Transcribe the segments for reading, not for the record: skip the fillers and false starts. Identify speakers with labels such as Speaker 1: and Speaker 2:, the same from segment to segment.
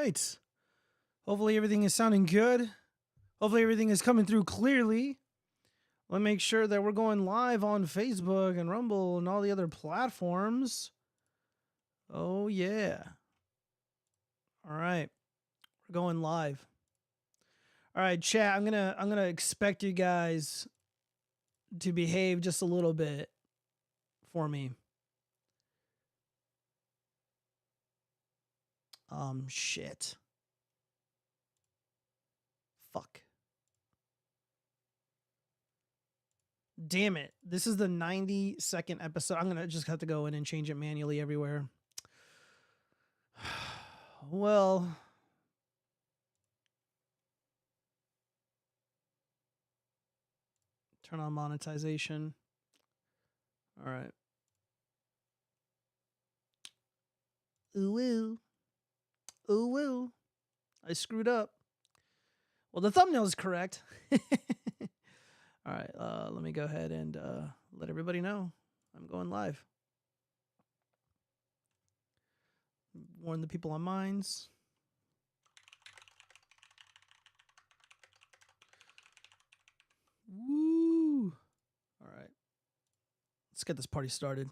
Speaker 1: right. Hopefully everything is sounding good. Hopefully everything is coming through clearly. Let me make sure that we're going live on Facebook and Rumble and all the other platforms. Oh yeah. All right. We're going live. All right, chat. I'm gonna expect you guys to behave just a little bit for me. Shit. Fuck. Damn it. This is the 92nd episode. I'm gonna just have to go in and change it manually everywhere. Well, turn on monetization. All right. Ooh woo. Ooh woo. I screwed up. Well, the thumbnail is correct. All right. Let me go ahead and let everybody know I'm going live. Warn the people on Minds. Woo. All right. Let's get this party started.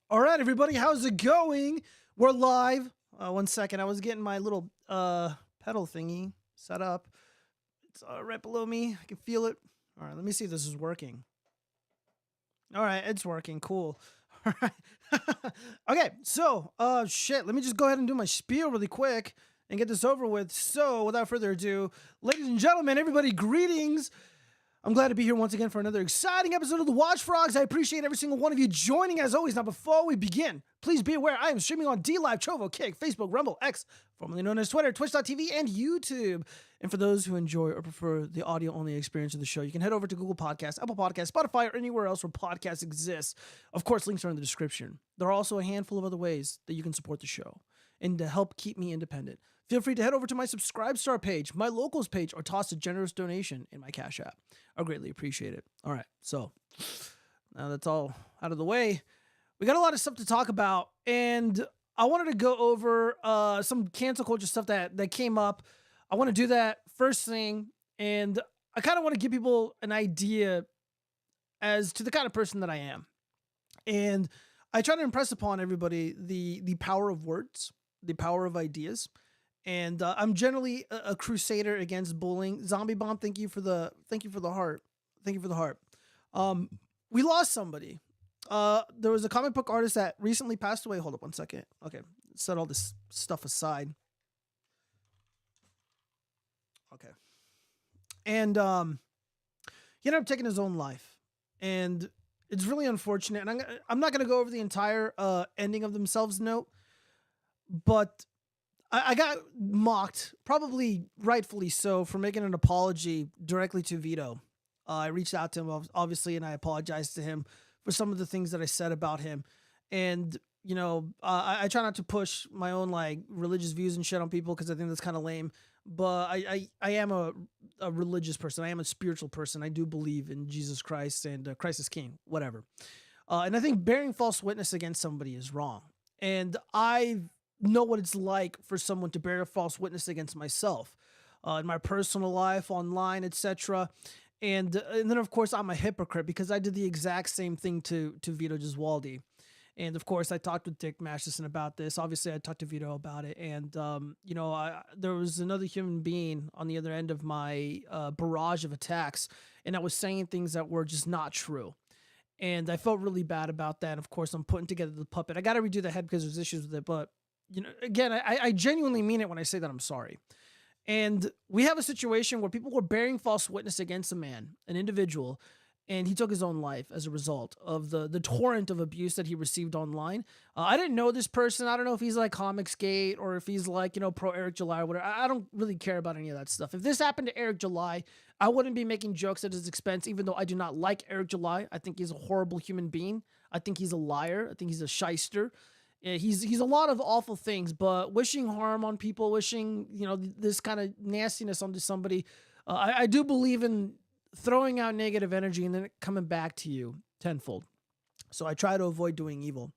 Speaker 1: All right, everybody, how's it going? We're live. 1 second, I was getting my little pedal thingy set up. It's right below me. I can feel it. All right, let me see if this is working. All right, it's working. Cool. All right. Okay, so shit. Let me just go ahead and do my spiel really quick and get this over with. So, without further ado, ladies and gentlemen, everybody, greetings. I'm glad to be here once again for another exciting episode of the Watchfrogs. I appreciate every single one of you joining as always. Now, before we begin, please be aware I am streaming on dlive, Trovo, Kick, Facebook, Rumble, X, formerly known as Twitter, Twitch.tv, and YouTube. And for those who enjoy or prefer the audio-only experience of the show, you can head over to Google Podcasts, Apple Podcasts, Spotify, or anywhere else where podcasts exist. Of course, links are in the description. There are also a handful of other ways that you can support the show and to help keep me independent. Feel free to head over to my Subscribe Star page, my Locals page, or toss a generous donation in my Cash App. I greatly appreciate it. All right, so now that's all out of the way. We got a lot of stuff to talk about, and I wanted to go over some cancel culture stuff that came up. I want to do that first thing, and I kind of want to give people an idea as to the kind of person that I am. And I try to impress upon everybody the power of words, the power of ideas. And I'm generally a crusader against bullying. Zombie Bomb, thank you for the heart. Thank you for the heart. We lost somebody. There was a comic book artist that recently passed away. Hold up 1 second. Okay, set all this stuff aside. Okay. And he ended up taking his own life, and it's really unfortunate. And I'm not gonna go over the entire ending of Themselves note, but I got mocked, probably rightfully so, for making an apology directly to Vito. I reached out to him, obviously, and I apologized to him for some of the things that I said about him. And, you know, I try not to push my own, like, religious views and shit on people because I think that's kind of lame. But I am a religious person. I am a spiritual person. I do believe in Jesus Christ and Christ is King, whatever. And I think bearing false witness against somebody is wrong. And I know what it's like for someone to bear a false witness against myself. in my personal life, online, etc. And then of course I'm a hypocrite because I did the exact same thing to Vito Giswaldi. And of course, I talked with Dick Masterson about this. Obviously, I talked to Vito about it. And, there was another human being on the other end of my barrage of attacks. And I was saying things that were just not true. And I felt really bad about that. And of course, I'm putting together the puppet. I got to redo the head because there's issues with it. But, again, I genuinely mean it when I say that I'm sorry. And we have a situation where people were bearing false witness against a man, an individual, and he took his own life as a result of the torrent of abuse that he received online. I didn't know this person. I don't know if he's like Comicsgate or if he's like, pro Eric July or whatever. I don't really care about any of that stuff. If this happened to Eric July, I wouldn't be making jokes at his expense, even though I do not like Eric July. I think he's a horrible human being. I think he's a liar. I think he's a shyster. He's a lot of awful things, but wishing harm on people, wishing, this kind of nastiness onto somebody, I do believe in throwing out negative energy and then it coming back to you tenfold. So I try to avoid doing evil.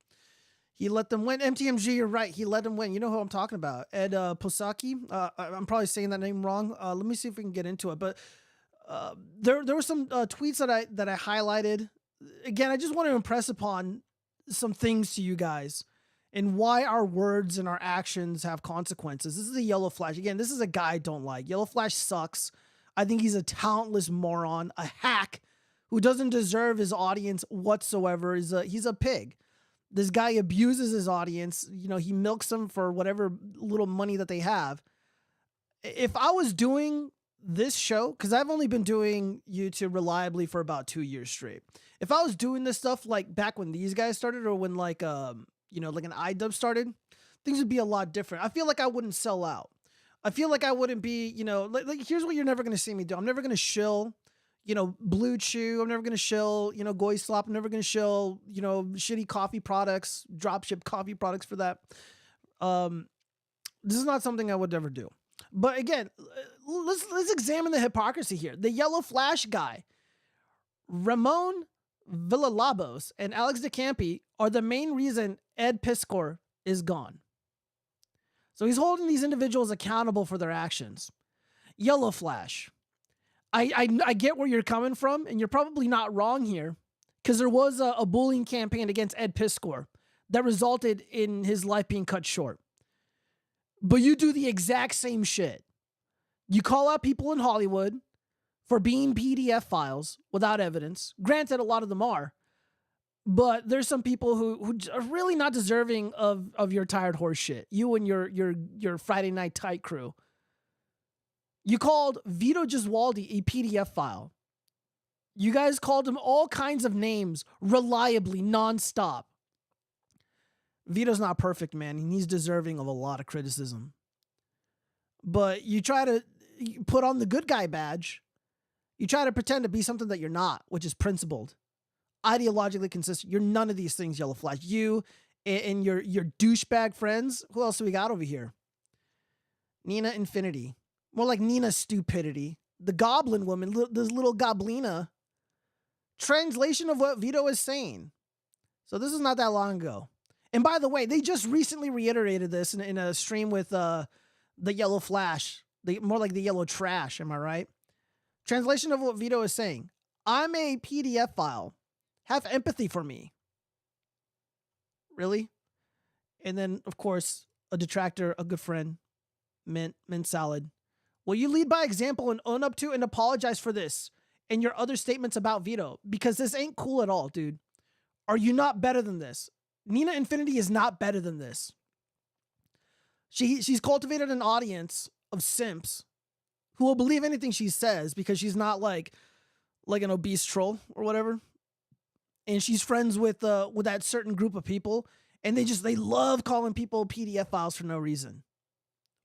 Speaker 1: He let them win. MTMG, you're right. He let them win. You know who I'm talking about. Ed Posaki. I'm probably saying that name wrong. Let me see if we can get into it. But there were some tweets that I highlighted. Again, I just want to impress upon some things to you guys and why our words and our actions have consequences. This is a Yellow Flash. Again, this is a guy I don't like. Yellow Flash sucks. I think he's a talentless moron, a hack who doesn't deserve his audience whatsoever. He's a pig. This guy abuses his audience. He milks them for whatever little money that they have. If I was doing this show, because I've only been doing YouTube reliably for about 2 years straight. If I was doing this stuff like back when these guys started or when like an iDub started, things would be a lot different. I feel like I wouldn't sell out. I feel like I wouldn't be, like here's what you're never going to see me do. I'm never going to shill, Blue Chew. I'm never going to shill, Goy Slop. I'm never going to shill, shitty coffee products, dropship coffee products for that. This is not something I would ever do. But again, let's examine the hypocrisy here. The Yellow Flash guy, Ramon Villalobos and Alex DeCampi are the main reason Ed Piskor is gone. So he's holding these individuals accountable for their actions. Yellow Flash. I get where you're coming from, and you're probably not wrong here, because there was a bullying campaign against Ed Piskor that resulted in his life being cut short. But you do the exact same shit. You call out people in Hollywood for being PDF files without evidence. Granted, a lot of them are. But there's some people who are really not deserving of your tired horse shit. You and your Friday Night Tight crew. You called Vito Giswaldi a PDF file. You guys called him all kinds of names reliably, nonstop. Vito's not perfect, man, and he's deserving of a lot of criticism. But you try to put on the good guy badge. You try to pretend to be something that you're not, which is principled. Ideologically consistent. You're none of these things, Yellow Flash. You and your douchebag friends. Who else do we got over here? Nina Infinity. More like Nina Stupidity. The Goblin Woman. This little Goblina. Translation of what Vito is saying. So this is not that long ago. And by the way, they just recently reiterated this in a stream with the Yellow Flash. More like the Yellow Trash. Am I right? Translation of what Vito is saying. I'm a PDF file. Have empathy for me. Really? And then, of course, a detractor, a good friend, Mint Salad. Will you lead by example and own up to and apologize for this and your other statements about Vito? Because this ain't cool at all, dude. Are you not better than this? Nina Infinity is not better than this. She's cultivated an audience of simps who will believe anything she says because she's not like an obese troll or whatever. And she's friends with that certain group of people, and they love calling people PDF files for no reason.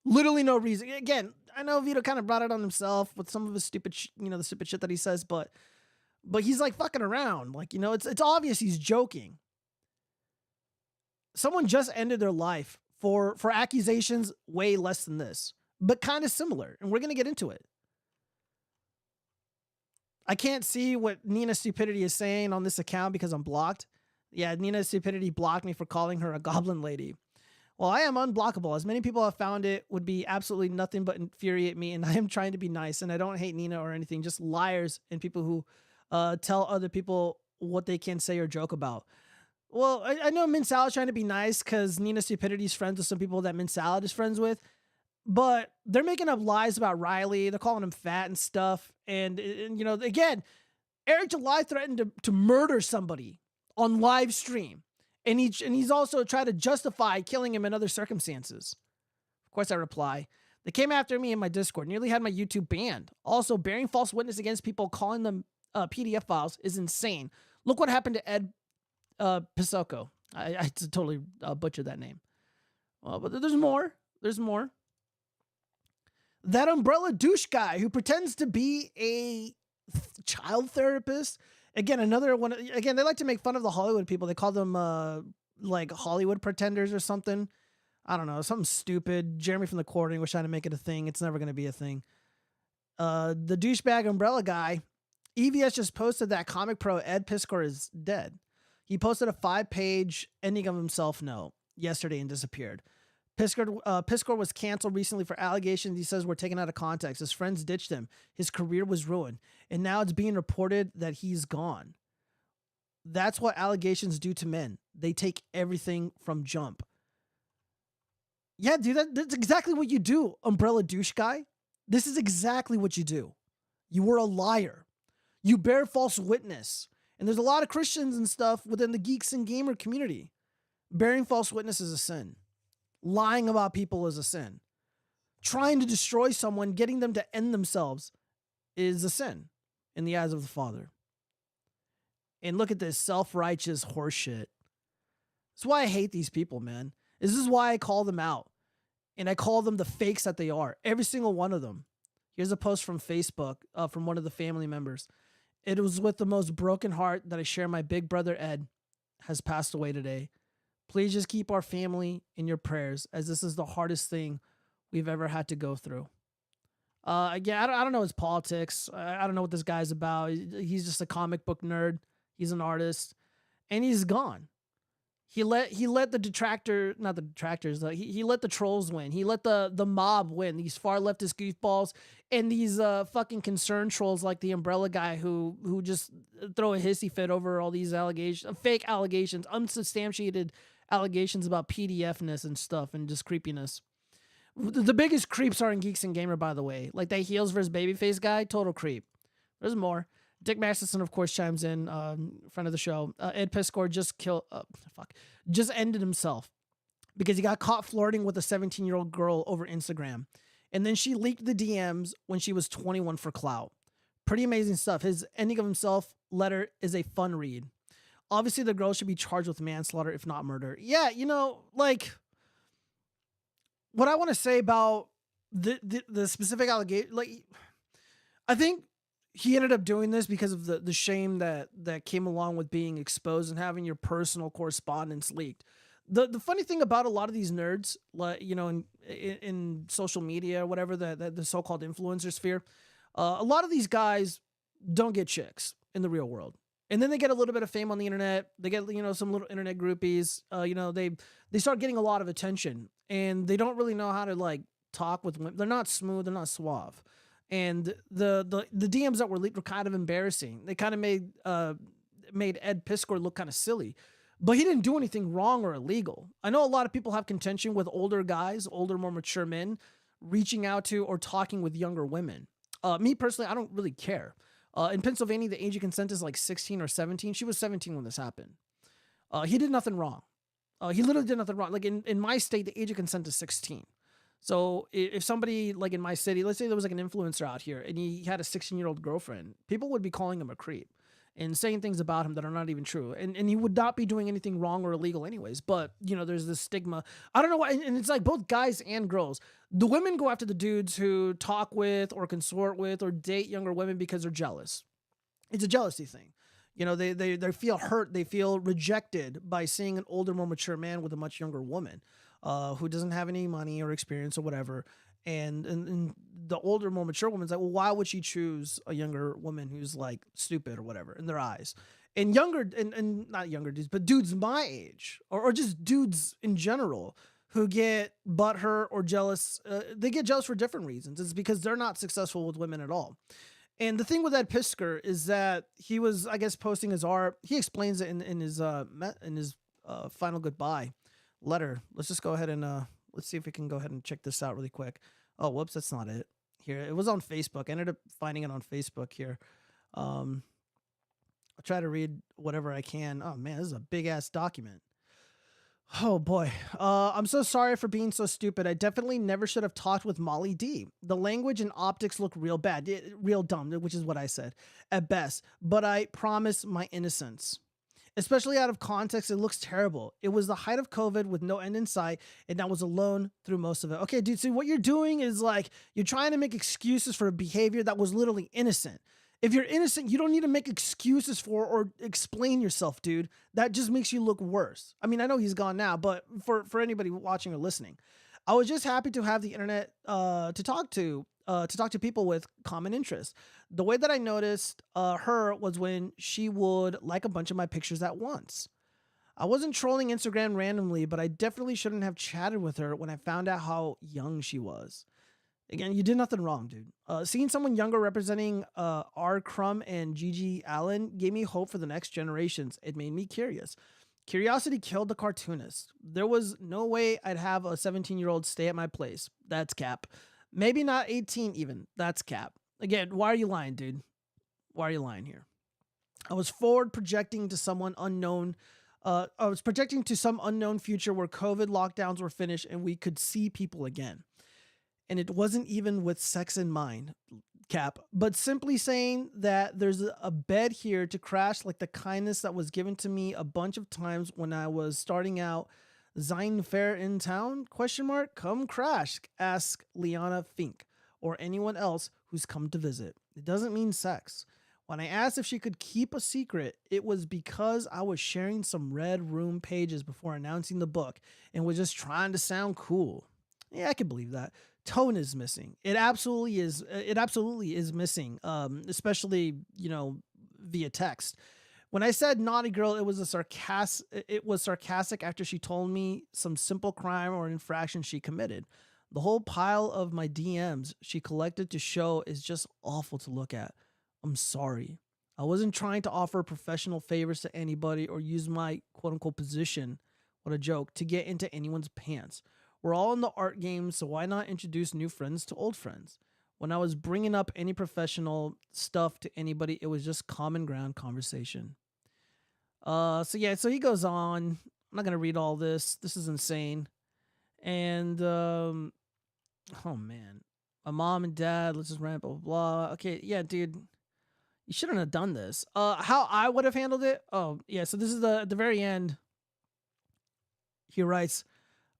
Speaker 1: Literally no reason. Again, I know Vito kind of brought it on himself with some of his stupid, the stupid shit that he says, but he's like fucking around. Like, it's obvious he's joking. Someone just ended their life for accusations way less than this, but kind of similar, and we're gonna get into it. I can't see what Nina Stupidity is saying on this account because I'm blocked. Yeah, Nina Stupidity blocked me for calling her a goblin lady. Well, I am unblockable. As many people have found it would be absolutely nothing but infuriate me, and I am trying to be nice, and I don't hate Nina or anything, just liars and people who tell other people what they can say or joke about. Well, I know Mint Salad's trying to be nice because Nina Stupidity is friends with some people that Mint Salad is friends with, but they're making up lies about Riley. They're calling him fat and stuff. And you know, again, Eric July threatened to murder somebody on live stream. And he's also tried to justify killing him in other circumstances. Of course, I reply, they came after me in my Discord, nearly had my YouTube banned. Also, bearing false witness against people, calling them PDF files is insane. Look what happened to Ed Pisoko. I totally butchered that name. But there's more. There's more. That umbrella douche guy who pretends to be a child therapist. Again, another one. Again, they like to make fun of the Hollywood people. They call them like Hollywood pretenders or something. I don't know, something stupid. Jeremy from the Quartering was trying to make it a thing. It's never going to be a thing. The douchebag umbrella guy, EVS just posted that comic pro Ed Piskor is dead. He posted a 5-page ending of himself note yesterday and disappeared. Piskor was canceled recently for allegations he says were taken out of context. His friends ditched him. His career was ruined. And now it's being reported that he's gone. That's what allegations do to men. They take everything from jump. Yeah, dude, that's exactly what you do, umbrella douche guy. This is exactly what you do. You were a liar. You bear false witness. And there's a lot of Christians and stuff within the geeks and gamer community. Bearing false witness is a sin. Lying about people is a sin. Trying to destroy someone, getting them to end themselves is a sin in the eyes of the Father. And look at this self-righteous horseshit. That's why I hate these people, man. This is why I call them out. And I call them the fakes that they are. Every single one of them. Here's a post from Facebook from one of the family members. It was with the most broken heart that I share my big brother Ed has passed away today. Please just keep our family in your prayers, as this is the hardest thing we've ever had to go through. Again, I don't know his politics. I don't know what this guy's about. He's just a comic book nerd. He's an artist, and he's gone. He let the not the detractors. He let the trolls win. He let the mob win. These far leftist goofballs and these fucking concerned trolls like the umbrella guy who just throw a hissy fit over all these allegations, fake allegations, unsubstantiated allegations about PDFness and stuff and just creepiness. The biggest creeps are in Geeks and Gamer, by the way. Like that heels versus babyface guy, total creep. There's more. Dick Masterson, of course, chimes in, friend of the show. Ed Piskor just ended himself because he got caught flirting with a 17-year-old girl over Instagram. And then she leaked the DMs when she was 21 for clout. Pretty amazing stuff. His ending of himself letter is a fun read. Obviously, the girl should be charged with manslaughter, if not murder. Yeah, you know, like, what I want to say about the specific allegation, like, I think he ended up doing this because of the shame that came along with being exposed and having your personal correspondence leaked. The funny thing about a lot of these nerds, like, you know, in social media or whatever, the so-called influencer sphere, a lot of these guys don't get chicks in the real world. And then they get a little bit of fame on the internet. They get, you know, some little internet groupies. You know, they start getting a lot of attention, and they don't really know how to like talk with women. They're not smooth. They're not suave. And the DMs that were leaked were kind of embarrassing. They kind of made Ed Piskor look kind of silly, but he didn't do anything wrong or illegal. I know a lot of people have contention with older guys, older, more mature men, reaching out to or talking with younger women. Me personally, I don't really care. In Pennsylvania, the age of consent is like 16 or 17. She was 17 when this happened. He did nothing wrong. He literally did nothing wrong. Like in my state, the age of consent is 16. So if somebody like in my city, let's say there was like an influencer out here and he had a 16-year-old girlfriend, people would be calling him a creep and saying things about him that are not even true. And he would not be doing anything wrong or illegal anyways. But, you know, there's this stigma. I don't know why. And it's like both guys and girls. The women go after the dudes who talk with or consort with or date younger women because they're jealous. It's a jealousy thing. You know, they feel hurt. They feel rejected by seeing an older, more mature man with a much younger woman who doesn't have any money or experience or whatever. And the older, more mature woman's like, well, why would she choose a younger woman who's like stupid or whatever in their eyes? And younger, and not younger dudes, but dudes my age or just dudes in general who get butthurt or jealous. They get jealous for different reasons. It's because they're not successful with women at all. And the thing with Ed Piskor is that he was, I guess, posting his art. He explains it in his final goodbye letter. Let's just go ahead and let's see if we can go ahead and check this out really quick. Oh, whoops, that's not it. Here, it was on Facebook. I ended up finding it on Facebook here. I'll try to read whatever I can. Oh man, this is a big ass document. Oh boy. I'm so sorry for being so stupid. I definitely never should have talked with Molly D. The language and optics look real bad, real dumb, which is what I said at best. But I promise my innocence. Especially out of context, it looks terrible. It was the height of COVID with no end in sight, and I was alone through most of it. Okay, dude, see what you're doing is like, you're trying to make excuses for a behavior that was literally innocent. If you're innocent, you don't need to make excuses for or explain yourself, dude. That just makes you look worse. I mean, I know he's gone now, but for anybody watching or listening, I was just happy to have the internet to talk to people with common interests. The way that I noticed her was when she would like a bunch of my pictures at once. I wasn't trolling Instagram randomly, but I definitely shouldn't have chatted with her when I found out how young she was. Again, you did nothing wrong, dude. Seeing someone younger representing R. Crumb and Gigi Allen gave me hope for the next generations. It made me curious. Curiosity killed the cartoonist. There was no way I'd have a 17-year-old stay at my place. That's cap. Maybe not 18 even. That's cap. Again, why are you lying, dude? Why are you lying here? I was forward projecting to someone unknown. I was projecting to some unknown future where COVID lockdowns were finished and we could see people again. And it wasn't even with sex in mind, cap, but simply saying that there's a bed here to crash like the kindness that was given to me a bunch of times when I was starting out. Zine Fair in town? Question mark. Come crash. Ask Liana Fink or anyone else who's come to visit. It doesn't mean sex. When I asked if she could keep a secret, it was because I was sharing some Red Room pages before announcing the book and was just trying to sound cool. Yeah, I can believe that. Tone is missing. It absolutely is. It absolutely is missing, especially, you know, via text. When I said naughty girl, it was sarcastic after she told me some simple crime or infraction she committed. The whole pile of my DMs she collected to show is just awful to look at. I'm sorry. I wasn't trying to offer professional favors to anybody or use my quote unquote position, what a joke, to get into anyone's pants. We're all in the art game, so why not introduce new friends to old friends? When I was bringing up any professional stuff to anybody, it was just common ground conversation. So he goes on. I'm not going to read all this. This is insane. And, oh man. My mom and dad, let's just rant, blah, blah, blah. Okay, yeah, dude. You shouldn't have done this. How I would have handled it? Oh, yeah, so this is at the very end. He writes,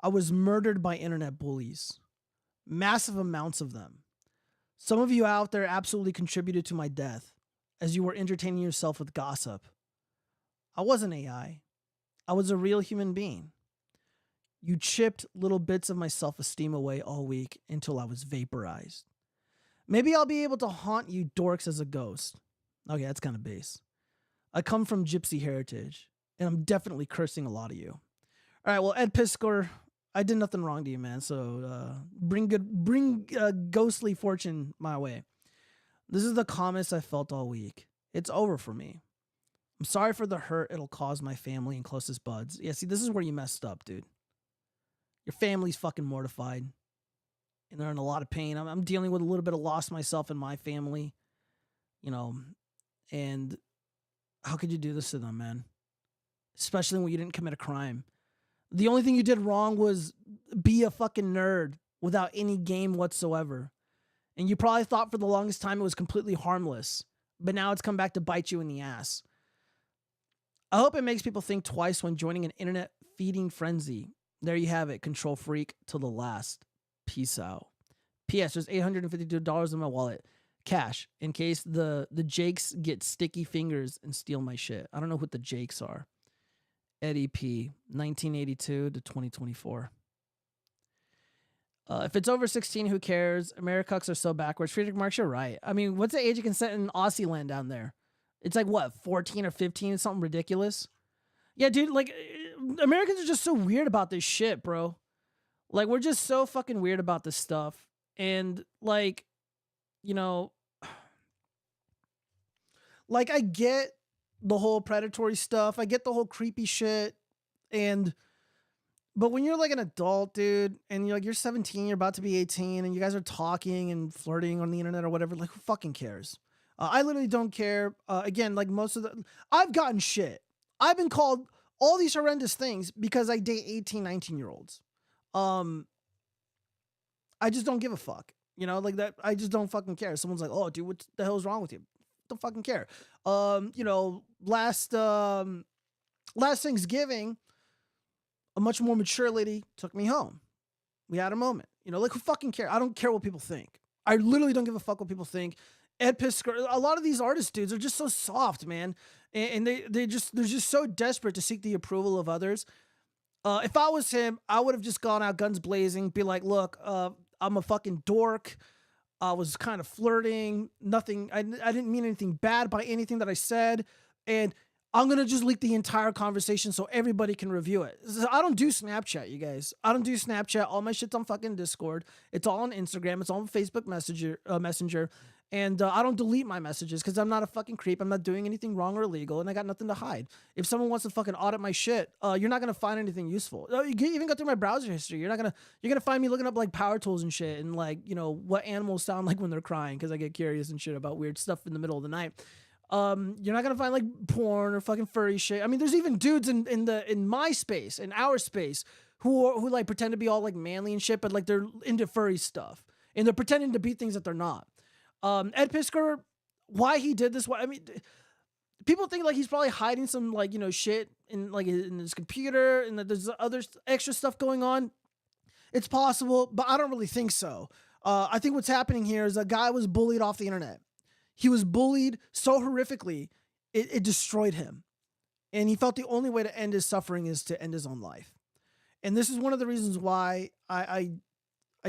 Speaker 1: I was murdered by internet bullies. Massive amounts of them. Some of you out there absolutely contributed to my death as you were entertaining yourself with gossip. I wasn't AI. I was a real human being. You chipped little bits of my self-esteem away all week until I was vaporized. Maybe I'll be able to haunt you dorks as a ghost. Okay, that's kind of base. I come from gypsy heritage, and I'm definitely cursing a lot of you. All right, well, Ed Piskor, I did nothing wrong to you, man. So bring ghostly fortune my way. This is the calmest I felt all week. It's over for me. I'm sorry for the hurt it'll cause my family and closest buds. Yeah, see, this is where you messed up, dude. Your family's fucking mortified. And they're in a lot of pain. I'm dealing with a little bit of loss myself in my family. You know, and how could you do this to them, man? Especially when you didn't commit a crime. The only thing you did wrong was be a fucking nerd without any game whatsoever. And you probably thought for the longest time it was completely harmless. But now it's come back to bite you in the ass. I hope it makes people think twice when joining an internet feeding frenzy. There you have it. Control freak till the last. Peace out. P.S. There's $852 in my wallet. Cash. In case the Jakes get sticky fingers and steal my shit. I don't know what the Jakes are. Eddie P. 1982 to 2024. If it's over 16, who cares? Americucks are so backwards. Friedrich Marx, you're right. I mean, what's the age of consent in Aussie land down there? It's like, what, 14 or 15? Something ridiculous. Yeah, dude, like, Americans are just so weird about this shit, bro. Like, we're just so fucking weird about this stuff. And like, you know, like I get the whole predatory stuff. I get the whole creepy shit. But when you're like an adult, dude, and you're 17, you're about to be 18, and you guys are talking and flirting on the internet or whatever, like who fucking cares? I literally don't care. Again, like I've gotten shit. I've been called all these horrendous things because I date 18, 19-year-olds. I just don't give a fuck. Like that. I just don't fucking care. Someone's like, "Oh, dude, what the hell is wrong with you?" Don't fucking care. Last Thanksgiving, a much more mature lady took me home. We had a moment. Like who fucking care? I don't care what people think. I literally don't give a fuck what people think. Ed Piskor, a lot of these artist dudes are just so soft, man. And they're just so desperate to seek the approval of others. If I was him, I would have just gone out guns blazing, be like, look, I'm a fucking dork. I was kind of flirting. Nothing. I didn't mean anything bad by anything that I said. And I'm going to just leak the entire conversation so everybody can review it. I don't do Snapchat, you guys. I don't do Snapchat. All my shit's on fucking Discord. It's all on Instagram. It's all on Facebook Messenger. And I don't delete my messages because I'm not a fucking creep. I'm not doing anything wrong or illegal, and I got nothing to hide. If someone wants to fucking audit my shit, you're not gonna find anything useful. You can even go through my browser history. You're gonna find me looking up like power tools and shit, and like what animals sound like when they're crying because I get curious and shit about weird stuff in the middle of the night. You're not gonna find like porn or fucking furry shit. I mean, there's even dudes in my space, in our space, who like pretend to be all like manly and shit, but like they're into furry stuff and they're pretending to be things that they're not. Ed Piskor, why he did this? I mean, people think like he's probably hiding some like shit in his computer and that there's other extra stuff going on. It's possible, but I don't really think so. I think what's happening here is a guy was bullied off the internet. He was bullied so horrifically, it destroyed him. And he felt the only way to end his suffering is to end his own life. And this is one of the reasons why I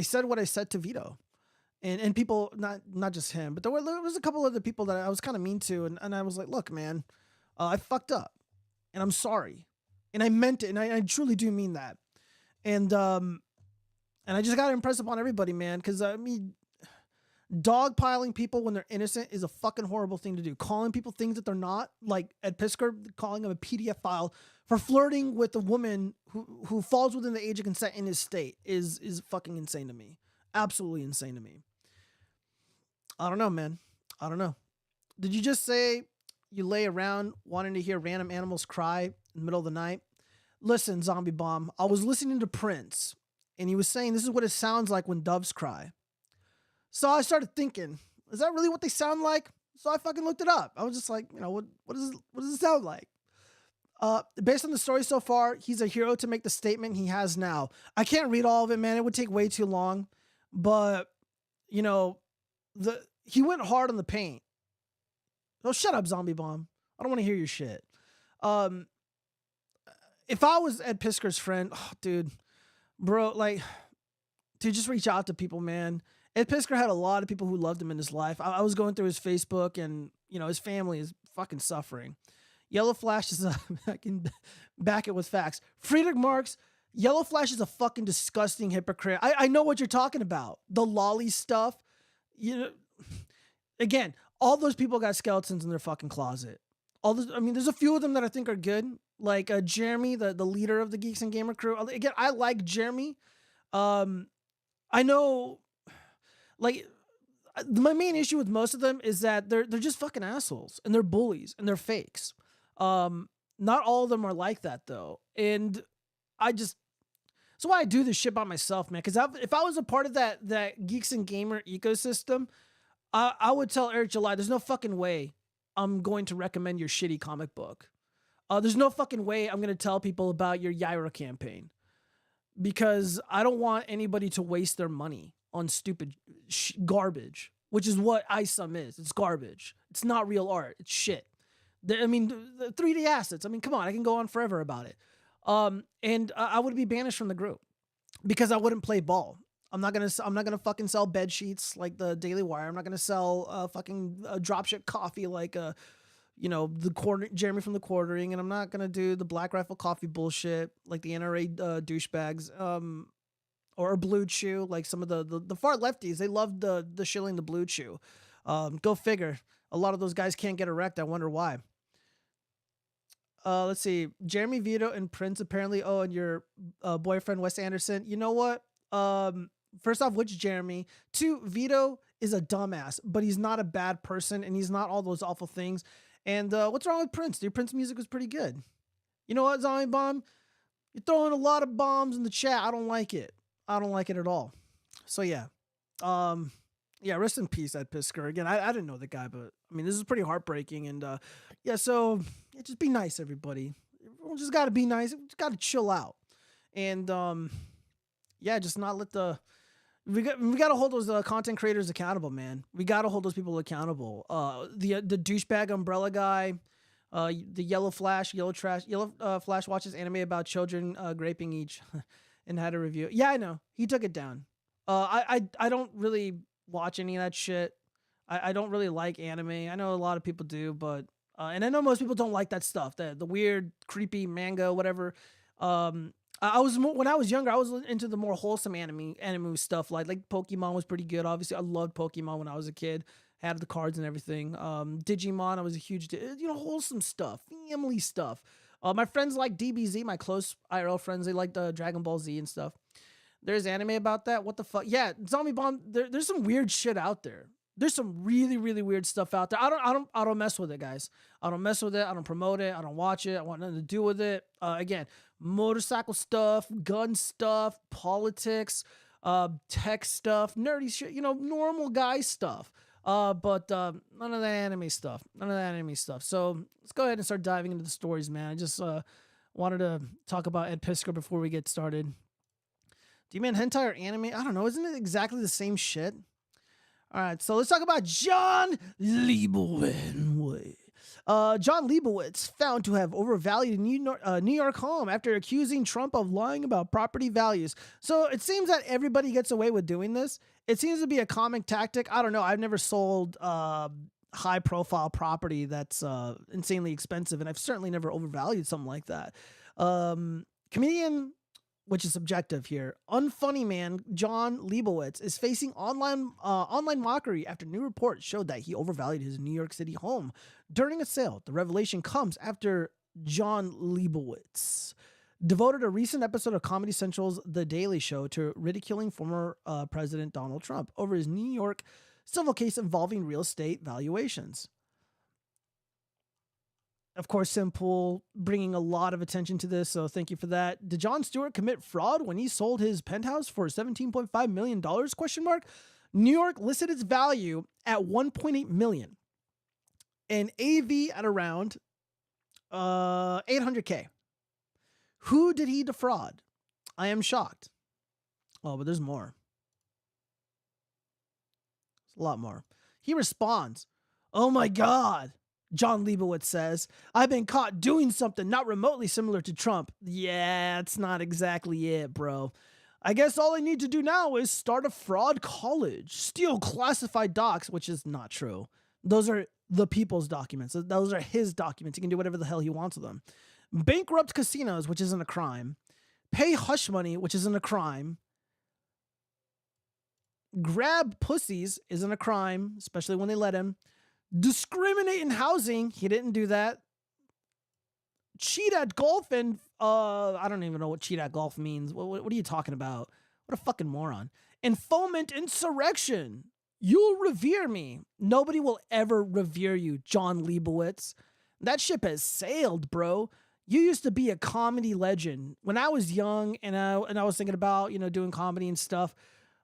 Speaker 1: said what I said to Vito. And people, not just him, but there was a couple other people that I was kind of mean to. And I was like, look, man, I fucked up. And I'm sorry. And I meant it. And I truly do mean that. And I just got to impress upon everybody, man. Because, I mean, dogpiling people when they're innocent is a fucking horrible thing to do. Calling people things that they're not, like Ed Piskor calling him a PDF file for flirting with a woman who falls within the age of consent in his state is fucking insane to me. Absolutely insane to me. I don't know, man. I don't know. Did you just say you lay around wanting to hear random animals cry in the middle of the night? Listen, Zombie Bomb, I was listening to Prince, and he was saying this is what it sounds like when doves cry. So I started thinking, is that really what they sound like? So I fucking looked it up. I was just like, what does it sound like? Based on the story so far, he's a hero to make the statement he has now. I can't read all of it, man. It would take way too long. But, he went hard on the paint. Oh, shut up, Zombie Bomb. I don't want to hear your shit. If I was Ed Piskor's friend, oh, dude, just reach out to people, man. Ed Piskor had a lot of people who loved him in his life. I was going through his Facebook, and, his family is fucking suffering. Yellow Flash is I can back it with facts. Friedrich Marx, Yellow Flash is a fucking disgusting hypocrite. I know what you're talking about. The lolly stuff. Again, all those people got skeletons in their fucking closet. There's a few of them that I think are good. Like Jeremy, the leader of the Geeks and Gamer crew. Again, I like Jeremy. I know, like, my main issue with most of them is that they're just fucking assholes and they're bullies and they're fakes. Not all of them are like that though. And that's why I do this shit by myself, man. Because if I was a part of that Geeks and Gamer ecosystem, I would tell Eric July, there's no fucking way I'm going to recommend your shitty comic book. There's no fucking way I'm going to tell people about your Yaira campaign. Because I don't want anybody to waste their money on stupid garbage, which is what ISUM is. It's garbage. It's not real art. It's shit. The 3D assets. Come on. I can go on forever about it. And I would be banished from the group because I wouldn't play ball. I'm not gonna fucking sell bed sheets like the Daily Wire. I'm not gonna sell fucking dropship coffee like Jeremy from the Quartering, and I'm not gonna do the Black Rifle coffee bullshit like the NRA douchebags. or blue chew, like some of the far lefties. They love the shilling the blue chew. Go figure. A lot of those guys can't get erect. I wonder why. Let's see. Jeremy Vito and Prince apparently. Oh, and your boyfriend Wes Anderson. You know what? First off, which Jeremy? Two, Vito is a dumbass, but he's not a bad person, and he's not all those awful things. And what's wrong with Prince? Dude, Prince music was pretty good. You know what, Zombie Bomb? You're throwing a lot of bombs in the chat. I don't like it. I don't like it at all. So yeah. Yeah, rest in peace, Ed Pisker. Again, I didn't know the guy, but I mean, this is pretty heartbreaking. And yeah, so yeah, just be nice, everybody. Everyone just got to be nice. Just got to chill out. And yeah, just not let the we got to hold those content creators accountable, man. We got to hold those people accountable. The douchebag umbrella guy, the yellow flash watches anime about children graping each, and had a review. Yeah, I know he took it down. I don't really watch any of that shit. I don't really like anime. I know a lot of people do, but and I know most people don't like that stuff. The weird, creepy manga, whatever. I was more, when I was younger, I was into the more wholesome anime stuff. Like Pokemon was pretty good. Obviously, I loved Pokemon when I was a kid. Had the cards and everything. Digimon, I was a huge, wholesome stuff, family stuff. My friends like DBZ, my close IRL friends, they like the Dragon Ball Z and stuff. There's anime about that. What the fuck? Yeah, Zombie Bomb. There's some weird shit out there. There's some really, really weird stuff out there. I don't mess with it, guys. I don't mess with it. I don't promote it. I don't watch it. I want nothing to do with it. Again, motorcycle stuff, gun stuff, politics, tech stuff, nerdy shit. Normal guy stuff. But none of that anime stuff. None of that anime stuff. So let's go ahead and start diving into the stories, man. I just wanted to talk about Ed Pisker before we get started. Do you mean hentai or anime? I don't know. Isn't it exactly the same shit? All right, so let's talk about John Leibowitz. John Leibowitz found to have overvalued a New York home after accusing Trump of lying about property values. So it seems that everybody gets away with doing this. It seems to be a common tactic. I don't know. I've never sold high-profile property that's insanely expensive, and I've certainly never overvalued something like that. Comedian, which is subjective here, unfunny man John Leibowitz is facing online mockery after new reports showed that he overvalued his New York City home during a sale. The revelation comes after John Leibowitz devoted a recent episode of Comedy Central's The Daily Show to ridiculing former President Donald Trump over his New York civil case involving real estate valuations. Of course, Simple bringing a lot of attention to this, so thank you for that. Did Jon Stewart commit fraud when he sold his penthouse for $17.5 million? New York listed its value at $1.8 million and AV at around $800K. Who did he defraud? I am shocked. Oh, but there's more. There's a lot more. He responds, "Oh my God." John Leibowitz says, "I've been caught doing something not remotely similar to Trump." Yeah, it's not exactly it, bro. "I guess all I need to do now is start a fraud college, steal classified docs," which is not true. Those are the people's documents. Those are his documents. He can do whatever the hell he wants with them. "Bankrupt casinos," which isn't a crime. "Pay hush money," which isn't a crime. "Grab pussies" isn't a crime, especially when they let him. "Discriminate in housing," he didn't do that. "Cheat at golf," and I don't even know what cheat at golf means. What are you talking about? What a fucking moron. "And foment insurrection." You'll revere me. Nobody will ever revere you, John Leibowitz. That ship has sailed, bro. You used to be a comedy legend. When I was young and I was thinking about, doing comedy and stuff,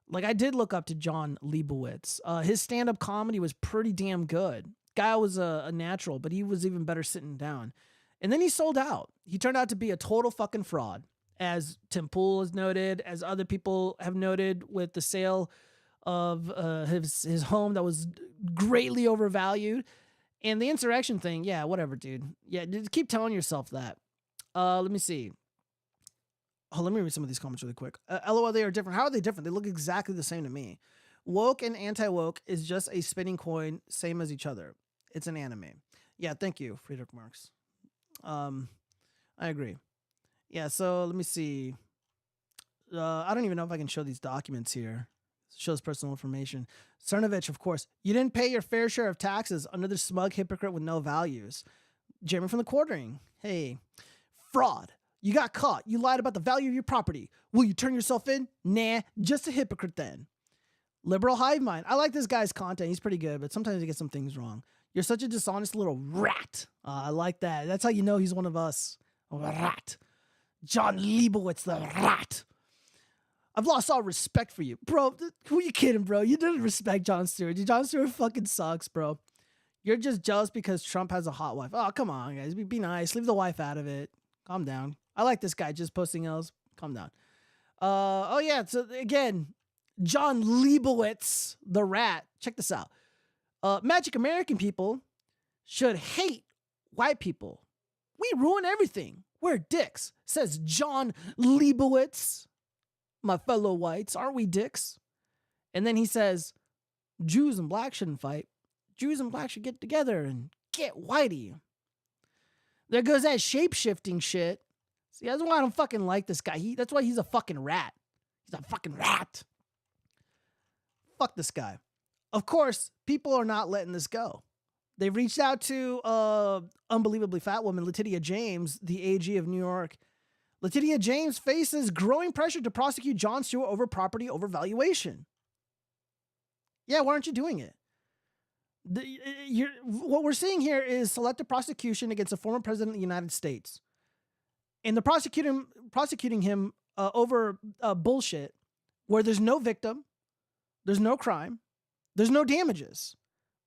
Speaker 1: like, I did look up to John Leibowitz. His stand-up comedy was pretty damn good. Guy was a natural, but he was even better sitting down. And then he sold out. He turned out to be a total fucking fraud, as Tim Pool has noted, as other people have noted with the sale of his home that was greatly overvalued. And the insurrection thing, yeah, whatever, dude. Yeah, just keep telling yourself that. Let me see. Oh, let me read some of these comments really quick. LOL, they are different. How are they different? They look exactly the same to me. Woke and anti-woke is just a spinning coin, same as each other. It's an anime. Yeah, thank you, Friedrich Marx. I agree. Yeah, so let me see. I don't even know if I can show these documents here. It shows personal information. Cernovich, of course. You didn't pay your fair share of taxes under the smug hypocrite with no values. Jeremy from the Quartering. Hey. Fraud. You got caught. You lied about the value of your property. Will you turn yourself in? Nah, just a hypocrite then. Liberal hive mind. I like this guy's content. He's pretty good, but sometimes he gets some things wrong. You're such a dishonest little rat. I like that. That's how you know he's one of us. A rat. John Leibowitz, the rat. I've lost all respect for you. Bro, who are you kidding, bro? You didn't respect Jon Stewart. Jon Stewart fucking sucks, bro. You're just jealous because Trump has a hot wife. Oh, come on, guys. Be nice. Leave the wife out of it. Calm down. I like this guy just posting L's. Calm down. Oh, yeah. So, again, John Leibowitz, the rat. Check this out. Magic American people should hate white people. We ruin everything. We're dicks, says John Leibowitz. My fellow whites, aren't we dicks? And then he says, Jews and blacks shouldn't fight. Jews and blacks should get together and get whitey. There goes that shape-shifting shit. See, that's why I don't fucking like this guy. That's why he's a fucking rat. He's a fucking rat. Fuck this guy. Of course, people are not letting this go. They've reached out to unbelievably fat woman, Letitia James, the AG of New York. Letitia James faces growing pressure to prosecute Jon Stewart over property overvaluation. Yeah, why aren't you doing it? What we're seeing here is selective prosecution against a former president of the United States. And they're prosecuting him over bullshit where there's no victim, there's no crime, there's no damages.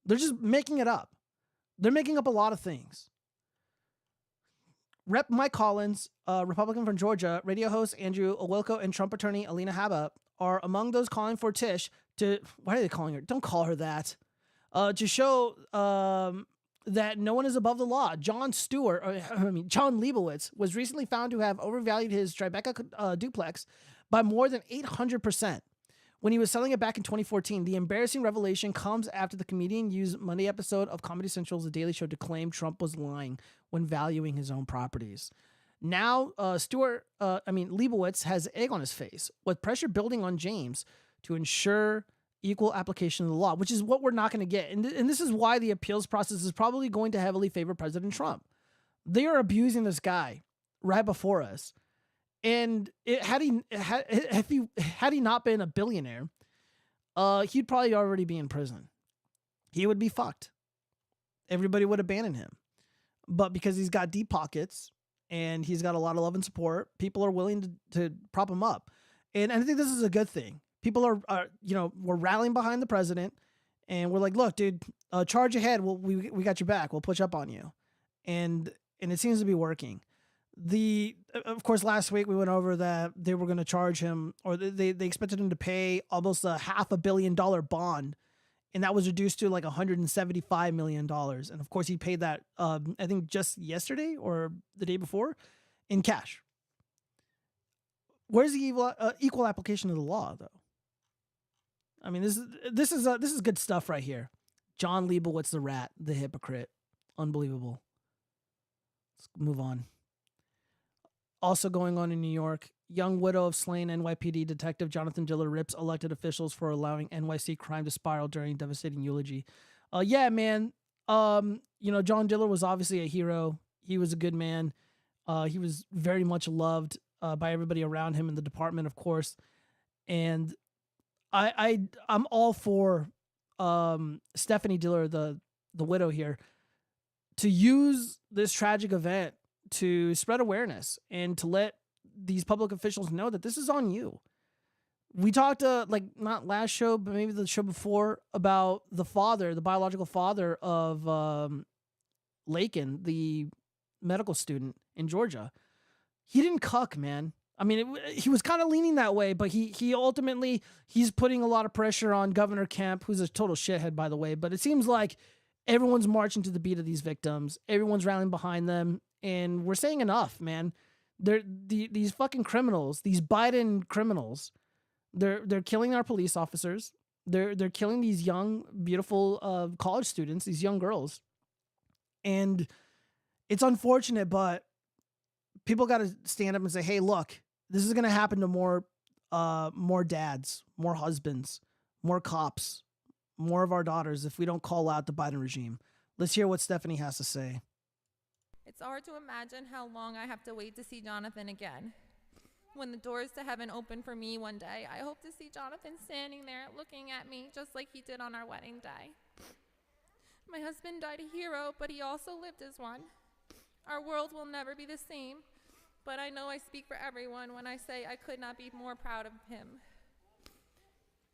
Speaker 1: They're just making it up. They're making up a lot of things. Rep. Mike Collins, Republican from Georgia, radio host Andrew Owilko, and Trump attorney Alina Habba are among those calling for Tish to, why are they calling her? Don't call her that. To show that no one is above the law. John Leibowitz was recently found to have overvalued his Tribeca duplex by more than 800%. When he was selling it back in 2014, the embarrassing revelation comes after the comedian used Monday episode of Comedy Central's The Daily Show to claim Trump was lying when valuing his own properties. Now, Leibowitz has egg on his face, with pressure building on James to ensure equal application of the law, which is what we're not going to get. And this is why the appeals process is probably going to heavily favor President Trump. They are abusing this guy right before us. And had he not been a billionaire, he'd probably already be in prison. He would be fucked. Everybody would abandon him. But because he's got deep pockets and he's got a lot of love and support, people are willing to prop him up. And I think this is a good thing. People are we're rallying behind the president, and we're like, look, dude, charge ahead. We got your back. We'll push up on you. And it seems to be working. Of course, last week we went over that they were going to charge him, or they expected him to pay almost a $500 million bond, and that was reduced to like $175 million. And of course, he paid that, I think just yesterday or the day before, in cash. Where's the equal application of the law, though? I mean, this is good stuff right here. John Leibowitz, the rat, the hypocrite, unbelievable. Let's move on. Also going on in New York, young widow of slain NYPD detective Jonathan Diller rips elected officials for allowing NYC crime to spiral during devastating eulogy. Yeah, man. John Diller was obviously a hero. He was a good man. He was very much loved by everybody around him in the department, of course. And I'm all for Stephanie Diller, the widow here, to use this tragic event to spread awareness and to let these public officials know that this is on you. We talked, not last show, but maybe the show before, about the biological father of Lakin, the medical student in Georgia. He didn't cuck, man. I mean, he was kind of leaning that way, but he ultimately, he's putting a lot of pressure on Governor Kemp, who's a total shithead, by the way. But it seems like everyone's marching to the beat of these victims. Everyone's rallying behind them. And we're saying enough, man. These fucking criminals, these Biden criminals, they're killing our police officers. They're killing these young, beautiful college students, these young girls. And it's unfortunate, but people got to stand up and say, hey, look, this is going to happen to more more dads, more husbands, more cops, more of our daughters if we don't call out the Biden regime. Let's hear what Stephanie has to say.
Speaker 2: It's hard to imagine how long I have to wait to see Jonathan again. When the doors to heaven open for me one day, I hope to see Jonathan standing there looking at me just like he did on our wedding day. My husband died a hero, but he also lived as one. Our world will never be the same, but I know I speak for everyone when I say I could not be more proud of him.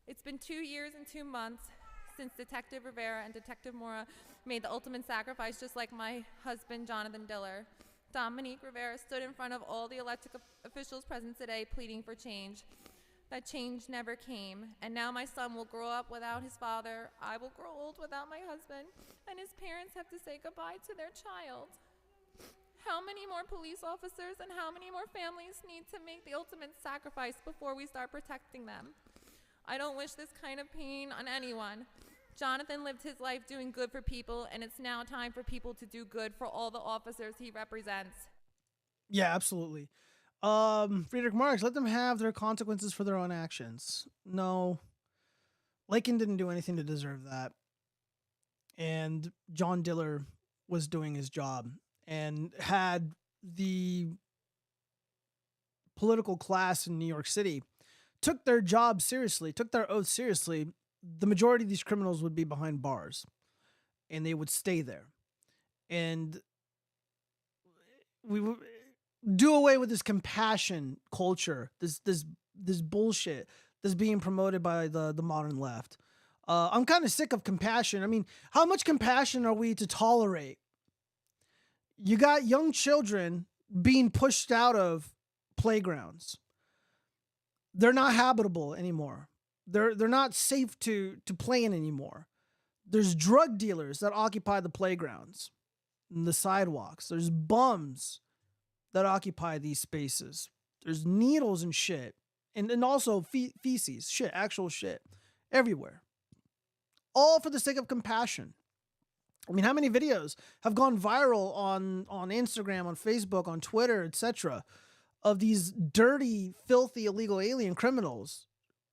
Speaker 2: It's been 2 years and 2 months since Detective Rivera and Detective Moar made the ultimate sacrifice, just like my husband, Jonathan Diller. Dominique Rivera stood in front of all the elected officials present today pleading for change. That change never came, and now my son will grow up without his father. I will grow old without my husband, and his parents have to say goodbye to their child. How many more police officers and how many more families need to make the ultimate sacrifice before we start protecting them? I don't wish this kind of pain on anyone. Jonathan lived his life doing good for people, and it's now time for people to do good for all the officers he represents.
Speaker 1: Yeah, absolutely. Friedrich Marx, let them have their consequences for their own actions. No, Lincoln didn't do anything to deserve that. And John Diller was doing his job. And had the political class in New York City took their job seriously, took their oath seriously, the majority of these criminals would be behind bars and they would stay there. And we would do away with this compassion culture, this bullshit that's being promoted by the modern left. I'm kind of sick of compassion. I mean, how much compassion are we to tolerate? You got young children being pushed out of playgrounds. They're not habitable anymore. They're not safe to play in anymore. There's drug dealers that occupy the playgrounds and the sidewalks. There's bums that occupy these spaces. There's needles and shit. And also feces, shit, actual shit, everywhere. All for the sake of compassion. I mean, how many videos have gone viral on Instagram, on Facebook, on Twitter, etc., of these dirty, filthy, illegal alien criminals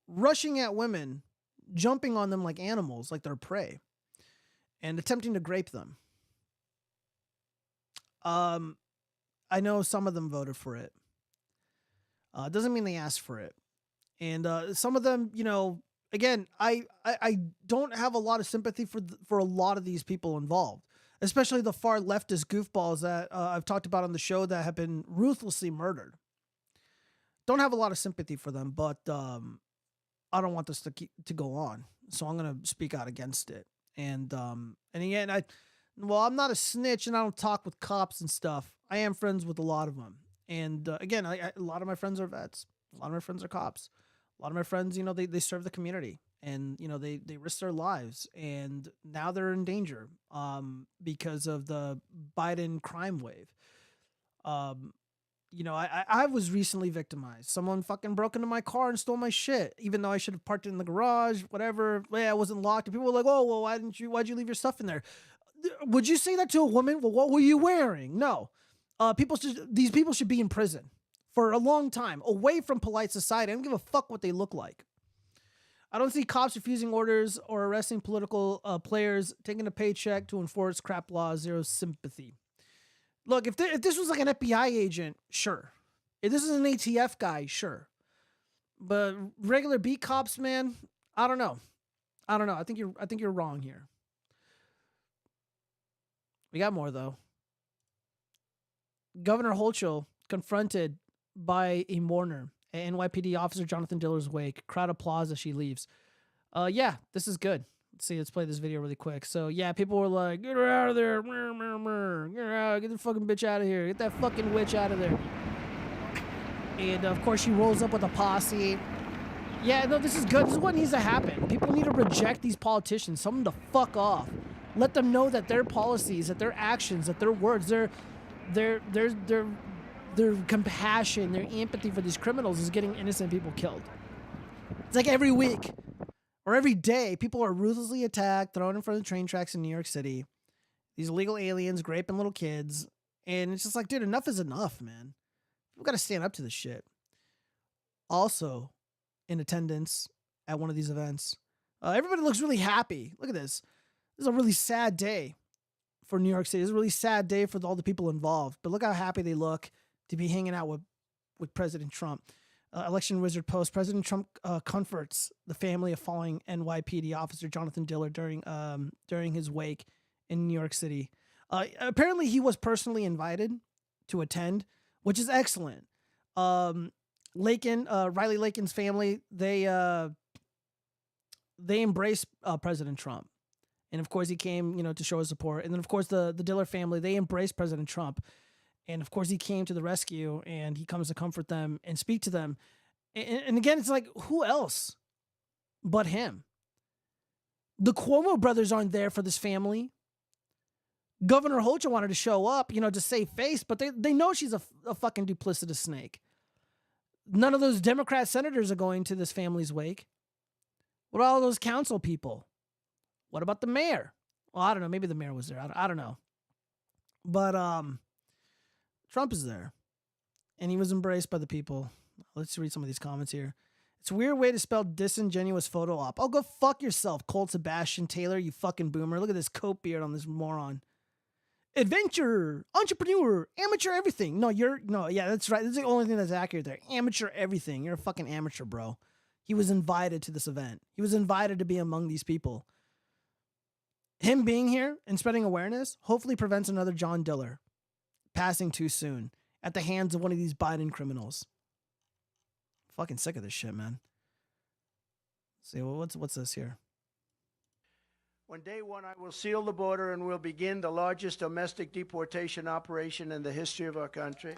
Speaker 1: rushing at women, jumping on them like animals, like they're prey, and attempting to grape them? I know some of them voted for it. Doesn't mean they asked for it. And some of them, you know, again, I don't have a lot of sympathy for a lot of these people involved, especially the far leftist goofballs that I've talked about on the show that have been ruthlessly murdered. Don't have a lot of sympathy for them, but I don't want this to go on, so I'm gonna speak out against it. And again, I'm not a snitch, and I don't talk with cops and stuff. I am friends with a lot of them, and again, a lot of my friends are vets. A lot of my friends are cops. A lot of my friends, you know, they serve the community, and you know they risk their lives, and now they're in danger because of the Biden crime wave. You know, I was recently victimized. Someone fucking broke into my car and stole my shit, even though I should have parked it in the garage, whatever. Yeah, I wasn't locked. And people were like, "Oh, well, why'd you leave your stuff in there?" Would you say that to a woman? Well, what were you wearing? No. These people should be in prison for a long time, away from polite society. I don't give a fuck what they look like. I don't see cops refusing orders or arresting political players, taking a paycheck to enforce crap laws. Zero sympathy. Look, if this was like an FBI agent, sure. If this is an ATF guy, sure. But regular beat cops, man, I don't know. I think you're wrong here. We got more though. Governor Hochul confronted by a mourner at NYPD officer Jonathan Diller's wake. Crowd applause as she leaves. Yeah, this is good. Let's play this video really quick. So yeah, people were like, "Get her out of there! Get her out! Get the fucking bitch out of here! Get that fucking witch out of there!" And of course, she rolls up with a posse. Yeah, no, this is good. This is what needs to happen. People need to reject these politicians. Tell them to fuck off. Let them know that their policies, that their actions, that their words, their compassion, their empathy for these criminals is getting innocent people killed. It's like every week or every day, people are ruthlessly attacked, thrown in front of the train tracks in New York City. These illegal aliens raping little kids. And it's just like, dude, enough is enough, man. We've got to stand up to this shit. Also, in attendance at one of these events. Everybody looks really happy. Look at this. This is a really sad day for New York City. It's a really sad day for all the people involved. But look how happy they look to be hanging out with President Trump. Election Wizard post: President Trump comforts the family of falling NYPD officer Jonathan Diller during his wake in New York City. Apparently, he was personally invited to attend, which is excellent. Riley Lakin's family, they embraced President Trump. And of course, he came, to show his support. And then, of course, the Diller family, they embraced President Trump. And of course, he came to the rescue, and he comes to comfort them and speak to them. And again, it's like, who else but him? The Cuomo brothers aren't there for this family. Governor Hochul wanted to show up, to save face, but they know she's a fucking duplicitous snake. None of those Democrat senators are going to this family's wake. What about all those council people? What about the mayor? Well, I don't know. Maybe the mayor was there. I don't know. But Trump is there, and he was embraced by the people. Let's read some of these comments here. It's a weird way to spell disingenuous photo op. Oh, go fuck yourself, Colt Sebastian Taylor, you fucking boomer. Look at this coat beard on this moron. Adventurer, entrepreneur, amateur everything. Yeah, that's right. That's the only thing that's accurate there. Amateur everything. You're a fucking amateur, bro. He was invited to this event. He was invited to be among these people. Him being here and spreading awareness hopefully prevents another John Diller passing too soon at the hands of one of these Biden criminals. Fucking sick of this shit, man. Let's see, what's this here?
Speaker 3: On day one, I will seal the border and will begin the largest domestic deportation operation in the history of our country.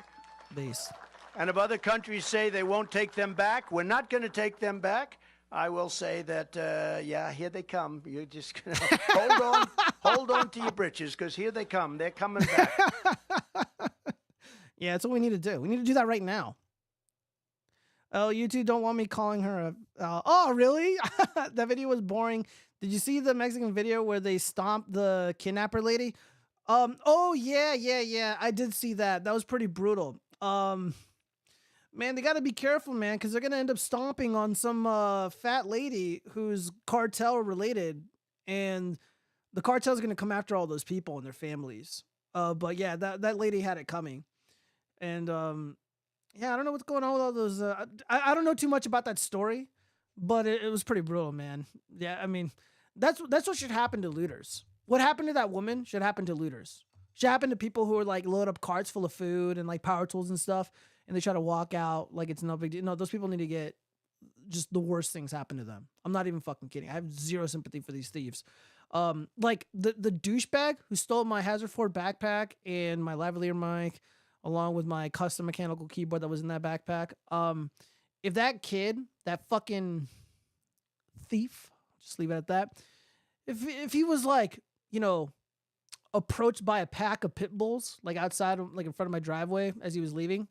Speaker 1: Base.
Speaker 3: And if other countries say they won't take them back, we're not going to take them back. I will say that, here they come. You're just going to hold on to your britches, because here they come. They're coming back.
Speaker 1: Yeah, that's what we need to do. We need to do that right now. Oh, you two don't want me calling her a... oh, really? That video was boring. Did you see the Mexican video where they stomped the kidnapper lady? Oh, yeah. I did see that. That was pretty brutal. Man, they got to be careful, man, because they're going to end up stomping on some fat lady who's cartel related, and the cartel's going to come after all those people and their families. But yeah, that lady had it coming. And yeah, I don't know what's going on with all those. I don't know too much about that story, but it was pretty brutal, man. Yeah, I mean, that's what should happen to looters. What happened to that woman should happen to looters. Should happen to people who are like load up carts full of food and like power tools and stuff, and they try to walk out like it's no big deal. No, those people need to get just the worst things happen to them. I'm not even fucking kidding. I have zero sympathy for these thieves. Like the douchebag who stole my Hazard Ford backpack and my lavalier mic, along with my custom mechanical keyboard that was in that backpack. If that kid, that fucking thief, just leave it at that. If he was like, approached by a pack of pit bulls, like outside, like in front of my driveway as he was leaving,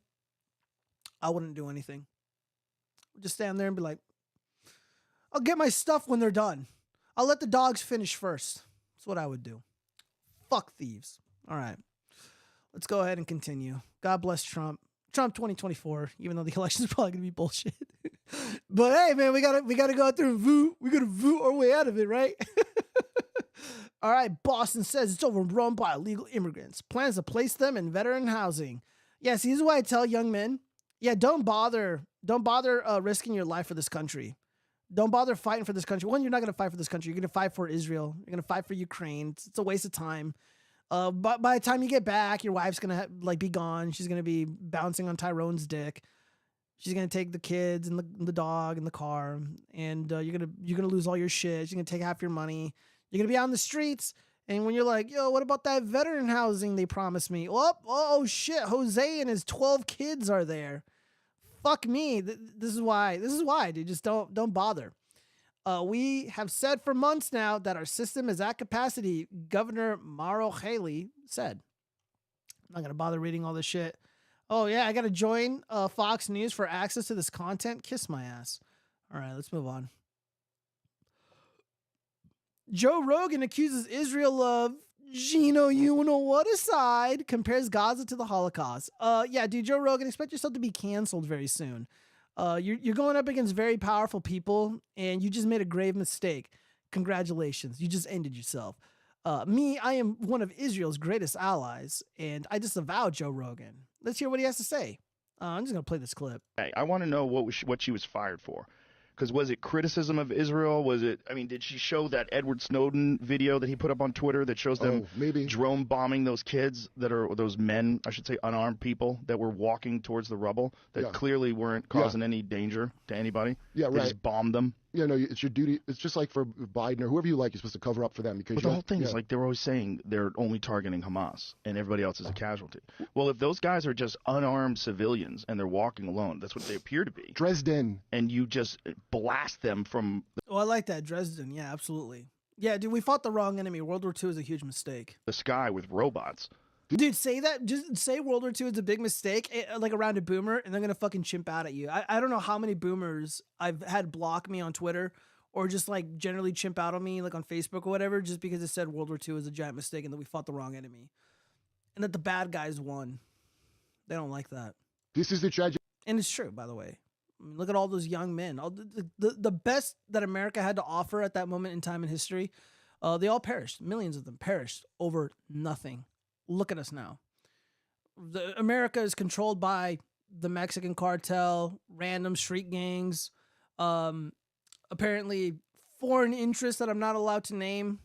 Speaker 1: I wouldn't do anything. Just stand there and be like, I'll get my stuff when they're done. I'll let the dogs finish first. That's what I would do. Fuck thieves. All right. Let's go ahead and continue. God bless Trump. Trump 2024, even though the election is probably going to be bullshit. But hey, man, we gotta go out there and vote. We got to vote our way out of it, right? All right, Boston says it's overrun by illegal immigrants. Plans to place them in veteran housing. Yeah, see, this is why I tell young men, don't bother risking your life for this country. Don't bother fighting for this country. One, you're not going to fight for this country. You're going to fight for Israel. You're going to fight for Ukraine. It's a waste of time. But by the time you get back, your wife's going to be gone. She's going to be bouncing on Tyrone's dick. She's going to take the kids and the dog and the car, and you're going to lose all your shit. She's going to take half your money. You're going to be out in the streets, and when you're like, yo, what about that veteran housing they promised me? Oh shit, Jose and his 12 kids are there. Fuck me. This is why, dude. Just don't bother. We have said for months now that our system is at capacity, Governor Mauro Haley said. I'm not going to bother reading all this shit. Oh, yeah, I got to join Fox News for access to this content. Kiss my ass. All right, let's move on. Joe Rogan accuses Israel of, you know what aside, compares Gaza to the Holocaust. Yeah, dude, Joe Rogan, expect yourself to be canceled very soon. You're going up against very powerful people, and you just made a grave mistake. Congratulations, you just ended yourself. I am one of Israel's greatest allies, and I disavow Joe Rogan. Let's hear what he has to say. I'm just gonna play this clip.
Speaker 4: Hey, I want to know what she was fired for. Because was it criticism of Israel? Was it? I mean, did she show that Edward Snowden video that he put up on Twitter that shows them
Speaker 5: maybe
Speaker 4: drone bombing those kids that are those men, I should say, unarmed people that were walking towards the rubble that clearly weren't causing any danger to anybody?
Speaker 5: Yeah,
Speaker 4: they
Speaker 5: right.
Speaker 4: just bombed them.
Speaker 5: Yeah, no, it's your duty. It's just like for Biden or whoever you like, you're supposed to cover up for them because
Speaker 4: but the whole thing is like they were always saying they're only targeting Hamas and everybody else is a casualty. Well, if those guys are just unarmed civilians and they're walking alone, that's what they appear to be.
Speaker 5: Dresden.
Speaker 4: And you just blast them from.
Speaker 1: Oh, I like that. Dresden. Yeah, absolutely. Yeah, dude, we fought the wrong enemy. World War II is a huge mistake.
Speaker 4: The sky with robots.
Speaker 1: Dude, say that. Just say World War II is a big mistake, like around a boomer, and they're going to fucking chimp out at you. I don't know how many boomers I've had block me on Twitter or just like generally chimp out on me like on Facebook or whatever just because it said World War II is a giant mistake and that we fought the wrong enemy. And that the bad guys won. They don't like that.
Speaker 5: This is the tragedy.
Speaker 1: And it's true, by the way. I mean, look at all those young men. All the best that America had to offer at that moment in time in history, they all perished. Millions of them perished over nothing. Look at us now. America is controlled by the Mexican cartel, random street gangs, apparently foreign interests that I'm not allowed to name,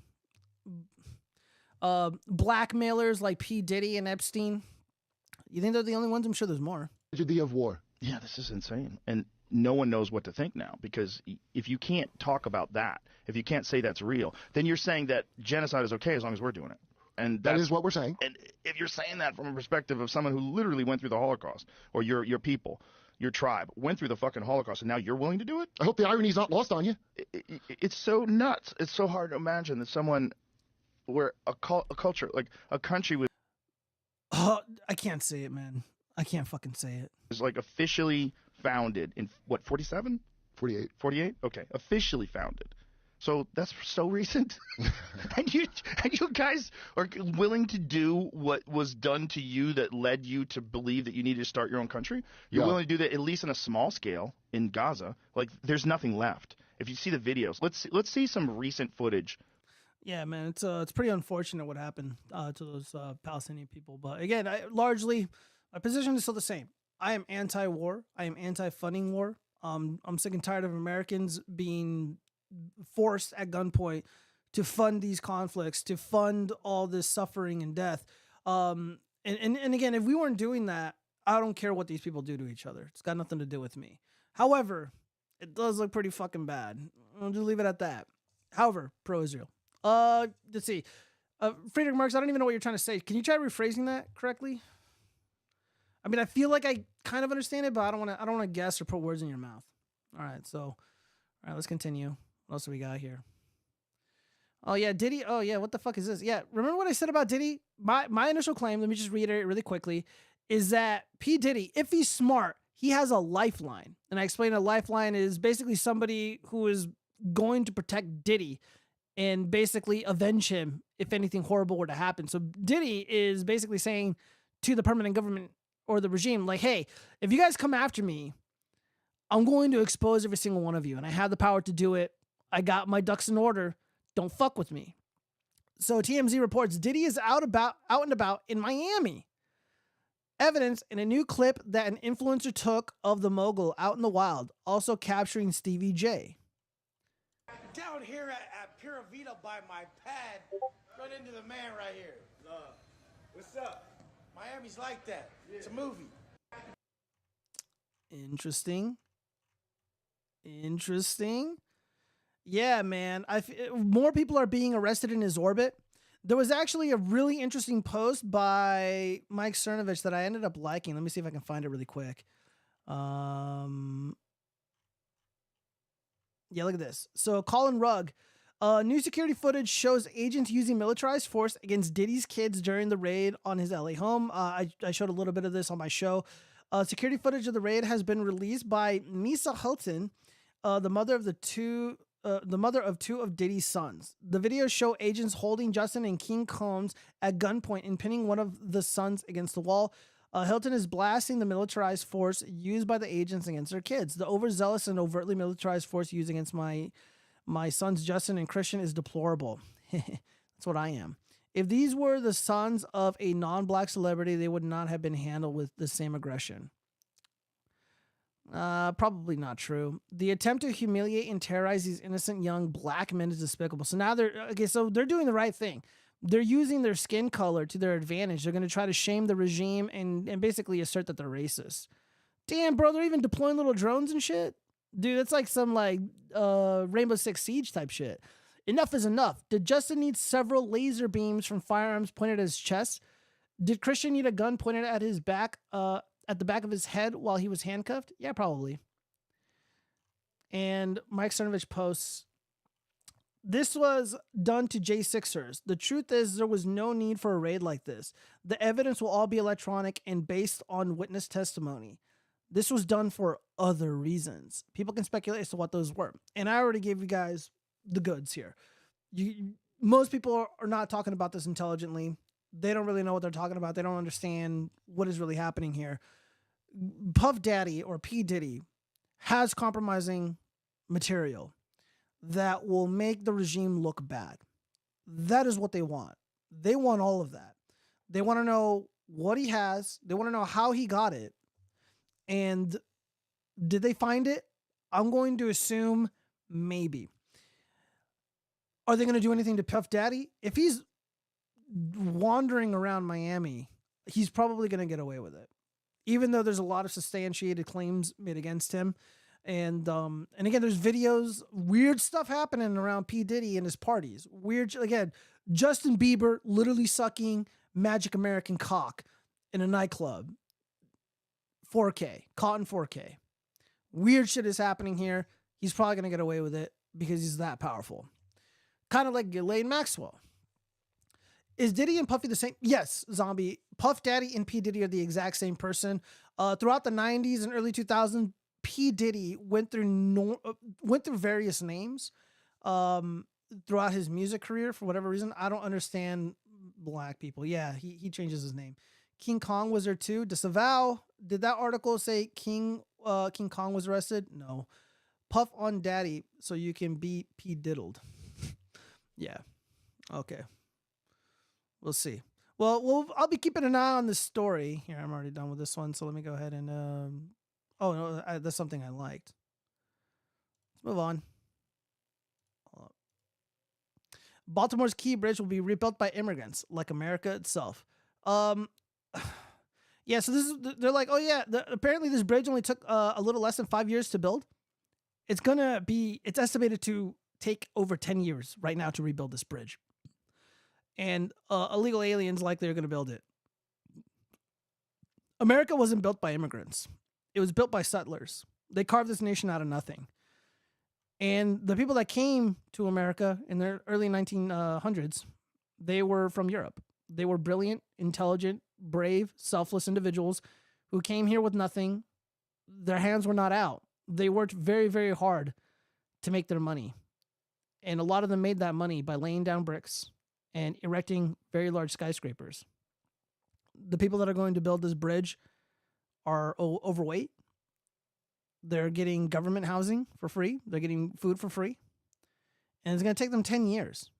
Speaker 1: blackmailers like P. Diddy and Epstein. You think they're the only ones? I'm sure there's more.
Speaker 5: Tragedy of war.
Speaker 4: Yeah, this is insane. And no one knows what to think now because if you can't talk about that, if you can't say that's real, then you're saying that genocide is okay as long as we're doing it. And
Speaker 5: that is what we're saying.
Speaker 4: And if you're saying that from a perspective of someone who literally went through the Holocaust, or your people, your tribe, went through the fucking Holocaust, and now you're willing to do it?
Speaker 5: I hope the irony's not lost on you.
Speaker 4: It's so nuts. It's so hard to imagine that someone, where a culture, like a country was...
Speaker 1: Oh, I can't say it, man. I can't fucking say it.
Speaker 4: It's like officially founded in, what, 47?
Speaker 5: 48.
Speaker 4: 48? Okay, officially founded. So that's so recent. and you guys are willing to do what was done to you that led you to believe that you needed to start your own country? You're willing to do that at least on a small scale in Gaza. Like there's nothing left. If you see the videos, let's see some recent footage.
Speaker 1: Yeah, man, it's pretty unfortunate what happened to those Palestinian people. But again, largely my position is still the same. I am anti-war. I am anti-funding war. I'm sick and tired of Americans being forced at gunpoint to fund these conflicts, to fund all this suffering and death. And again, if we weren't doing that, I don't care what these people do to each other. It's got nothing to do with me. However, it does look pretty fucking bad. I'll just leave it at that. However, pro-Israel. Let's see. Friedrich Marx, I don't even know what you're trying to say. Can you try rephrasing that correctly? I mean, I feel like I kind of understand it, but I don't want to guess or put words in your mouth. All right, let's continue. What else do we got here? Oh, yeah, Diddy. Oh, yeah, what the fuck is this? Yeah, remember what I said about Diddy? My initial claim, let me just reiterate really quickly, is that P. Diddy, if he's smart, he has a lifeline. And I explained a lifeline is basically somebody who is going to protect Diddy and basically avenge him if anything horrible were to happen. So Diddy is basically saying to the permanent government or the regime, like, hey, if you guys come after me, I'm going to expose every single one of you, and I have the power to do it. I got my ducks in order. Don't fuck with me. So TMZ reports Diddy is out and about in Miami. Evidence in a new clip that an influencer took of the mogul out in the wild, also capturing Stevie J.
Speaker 6: Down here at Pura Vida by my pad, run into the man right here. What's up? Miami's like that. It's a movie.
Speaker 1: Interesting. Yeah, man. More people are being arrested in his orbit. There was actually a really interesting post by Mike Cernovich that I ended up liking. Let me see if I can find it really quick. Yeah, look at this. So Colin Rugg. New security footage shows agents using militarized force against Diddy's kids during the raid on his LA home. I showed a little bit of this on my show. Security footage of the raid has been released by Misa Hilton, the mother of two of Diddy's sons. The videos show agents holding Justin and King Combs at gunpoint and pinning one of the sons against the wall. Hilton is blasting the militarized force used by the agents against their kids. The overzealous and overtly militarized force used against my sons Justin and Christian is deplorable. That's what I am. If these were the sons of a non-black celebrity, they would not have been handled with the same aggression. Probably not true. The attempt to humiliate and terrorize these innocent young black men is despicable. So now they're doing the right thing. They're using their skin color to their advantage. They're going to try to shame the regime and basically assert that they're racist. Damn, bro, they're even deploying little drones and shit. Dude, that's like some Rainbow Six Siege type shit. Enough is enough. Did Justin need several laser beams from firearms pointed at his chest? Did Christian need a gun pointed at his back, at the back of his head while he was handcuffed? Yeah, probably. And Mike Cernovich posts, this was done to J6ers. The truth is there was no need for a raid like this. The evidence will all be electronic and based on witness testimony. This was done for other reasons. People can speculate as to what those were. And I already gave you guys the goods here. Most people are not talking about this intelligently. They don't really know what they're talking about. They don't understand what is really happening here. Puff Daddy or P. Diddy has compromising material that will make the regime look bad. That is what they want. They want all of that. They want to know what he has. They want to know how he got it. And did they find it? I'm going to assume maybe. Are they going to do anything to Puff Daddy? If he's wandering around Miami, he's probably going to get away with it. Even though there's a lot of substantiated claims made against him. And again, there's videos, weird stuff happening around P. Diddy and his parties. Weird, again, Justin Bieber literally sucking Magic American cock in a nightclub. 4K, caught in 4K. Weird shit is happening here. He's probably going to get away with it because he's that powerful. Kind of like Ghislaine Maxwell. Is Diddy and Puffy the same? Yes, Zombie. Puff Daddy and P. Diddy are the exact same person. Throughout the 90s and early 2000s, P. Diddy went through various names throughout his music career for whatever reason. I don't understand black people. Yeah, he changes his name. King Kong was there too. Disavow. Did that article say King Kong was arrested? No. Puff on Daddy so you can be P. Diddled. Yeah. Okay. We'll see. Well, I'll be keeping an eye on this story. Here, I'm already done with this one, so let me go ahead and... oh, no, that's something I liked. Let's move on. Hold up. Baltimore's Key Bridge will be rebuilt by immigrants, like America itself. Yeah, so they're like, oh yeah, apparently this bridge only took a little less than 5 years to build. It's estimated to take over 10 years right now to rebuild this bridge. And illegal aliens likely are going to build it. America wasn't built by immigrants. It was built by settlers. They carved this nation out of nothing. And the people that came to America in the early 1900s, they were from Europe. They were brilliant, intelligent, brave, selfless individuals who came here with nothing. Their hands were not out. They worked very, very hard to make their money. And a lot of them made that money by laying down bricks and erecting very large skyscrapers. The people that are going to build this bridge are overweight. They're getting government housing for free. They're getting food for free. And it's going to take them 10 years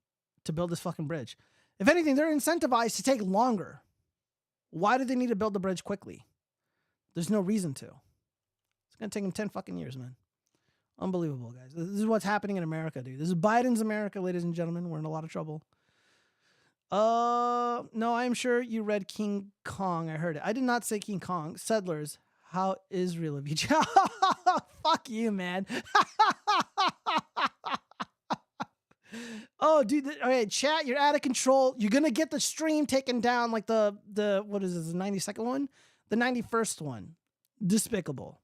Speaker 1: to build this fucking bridge. If anything, they're incentivized to take longer. Why do they need to build the bridge quickly? There's no reason to. It's going to take them 10 fucking years, man. Unbelievable, guys. This is what's happening in America, dude. This is Biden's America, ladies and gentlemen. We're in a lot of trouble. No, I'm sure you read King Kong. I heard it. I did not say King Kong. Settlers. How Israel of you. Fuck you, man. Oh, dude. Okay, chat, you're out of control. You're going to get the stream taken down like the what is this, the 92nd one? The 91st one. Despicable.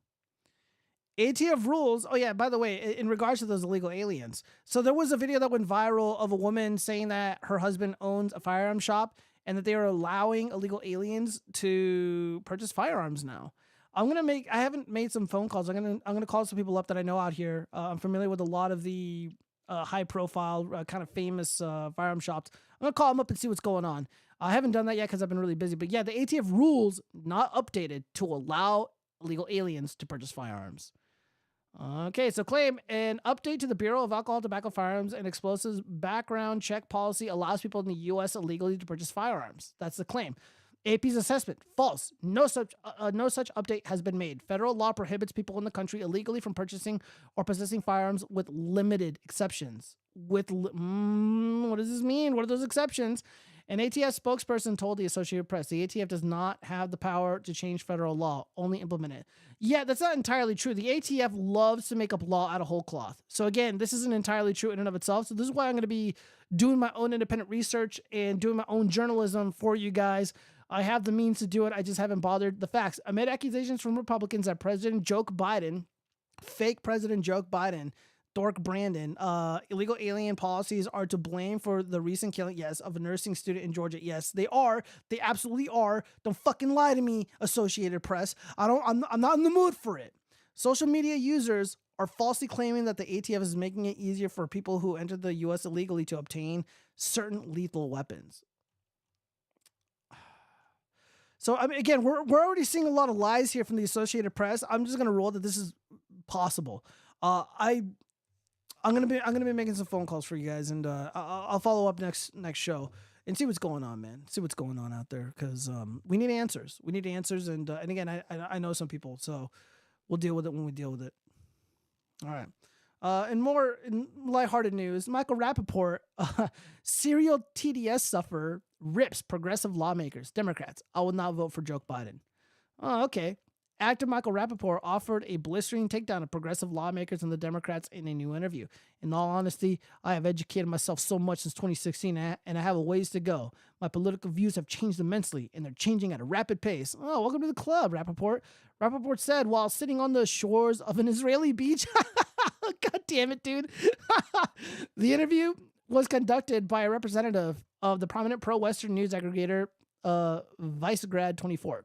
Speaker 1: ATF rules. Oh, yeah, by the way, in regards to those illegal aliens. So there was a video that went viral of a woman saying that her husband owns a firearm shop and that they are allowing illegal aliens to purchase firearms now. I haven't made some phone calls. I'm gonna call some people up that I know out here. I'm familiar with a lot of the high-profile, kind of famous firearm shops. I'm gonna call them up and see what's going on. I haven't done that yet because I've been really busy. But yeah, the ATF rules not updated to allow illegal aliens to purchase firearms. Okay, so claim an update to the Bureau of Alcohol, Tobacco, Firearms, and Explosives background check policy allows people in the U.S. illegally to purchase firearms. That's the claim. AP's assessment, false. No such update has been made. Federal law prohibits people in the country illegally from purchasing or possessing firearms with limited exceptions. What does this mean? What are those exceptions? An ATF spokesperson told the Associated Press the ATF does not have the power to change federal law, only implement it. Yeah, that's not entirely true. The ATF loves to make up law out of whole cloth. So again, this isn't entirely true in and of itself. So this is why I'm going to be doing my own independent research and doing my own journalism for you guys. I have the means to do it. I just haven't bothered the facts. Amid accusations from Republicans that President Joe Biden, fake President Joe Biden, Dork Brandon, illegal alien policies are to blame for the recent killing, yes, of a nursing student in Georgia. Yes, they are. They absolutely are. Don't fucking lie to me, Associated Press. I'm not in the mood for it. Social media users are falsely claiming that the ATF is making it easier for people who enter the U.S. illegally to obtain certain lethal weapons. So I mean, again, we're already seeing a lot of lies here from the Associated Press. I'm just gonna roll that this is possible. I'm gonna be making some phone calls for you guys, and I'll follow up next show and see what's going on, man. See what's going on out there, because we need answers. We need answers, and again, I know some people, so we'll deal with it when we deal with it. All right. And more in lighthearted news, Michael Rappaport, serial TDS sufferer, rips progressive lawmakers, Democrats. I will not vote for Joe Biden. Oh, okay. Actor Michael Rappaport offered a blistering takedown of progressive lawmakers and the Democrats in a new interview. In all honesty, I have educated myself so much since 2016, and I have a ways to go. My political views have changed immensely, and they're changing at a rapid pace. Oh, welcome to the club, Rappaport. Rappaport said while sitting on the shores of an Israeli beach. God damn it, dude. The interview was conducted by a representative of the prominent pro-Western news aggregator, Vicegrad24.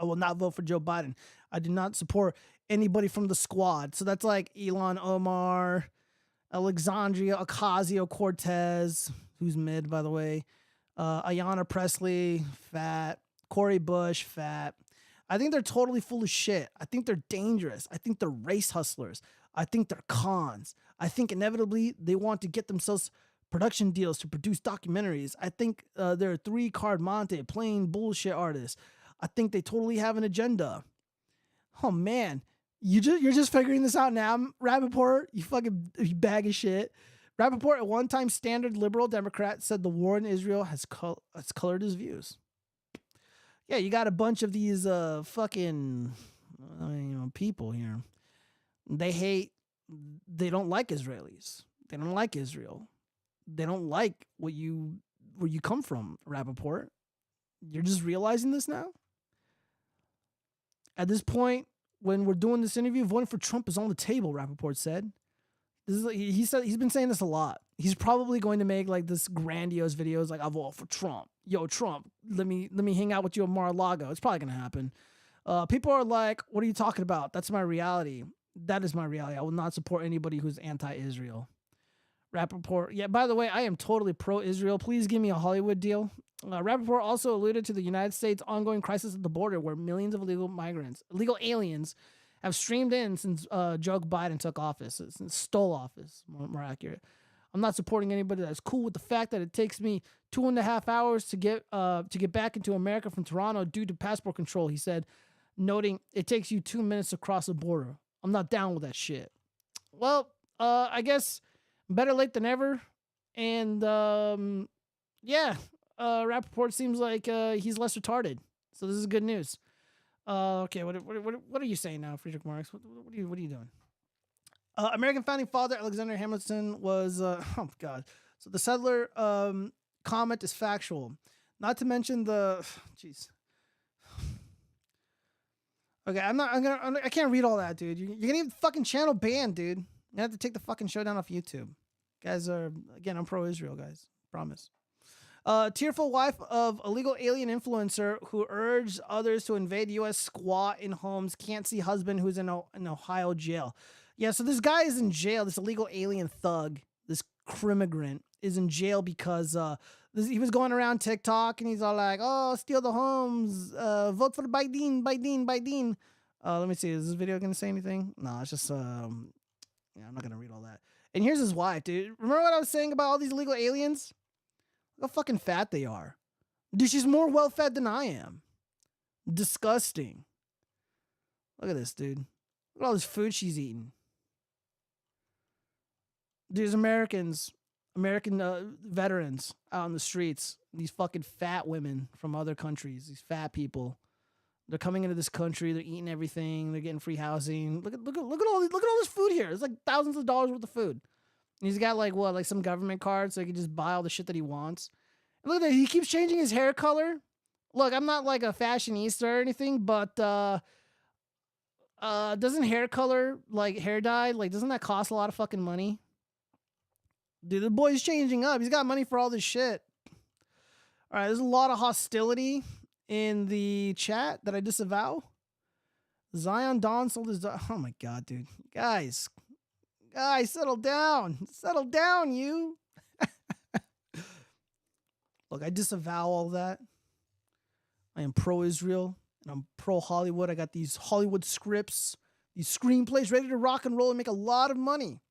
Speaker 1: I will not vote for Joe Biden. I do not support anybody from the squad. So that's like Elon Omar, Alexandria Ocasio-Cortez, who's mid, by the way, Ayanna Pressley, fat, Cory Bush, fat. I think they're totally full of shit. I think they're dangerous. I think they're race hustlers. I think they're cons. I think inevitably they want to get themselves production deals to produce documentaries. I think they're 3-card Monte, plain bullshit artists. I think they totally have an agenda. Oh man, you're just figuring this out now, Rappaport. You fucking bag of shit. Rappaport, a one-time standard liberal Democrat, said the war in Israel has colored his views. Yeah, you got a bunch of these fucking people here. They don't like Israelis. They don't like Israel. They don't like where you come from, Rappaport. You're just realizing this now? At this point, when we're doing this interview, voting for Trump is on the table, Rappaport said. He's been saying this a lot. He's probably going to make like this grandiose videos like, I vote for Trump. Yo, Trump, let me hang out with you at Mar-a-Lago. It's probably going to happen. People are like, what are you talking about? That's my reality. That is my reality. I will not support anybody who's anti-Israel. Rappaport, yeah, by the way, I am totally pro-Israel. Please give me a Hollywood deal. Rappaport also alluded to the United States' ongoing crisis at the border where millions of illegal aliens, have streamed in since Joe Biden took office, since stole office, more accurate. I'm not supporting anybody that's cool with the fact that it takes me 2.5 hours to get back into America from Toronto due to passport control, he said, noting it takes you 2 minutes to cross the border. I'm not down with that shit. Well, I guess better late than ever. And yeah, Rappaport seems like he's less retarded. So this is good news. Okay, what are you saying now, Friedrich Marx? What are you doing? American founding father Alexander Hamilton was oh god. So the settler comment is factual. Not to mention the jeez. Okay, I can't read all that, dude. You're gonna get the fucking channel banned, dude. You have to take the fucking show down off YouTube. Guys are, again, I'm pro-Israel, guys. Promise. Tearful wife of illegal alien influencer who urged others to invade U.S. squat in homes can't see husband who's in Ohio jail. Yeah, so this guy is in jail, this illegal alien thug. crimigrant, is in jail because he was going around TikTok and he's all like, "Oh, steal the homes, vote for Biden, Biden, Biden." Let me see. Is this video gonna say anything? No, it's just yeah, I'm not gonna read all that. And here's his wife, dude. Remember what I was saying about all these illegal aliens? Look how fucking fat they are. Dude, she's more well-fed than I am. Disgusting. Look at this, dude. Look at all this food she's eating. There's American veterans out on the streets. These fucking fat women from other countries. These fat people. They're coming into this country. They're eating everything. They're getting free housing. Look at all this food here. It's like thousands of dollars worth of food. And he's got like some government card so he can just buy all the shit that he wants. And look at that. He keeps changing his hair color. Look, I'm not like a fashionista or anything, but doesn't hair color, like hair dye, like doesn't that cost a lot of fucking money? Dude, the boy's changing up. He's got money for all this shit. All right, there's a lot of hostility in the chat that I disavow. Zion Dawn sold his... Oh my god, dude. Guys, settle down. Settle down, you. Look, I disavow all that. I am pro-Israel, and I'm pro-Hollywood. I got these Hollywood scripts, these screenplays ready to rock and roll and make a lot of money.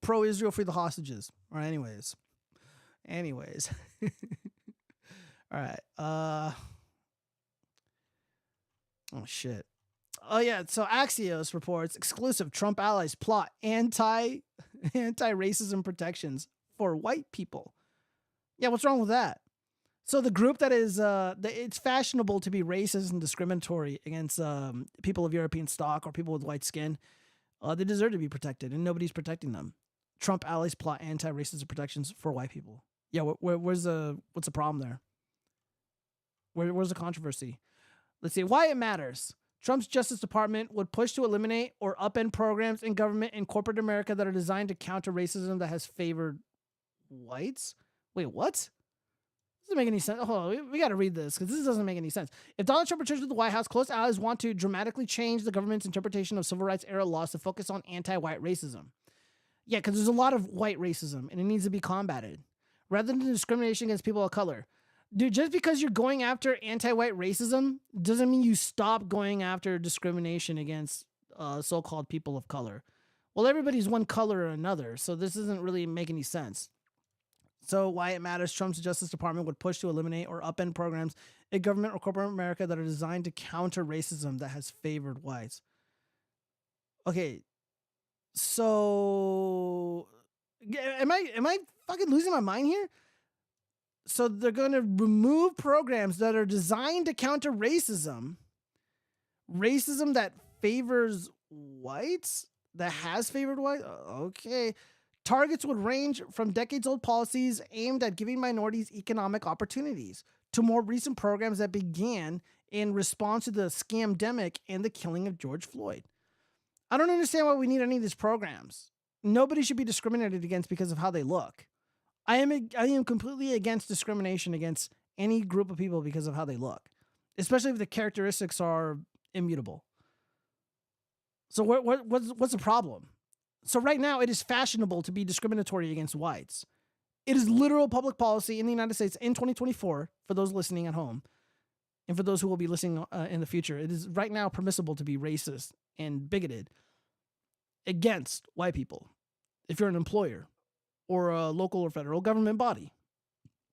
Speaker 1: Pro-Israel, free the hostages. All right, anyways. All right. Oh, shit. Oh, yeah. So Axios reports exclusive Trump allies plot anti-racism protections for white people. Yeah, what's wrong with that? So the group that is, it's fashionable to be racist and discriminatory against people of European stock or people with white skin. They deserve to be protected, and nobody's protecting them. Trump allies plot anti-racism protections for white people. Yeah, what's the problem there? Where's the controversy? Let's see. Why it matters. Trump's Justice Department would push to eliminate or upend programs in government and corporate America that are designed to counter racism that has favored whites. Wait, what? Doesn't make any sense. Hold on, we got to read this because this doesn't make any sense. If Donald Trump returns to the White House, close allies want to dramatically change the government's interpretation of civil rights era laws to focus on anti-white racism. Yeah, because there's a lot of white racism and it needs to be combated rather than discrimination against people of color. Dude, just because you're going after anti-white racism doesn't mean you stop going after discrimination against so-called people of color. Well, everybody's one color or another, so this doesn't really make any sense. So why it matters, Trump's Justice Department would push to eliminate or upend programs in government or corporate America that are designed to counter racism that has favored whites. Okay, so am I fucking losing my mind here? So they're going to remove programs that are designed to counter racism that favors whites, that has favored whites? Okay. Targets would range from decades-old policies aimed at giving minorities economic opportunities to more recent programs that began in response to the scamdemic and the killing of George Floyd. I don't understand why we need any of these programs. Nobody should be discriminated against because of how they look. I am completely against discrimination against any group of people because of how they look, especially if the characteristics are immutable. So what's the problem? So right now, it is fashionable to be discriminatory against whites. It is literal public policy in the United States in 2024, for those listening at home, and for those who will be listening in the future. It is right now permissible to be racist and bigoted against white people if you're an employer or a local or federal government body.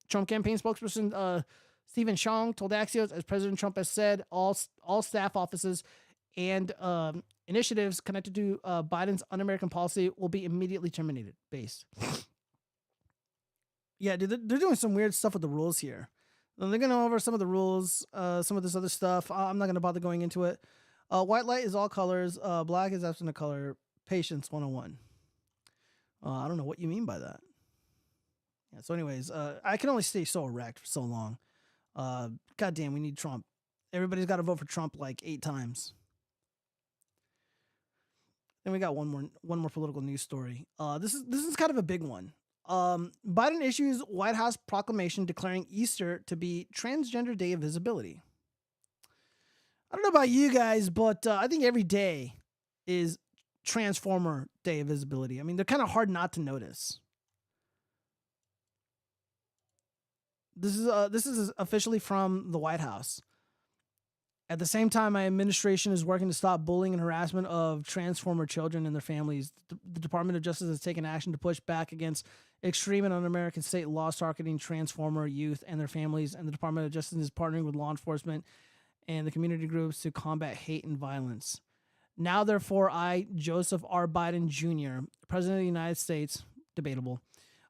Speaker 1: Trump campaign spokesperson Stephen Chong told Axios, as President Trump has said, all staff offices and initiatives connected to Biden's un-American policy will be immediately terminated. Based. Yeah, dude, they're doing some weird stuff with the rules here. They're going to go over some of the rules, some of this other stuff. I'm not going to bother going into it. White light is all colors. Black is absent of color. Patience 101. I don't know what you mean by that. Yeah. So anyways, I can only stay so erect for so long. Goddamn, we need Trump. Everybody's got to vote for Trump like 8 times. Then we got one more political news story. This is kind of a big one. Biden issues White House proclamation declaring Easter to be Transgender Day of Visibility. I don't know about you guys, but I think every day is Transformer Day of Visibility. I mean, they're kind of hard not to notice. This is officially from the White House. At the same time, my administration is working to stop bullying and harassment of transformer children and their families. The Department of Justice has taken action to push back against extreme and un-American state laws targeting transformer youth and their families, and the Department of Justice is partnering with law enforcement and the community groups to combat hate and violence. Now, therefore, I, Joseph R. Biden Jr., President of the United States, debatable,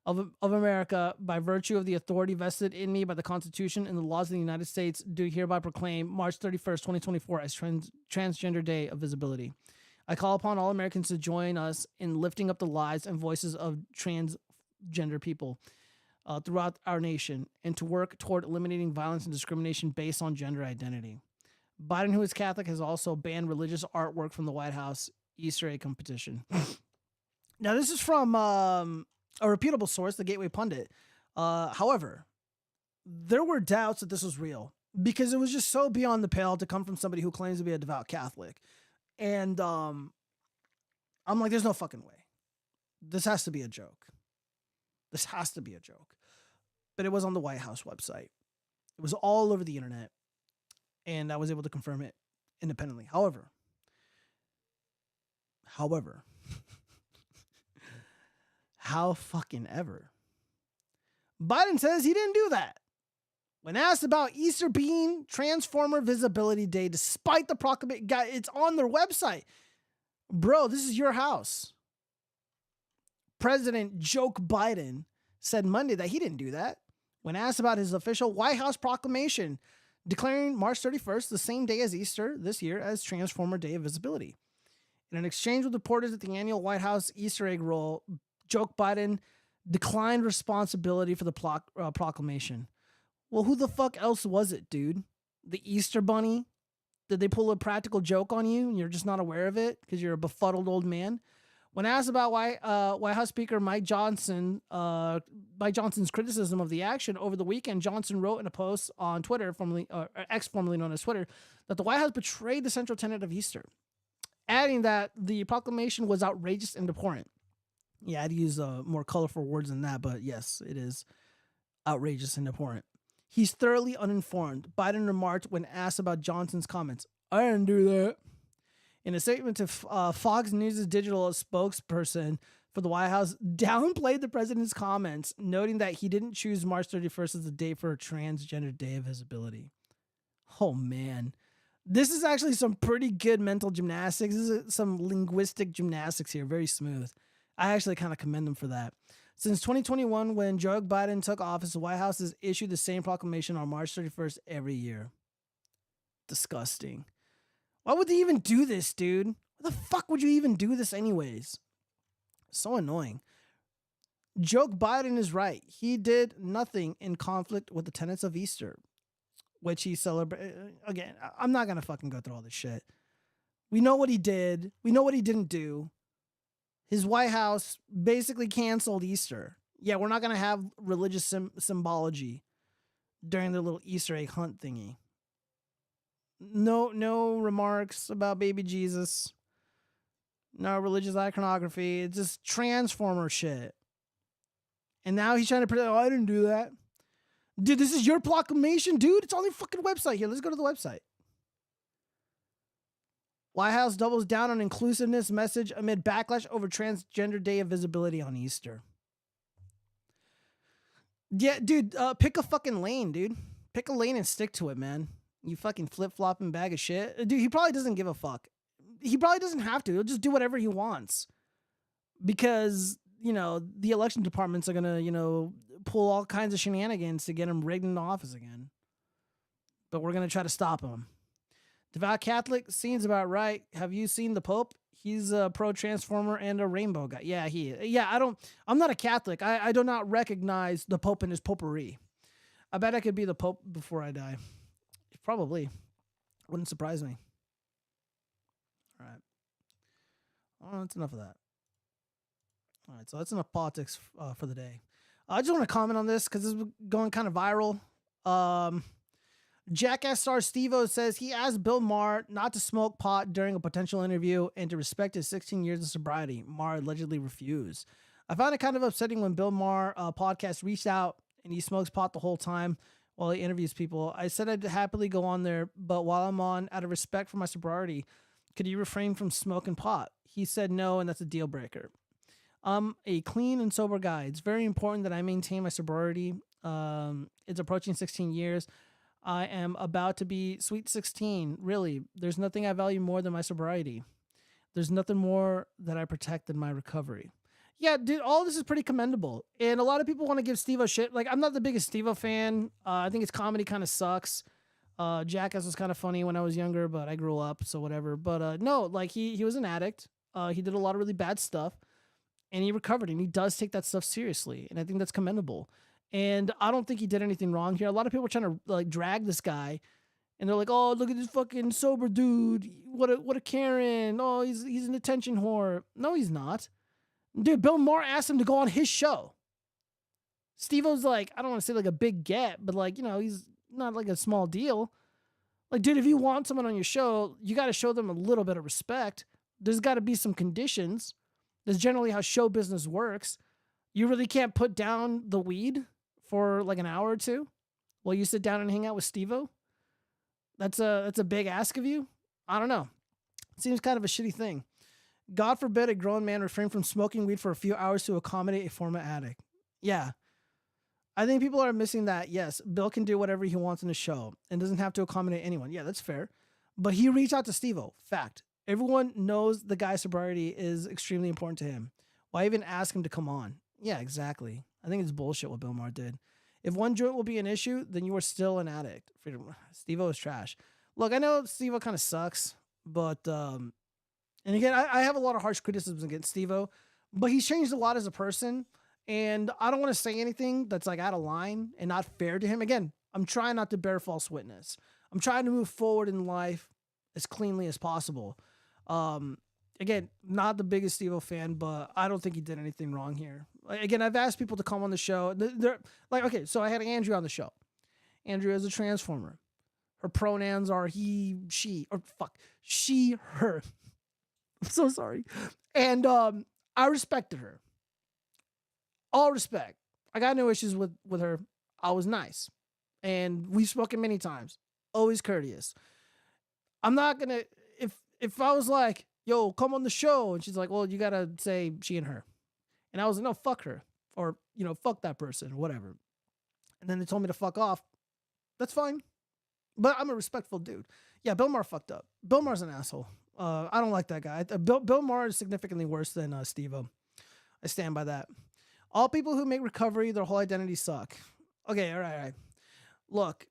Speaker 1: of America, by virtue of the authority vested in me by the Constitution and the laws of the United States, do hereby proclaim March 31st, 2024 as Transgender Day of Visibility. I call upon all Americans to join us in lifting up the lives and voices of transgender people throughout our nation and to work toward eliminating violence and discrimination based on gender identity. Biden, who is Catholic, has also banned religious artwork from the White House Easter egg competition. Now, this is from a reputable source, the Gateway Pundit. However, there were doubts that this was real because it was just so beyond the pale to come from somebody who claims to be a devout Catholic. And I'm like, there's no fucking way. This has to be a joke. This has to be a joke. But it was on the White House website. It was all over the internet. And I was able to confirm it independently. However, how fucking ever, Biden says he didn't do that. When asked about Easter being Transformer Visibility Day, despite the proclamation, it's on their website. Bro, this is your house. President Joke Biden said Monday that he didn't do that. When asked about his official White House proclamation declaring March 31st, the same day as Easter this year, as Transformer Day of Visibility. In an exchange with reporters at the annual White House Easter egg roll, Joke Biden declined responsibility for the proclamation. Well, who the fuck else was it, dude? The Easter Bunny? Did they pull a practical joke on you and you're just not aware of it because you're a befuddled old man? When asked about White House Speaker Mike Johnson's criticism of the action over the weekend, Johnson wrote in a post on Twitter, X formerly known as Twitter, that the White House betrayed the central tenet of Easter, adding that the proclamation was outrageous and abhorrent. Yeah, I'd use more colorful words than that, but yes, it is outrageous and abhorrent. He's thoroughly uninformed, Biden remarked when asked about Johnson's comments. I didn't do that. In a statement to Fox News' digital spokesperson for the White House, downplayed the president's comments, noting that he didn't choose March 31st as the day for a Transgender Day of Visibility. Oh, man. This is actually some pretty good mental gymnastics. This is some linguistic gymnastics here. Very smooth. I actually kind of commend them for that. Since 2021, when Joe Biden took office, the White House has issued the same proclamation on March 31st every year. Disgusting. Why would they even do this, dude? Why the fuck would you even do this anyways? So annoying. Joe Biden is right. He did nothing in conflict with the tenets of Easter, which he celebrated. Again, I'm not going to fucking go through all this shit. We know what he did. We know what he didn't do. His White House basically canceled Easter. Yeah, we're not going to have religious symbology during the little Easter egg hunt thingy. No remarks about baby Jesus. No religious iconography. It's just Transformer shit. And now he's trying to pretend, I didn't do that. Dude, this is your proclamation, dude. It's on your fucking website here. Let's go to the website. White House doubles down on inclusiveness message amid backlash over Transgender Day of Visibility on Easter. Yeah, dude, pick a fucking lane, dude. Pick a lane and stick to it, man. You fucking flip-flopping bag of shit. Dude, he probably doesn't give a fuck. He probably doesn't have to. He'll just do whatever he wants. Because, the election departments are going to, pull all kinds of shenanigans to get him rigged into office again. But we're going to try to stop him. Devout Catholic seems about right. Have you seen the Pope? He's a pro-transformer and a rainbow guy. Yeah, I'm not a Catholic. I do not recognize the Pope and his popery. I bet I could be the Pope before I die. Probably. Wouldn't surprise me. All right. Oh, that's enough of that. All right, so that's enough politics for the day. I just want to comment on this because this is going kind of viral. Jackass star Steve-O says he asked Bill Maher not to smoke pot during a potential interview and to respect his 16 years of sobriety. Maher allegedly refused. I found it kind of upsetting when Bill Maher podcast reached out and he smokes pot the whole time while he interviews people. I said I'd happily go on there, but while I'm on, out of respect for my sobriety, could you refrain from smoking pot? He said no, and that's a deal breaker. I'm a clean and sober guy. It's very important that I maintain my sobriety. It's approaching 16 years. I am about to be sweet 16. Really, there's nothing I value more than my sobriety. There's nothing more that I protect than my recovery. Yeah, dude, all this is pretty commendable. And a lot of people want to give Steve-O shit. Like, I'm not the biggest Steve-O fan. I think his comedy kind of sucks. Jackass was kind of funny when I was younger, but I grew up, so whatever. But no, like, he was an addict. He did a lot of really bad stuff. And he recovered, and he does take that stuff seriously. And I think that's commendable. And I don't think he did anything wrong here. A lot of people are trying to, like, drag this guy. And they're like, oh, look at this fucking sober dude. What a Karen. Oh, he's an attention whore. No, he's not. Dude, Bill Moar asked him to go on his show. Steve-O's like, I don't want to say like a big get, but like, you know, he's not like a small deal. Like, dude, if you want someone on your show, you got to show them a little bit of respect. There's got to be some conditions. That's generally how show business works. You really can't put down the weed for like an hour or two while you sit down and hang out with Steve-O. That's a big ask of you. I don't know. It seems kind of a shitty thing. God forbid a grown man refrain from smoking weed for a few hours to accommodate a former addict. Yeah. I think people are missing that. Yes, Bill can do whatever he wants in the show and doesn't have to accommodate anyone. Yeah, that's fair. But he reached out to Steve-O. Fact. Everyone knows the guy's sobriety is extremely important to him. Why even ask him to come on? Yeah, exactly. I think it's bullshit what Bill Maher did. If one joint will be an issue, then you are still an addict. Steve-O is trash. Look, I know Steve-O kind of sucks, but, and again, I have a lot of harsh criticisms against Steve-O, but he's changed a lot as a person, and I don't want to say anything that's like out of line and not fair to him. Again, I'm trying not to bear false witness. I'm trying to move forward in life as cleanly as possible. Again, not the biggest Steve-O fan, but I don't think he did anything wrong here. Again, I've asked people to come on the show. They're like, okay, so I had Andrea on the show. Andrea is a transformer. Her pronouns are he, she, or she, her. I'm so sorry. And I respected her. All respect. I got no issues with her. I was nice. And we've spoken many times. Always courteous. I'm not going to, if I was like, yo, come on the show, and she's like, well, you got to say she and her. And I was like, no, fuck her. Or, you know, fuck that person, or whatever. And then they told me to fuck off. That's fine. But I'm a respectful dude. Yeah, Bill Maher fucked up. Bill Maher's an asshole. I don't like that guy. Bill Maher is significantly worse than Steve-O. I stand by that. All people who make recovery, their whole identity suck. Okay, all right. Look,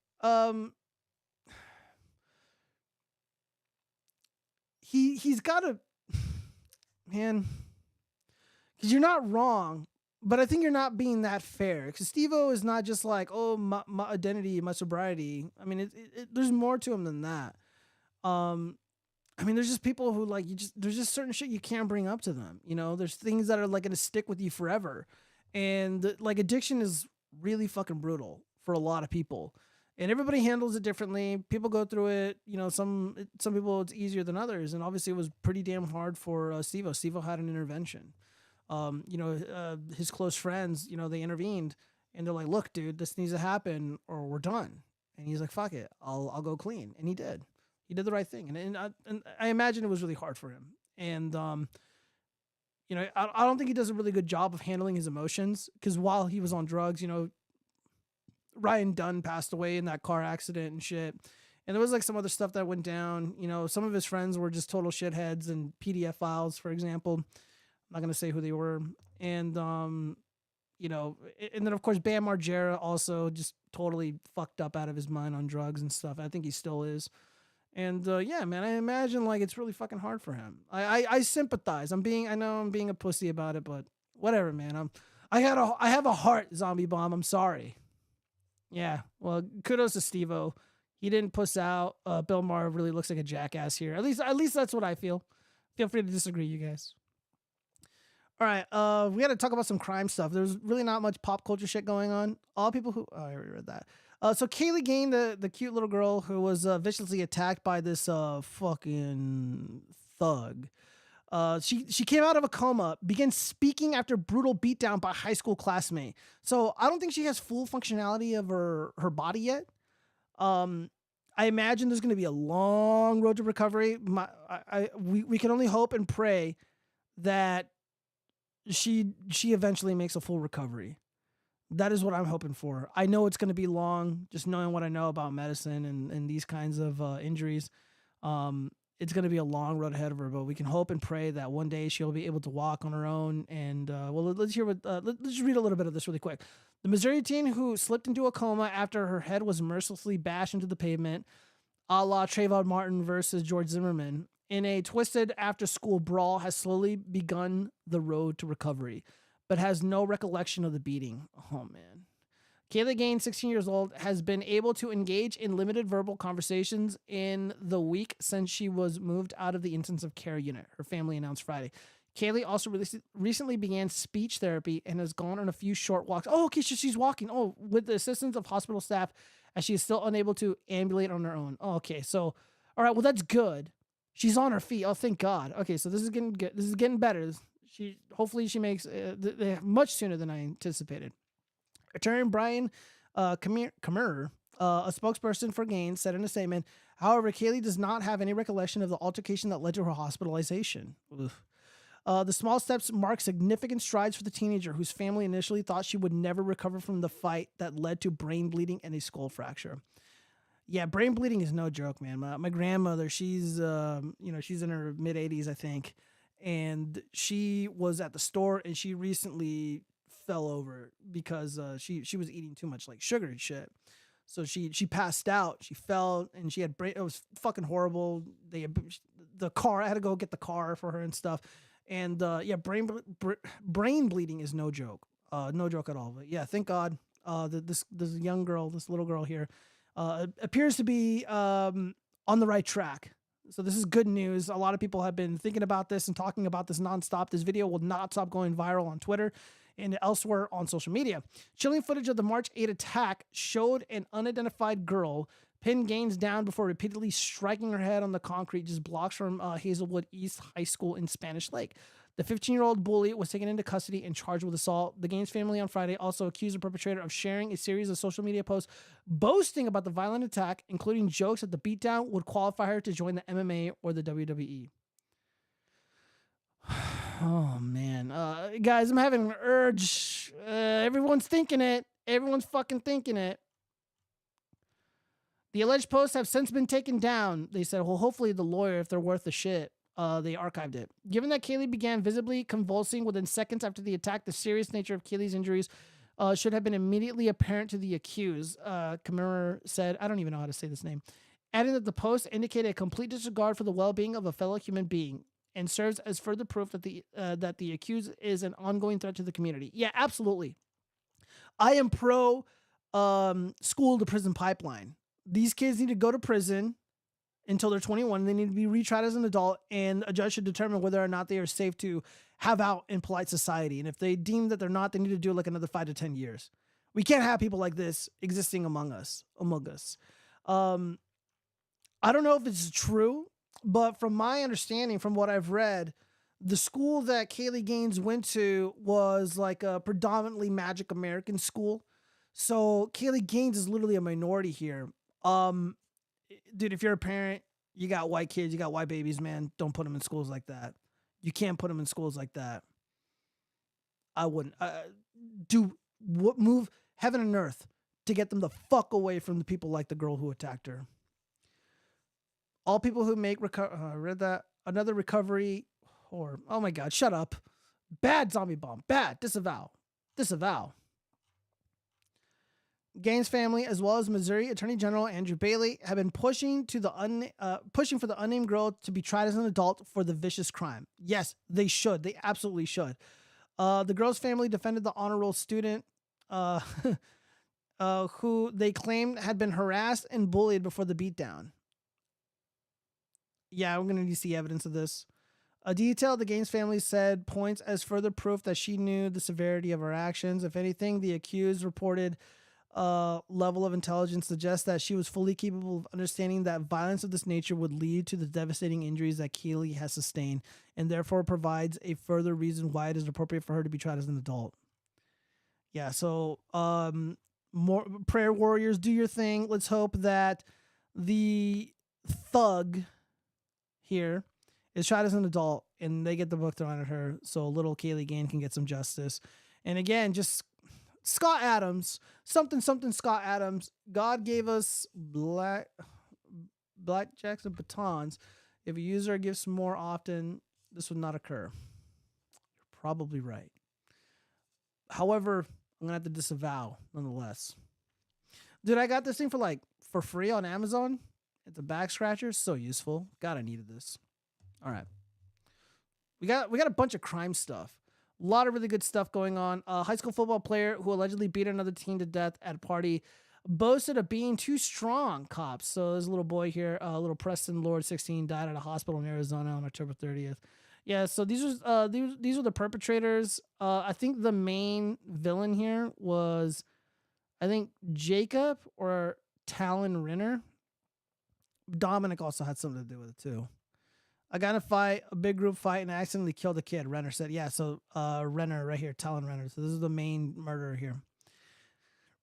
Speaker 1: he's got to, man, because you're not wrong, but I think you're not being that fair. Because Steve-O is not just like, oh, my identity, my sobriety. I mean, there's more to him than that. I mean, there's just people who like, there's just certain shit you can't bring up to them. You know, there's things that are like going to stick with you forever. And like addiction is really fucking brutal for a lot of people. And everybody handles it differently. People go through it. You know, some people it's easier than others. And obviously it was pretty damn hard for Steve-O. Steve-O had an intervention. You know, his close friends, you know, they intervened and they're like, look, dude, this needs to happen or we're done. And he's like, fuck it. I'll go clean. And he did. He did the right thing. And I imagine it was really hard for him. And, you know, I don't think he does a really good job of handling his emotions because while he was on drugs, you know, Ryan Dunn passed away in that car accident and shit. And there was like some other stuff that went down. You know, some of his friends were just total shitheads and PDF files, for example. I'm not going to say who they were. And, you know, and then of course, Bam Margera also just totally fucked up out of his mind on drugs and stuff. I think he still is. And yeah, man, I imagine like it's really fucking hard for him. I sympathize. I know I'm being a pussy about it, but whatever, man. I have a heart, Zombie Bomb. I'm sorry. Yeah, well, kudos to Steve-O. He didn't puss out. Bill Maher really looks like a jackass here. At least that's what I feel. Feel free to disagree, you guys. All right, we got to talk about some crime stuff. There's really not much pop culture shit going on. All people who I already read that. So Kaylee Gain, the cute little girl who was viciously attacked by this fucking thug. She came out of a coma, began speaking after brutal beatdown by high school classmate. So I don't think she has full functionality of her body yet. I imagine there's going to be a long road to recovery. We can only hope and pray that she eventually makes a full recovery. That is what I'm hoping for. I know it's going to be long, just knowing what I know about medicine and these kinds of injuries. It's going to be a long road ahead of her, but we can hope and pray that one day she'll be able to walk on her own. And let's hear what. Let's just read a little bit of this really quick. The Missouri teen who slipped into a coma after her head was mercilessly bashed into the pavement, a la Trayvon Martin versus George Zimmerman, in a twisted after-school brawl, has slowly begun the road to recovery, but has no recollection of the beating. Oh man. Kaylee Gaines, 16 years old, has been able to engage in limited verbal conversations in the week since she was moved out of the intensive care unit, her family announced Friday. Kaylee also recently began speech therapy and has gone on a few short walks. Oh, okay, she's walking. Oh, with the assistance of hospital staff, as she is still unable to ambulate on her own. Oh, okay, so, all right, well, that's good. She's on her feet. Oh, thank God. Okay, so this is getting good. This is getting better. Hopefully she makes much sooner than I anticipated. Attorney Brian Kammerer, a spokesperson for Gaines, said in a statement, however, Kaylee does not have any recollection of the altercation that led to her hospitalization. The small steps mark significant strides for the teenager whose family initially thought she would never recover from the fight that led to brain bleeding and a skull fracture. Yeah, brain bleeding is no joke, man. My grandmother, she's she's in her mid 80s, I think, and she was at the store and she recently fell over because she was eating too much like sugar and shit. So she passed out. She fell and she had brain. It was fucking horrible. I had to go get the car for her and stuff. And brain bleeding is no joke. No joke at all. But yeah, thank God. This young girl, this little girl here, appears to be on the right track. So this is good news. A lot of people have been thinking about this and talking about this nonstop. This video will not stop going viral on Twitter and elsewhere on social media. Chilling footage of the March 8 attack showed an unidentified girl pin Gaines down before repeatedly striking her head on the concrete just blocks from Hazelwood East High School in Spanish Lake. The 15-year-old bully was taken into custody and charged with assault. The Gaines family on Friday also accused the perpetrator of sharing a series of social media posts boasting about the violent attack, including jokes that the beatdown would qualify her to join the MMA or the WWE. Oh, man. Guys, I'm having an urge. Everyone's thinking it. Everyone's fucking thinking it. The alleged posts have since been taken down. They said, well, hopefully the lawyer, if they're worth the shit, they archived it. Given that Kaylee began visibly convulsing within seconds after the attack, the serious nature of Kaylee's injuries should have been immediately apparent to the accused, Kammerer said. I don't even know how to say this name. Adding that the post indicated a complete disregard for the well-being of a fellow human being and serves as further proof that the accused is an ongoing threat to the community. Yeah, absolutely. I am pro school to prison pipeline. These kids need to go to prison until they're 21. They need to be retried as an adult, and a judge should determine whether or not they are safe to have out in polite society. And if they deem that they're not, they need to do like another 5 to 10 years. We can't have people like this existing among us. I don't know if it's true, but from my understanding, from what I've read, the school that Kaylee Gaines went to was like a predominantly Magic American school. So Kaylee Gaines is literally a minority here. Dude, if you're a parent, you got white kids, you got white babies, man, don't put them in schools like that. You can't put them in schools like that. I wouldn't. Move heaven and earth to get them the fuck away from the people like the girl who attacked her. All people who make read that another recovery or oh my God, shut up. Bad zombie bomb. Bad. Disavow. Gaines family, as well as Missouri Attorney General Andrew Bailey, have been pushing for the unnamed girl to be tried as an adult for the vicious crime. Yes, they should. They absolutely should. The girl's family defended the honor roll student, who they claimed had been harassed and bullied before the beatdown. Yeah, we're going to need to see evidence of this. A detail the Gaines family said points as further proof that she knew the severity of her actions. If anything, the accused reported level of intelligence suggests that she was fully capable of understanding that violence of this nature would lead to the devastating injuries that Keely has sustained, and therefore provides a further reason why it is appropriate for her to be tried as an adult. Yeah, so more prayer warriors, do your thing. Let's hope that the thug here is tried as an adult and they get the book thrown at her so little Kaylee Gain can get some justice. And again, just Scott Adams, something Scott Adams. God gave us blackjacks and batons. If a user gives more often, this would not occur. You're probably right. However, I'm gonna have to disavow nonetheless. Dude, I got this thing for free on Amazon. It's a back scratcher, so useful. God, I needed this. All right, we got a bunch of crime stuff. A lot of really good stuff going on. A high school football player who allegedly beat another teen to death at a party boasted of being too strong. Cops. So there's a little boy here, little Preston Lord, 16, died at a hospital in Arizona on October 30th. Yeah, so these are the perpetrators. I think the main villain here was, I think, Jacob or Talon Renner. Dominic also had something to do with it too. I got in a big group fight, and I accidentally killed a kid. Renner said, yeah, so Renner right here, Talon Renner. So this is the main murderer here.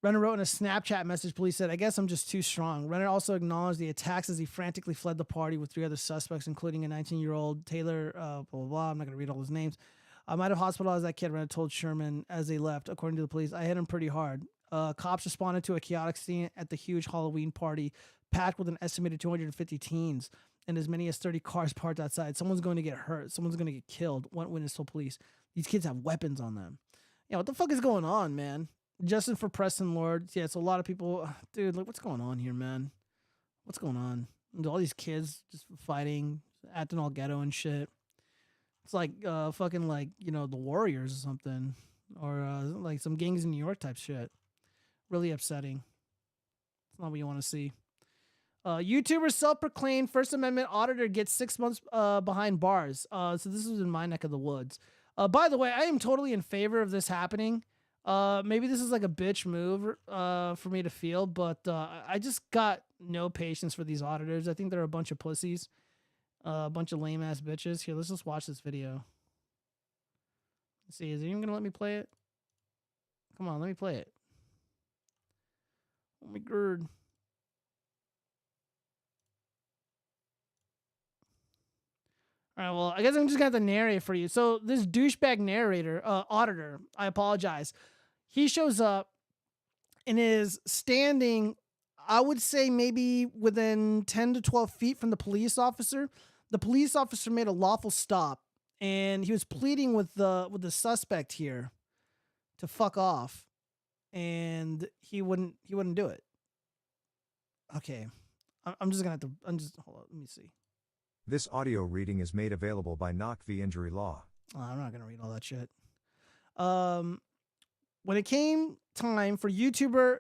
Speaker 1: Renner wrote in a Snapchat message, police said, I guess I'm just too strong. Renner also acknowledged the attacks as he frantically fled the party with 3 other suspects, including a 19-year-old Taylor, blah, blah, blah. I'm not going to read all his names. I might have hospitalized that kid, Renner told Sherman as they left. According to the police, I hit him pretty hard. Cops responded to a chaotic scene at the huge Halloween party, packed with an estimated 250 teens and as many as 30 cars parked outside. Someone's going to get hurt. Someone's going to get killed. One witness told police. These kids have weapons on them. Yeah, what the fuck is going on, man? Justin for Preston Lord. Yeah, it's a lot of people. Dude, like, what's going on here, man? What's going on? And all these kids just fighting, acting all ghetto and shit. It's like fucking like, the Warriors or something. Or like some gangs in New York type shit. Really upsetting. It's not what you want to see. YouTuber self-proclaimed First Amendment auditor gets 6 months behind bars. So this is in my neck of the woods. By the way, I am totally in favor of this happening. Maybe this is like a bitch move for me to feel, but I just got no patience for these auditors. I think they're a bunch of pussies. A bunch of lame-ass bitches. Here, let's just watch this video. Let's see, is it even going to let me play it? Come on, let me play it. Oh my god. All right, well, I guess I'm just going to have to narrate for you. So this douchebag auditor, I apologize. He shows up and is standing, I would say maybe within 10 to 12 feet from the police officer. The police officer made a lawful stop, and he was pleading with the suspect here to fuck off, and he wouldn't do it. Okay, I'm just going to have to, hold on, let me see.
Speaker 7: This audio reading is made available by Knock v. Injury Law.
Speaker 1: I'm not going to read all that shit. When it came time for YouTuber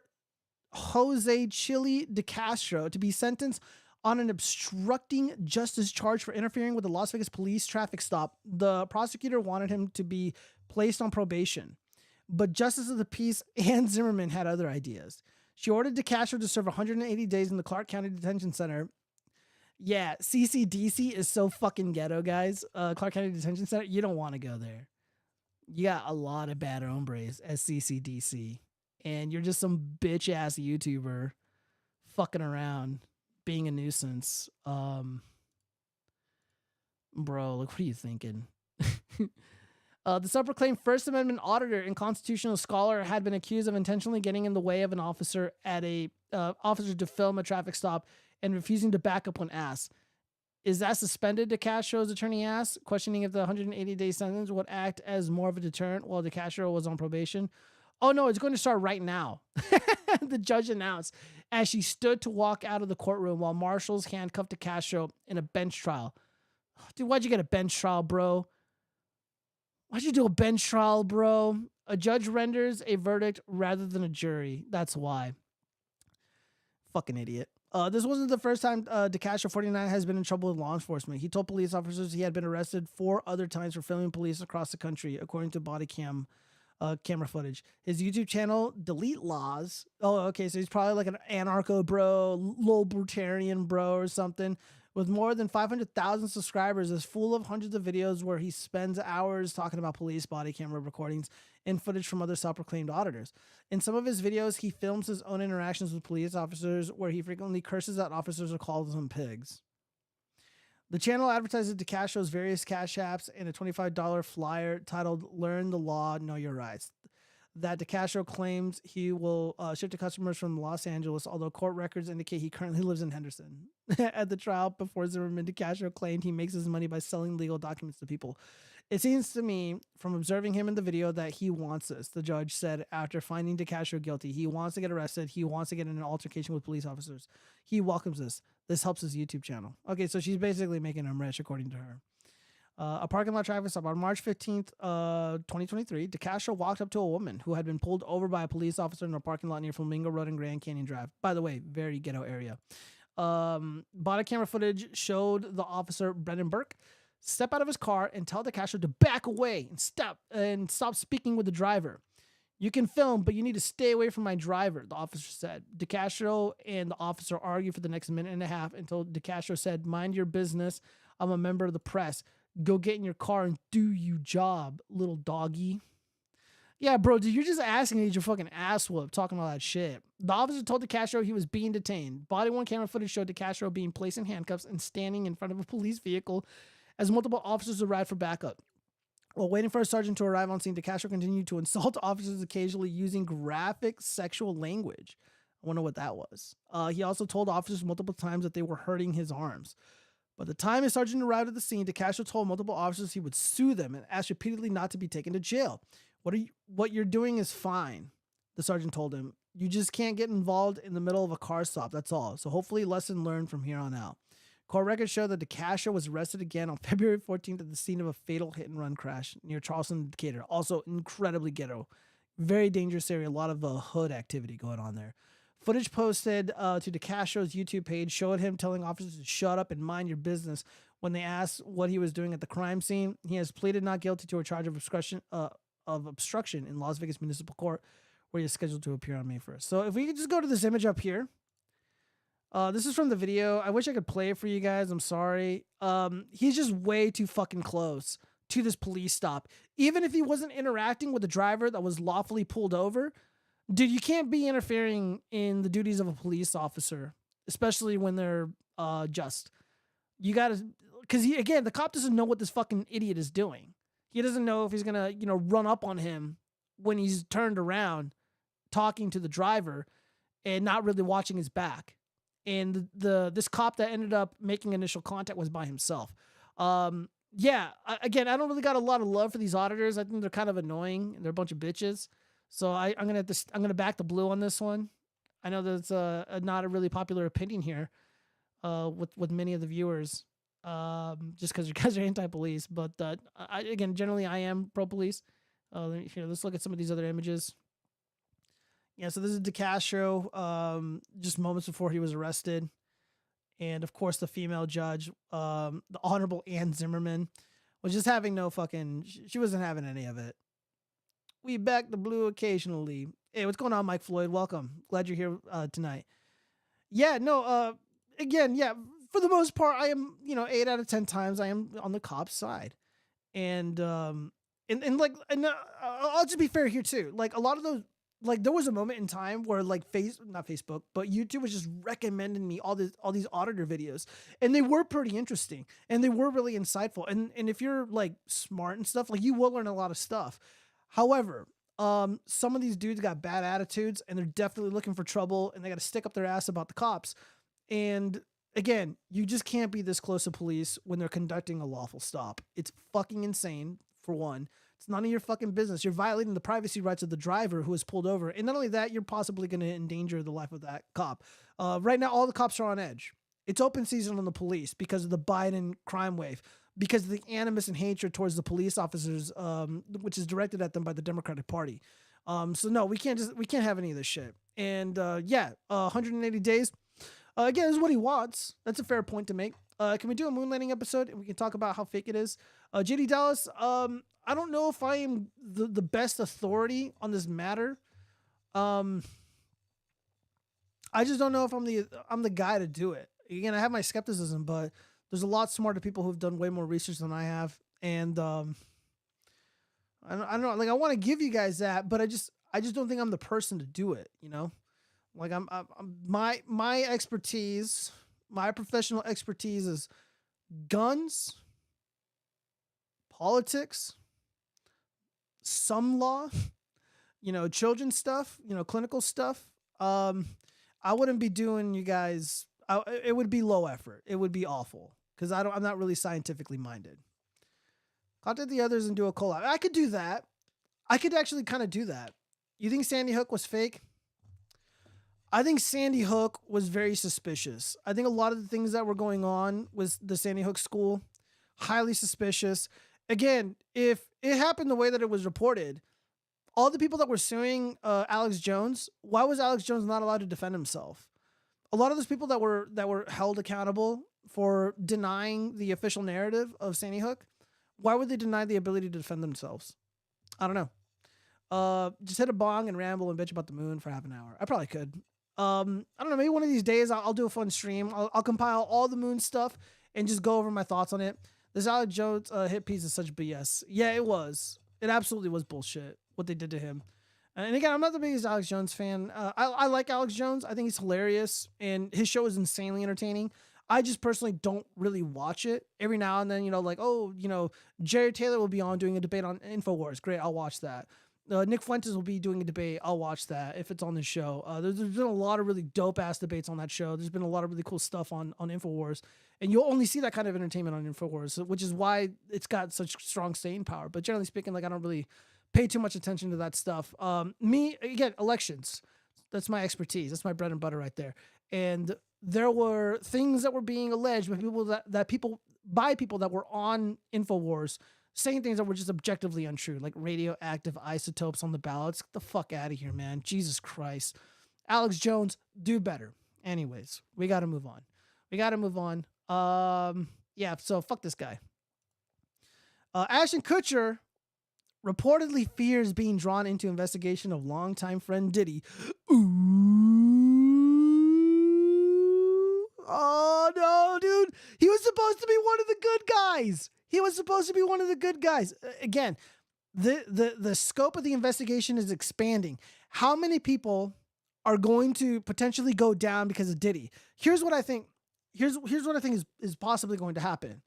Speaker 1: Jose Chili De Castro to be sentenced on an obstructing justice charge for interfering with the Las Vegas police traffic stop, the prosecutor wanted him to be placed on probation. But Justice of the Peace Ann Zimmerman had other ideas. She ordered De Castro to serve 180 days in the Clark County Detention Center. Yeah, CCDC is so fucking ghetto, guys. Clark County Detention Center, you don't want to go there. You got a lot of bad hombres at CCDC. And you're just some bitch-ass YouTuber fucking around, being a nuisance. Bro, like, what are you thinking? The self-proclaimed First Amendment auditor and constitutional scholar had been accused of intentionally getting in the way of an officer at a officer to film a traffic stop and refusing to back up when asked. Is that suspended, De Castro's attorney asked, questioning if the 180-day sentence would act as more of a deterrent while De Castro was on probation. Oh, no, it's going to start right now, the judge announced as she stood to walk out of the courtroom while marshals handcuffed De Castro in a bench trial. Dude, why'd you get a bench trial, bro? Why'd you do a bench trial, bro? A judge renders a verdict rather than a jury. That's why. Fucking idiot. This wasn't the first time De Castro, 49, has been in trouble with law enforcement. He told police officers he had been arrested 4 other times for filming police across the country, according to body cam camera footage. His YouTube channel, Delete Laws. Oh, okay, so he's probably like an anarcho bro, libertarian bro or something. With more than 500,000 subscribers, is full of hundreds of videos where he spends hours talking about police body camera recordings and footage from other self-proclaimed auditors. In some of his videos, he films his own interactions with police officers where he frequently curses at officers or calls them pigs. The channel advertises DeCastro's various cash apps and a $25 flyer titled Learn the Law, Know Your Rights, that DeCastro claims he will ship to customers from Los Angeles, although court records indicate he currently lives in Henderson. At the trial before Zimmerman, DeCastro claimed he makes his money by selling legal documents to people. It seems to me, from observing him in the video, that he wants this, the judge said after finding DeCastro guilty. He wants to get arrested. He wants to get in an altercation with police officers. He welcomes this. This helps his YouTube channel. Okay, so she's basically making him rich, according to her. A parking lot traffic stop on March 15th, 2023. DeCastro walked up to a woman who had been pulled over by a police officer in a parking lot near Flamingo Road and Grand Canyon Drive. By the way, very ghetto area. Body camera footage showed the officer, Brendan Burke, step out of his car and tell DeCastro to back away and stop speaking with the driver. You can film, but you need to stay away from my driver, the officer said. DeCastro and the officer argued for the next minute and a half until DeCastro said, "Mind your business. I'm a member of the press. Go get in your car and do your job, little doggy." Yeah, bro, dude, you're just asking to get your fucking ass whooped talking all that shit. The officer told DeCastro he was being detained. Body-worn camera footage showed DeCastro being placed in handcuffs and standing in front of a police vehicle as multiple officers arrived for backup. While waiting for a sergeant to arrive on scene, DeCastro continued to insult officers, occasionally using graphic sexual language. I wonder what that was. He also told officers multiple times that they were hurting his arms. By the time a sergeant arrived at the scene, DeCastro told multiple officers he would sue them and asked repeatedly not to be taken to jail. What you're doing is fine, the sergeant told him. You just can't get involved in the middle of a car stop, that's all. So hopefully lesson learned from here on out. Court records show that DeCastro was arrested again on February 14th at the scene of a fatal hit-and-run crash near Charleston, Decatur. Also incredibly ghetto. Very dangerous area. A lot of hood activity going on there. Footage posted to DeCastro's YouTube page showed him telling officers to shut up and mind your business when they asked what he was doing at the crime scene. He has pleaded not guilty to a charge of obstruction in Las Vegas Municipal Court, where he is scheduled to appear on May 1st. So if we could just go to this image up here. This is from the video. I wish I could play it for you guys. I'm sorry. He's just way too fucking close to this police stop. Even if he wasn't interacting with the driver that was lawfully pulled over, dude, you can't be interfering in the duties of a police officer, especially when they're just. You gotta, because again, the cop doesn't know what this fucking idiot is doing. He doesn't know if he's gonna, run up on him when he's turned around, talking to the driver, and not really watching his back. And this cop that ended up making initial contact was by himself. Again, I don't really got a lot of love for these auditors. I think they're kind of annoying. They're a bunch of bitches. So I'm gonna back the blue on this one. I know that's not a really popular opinion here with many of the viewers, just because you guys are anti-police. But generally I am pro-police. Let's look at some of these other images. Yeah, so this is DeCastro, just moments before he was arrested. And, of course, the female judge, the Honorable Ann Zimmerman, was just having she wasn't having any of it. We back the blue occasionally. Hey, what's going on, Mike Floyd? Welcome. Glad you're here tonight. Yeah, no, again, yeah, for the most part, I am, 8 out of 10 times I am on the cop's side. And I'll just be fair here, too. Like, a lot of those, there was a moment in time where not Facebook, but YouTube was just recommending me all these auditor videos, and they were pretty interesting and they were really insightful. And if you're smart and stuff, you will learn a lot of stuff. However, some of these dudes got bad attitudes and they're definitely looking for trouble, and they got to stick up their ass about the cops. And again, you just can't be this close to police when they're conducting a lawful stop. It's fucking insane, for one. It's none of your fucking business. You're violating the privacy rights of the driver who was pulled over. And not only that, you're possibly going to endanger the life of that cop. Right now, all the cops are on edge. It's open season on the police because of the Biden crime wave, because of the animus and hatred towards the police officers, which is directed at them by the Democratic Party. So no, we can't have any of this shit. And 180 days. Again, this is what he wants. That's a fair point to make. Can we do a moon landing episode and we can talk about how fake it is? JD Dallas, I don't know if I am the best authority on this matter. I just don't know if I'm the guy to do it. Again, I have my skepticism, but there's a lot smarter people who've done way more research than I have, and I don't know. Like, I want to give you guys that, but I just don't think I'm the person to do it. You know, like I'm my expertise, my professional expertise is guns, politics, some law, children's stuff, clinical stuff. I wouldn't be doing you guys. It would be low effort. It would be awful because I'm not really scientifically minded. Contact the others and do a collab. I could do that. I could actually kind of do that. You think Sandy Hook was fake? I think Sandy Hook was very suspicious. I think a lot of the things that were going on with the Sandy Hook school, highly suspicious. Again, if it happened the way that it was reported, all the people that were suing Alex Jones, why was Alex Jones not allowed to defend himself? A lot of those people that were held accountable for denying the official narrative of Sandy Hook, why would they deny the ability to defend themselves? I don't know. Just hit a bong and ramble and bitch about the moon for half an hour. I probably could. I don't know. Maybe one of these days I'll do a fun stream. I'll compile all the moon stuff and just go over my thoughts on it. This Alex Jones hit piece is such BS. Yeah, it was. It absolutely was bullshit what they did to him. And again, I'm not the biggest Alex Jones fan. I like Alex Jones. I think he's hilarious, and his show is insanely entertaining. I just personally don't really watch it. Every now and then, Jerry Taylor will be on doing a debate on InfoWars. Great, I'll watch that. Nick Fuentes will be doing a debate. I'll watch that if it's on the show. There's been a lot of really dope-ass debates on that show. There's been a lot of really cool stuff on InfoWars. And you'll only see that kind of entertainment on InfoWars, which is why it's got such strong staying power. But generally speaking, like, I don't really pay too much attention to that stuff. Me, again, elections. That's my expertise. That's my bread and butter right there. And there were things that were being alleged by people that were on InfoWars saying things that were just objectively untrue, like radioactive isotopes on the ballots. Get the fuck out of here, man. Jesus Christ. Alex Jones, do better. Anyways, we got to move on. Yeah, so fuck this guy. Ashton Kutcher reportedly fears being drawn into investigation of longtime friend Diddy. Ooh. Oh, no, dude. He was supposed to be one of the good guys. Again, the scope of the investigation is expanding. How many people are going to potentially go down because of Diddy? Here's what I think. Here's what I think is possibly going to happen.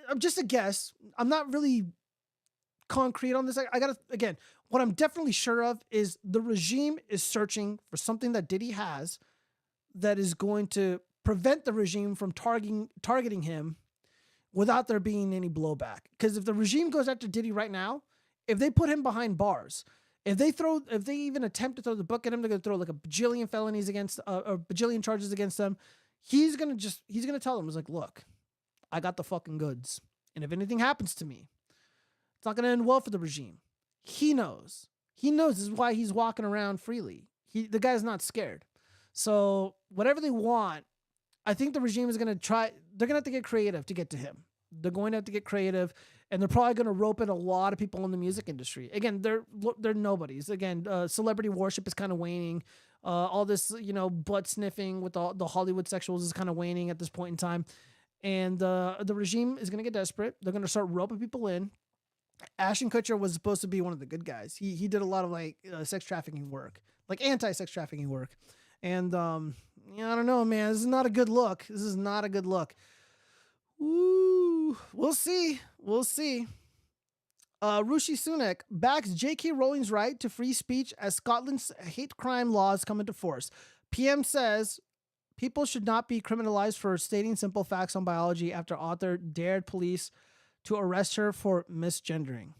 Speaker 1: I'm just a guess. I'm not really concrete on this. Again, what I'm definitely sure of is the regime is searching for something that Diddy has that is going to prevent the regime from targeting him without there being any blowback. Because if the regime goes after Diddy right now, if they put him behind bars, if they even attempt to throw the book at him, they're going to throw like a bajillion felonies or bajillion charges against them. He's going to tell them, he's like, look, I got the fucking goods. And if anything happens to me, it's not going to end well for the regime. He knows. This is why he's walking around freely. The guy's not scared. So whatever they want, I think the regime is going to try. They're going to have to get creative to get to him. They're going to have to get creative, and they're probably going to rope in a lot of people in the music industry. Again, they're nobodies. Again, celebrity worship is kind of waning. All this, butt sniffing with the Hollywood sexuals is kind of waning at this point in time. And the regime is going to get desperate. They're going to start roping people in. Ashton Kutcher was supposed to be one of the good guys. He did a lot of sex trafficking work, like anti-sex trafficking work. And I don't know, man. This is not a good look. Ooh, we'll see. Rishi Sunak backs J.K. Rowling's right to free speech as Scotland's hate crime laws come into force. PM says people should not be criminalized for stating simple facts on biology after author dared police to arrest her for misgendering.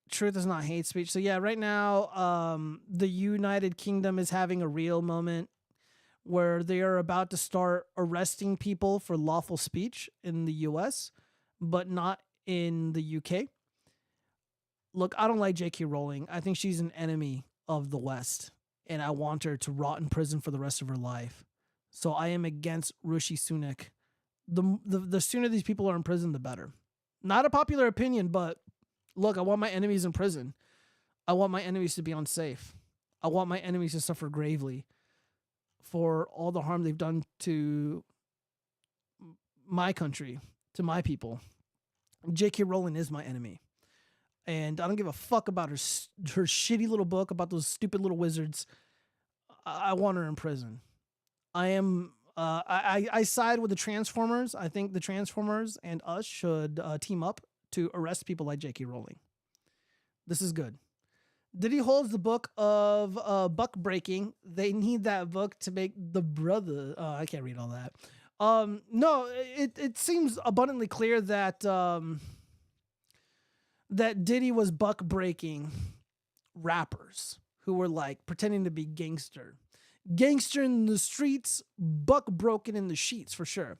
Speaker 1: Truth is not hate speech. So yeah, right now, the United Kingdom is having a real moment where they are about to start arresting people for lawful speech in the US, but not in the UK. Look, I don't like J.K. Rowling. I think she's an enemy of the West, and I want her to rot in prison for the rest of her life. So I am against Rishi Sunak. The sooner these people are in prison, the better. Not a popular opinion, but look, I want my enemies in prison. I want my enemies to be unsafe. I want my enemies to suffer gravely for all the harm they've done to my country, to my people. J.K. Rowling is my enemy. And I don't give a fuck about her shitty little book about those stupid little wizards. I want her in prison. I side with the Transformers. I think the Transformers and us should team up to arrest people like J.K. Rowling. This is good. Diddy holds the book of buck breaking. They need that book to make the brother. I can't read all that. No, it seems abundantly clear that that Diddy was buck breaking rappers who were like pretending to be gangster in the streets, buck broken in the sheets for sure.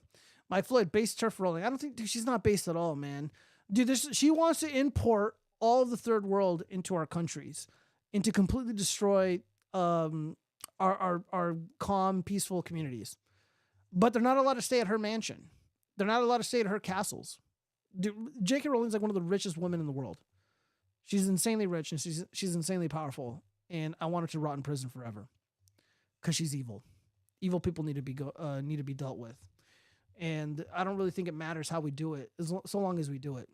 Speaker 1: Mike Floyd, base turf rolling. I don't think she's not based at all, man. Dude, she wants to import all of the third world into our countries and to completely destroy our calm, peaceful communities. But they're not allowed to stay at her mansion. They're not allowed to stay at her castles. Dude, J.K. Rowling's like one of the richest women in the world. She's insanely rich and she's insanely powerful. And I want her to rot in prison forever because she's evil. Evil people need to be dealt with. And I don't really think it matters how we do it, so long as we do it.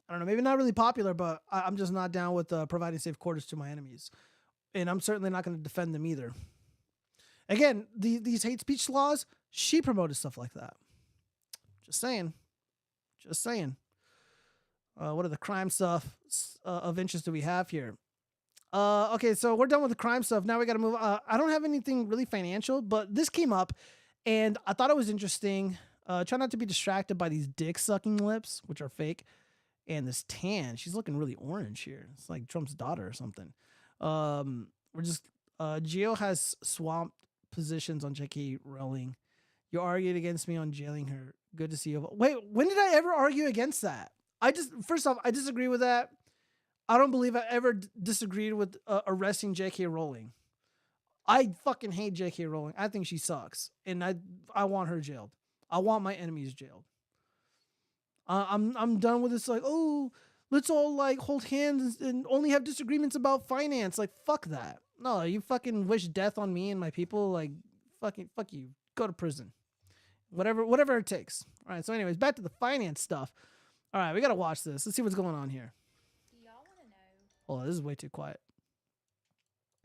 Speaker 1: I don't know, maybe not really popular, but I'm just not down with providing safe quarters to my enemies. And I'm certainly not going to defend them either. Again, these hate speech laws, she promoted stuff like that. Just saying. What are the crime stuff of interest that we have here? Okay, so we're done with the crime stuff. Now we got to move. I don't have anything really financial, but this came up, and I thought it was interesting. Try not to be distracted by these dick-sucking lips, which are fake, and this tan. She's looking really orange here. It's like Trump's daughter or something. Gio has swamped positions on J.K. Rowling. You argued against me on jailing her. Good to see you. Wait, when did I ever argue against that? First off, I disagree with that. I don't believe I ever disagreed with arresting J.K. Rowling. I fucking hate J.K. Rowling. I think she sucks, and I want her jailed. I want my enemies jailed. I'm done with this. Like, oh, let's all like hold hands and only have disagreements about finance. Like, fuck that. No, you fucking wish death on me and my people. Like, fuck you. Go to prison. Whatever it takes. All right. So, anyways, back to the finance stuff. All right, we gotta watch this. Let's see what's going on here.
Speaker 8: Do y'all want to know
Speaker 1: Oh, this is way too quiet.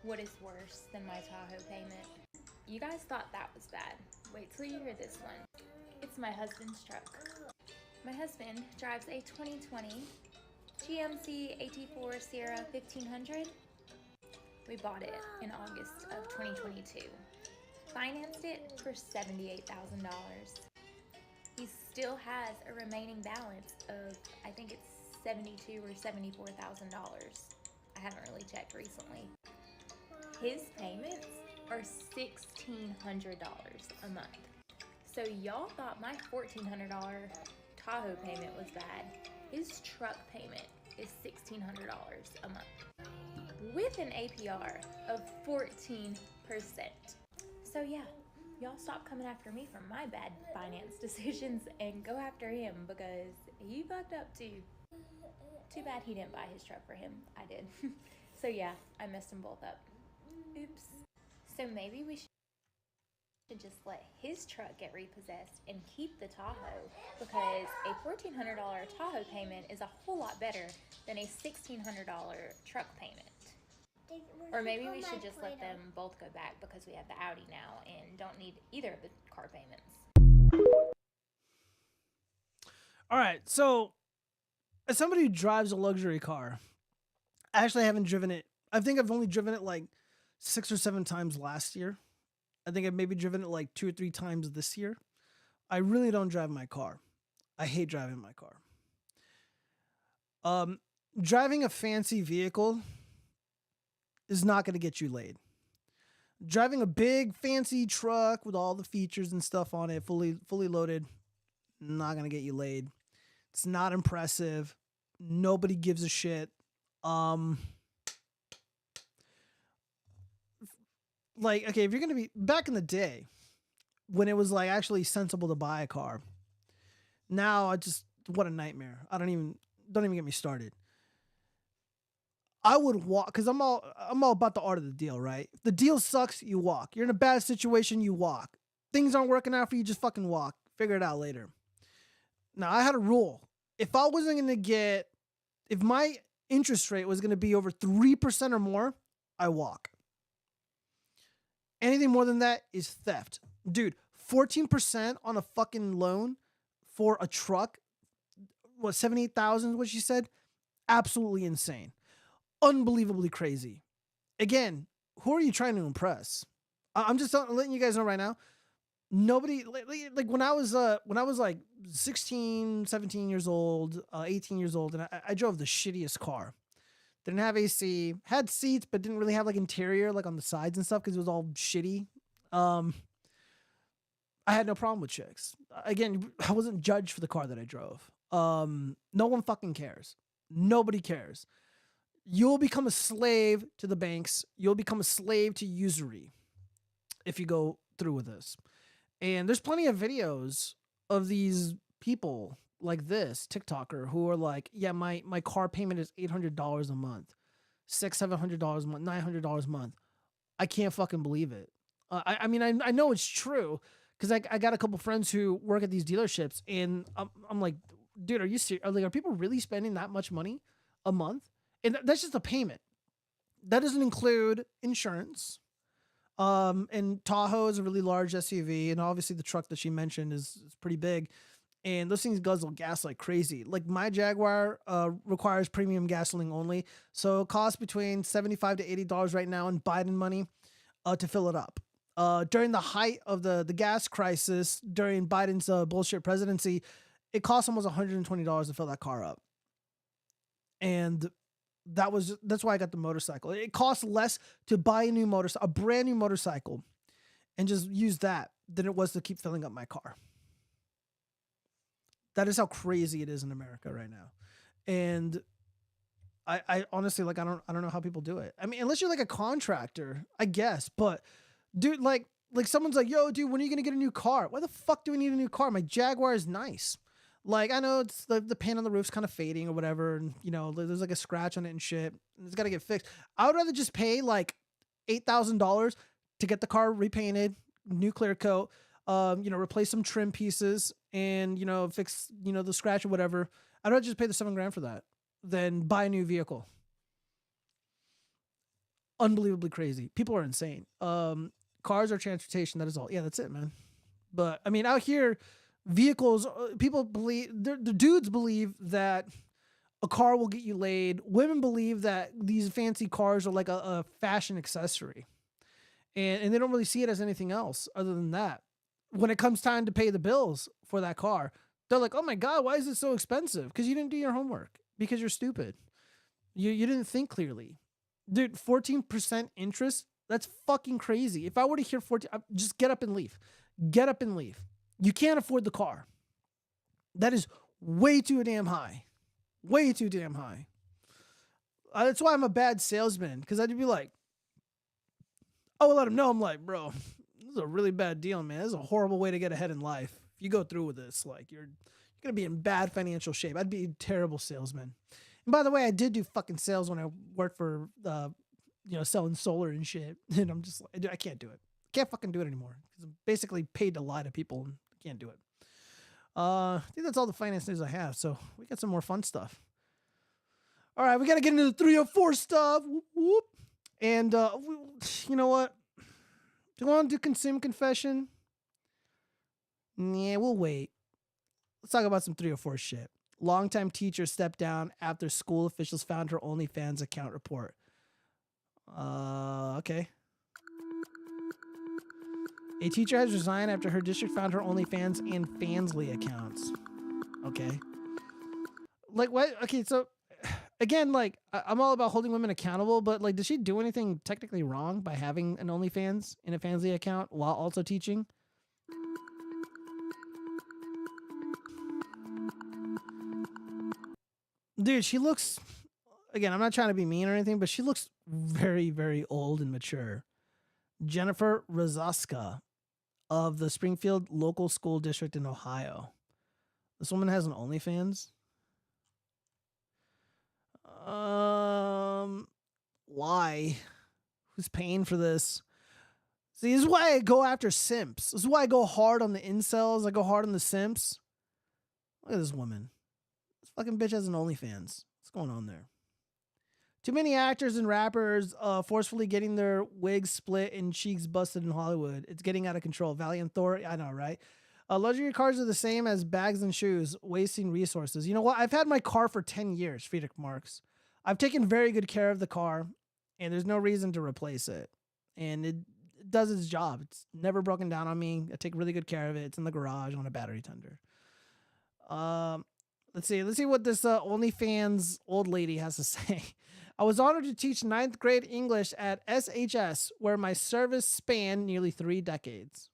Speaker 8: what is worse than my Tahoe payment? You guys thought that was bad. Wait till you hear this one. It's my husband's truck. My husband drives a 2020 GMC AT4 Sierra 1500. We bought it in August of 2022. Financed it for $78,000. He still has a remaining balance of, I think it's $72,000 or $74,000. I haven't really checked recently. His payments are $1,600 a month. So y'all thought my $1,400 Tahoe payment was bad. His truck payment is $1,600 a month with an APR of 14%. So yeah, y'all stop coming after me for my bad finance decisions and go after him because he fucked up too. Too bad he didn't buy his truck for him. I did. So yeah, I messed them both up. Oops. So maybe we should just let his truck get repossessed and keep the Tahoe because a $1,400 Tahoe payment is a whole lot better than a $1,600 truck payment. Or maybe we should just let them both go back because we have the Audi now and don't need either of the car payments.
Speaker 1: All right, so as somebody who drives a luxury car, I actually haven't driven it. I think I've only driven it like 6 or 7 times last year. I think I've maybe driven it like 2 or 3 times this year. I really don't drive my car. I hate driving my car. Driving a fancy vehicle is not going to get you laid. Driving a big fancy truck with all the features and stuff on it, fully loaded, not going to get you laid. It's not impressive. Nobody gives a shit. Like, okay, if you're going to be back in the day when it was like actually sensible to buy a car, now what a nightmare. Don't even get me started. I would walk because I'm all about the art of the deal, right? If the deal sucks, you walk. You're in a bad situation, you walk. Things aren't working out for you, just fucking walk. Figure it out later. Now, I had a rule. If my interest rate was going to be over 3% or more, I walk. Anything more than that is theft. Dude, 14% on a fucking loan for a truck, what, 78,000, what she said? Absolutely insane. Unbelievably crazy. Again, who are you trying to impress? I'm just letting you guys know right now. Nobody, like when I was like 16, 17 years old, 18 years old, and I drove the shittiest car. Didn't have AC, had seats, but didn't really have like interior, like on the sides and stuff, because it was all shitty. I had no problem with chicks. Again, I wasn't judged for the car that I drove. No one fucking cares. Nobody cares. You'll become a slave to the banks. You'll become a slave to usury if you go through with this. And there's plenty of videos of these people like this TikToker who are like, yeah, my car payment is $800 a month, $700 a month, $900 a month. I can't fucking believe it. I mean, I know it's true because I got a couple friends who work at these dealerships, and I'm like, dude, are you serious? Are people really spending that much money a month? And that's just a payment. That doesn't include insurance. And Tahoe is a really large SUV, and obviously the truck that she mentioned is pretty big. And those things guzzle gas like crazy. Like my Jaguar requires premium gasoline only, so it costs between $75 to $80 right now in Biden money to fill it up. During the height of the gas crisis during Biden's bullshit presidency, it cost almost $120 to fill that car up. And that's why I got the motorcycle. It costs less to buy a brand new motorcycle, and just use that than it was to keep filling up my car. That is how crazy it is in America right now. And I honestly, like, I don't know how people do it. I mean, unless you're like a contractor, I guess. But dude, like someone's like, yo, dude, when are you gonna get a new car? Why the fuck do we need a new car? My Jaguar is nice. Like, I know it's the paint on the roof's kind of fading or whatever, and you know, there's like a scratch on it and shit, and it's got to get fixed. I would rather just pay like $8,000 to get the car repainted, new clear coat, replace some trim pieces, and fix the scratch or whatever. I'd rather just pay the $7,000 for that than buy a new vehicle. Unbelievably crazy. People are insane. Cars are transportation. That is all. Yeah, that's it, man. But I mean, out here, vehicles, people believe, the dudes believe that a car will get you laid. Women believe that these fancy cars are like a fashion accessory. And they don't really see it as anything else other than that. When it comes time to pay the bills for that car, they're like, oh my God, why is it so expensive? Because you didn't do your homework. Because you're stupid. You didn't think clearly. Dude, 14% interest? That's fucking crazy. If I were to hear 14, just get up and leave. Get up and leave. You can't afford the car. That is way too damn high. Way too damn high. That's why I'm a bad salesman, because I'd be like, I would let him know. I'm like, bro, this is a really bad deal, man. This is a horrible way to get ahead in life. If you go through with this, like, you're going to be in bad financial shape. I'd be a terrible salesman. And by the way, I did do fucking sales when I worked for, selling solar and shit. And I'm just like, I can't do it. Can't fucking do it anymore. Because I'm basically paid to lie to people and I can't do it. I think that's all the finance news I have. So we got some more fun stuff. All right, we got to get into the 304 stuff. Whoop, whoop. And you know what? Do you want to do consume confession? Yeah, we'll wait. Let's talk about some 304 shit. Longtime teacher stepped down after school officials found her OnlyFans account report. Okay. A teacher has resigned after her district found her OnlyFans and Fansly accounts. Okay. Like, what? Okay, so, again, like, I'm all about holding women accountable, but, like, did she do anything technically wrong by having an OnlyFans and a Fansly account while also teaching? Dude, she looks, again, I'm not trying to be mean or anything, but she looks very, very old and mature. Jennifer Rozaska of the Springfield Local School District in Ohio. This woman has an OnlyFans. Why? Who's paying for this? See, this is why I go after simps. This is why I go hard on the incels. I go hard on the simps. Look at this woman. This fucking bitch has an OnlyFans. What's going on there? Too many actors and rappers forcefully getting their wigs split and cheeks busted in Hollywood. It's getting out of control. Valiant Thor, I know, right? Luxury cars are the same as bags and shoes, wasting resources. You know what? I've had my car for 10 years, Friedrich Marx. I've taken very good care of the car, and there's no reason to replace it. And it does its job. It's never broken down on me. I take really good care of it. It's in the garage on a battery tender. Let's see what this OnlyFans old lady has to say. I was honored to teach 9th grade English at SHS, where my service spanned nearly 3 decades.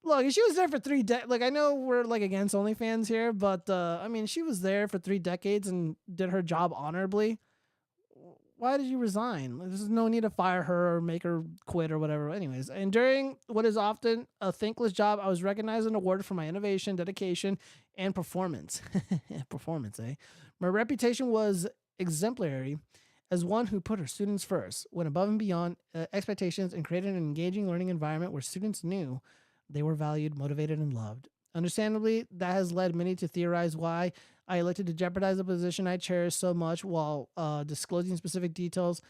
Speaker 1: Look, she was there for 3 decades. Like, I know we're like against OnlyFans here, but I mean, she was there for 3 decades and did her job honorably. Why did you resign? Like, there's no need to fire her or make her quit or whatever. Anyways, and during what is often a thankless job, I was recognized and awarded for my innovation, dedication, and performance. Performance, eh? My reputation was exemplary as one who put her students first, went above and beyond expectations, and created an engaging learning environment where students knew they were valued, motivated, and loved. Understandably, that has led many to theorize why I elected to jeopardize a position I cherish so much while disclosing specific details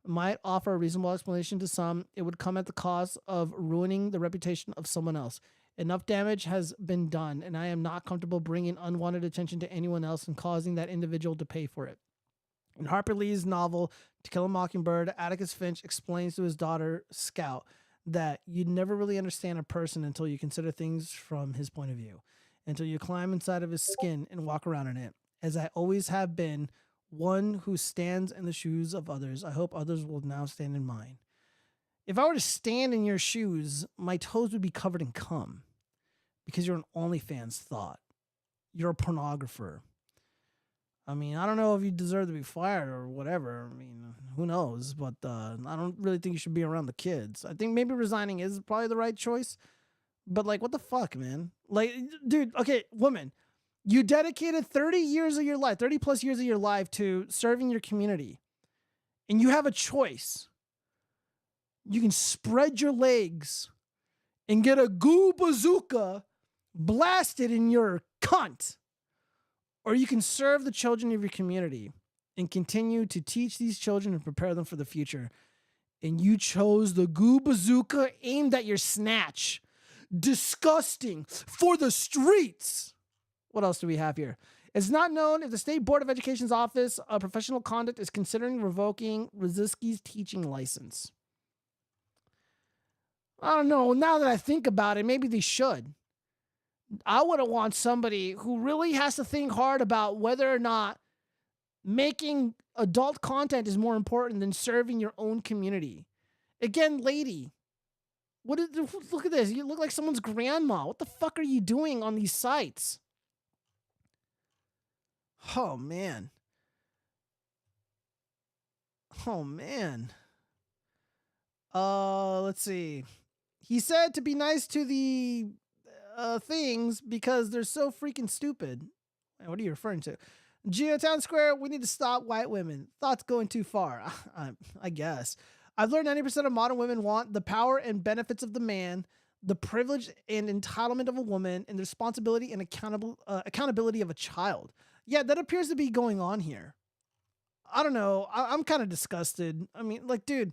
Speaker 1: might offer a reasonable explanation to some. It would come at the cost of ruining the reputation of someone else. Enough damage has been done, and I am not comfortable bringing unwanted attention to anyone else and causing that individual to pay for it. In Harper Lee's novel, To Kill a Mockingbird, Atticus Finch explains to his daughter, Scout, that you'd never really understand a person until you consider things from his point of view, until you climb inside of his skin and walk around in it. As I always have been, one who stands in the shoes of others, I hope others will now stand in mine. If I were to stand in your shoes, my toes would be covered in cum because you're an OnlyFans thought. You're a pornographer. I mean, I don't know if you deserve to be fired or whatever. I mean, who knows? But I don't really think you should be around the kids. I think maybe resigning is probably the right choice. But, like, what the fuck, man? Like, dude, okay, woman, you dedicated 30 years of your life, 30 plus years of your life to serving your community. And you have a choice. You can spread your legs and get a goo bazooka blasted in your cunt. Or you can serve the children of your community and continue to teach these children and prepare them for the future. And you chose the goo bazooka aimed at your snatch. Disgusting. For the streets. What else do we have here? It's not known if the State Board of Education's Office of Professional Conduct is considering revoking Rosiski's teaching license. I don't know. Now that I think about it, maybe they should. I wouldn't want somebody who really has to think hard about whether or not making adult content is more important than serving your own community. Again, lady, look at this. You look like someone's grandma. What the fuck are you doing on these sites? Oh, man. Oh, man. Let's see. He said to be nice to the things because they're so freaking stupid. What are you referring to? Geotown Square, we need to stop white women. Thoughts going too far. I guess. I've learned 90% of modern women want the power and benefits of the man, the privilege and entitlement of a woman, and the responsibility and accountability of a child. Yeah, that appears to be going on here. I don't know. I'm kind of disgusted. I mean, like, dude,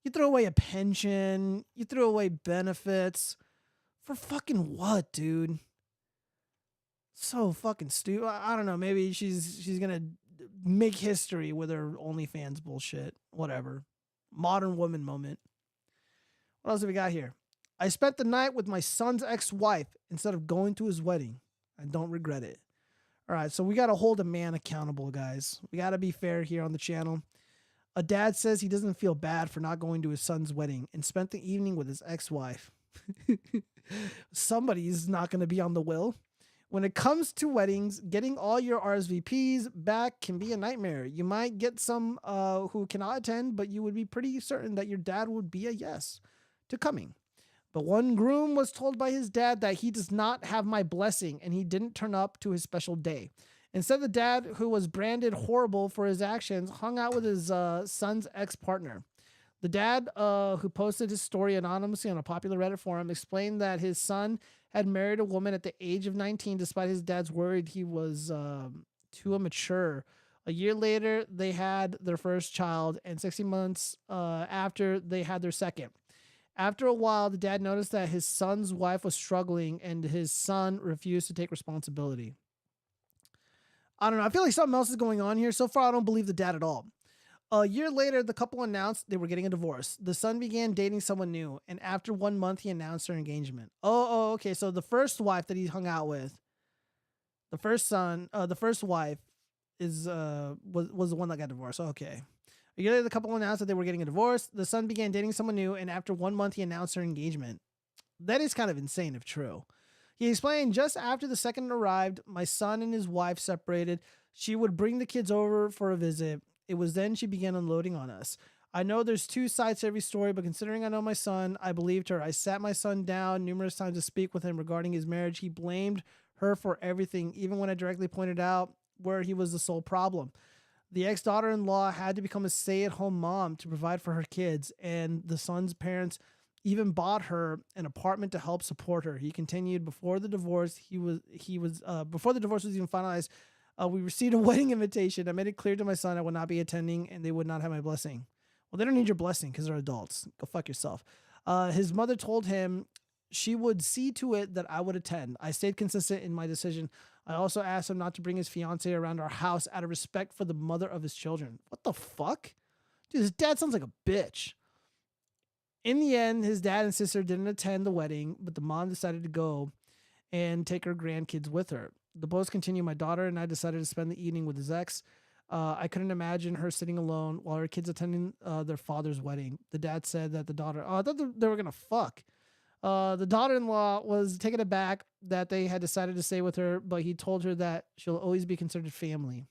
Speaker 1: you throw away a pension, you throw away benefits. For fucking what, dude? So fucking stupid. I don't know. Maybe she's gonna make history with her OnlyFans bullshit. Whatever. Modern woman moment. What else have we got here? I spent the night with my son's ex-wife instead of going to his wedding. I don't regret it. All right, so we got to hold a man accountable, guys. We got to be fair here on the channel. A dad says he doesn't feel bad for not going to his son's wedding and spent the evening with his ex-wife. Somebody's not going to be on the will. When it comes to weddings, getting all your RSVPs back can be a nightmare. You might get some who cannot attend, but you would be pretty certain that your dad would be a yes to coming. But one groom was told by his dad that he does not have my blessing and he didn't turn up to his special day. Instead, the dad, who was branded horrible for his actions, hung out with his son's ex-partner. The dad, who posted his story anonymously on a popular Reddit forum, explained that his son had married a woman at the age of 19 despite his dad's worried he was too immature. A year later, they had their first child, and 16 months after, they had their second. After a while, the dad noticed that his son's wife was struggling, and his son refused to take responsibility. I don't know. I feel like something else is going on here. So far, I don't believe the dad at all. A year later, the couple announced they were getting a divorce. The son began dating someone new, and after 1 month, he announced their engagement. Okay. So the first wife that he hung out with, the first wife is was the one that got divorced. Okay. A year later, the couple announced that they were getting a divorce. The son began dating someone new, and after 1 month, he announced their engagement. That is kind of insane if true. He explained, just after the second arrived, my son and his wife separated. She would bring the kids over for a visit. It was then she began unloading on us. I know there's two sides to every story, but considering I know my son, I believed her. I sat my son down numerous times to speak with him regarding his marriage. He blamed her for everything, even when I directly pointed out where he was the sole problem. The ex-daughter-in-law had to become a stay-at-home mom to provide for her kids, and the son's parents even bought her an apartment to help support her. He continued, before the divorce was even finalized, we received a wedding invitation. I made it clear to my son I would not be attending and they would not have my blessing. Well, they don't need your blessing because they're adults. Go fuck yourself. His mother told him she would see to it that I would attend. I stayed consistent in my decision. I also asked him not to bring his fiance around our house out of respect for the mother of his children. What the fuck? Dude, his dad sounds like a bitch. In the end, his dad and sister didn't attend the wedding, but the mom decided to go and take her grandkids with her. The both continued. My daughter and I decided to spend the evening with his ex. I couldn't imagine her sitting alone while her kids attending their father's wedding. The dad said that the daughter, I thought they were going to fuck. The daughter-in-law was taken aback that they had decided to stay with her, but he told her that she'll always be considered family.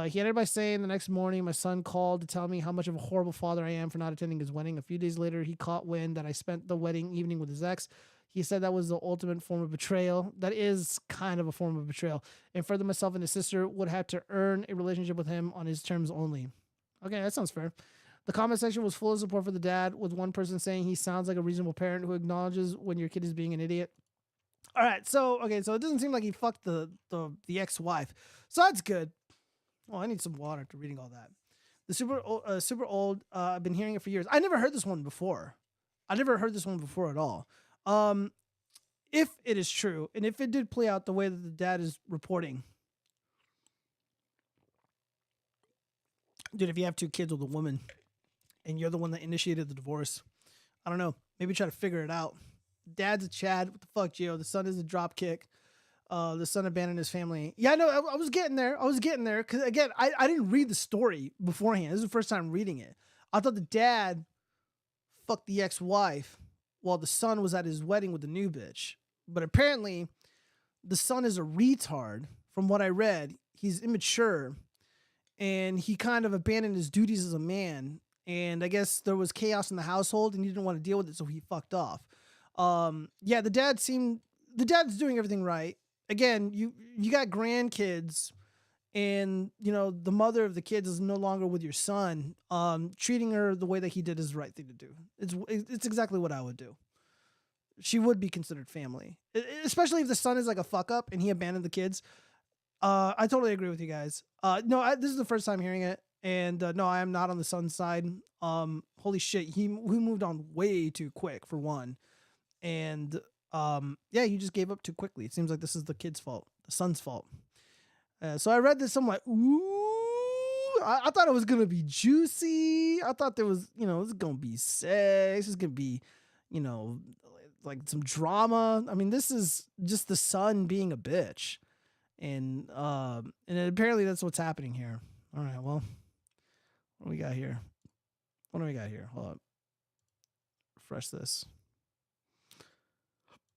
Speaker 1: He ended by saying, the next morning, my son called to tell me how much of a horrible father I am for not attending his wedding. A few days later, he caught wind that I spent the wedding evening with his ex. He said that was the ultimate form of betrayal. That is kind of a form of betrayal. And further, myself and his sister would have to earn a relationship with him on his terms only. Okay, that sounds fair. The comment section was full of support for the dad, with one person saying he sounds like a reasonable parent who acknowledges when your kid is being an idiot. All right, so it doesn't seem like he fucked the ex-wife. So that's good. Oh, I need some water after reading all that. The super old. I've been hearing it for years. I never heard this one before. I never heard this one before at all. If it is true, and if it did play out the way that the dad is reporting, dude, if you have two kids with a woman and you're the one that initiated the divorce, I don't know. Maybe try to figure it out. Dad's a Chad. What the fuck, Gio? The son is a dropkick. The son abandoned his family. Yeah, no, I was getting there. Because, again, I didn't read the story beforehand. This is the first time reading it. I thought the dad fucked the ex-wife while the son was at his wedding with the new bitch. But apparently, the son is a retard. From what I read, he's immature. And he kind of abandoned his duties as a man. And I guess there was chaos in the household and he didn't want to deal with it, so he fucked off. Yeah, the dad's doing everything right. Again, you got grandkids, and the mother of the kids is no longer with your son. Treating her the way that he did is the right thing to do. It's exactly what I would do. She would be considered family, especially if the son is like a fuck up and he abandoned the kids. I totally agree with you guys. This is the first time hearing it, and no, I am not on the son's side. Holy shit, he moved on way too quick for one, and yeah, he just gave up too quickly. It seems like this is the kid's fault, the son's fault. So I read this, I'm like, ooh, I thought it was gonna be juicy. I thought there was, it's gonna be sex. It's gonna be, like some drama. I mean, this is just the son being a bitch. And apparently that's what's happening here. All right, well, what do we got here? Hold up. Refresh this.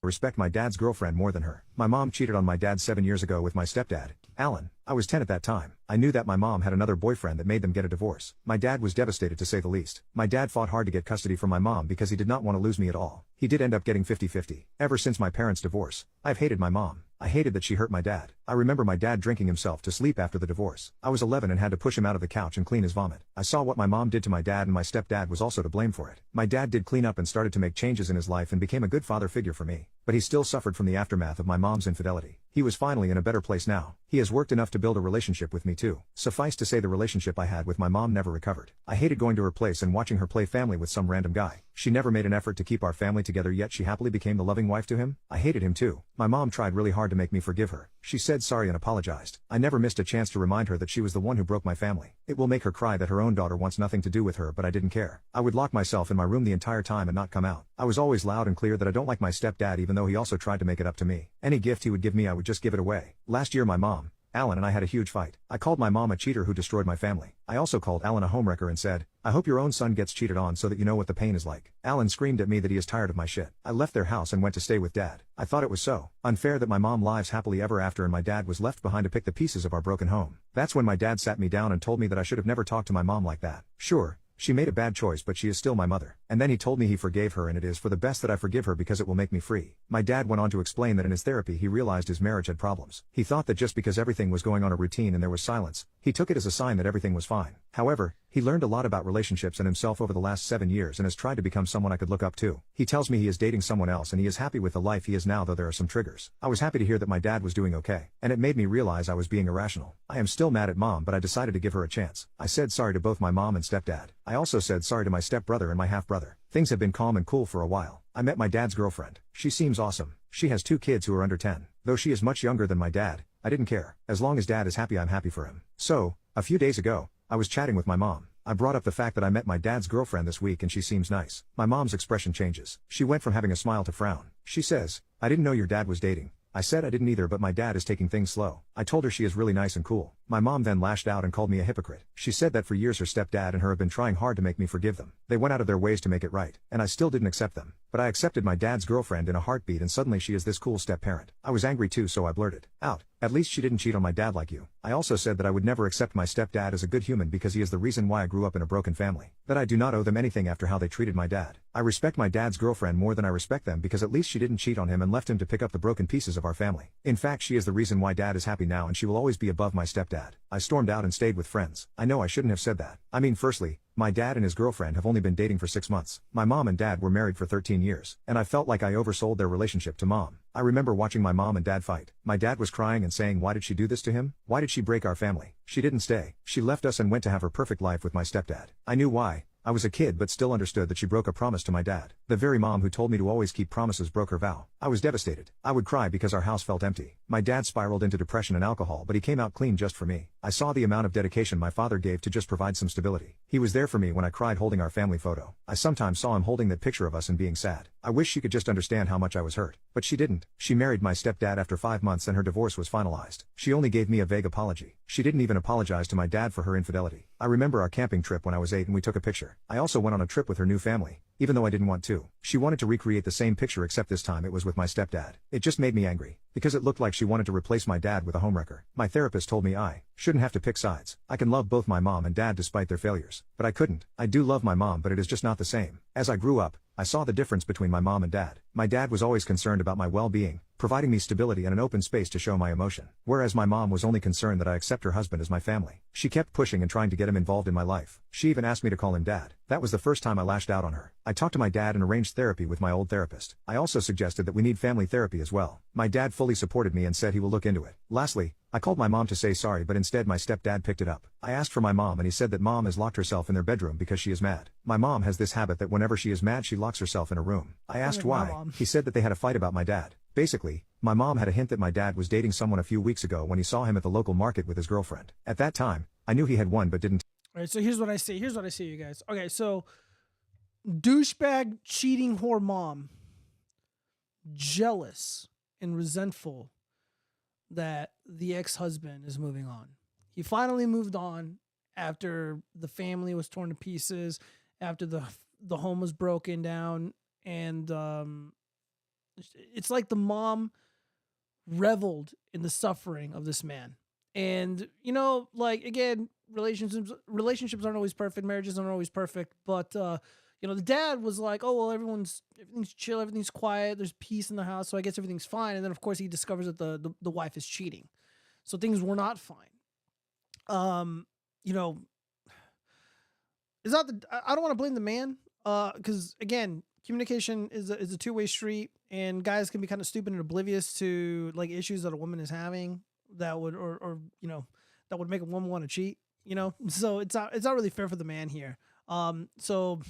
Speaker 7: Respect my dad's girlfriend more than her. My mom cheated on my dad 7 years ago with my stepdad. Alan, I was 10 at that time. I knew that my mom had another boyfriend that made them get a divorce. My dad was devastated to say the least. My dad fought hard to get custody from my mom because he did not want to lose me at all. He did end up getting 50-50. Ever since my parents' divorce, I've hated my mom. I hated that she hurt my dad. I remember my dad drinking himself to sleep after the divorce. I was 11 and had to push him out of the couch and clean his vomit. I saw what my mom did to my dad, and my stepdad was also to blame for it. My dad did clean up and started to make changes in his life and became a good father figure for me. But he still suffered from the aftermath of my mom's infidelity. He was finally in a better place now. He has worked enough to build a relationship with me too. Suffice to say, the relationship I had with my mom never recovered. I hated going to her place and watching her play family with some random guy. She never made an effort to keep our family together, yet she happily became the loving wife to him. I hated him too. My mom tried really hard to make me forgive her. She said sorry and apologized. I never missed a chance to remind her that she was the one who broke my family. It will make her cry that her own daughter wants nothing to do with her, but I didn't care. I would lock myself in my room the entire time and not come out. I was always loud and clear that I don't like my stepdad, even though he also tried to make it up to me. Any gift he would give me, I would just give it away. Last year my mom, Alan, and I had a huge fight. I called my mom a cheater who destroyed my family. I also called Alan a homewrecker and said, I hope your own son gets cheated on so that you know what the pain is like. Alan screamed at me that he is tired of my shit. I left their house and went to stay with dad. I thought it was so unfair that my mom lives happily ever after and my dad was left behind to pick the pieces of our broken home. That's when my dad sat me down and told me that I should have never talked to my mom like that. Sure, she made a bad choice, but she is still my mother. And then he told me he forgave her, and it is for the best that I forgive her because it will make me free. My dad went on to explain that in his therapy he realized his marriage had problems. He thought that just because everything was going on a routine and there was silence, he took it as a sign that everything was fine. However, he learned a lot about relationships and himself over the last 7 years and has tried to become someone I could look up to. He tells me he is dating someone else and he is happy with the life he is now, though there are some triggers. I was happy to hear that my dad was doing okay, and it made me realize I was being irrational. I am still mad at mom, but I decided to give her a chance. I said sorry to both my mom and stepdad. I also said sorry to my stepbrother and my half-brother. Things have been calm and cool for a while. I met my dad's girlfriend. She seems awesome. She has 2 kids who are under 10. Though she is much younger than my dad, I didn't care. As long as dad is happy, I'm happy for him. So, a few days ago, I was chatting with my mom. I brought up the fact that I met my dad's girlfriend this week and she seems nice. My mom's expression changes. She went from having a smile to frown. She says, I didn't know your dad was dating. I said I didn't either, but my dad is taking things slow. I told her she is really nice and cool. My mom then lashed out and called me a hypocrite. She said that for years her stepdad and her have been trying hard to make me forgive them. They went out of their ways to make it right, and I still didn't accept them. But I accepted my dad's girlfriend in a heartbeat, and suddenly she is this cool step-parent. I was angry too, so I blurted out, at least she didn't cheat on my dad like you. I also said that I would never accept my stepdad as a good human because he is the reason why I grew up in a broken family. That I do not owe them anything after how they treated my dad. I respect my dad's girlfriend more than I respect them because at least she didn't cheat on him and left him to pick up the broken pieces of our family. In fact, she is the reason why dad is happy now, and she will always be above my stepdad. I stormed out and stayed with friends. I know I shouldn't have said that. I mean, firstly, my dad and his girlfriend have only been dating for 6 months. My mom and dad were married for 13 years, and I felt like I oversold their relationship to mom. I remember watching my mom and dad fight. My dad was crying and saying, why did she do this to him? Why did she break our family? She didn't stay. She left us and went to have her perfect life with my stepdad. I knew why. I was a kid but still understood that she broke a promise to my dad. The very mom who told me to always keep promises broke her vow. I was devastated. I would cry because our house felt empty. My dad spiraled into depression and alcohol, but he came out clean just for me. I saw the amount of dedication my father gave to just provide some stability. He was there for me when I cried holding our family photo. I sometimes saw him holding that picture of us and being sad. I wish she could just understand how much I was hurt. But she didn't. She married my stepdad after 5 months and her divorce was finalized. She only gave me a vague apology. She didn't even apologize to my dad for her infidelity. I remember our camping trip when I was 8 and we took a picture. I also went on a trip with her new family, even though I didn't want to. She wanted to recreate the same picture, except this time it was with my stepdad. It just made me angry, because it looked like she wanted to replace my dad with a homewrecker. My therapist told me I shouldn't have to pick sides. I can love both my mom and dad despite their failures. But I couldn't. I do love my mom, but it is just not the same. As I grew up, I saw the difference between my mom and dad. My dad was always concerned about my well-being, providing me stability and an open space to show my emotion. Whereas my mom was only concerned that I accept her husband as my family. She kept pushing and trying to get him involved in my life. She even asked me to call him dad. That was the first time I lashed out on her. I talked to my dad and arranged therapy with my old therapist. I also suggested that we need family therapy as well. My dad fully supported me and said he will look into it. Lastly, I called my mom to say sorry, but instead my stepdad picked it up. I asked for my mom and he said that mom has locked herself in their bedroom because she is mad. My mom has this habit that whenever she is mad she locks herself in a room. I asked why. He said that they had a fight about my dad. Basically, my mom had a hint that my dad was dating someone a few weeks ago when he saw him at the local market with his girlfriend. At that time, I knew he had one but didn't.
Speaker 1: All right, so here's what I see. Here's what I see, you guys. Okay, so douchebag cheating whore mom, jealous and resentful that the ex-husband is moving on. He finally moved on after the family was torn to pieces, after the home was broken down, and it's like the mom reveled in the suffering of this man. And like again, relationships aren't always perfect, marriages aren't always perfect, but the dad was like, oh well, everything's chill, everything's quiet, there's peace in the house, so I guess everything's fine. And then of course he discovers that the wife is cheating, so things were not fine. You know, it's not I don't want to blame the man, because again, communication is a two-way street, and guys can be kind of stupid and oblivious to like issues that a woman is having that would or that would make a woman want to cheat. So it's not really fair for the man here. So,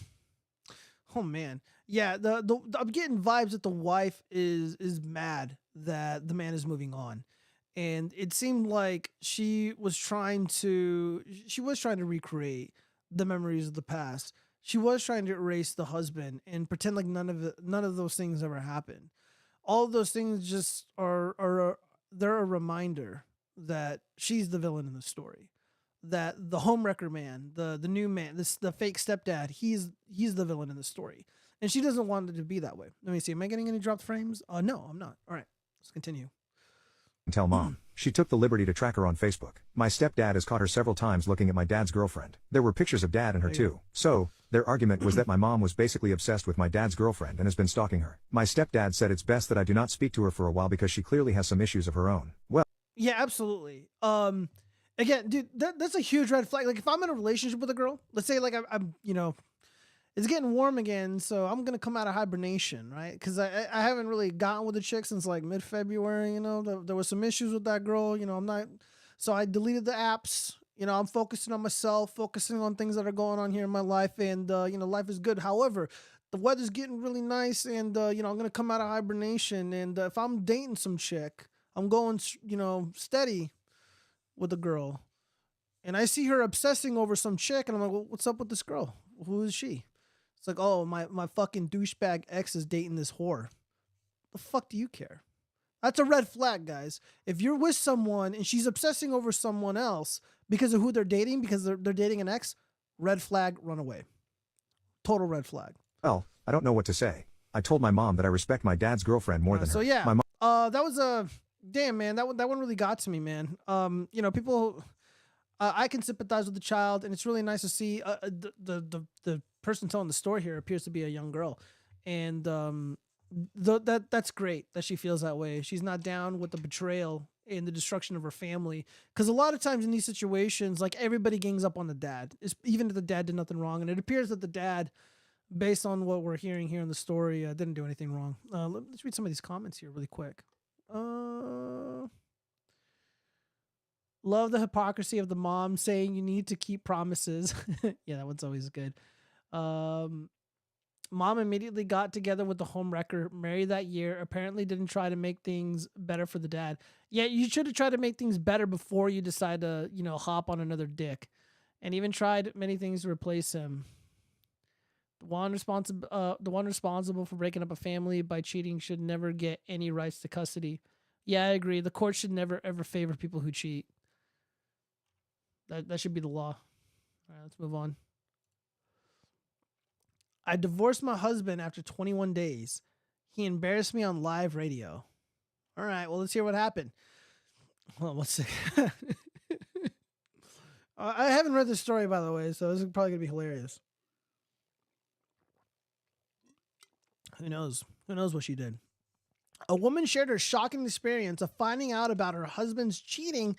Speaker 1: oh man, yeah, the I'm getting vibes that the wife is mad that the man is moving on, and it seemed like she was trying to recreate the memories of the past. She was trying to erase the husband and pretend like none of those things ever happened. All of those things just they're a reminder that she's the villain in the story. That the homewrecker man, the new man, the fake stepdad, he's the villain in the story. And she doesn't want it to be that way. Let me see. Am I getting any dropped frames? No, I'm not. All right, let's continue.
Speaker 7: Tell mom. She took the liberty to track her on Facebook. My stepdad has caught her several times looking at my dad's girlfriend. There were pictures of dad and her too. So, their argument was that my mom was basically obsessed with my dad's girlfriend and has been stalking her. My stepdad said it's best that I do not speak to her for a while because she clearly has some issues of her own. Well,
Speaker 1: yeah, absolutely. Again, dude, that's a huge red flag. Like if I'm in a relationship with a girl, let's say like I'm it's getting warm again, so I'm gonna come out of hibernation, right? Because I haven't really gotten with a chick since like mid-February. There was some issues with that girl. I'm not, so I deleted the apps. I'm focusing on myself, focusing on things that are going on here in my life, and life is good. However, the weather's getting really nice, and I'm gonna come out of hibernation. And if I'm dating some chick, I'm going steady with a girl, and I see her obsessing over some chick, and I'm like, well, what's up with this girl? Who is she? It's like, oh, my fucking douchebag ex is dating this whore. The fuck do you care? That's a red flag, guys. If you're with someone and she's obsessing over someone else because of who they're dating, because they're dating an ex, red flag, run away. Total red flag.
Speaker 7: well, I don't know what to say. I told my mom that I respect my dad's girlfriend more than her.
Speaker 1: So yeah,
Speaker 7: My mom
Speaker 1: that was a damn, man. That one really got to me, man. People. I can sympathize with the child, and it's really nice to see the person telling the story here appears to be a young girl, and that's great that she feels that way. She's not down with the betrayal and the destruction of her family, because a lot of times in these situations, like everybody gangs up on the dad, even if the dad did nothing wrong, and it appears that the dad, based on what we're hearing here in the story, didn't do anything wrong. Let's read some of these comments here really quick. Love the hypocrisy of the mom saying you need to keep promises. Yeah, that one's always good. Mom immediately got together with the homewrecker, married that year, apparently didn't try to make things better for the dad. Yeah, you should have tried to make things better before you decide to, hop on another dick. And even tried many things to replace him. The one responsible for breaking up a family by cheating should never get any rights to custody. Yeah, I agree. The court should never, ever favor people who cheat. That should be the law. All right, let's move on. I divorced my husband after 21 days. He embarrassed me on live radio. All right, well, let's hear what happened. Well, let's see. I haven't read this story, by the way, so this is probably going to be hilarious. Who knows? Who knows what she did? A woman shared her shocking experience of finding out about her husband's cheating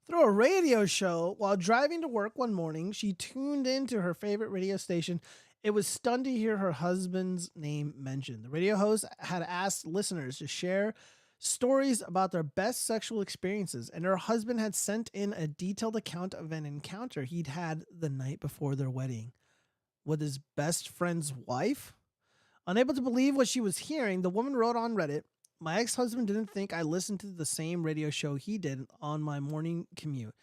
Speaker 1: through a radio show while driving to work one morning. She tuned into her favorite radio station. It was stunned to hear her husband's name mentioned. The radio host had asked listeners to share stories about their best sexual experiences, and her husband had sent in a detailed account of an encounter he'd had the night before their wedding with his best friend's wife. Unable to believe what she was hearing, the woman wrote on Reddit, "My ex-husband didn't think I listened to the same radio show he did on my morning commute.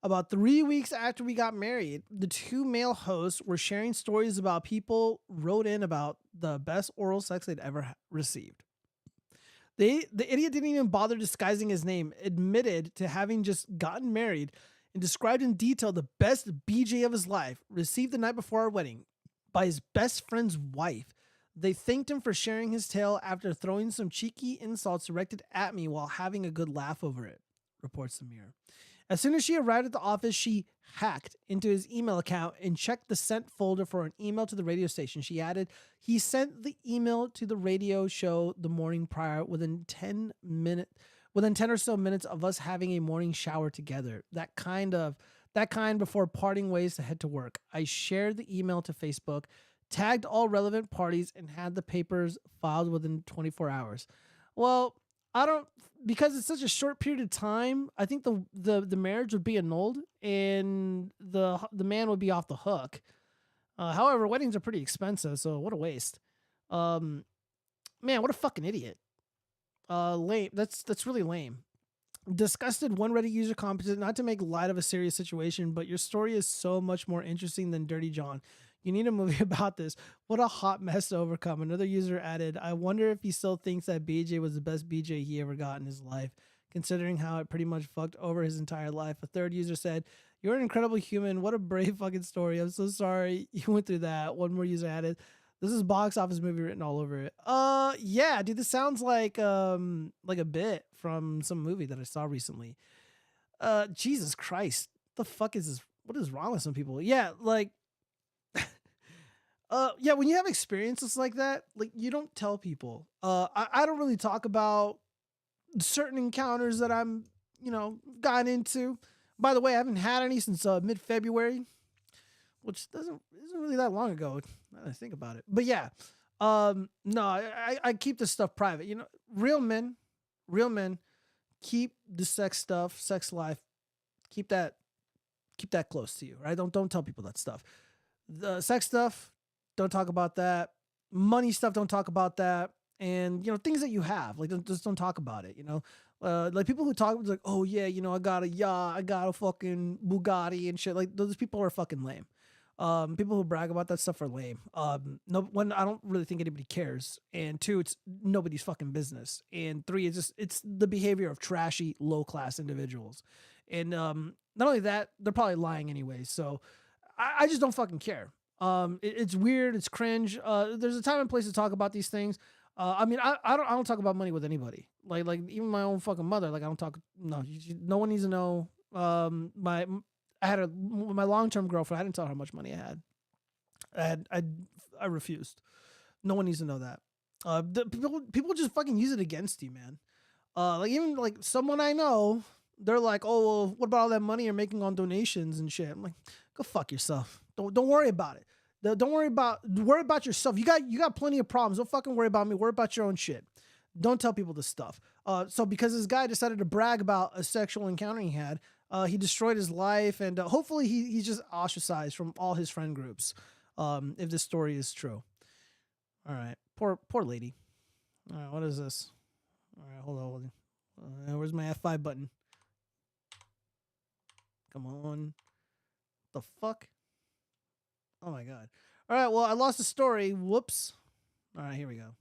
Speaker 1: About 3 weeks after we got married, the two male hosts were sharing stories about people wrote in about the best oral sex they'd ever received. The idiot didn't even bother disguising his name, admitted to having just gotten married, and described in detail the best BJ of his life received the night before our wedding by his best friend's wife. They thanked him for sharing his tale after throwing some cheeky insults directed at me while having a good laugh over it," reports the Mirror. As soon as she arrived at the office, she hacked into his email account and checked the sent folder for an email to the radio station. She added, he sent the email to the radio show the morning prior within 10 or so minutes of us having a morning shower together. That kind before parting ways to head to work. I shared the email to Facebook, tagged all relevant parties, and had the papers filed within 24 hours. Well, because it's such a short period of time, I think the marriage would be annulled and the man would be off the hook. However, weddings are pretty expensive, so what a waste. Man, what a fucking idiot. Lame. That's really lame. Disgusted one Reddit user commented, not to make light of a serious situation, but your story is so much more interesting than Dirty John. You need a movie about this. What a hot mess to overcome. Another user added, I wonder if he still thinks that BJ was the best BJ he ever got in his life, considering how it pretty much fucked over his entire life. A third user said, you're an incredible human. What a brave fucking story. I'm so sorry you went through that. One more user added, this is box office movie written all over it. Yeah, dude, this sounds like a bit from some movie that I saw recently. Jesus Christ. The fuck is this? What is wrong with some people? Yeah, like, yeah, when you have experiences like that, like, you don't tell people. I don't really talk about certain encounters that I'm, gotten into. By the way, I haven't had any since mid-February, which isn't really that long ago, now that I think about it. But yeah, no, I keep this stuff private. Real men, keep the sex life, keep that close to you, right? Don't tell people that stuff. The sex stuff, don't talk about that. Money stuff, don't talk about that. And, things that you have, like, just don't talk about it, like people who talk like, oh yeah, I got a yacht, I got a fucking Bugatti and shit. Like, those people are fucking lame. People who brag about that stuff are lame. One, I don't really think anybody cares. And two, it's nobody's fucking business. And three, it's the behavior of trashy, low class individuals. And, not only that, they're probably lying anyway. So I just don't fucking care. It's weird. It's cringe. There's a time and place to talk about these things. I don't talk about money with anybody. Like even my own fucking mother. Like, I don't talk. No, no one needs to know. My long-term girlfriend, I didn't tell her how much money I had. I refused. No one needs to know that. People just fucking use it against you, man. Like, even like someone I know, they're like, oh, well, what about all that money you're making on donations and shit? I'm like, go fuck yourself. Don't worry about it. Don't worry about yourself. You got plenty of problems. Don't fucking worry about me. Worry about your own shit. Don't tell people this stuff. So because this guy decided to brag about a sexual encounter he had, he destroyed his life, and hopefully he's just ostracized from all his friend groups. If this story is true. All right, poor lady. All right, what is this? All right, hold on. Where's my F5 button? Come on. The fuck? Oh my god. All right, well, I lost the story. Whoops. All right, here we go.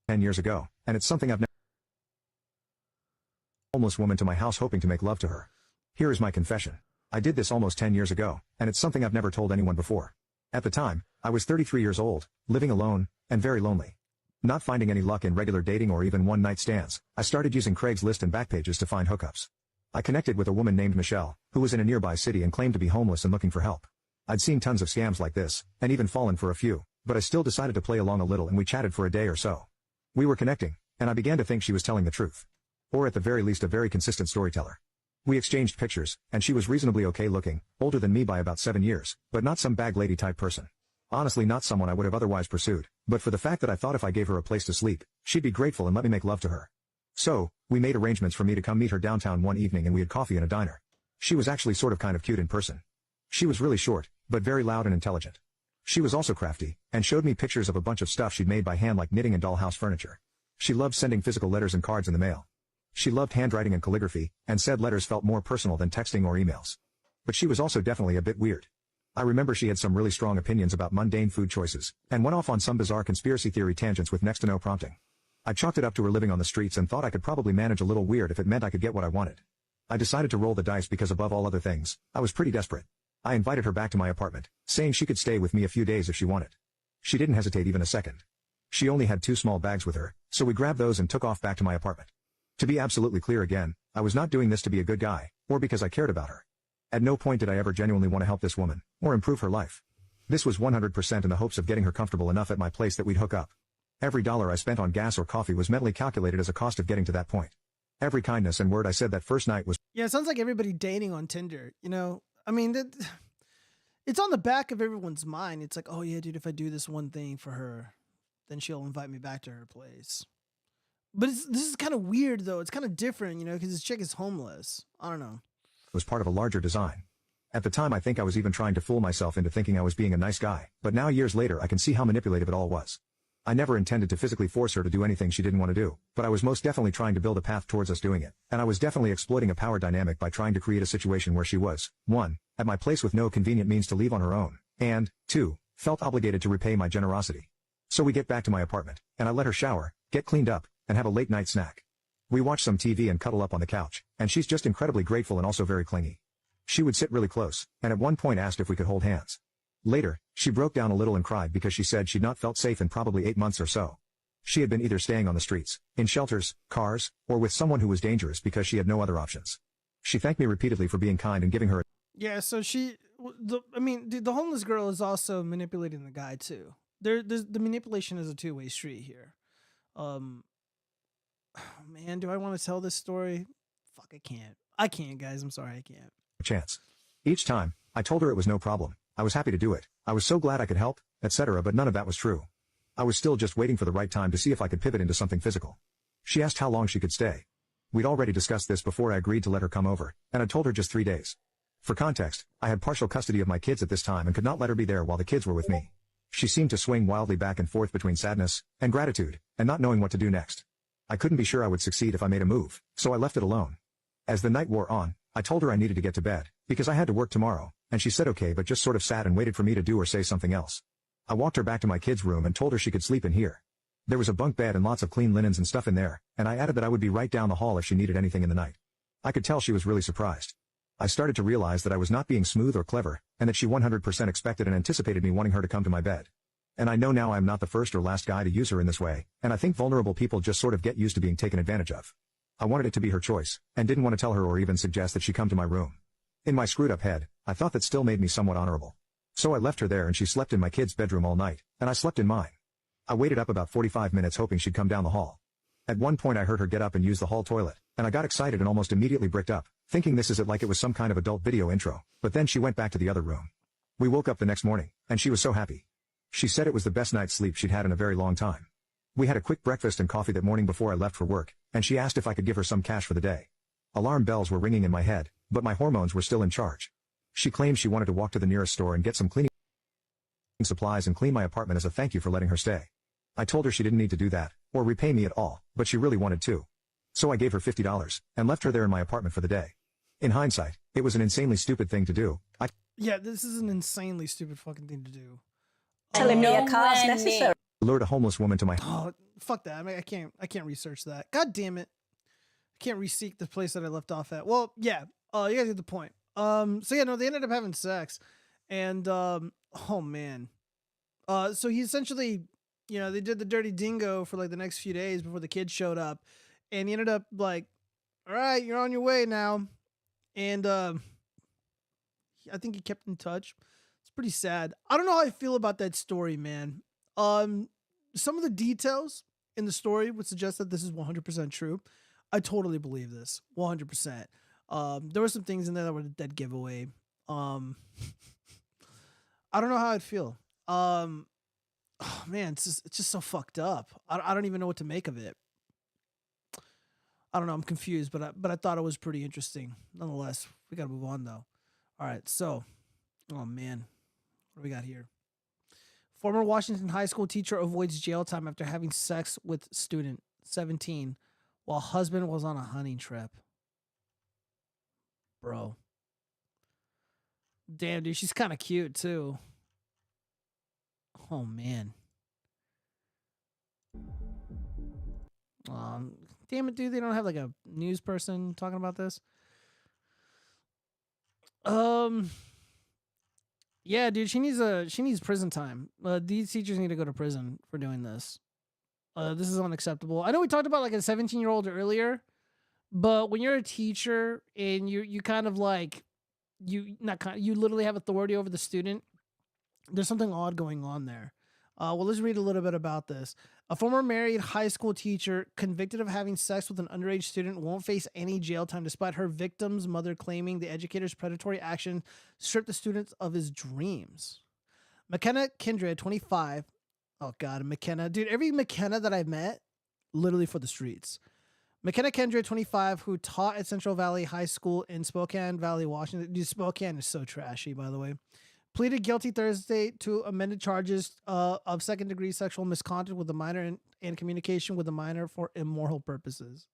Speaker 7: 10 years ago, and it's something I've never. Homeless woman to my house hoping to make love to her. Here is my confession. I did this almost 10 years ago, and it's something I've never told anyone before. At the time, I was 33 years old, living alone, and very lonely. Not finding any luck in regular dating or even one-night stands, I started using Craigslist and Backpages to find hookups. I connected with a woman named Michelle, who was in a nearby city and claimed to be homeless and looking for help. I'd seen tons of scams like this, and even fallen for a few, but I still decided to play along a little, and we chatted for a day or so. We were connecting, and I began to think she was telling the truth. Or at the very least a very consistent storyteller. We exchanged pictures, and she was reasonably okay looking, older than me by about 7 years, but not some bag lady type person. Honestly, not someone I would have otherwise pursued, but for the fact that I thought if I gave her a place to sleep, she'd be grateful and let me make love to her. So, we made arrangements for me to come meet her downtown one evening, and we had coffee in a diner. She was actually sort of kind of cute in person. She was really short, but very loud and intelligent. She was also crafty, and showed me pictures of a bunch of stuff she'd made by hand like knitting and dollhouse furniture. She loved sending physical letters and cards in the mail. She loved handwriting and calligraphy, and said letters felt more personal than texting or emails. But she was also definitely a bit weird. I remember she had some really strong opinions about mundane food choices, and went off on some bizarre conspiracy theory tangents with next to no prompting. I chalked it up to her living on the streets and thought I could probably manage a little weird if it meant I could get what I wanted. I decided to roll the dice because above all other things, I was pretty desperate. I invited her back to my apartment, saying she could stay with me a few days if she wanted. She didn't hesitate even a second. She only had 2 small bags with her, so we grabbed those and took off back to my apartment. To be absolutely clear again, I was not doing this to be a good guy, or because I cared about her. At no point did I ever genuinely want to help this woman, or improve her life. This was 100% in the hopes of getting her comfortable enough at my place that we'd hook up. Every dollar I spent on gas or coffee was mentally calculated as a cost of getting to that point. Every kindness and word I said that first night was...
Speaker 1: Yeah, it sounds like everybody dating on Tinder, you know? I mean, it's on the back of everyone's mind. It's like, oh yeah, dude, if I do this one thing for her, then she'll invite me back to her place. But this is kind of weird, though. It's kind of different, you know, because this chick is homeless. I don't know.
Speaker 7: Was part of a larger design. At the time I think I was even trying to fool myself into thinking I was being a nice guy, but now years later I can see how manipulative it all was. I never intended to physically force her to do anything she didn't want to do, but I was most definitely trying to build a path towards us doing it, and I was definitely exploiting a power dynamic by trying to create a situation where she was, 1, at my place with no convenient means to leave on her own, and, 2, felt obligated to repay my generosity. So we get back to my apartment, and I let her shower, get cleaned up, and have a late night snack. We watch some TV and cuddle up on the couch, and she's just incredibly grateful and also very clingy. She would sit really close, and at one point asked if we could hold hands. Later, she broke down a little and cried because she said she'd not felt safe in probably 8 months or so. She had been either staying on the streets, in shelters, cars, or with someone who was dangerous because she had no other options. She thanked me repeatedly for being kind and giving her...
Speaker 1: Yeah, so the homeless girl is also manipulating the guy, too. The manipulation is a two-way street here. Man, do I want to tell this story? Fuck, I can't. I can't, guys. I'm sorry, I can't.
Speaker 7: Chance. Each time, I told her it was no problem. I was happy to do it. I was so glad I could help, etc., but none of that was true. I was still just waiting for the right time to see if I could pivot into something physical. She asked how long she could stay. We'd already discussed this before I agreed to let her come over, and I told her just 3 days. For context, I had partial custody of my kids at this time and could not let her be there while the kids were with me. She seemed to swing wildly back and forth between sadness and gratitude, and not knowing what to do next. I couldn't be sure I would succeed if I made a move, so I left it alone. As the night wore on, I told her I needed to get to bed, because I had to work tomorrow, and she said okay but just sort of sat and waited for me to do or say something else. I walked her back to my kids' room and told her she could sleep in here. There was a bunk bed and lots of clean linens and stuff in there, and I added that I would be right down the hall if she needed anything in the night. I could tell she was really surprised. I started to realize that I was not being smooth or clever, and that she 100% expected and anticipated me wanting her to come to my bed. And I know now I'm not the first or last guy to use her in this way, and I think vulnerable people just sort of get used to being taken advantage of. I wanted it to be her choice, and didn't want to tell her or even suggest that she come to my room. In my screwed up head, I thought that still made me somewhat honorable. So I left her there and she slept in my kid's bedroom all night, and I slept in mine. I waited up about 45 minutes hoping she'd come down the hall. At one point I heard her get up and use the hall toilet, and I got excited and almost immediately bricked up, thinking this is it like it was some kind of adult video intro, but then she went back to the other room. We woke up the next morning, and she was so happy. She said it was the best night's sleep she'd had in a very long time. We had a quick breakfast and coffee that morning before I left for work, and she asked if I could give her some cash for the day. Alarm bells were ringing in my head, but my hormones were still in charge. She claimed she wanted to walk to the nearest store and get some cleaning supplies and clean my apartment as a thank you for letting her stay. I told her she didn't need to do that, or repay me at all, but she really wanted to. So I gave her $50, and left her there in my apartment for the day. In hindsight, it was an insanely stupid thing to do.
Speaker 1: Yeah, this is an insanely stupid fucking thing to do.
Speaker 9: Telling me a car's necessary.
Speaker 7: Lured a homeless woman to my...
Speaker 1: Oh, fuck that. I mean, I can't research that. God damn it. I can't reseek the place that I left off at. Well, yeah. You guys get the point. So yeah, no, they ended up having sex. And, oh man. So he essentially, you know, they did the dirty dingo for like the next few days before the kids showed up. And he ended up like, all right, you're on your way now. And, I think he kept in touch. It's pretty sad. I don't know how I feel about that story, man. Some of the details in the story would suggest that this is 100% true. I totally believe this, 100%. There were some things in there that were a dead giveaway. I don't know how I'd feel. Oh man, it's just so fucked up. I don't even know what to make of it. I don't know. I'm confused, but I thought it was pretty interesting. Nonetheless, we gotta move on though. All right, so, oh man, what do we got here? Former Washington high school teacher avoids jail time after having sex with student 17 while husband was on a hunting trip. Bro. Damn, dude, she's kind of cute too. Oh man. Damn it, dude, they don't have like a news person talking about this. Yeah, dude, she needs prison time. These teachers need to go to prison for doing this. This is unacceptable. I know we talked about like a 17-year-old earlier, But when you're a teacher and you kind of like you literally have authority over the student, there's something odd going on there. Well, let's read a little bit about this. A former married high school teacher convicted of having sex with an underage student won't face any jail time despite her victim's mother claiming the educator's predatory action stripped the student of his dreams. McKenna Kindred, 25. Oh, God, McKenna. Dude, every McKenna that I've met, literally for the streets. McKenna Kindred, 25, who taught at Central Valley High School in Spokane Valley, Washington. Dude, Spokane is so trashy, by the way. Pleaded guilty Thursday to amended charges of second-degree sexual misconduct with a minor and communication with a minor for immoral purposes.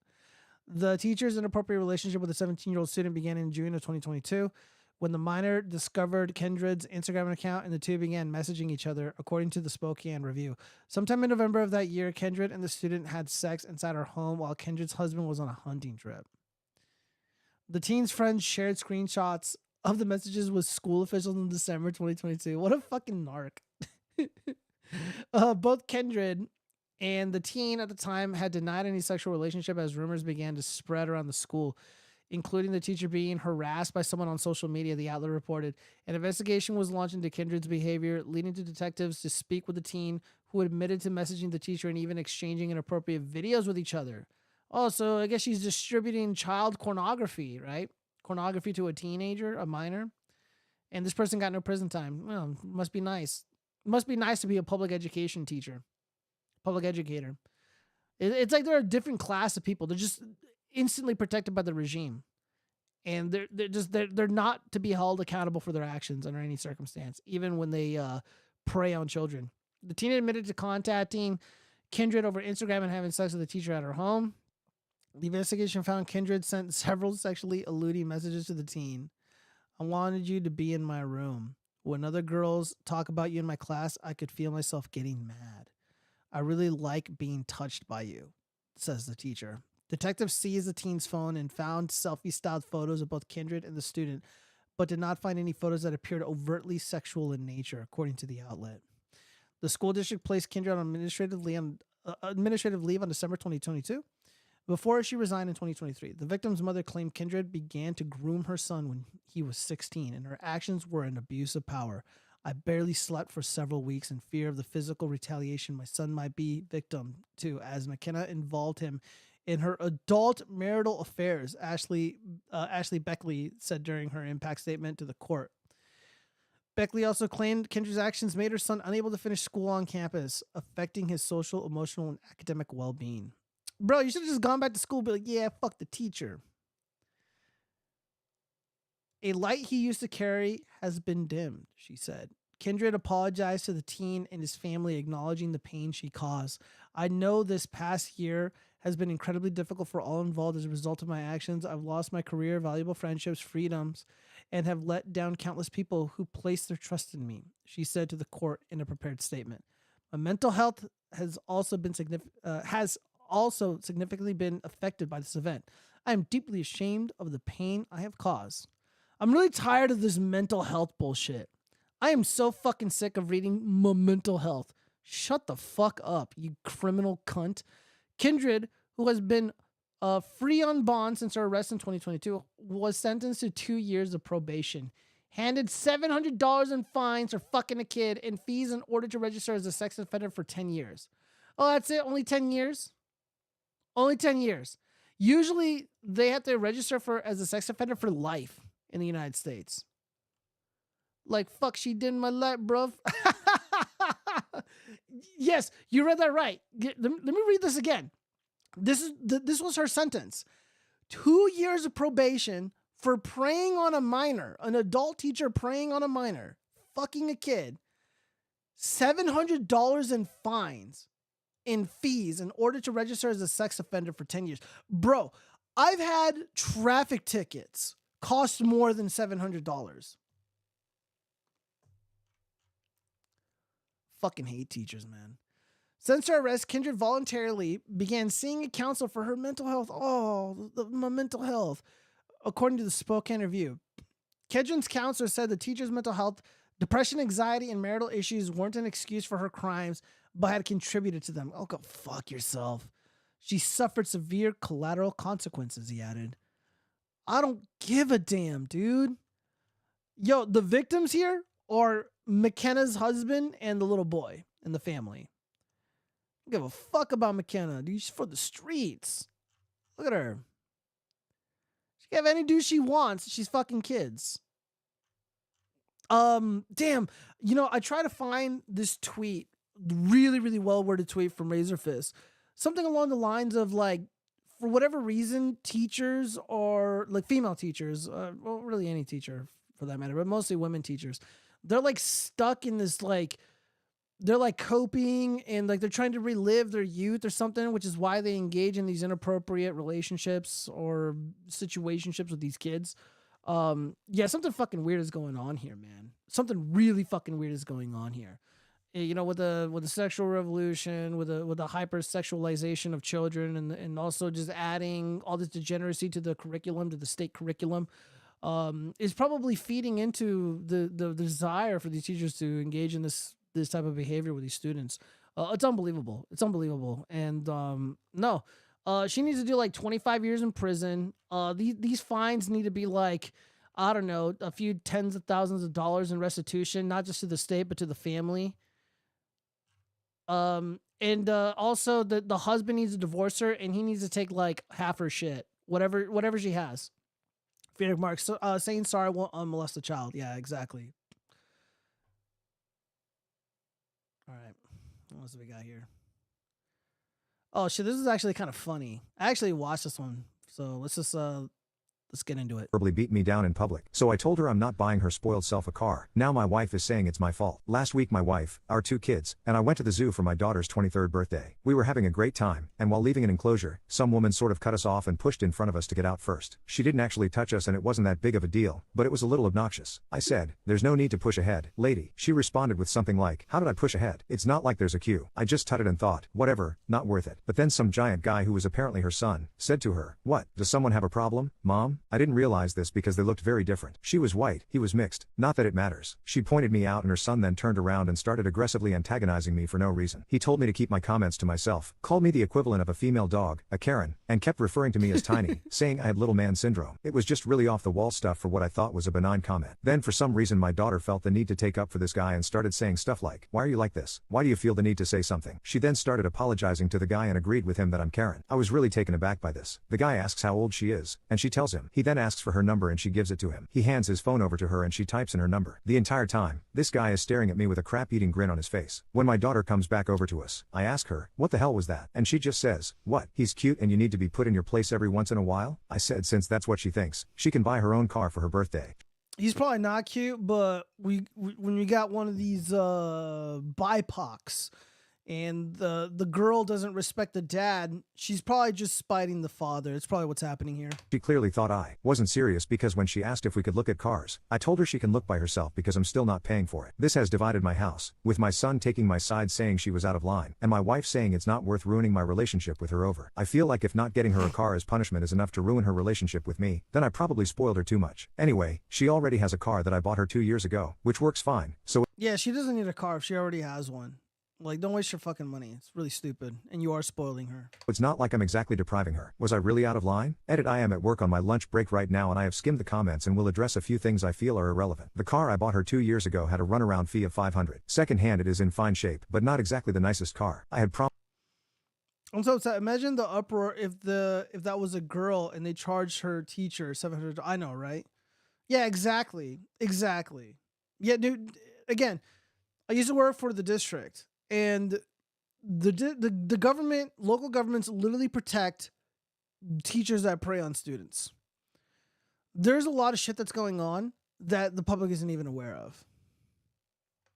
Speaker 1: The teacher's inappropriate relationship with a 17-year-old student began in June of 2022 when the minor discovered Kindred's Instagram account and the two began messaging each other, according to the Spokane Review. Sometime in November of that year, Kindred and the student had sex inside her home while Kindred's husband was on a hunting trip. The teen's friends shared screenshots of the messages with school officials in December 2022. What a fucking narc. Both Kindred and the teen at the time had denied any sexual relationship as rumors began to spread around the school, including the teacher being harassed by someone on social media, the outlet reported. An investigation was launched into Kindred's behavior, leading to detectives to speak with the teen, who admitted to messaging the teacher and even exchanging inappropriate videos with each other. Oh, so I guess she's distributing child pornography, right? Pornography to a teenager, a minor. And this person got no prison time. Well, must be nice. Must be nice to be a public education teacher, public educator. It's like they're a different class of people. They're just instantly protected by the regime. And they're not to be held accountable for their actions under any circumstance, even when they prey on children. The teen admitted to contacting Kindred over Instagram and having sex with the teacher at her home. The investigation found Kindred sent several sexually alluding messages to the teen. I wanted you to be in my room. When other girls talk about you in my class, I could feel myself getting mad. I really like being touched by you, says the teacher. Detectives seized the teen's phone and found selfie-styled photos of both Kindred and the student, but did not find any photos that appeared overtly sexual in nature, according to the outlet. The school district placed Kindred on administrative leave on December 2022. Before she resigned in 2023, the victim's mother claimed Kindred began to groom her son when he was 16, and her actions were an abuse of power. I barely slept for several weeks in fear of the physical retaliation my son might be victim to, as McKenna involved him in her adult marital affairs, Ashley Beckley said during her impact statement to the court. Beckley also claimed Kindred's actions made her son unable to finish school on campus, affecting his social, emotional, and academic well-being. Bro, you should have just gone back to school and be like, yeah, fuck the teacher. A light he used to carry has been dimmed, she said. Kindred apologized to the teen and his family, acknowledging the pain she caused. I know this past year has been incredibly difficult for all involved as a result of my actions. I've lost my career, valuable friendships, freedoms, and have let down countless people who placed their trust in me, she said to the court in a prepared statement. My mental health has also significantly been affected by this event. I am deeply ashamed of the pain I have caused. I'm really tired of this mental health bullshit. I am so fucking sick of reading mental health. Shut the fuck up, you criminal cunt. Kindred, who has been free on bond since her arrest in 2022, was sentenced to 2 years of probation, handed $700 in fines for fucking a kid and fees in order to register as a sex offender for 10 years. Oh, that's it? Only 10 years? Only 10 years. Usually, they have to register as a sex offender for life in the United States. Like, fuck, she did in my life, bruv. Yes, you read that right. Let me read this again. This was her sentence. 2 years of probation for preying on a minor, an adult teacher preying on a minor, fucking a kid, $700 in fines, in fees in order to register as a sex offender for 10 years. Bro, I've had traffic tickets cost more than $700. Fucking hate teachers, man. Since her arrest, Kindred voluntarily began seeing a counselor for her mental health. Oh, my mental health. According to the Spokane Review, Kindred's counselor said the teacher's mental health, depression, anxiety, and marital issues weren't an excuse for her crimes, but had contributed to them. Oh, go fuck yourself. She suffered severe collateral consequences, he added. I don't give a damn, dude. Yo, the victims here are McKenna's husband and the little boy in the family. I don't give a fuck about McKenna, dude. She's for the streets. Look at her. She can have any dude she wants. She's fucking kids. Damn. You know, I try to find this tweet, really, really well-worded tweet from Razorfist. Something along the lines of, like, for whatever reason, teachers or, like, female teachers, well, really any teacher for that matter, but mostly women teachers, they're, like, stuck in this, like, they're, like, coping and, like, they're trying to relive their youth or something, which is why they engage in these inappropriate relationships or situationships with these kids. Yeah, something fucking weird is going on here, man. Something really fucking weird is going on here. You know, with the sexual revolution, with the hypersexualization of children, and also just adding all this degeneracy to the curriculum, to the state curriculum, is probably feeding into the desire for these teachers to engage in this type of behavior with these students. It's unbelievable. It's unbelievable. And no, she needs to do like 25 years in prison. These fines need to be like, I don't know, a few tens of thousands of dollars in restitution, not just to the state, but to the family. And also the husband needs to divorce her, and he needs to take like half her shit, whatever she has. Friedrich Marx, saying sorry won't molest a child. Yeah, exactly. All right, what else do we got here? Oh shit, this is actually kind of funny. I actually watched this one, so let's get into it.
Speaker 7: Verbally beat me down in public. So I told her I'm not buying her spoiled self a car. Now my wife is saying it's my fault. Last week my wife, our 2 kids, and I went to the zoo for my daughter's 23rd birthday. We were having a great time, and while leaving an enclosure, some woman sort of cut us off and pushed in front of us to get out first. She didn't actually touch us and it wasn't that big of a deal, but it was a little obnoxious. I said, "There's no need to push ahead, lady." She responded with something like, "How did I push ahead? It's not like there's a queue." I just tutted and thought, whatever, not worth it. But then some giant guy who was apparently her son, said to her, "What, does someone have a problem, Mom?" I didn't realize this because they looked very different. She was white, he was mixed. Not that it matters. She pointed me out and her son then turned around and started aggressively antagonizing me for no reason. He told me to keep my comments to myself, called me the equivalent of a female dog, a Karen, and kept referring to me as tiny, saying I had little man syndrome. It was just really off the wall stuff for what I thought was a benign comment. Then for some reason my daughter felt the need to take up for this guy and started saying stuff like, "Why are you like this? Why do you feel the need to say something?" She then started apologizing to the guy and agreed with him that I'm Karen. I was really taken aback by this. The guy asks how old she is, and she tells him. He then asks for her number and she gives it to him. He hands his phone over to her and she types in her number. The entire time, this guy is staring at me with a crap-eating grin on his face. When my daughter comes back over to us, I ask her, "What the hell was that?" And she just says, "What? He's cute and you need to be put in your place every once in a while?" I said since that's what she thinks, she can buy her own car for her birthday.
Speaker 1: He's probably not cute, but when you got one of these BIPOCs and the girl doesn't respect the dad, she's probably just spiting the father. It's probably what's happening here.
Speaker 7: She clearly thought I wasn't serious because when she asked if we could look at cars, I told her she can look by herself because I'm still not paying for it. This has divided my house, with my son taking my side saying she was out of line, and my wife saying it's not worth ruining my relationship with her over. I feel like if not getting her a car as punishment is enough to ruin her relationship with me, then I probably spoiled her too much. Anyway, she already has a car that I bought her 2 years ago, which works fine, so
Speaker 1: yeah, she doesn't need a car if she already has one. Like, don't waste your fucking money. It's really stupid. And you are spoiling her.
Speaker 7: it's not like I'm exactly depriving her. Was I really out of line? Edit: I am at work on my lunch break right now and I have skimmed the comments and will address a few things I feel are irrelevant. The car I bought her 2 years ago had a runaround fee of $500. Second-hand, it is in fine shape, but not exactly the nicest car. I had
Speaker 1: I'm so upset. Imagine the uproar if that was a girl and they charged her teacher $700. I know, right? Yeah, exactly. Yeah, dude, again, I used to work for the district. And the government, local governments literally protect teachers that prey on students. There's a lot of shit that's going on that the public isn't even aware of.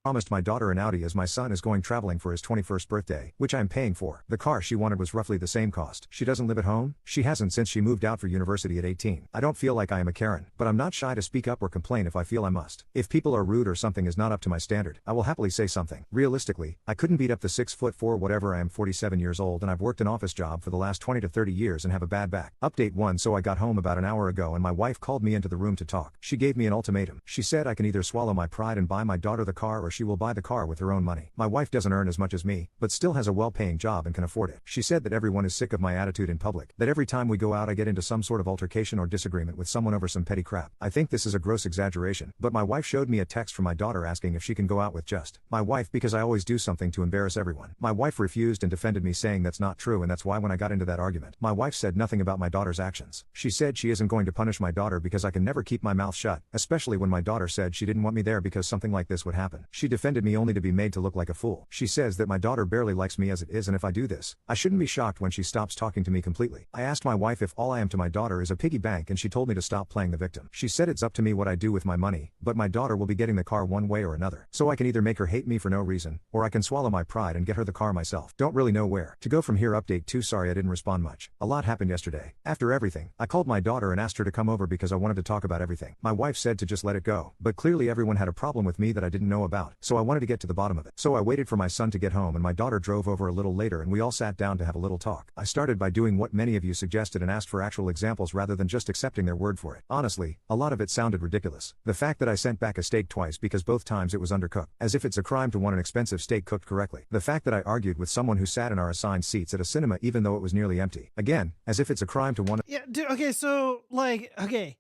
Speaker 7: promised my daughter an Audi as my son is going traveling for his 21st birthday, which I am paying for. The car she wanted was roughly the same cost. She doesn't live at home. She hasn't since she moved out for university at 18. I don't feel like I am a Karen, but I'm not shy to speak up or complain if I feel I must. If people are rude or something is not up to my standard, I will happily say something. Realistically, I couldn't beat up the 6'4" whatever. I am 47 years old and I've worked an office job for the last 20 to 30 years and have a bad back. Update 1: So I got home about an hour ago and my wife called me into the room to talk. She gave me an ultimatum. She said I can either swallow my pride and buy my daughter the car or she will buy the car with her own money. My wife doesn't earn as much as me, but still has a well-paying job and can afford it. She said that everyone is sick of my attitude in public, that every time we go out I get into some sort of altercation or disagreement with someone over some petty crap. I think this is a gross exaggeration, but my wife showed me a text from my daughter asking if she can go out with just my wife because I always do something to embarrass everyone. My wife refused and defended me, saying that's not true, and that's why when I got into that argument, my wife said nothing about my daughter's actions. She said she isn't going to punish my daughter because I can never keep my mouth shut, especially when my daughter said she didn't want me there because something like this would happen. She defended me only to be made to look like a fool. She says that my daughter barely likes me as it is, and if I do this, I shouldn't be shocked when she stops talking to me completely. I asked my wife if all I am to my daughter is a piggy bank, and she told me to stop playing the victim. She said it's up to me what I do with my money, but my daughter will be getting the car one way or another. So I can either make her hate me for no reason, or I can swallow my pride and get her the car myself. Don't really know where to go from here. Update 2. Sorry I didn't respond much. A lot happened yesterday. After everything, I called my daughter and asked her to come over because I wanted to talk about everything. My wife said to just let it go, but clearly everyone had a problem with me that I didn't know about, so I wanted to get to the bottom of it. So I waited for my son to get home and my daughter drove over a little later and we all sat down to have a little talk. I started by doing what many of you suggested and asked for actual examples rather than just accepting their word for it. Honestly, a lot of it sounded ridiculous. The fact that I sent back a steak twice because both times it was undercooked, as if it's a crime to want an expensive steak cooked correctly. The fact that I argued with someone who sat in our assigned seats at a cinema even though it was nearly empty. Again, as if it's a crime to want.
Speaker 1: Yeah, dude, okay, so like, okay,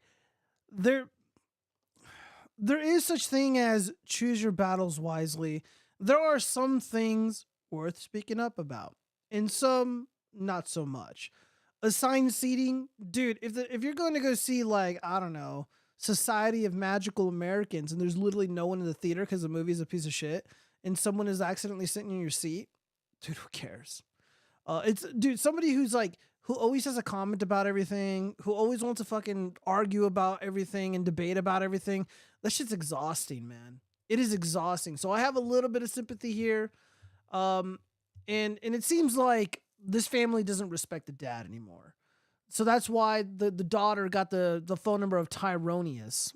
Speaker 1: there is such thing as choose your battles wisely. There are some things worth speaking up about, and some not so much. Assigned seating, dude, if you're going to go see, like, I don't know, Society of Magical Americans, and there's literally no one in the theater because the movie is a piece of shit, and someone is accidentally sitting in your seat, dude, who cares? It's, dude, somebody who's like, who always has a comment about everything, who always wants to fucking argue about everything and debate about everything. That shit's exhausting, man. It is exhausting. So I have a little bit of sympathy here. And it seems like this family doesn't respect the dad anymore. So that's why the daughter got the phone number of Tyronius.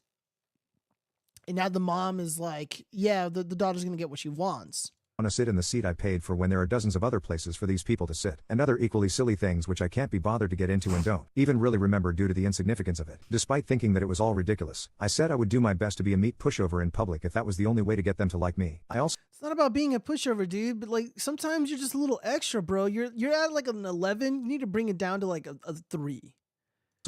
Speaker 1: And now the mom is like, yeah, the daughter's going to get what she wants.
Speaker 7: To sit in the seat I paid for when there are dozens of other places for these people to sit, and other equally silly things which I can't be bothered to get into and don't even really remember due to the insignificance of it. Despite thinking that it was all ridiculous, I said I would do my best to be a meat pushover in public if that was the only way to get them to like me. I also
Speaker 1: It's not about being a pushover, dude, but like sometimes you're just a little extra, bro. You're at like an 11, you need to bring it down to like a 3.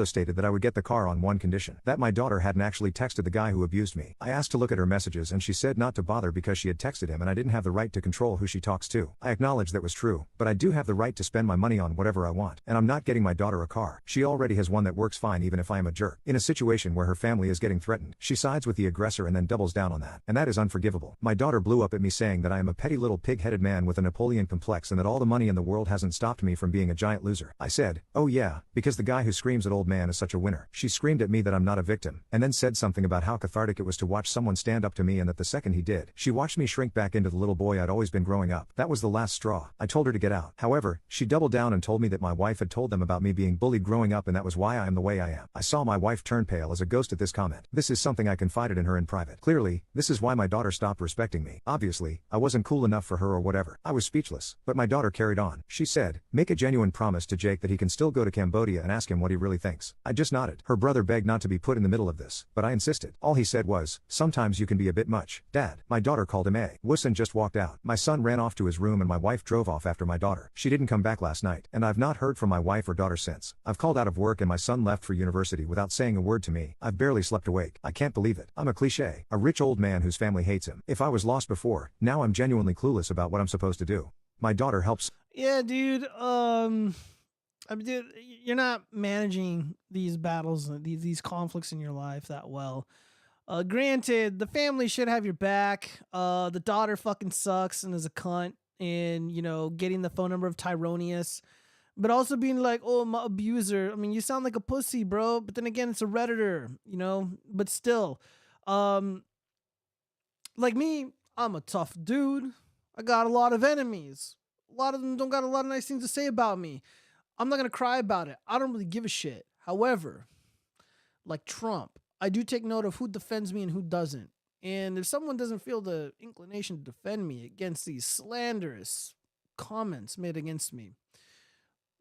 Speaker 7: stated that I would get the car on one condition: that my daughter hadn't actually texted the guy who abused me. I asked to look at her messages and she said not to bother because she had texted him and I didn't have the right to control who she talks to. I acknowledged that was true, but I do have the right to spend my money on whatever I want, and I'm not getting my daughter a car. She already has one that works fine even if I am a jerk. In a situation where her family is getting threatened, she sides with the aggressor and then doubles down on that, and that is unforgivable. My daughter blew up at me saying that I am a petty little pig-headed man with a Napoleon complex and that all the money in the world hasn't stopped me from being a giant loser. I said, oh yeah, because the guy who screams at old man is such a winner. She screamed at me that I'm not a victim, and then said something about how cathartic it was to watch someone stand up to me and that the second he did, she watched me shrink back into the little boy I'd always been growing up. That was the last straw. I told her to get out. However, she doubled down and told me that my wife had told them about me being bullied growing up and that was why I am the way I am. I saw my wife turn pale as a ghost at this comment. This is something I confided in her in private. Clearly, this is why my daughter stopped respecting me. Obviously, I wasn't cool enough for her or whatever. I was speechless, but my daughter carried on. She said, make a genuine promise to Jake that he can still go to Cambodia and ask him what he really thinks. I just nodded. Her brother begged not to be put in the middle of this, but I insisted. All he said was, sometimes you can be a bit much, Dad. My daughter called him a wuss and just walked out. My son ran off to his room and my wife drove off after my daughter. She didn't come back last night, and I've not heard from my wife or daughter since. I've called out of work and my son left for university without saying a word to me. I've barely slept awake. I can't believe it. I'm a cliche, a rich old man whose family hates him. If I was lost before, now I'm genuinely clueless about what I'm supposed to do. My daughter helps.
Speaker 1: Yeah, dude. I mean, dude, you're not managing these battles, these conflicts in your life that well. Granted, the family should have your back. The daughter fucking sucks and is a cunt, and you know, getting the phone number of Tyronius, but also being like, oh, my abuser. I mean, you sound like a pussy, bro. But then again, it's a Redditor, you know. But still, like me, I'm a tough dude. I got a lot of enemies. A lot of them don't got a lot of nice things to say about me. I'm not going to cry about it. I don't really give a shit. However, like Trump, I do take note of who defends me and who doesn't. And if someone doesn't feel the inclination to defend me against these slanderous comments made against me,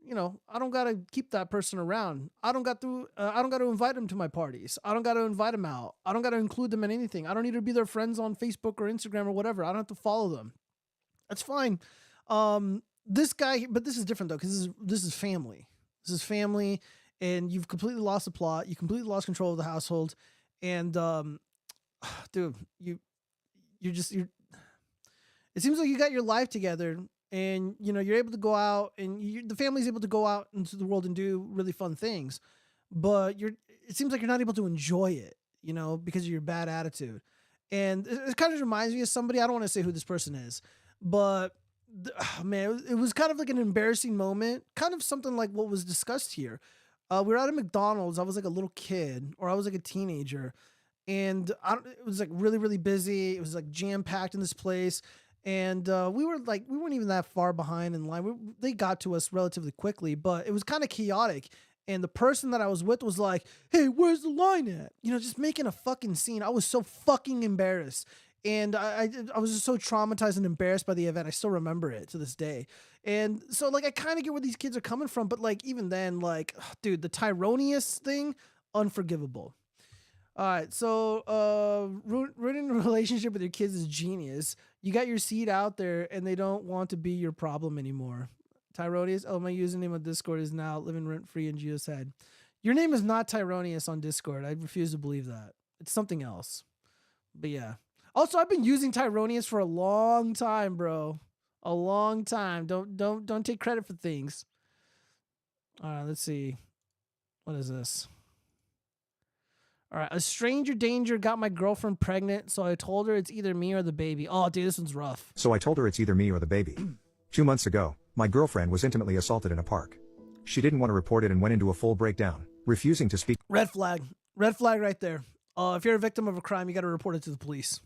Speaker 1: I don't gotta keep that person around. I don't got to invite them to my parties. I don't got to invite them out. I don't got to include them in anything. I don't need to be their friends on Facebook or Instagram or whatever. I don't have to follow them. That's fine. This guy, but this is different though, because this is family. This is family, and you've completely lost the plot. You completely lost control of the household, and dude, you're it seems like you got your life together, and you're able to go out, and the family's able to go out into the world and do really fun things, but it seems like you're not able to enjoy it, because of your bad attitude. And it kind of reminds me of somebody. I don't want to say who this person is, but man, it was kind of like an embarrassing moment, kind of something like what was discussed here. We were at a McDonald's. I was like a little kid, or I was like a teenager, and it was like really, really busy. It was like jam packed in this place. And we weren't even that far behind in line. They got to us relatively quickly, but it was kind of chaotic. And the person that I was with was like, "Hey, where's the line at?" Just making a fucking scene. I was so fucking embarrassed. And I was just so traumatized and embarrassed by the event. I still remember it to this day. And so I kind of get where these kids are coming from. But even then, dude, the Tyronius thing, unforgivable. All right, so ruining a relationship with your kids is genius. You got your seed out there, and they don't want to be your problem anymore. Tyronius, my username on Discord is now living rent-free in Geo's head. Your name is not Tyronius on Discord. I refuse to believe that. It's something else. But yeah. Also, I've been using Tyronius for a long time, bro. A long time. Don't take credit for things. All right, let's see. What is this? All right, a stranger danger got my girlfriend pregnant, so I told her it's either me or the baby. Oh, dude, this one's rough.
Speaker 7: So I told her it's either me or the baby. 2 months ago, my girlfriend was intimately assaulted in a park. She didn't want to report it and went into a full breakdown, refusing to speak.
Speaker 1: Red flag. Red flag right there. If you're a victim of a crime, you got to report it to the police,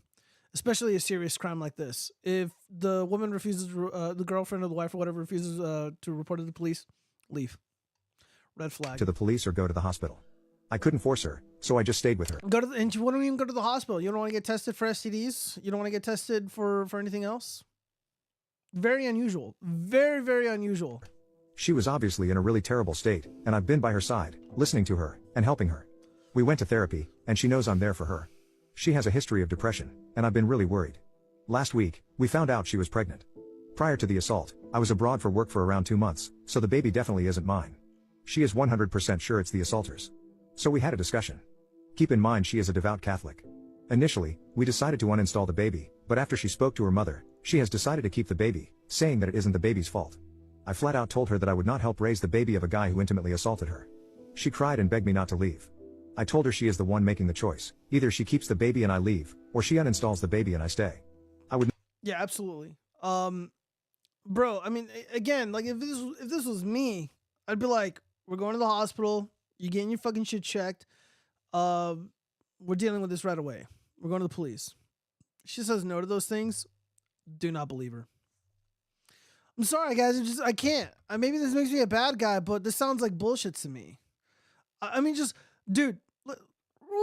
Speaker 1: especially a serious crime like this. If the woman refuses, the girlfriend or the wife or whatever refuses to report it to the police, leave. Red flag.
Speaker 7: To the police or go to the hospital. I couldn't force her, so I just stayed with her.
Speaker 1: And you wouldn't even go to the hospital. You don't want to get tested for STDs. You don't want to get tested for anything else. Very unusual. Very, very unusual.
Speaker 7: She was obviously in a really terrible state, and I've been by her side, listening to her, and helping her. We went to therapy, and she knows I'm there for her. She has a history of depression, and I've been really worried. Last week, we found out she was pregnant. Prior to the assault, I was abroad for work for around 2 months, so the baby definitely isn't mine. She is 100% sure it's the assaulters. So we had a discussion. Keep in mind she is a devout Catholic. Initially, we decided to uninstall the baby, but after she spoke to her mother, she has decided to keep the baby, saying that it isn't the baby's fault. I flat out told her that I would not help raise the baby of a guy who intimately assaulted her. She cried and begged me not to leave. I told her she is the one making the choice. Either she keeps the baby and I leave, or she uninstalls the baby and I stay. I would.
Speaker 1: Yeah, absolutely. Bro, I mean, again, if this was me, I'd be like, we're going to the hospital. You're getting your fucking shit checked. We're dealing with this right away. We're going to the police. She says no to those things. Do not believe her. I'm sorry, guys. I can't. Maybe this makes me a bad guy, but this sounds like bullshit to me. I mean, dude,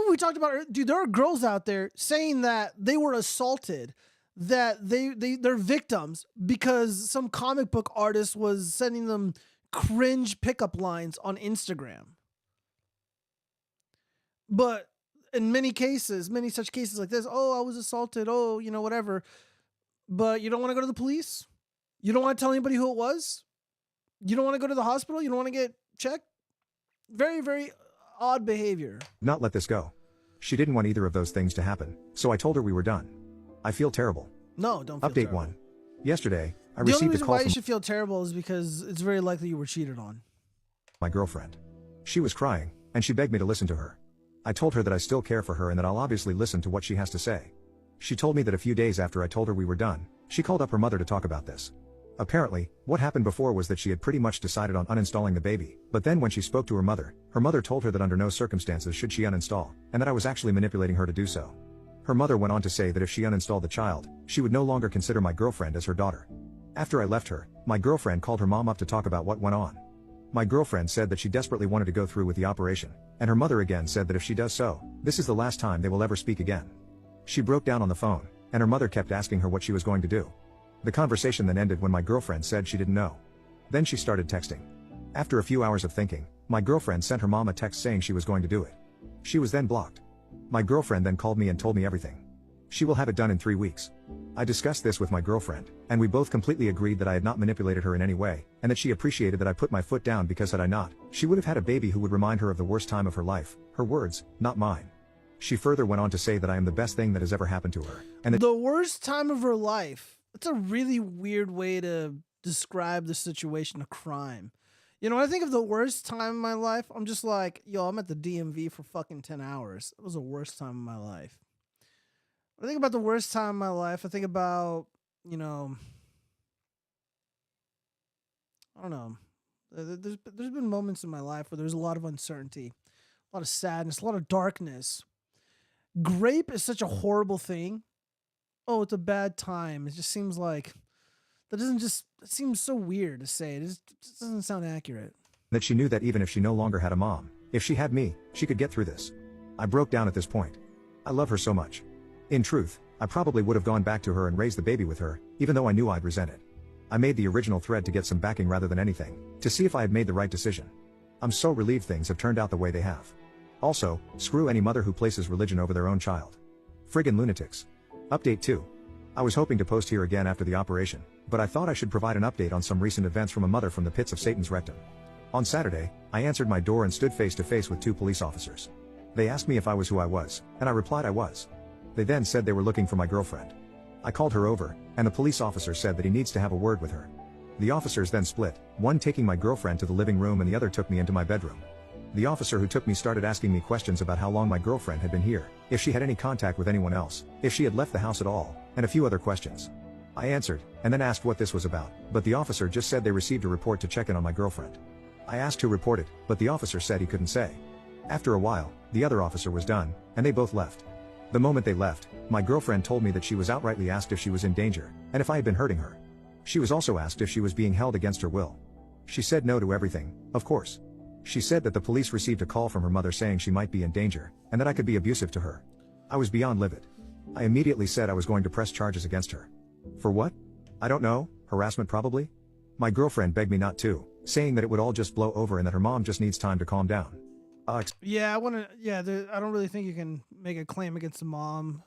Speaker 1: we talked about, dude, there are girls out there saying that they were assaulted, that they're victims because some comic book artist was sending them cringe pickup lines on Instagram. But in many such cases like this, I was assaulted, whatever. But you don't want to go to the police? You don't want to tell anybody who it was? You don't want to go to the hospital? You don't want to get checked? Very, very odd behavior.
Speaker 7: Not let this go. She didn't want either of those things to happen, so I told her we were done. I feel terrible.
Speaker 1: No, don't feel
Speaker 7: Update
Speaker 1: terrible.
Speaker 7: 1. Yesterday, I
Speaker 1: the
Speaker 7: received
Speaker 1: only
Speaker 7: a
Speaker 1: reason
Speaker 7: call
Speaker 1: why
Speaker 7: from
Speaker 1: you should feel terrible is because it's very likely you were cheated on.
Speaker 7: my girlfriend. She was crying, and she begged me to listen to her. I told her that I still care for her and that I'll obviously listen to what she has to say. She told me that a few days after I told her we were done, she called up her mother to talk about this. Apparently, what happened before was that she had pretty much decided on uninstalling the baby, but then when she spoke to her mother told her that under no circumstances should she uninstall, and that I was actually manipulating her to do so. Her mother went on to say that if she uninstalled the child, she would no longer consider my girlfriend as her daughter. After I left her, my girlfriend called her mom up to talk about what went on. My girlfriend said that she desperately wanted to go through with the operation, and her mother again said that if she does so, this is the last time they will ever speak again. She broke down on the phone, and her mother kept asking her what she was going to do. The conversation then ended when my girlfriend said she didn't know. Then she started texting. After a few hours of thinking, my girlfriend sent her mom a text saying she was going to do it. She was then blocked. My girlfriend then called me and told me everything. She will have it done in 3 weeks. I discussed this with my girlfriend, and we both completely agreed that I had not manipulated her in any way, and that she appreciated that I put my foot down because had I not, she would have had a baby who would remind her of the worst time of her life, her words, not mine. She further went on to say that I am the best thing that has ever happened to her, and that
Speaker 1: the worst time of her life. That's a really weird way to describe the situation of crime. You know, when I think of the worst time of my life, I'm just like, yo, I'm at the DMV for fucking 10 hours. It was the worst time of my life. When I think about the worst time of my life, I think about, you know, I don't know. There's been moments in my life where there's a lot of uncertainty, a lot of sadness, a lot of darkness. Grape is such a horrible thing. Oh, it's a bad time. It just seems like it seems so weird to say. It just doesn't sound accurate.
Speaker 7: That she knew that even if she no longer had a mom, if she had me, she could get through this. I broke down at this point. I love her so much. In truth, I probably would have gone back to her and raised the baby with her, even though I knew I'd resent it. I made the original thread to get some backing rather than anything, to see if I had made the right decision. I'm so relieved things have turned out the way they have. Also, screw any mother who places religion over their own child. Friggin' lunatics. Update 2. I was hoping to post here again after the operation, but I thought I should provide an update on some recent events from a mother from the pits of Satan's rectum. On Saturday, I answered my door and stood face to face with 2 police officers. They asked me if I was who I was, and I replied I was. They then said they were looking for my girlfriend. I called her over, and the police officer said that he needs to have a word with her. The officers then split, one taking my girlfriend to the living room and the other took me into my bedroom. The officer who took me started asking me questions about how long my girlfriend had been here, if she had any contact with anyone else, if she had left the house at all, and a few other questions. I answered, and then asked what this was about, but the officer just said they received a report to check in on my girlfriend. I asked who reported, but the officer said he couldn't say. After a while, the other officer was done, and they both left. The moment they left, my girlfriend told me that she was outrightly asked if she was in danger, and if I had been hurting her. She was also asked if she was being held against her will. She said no to everything, of course. She said that the police received a call from her mother saying she might be in danger, and that I could be abusive to her. I was beyond livid. I immediately said I was going to press charges against her. For what? I don't know, harassment probably? My girlfriend begged me not to, saying that it would all just blow over and that her mom just needs time to calm down.
Speaker 1: I don't really think you can make a claim against the mom.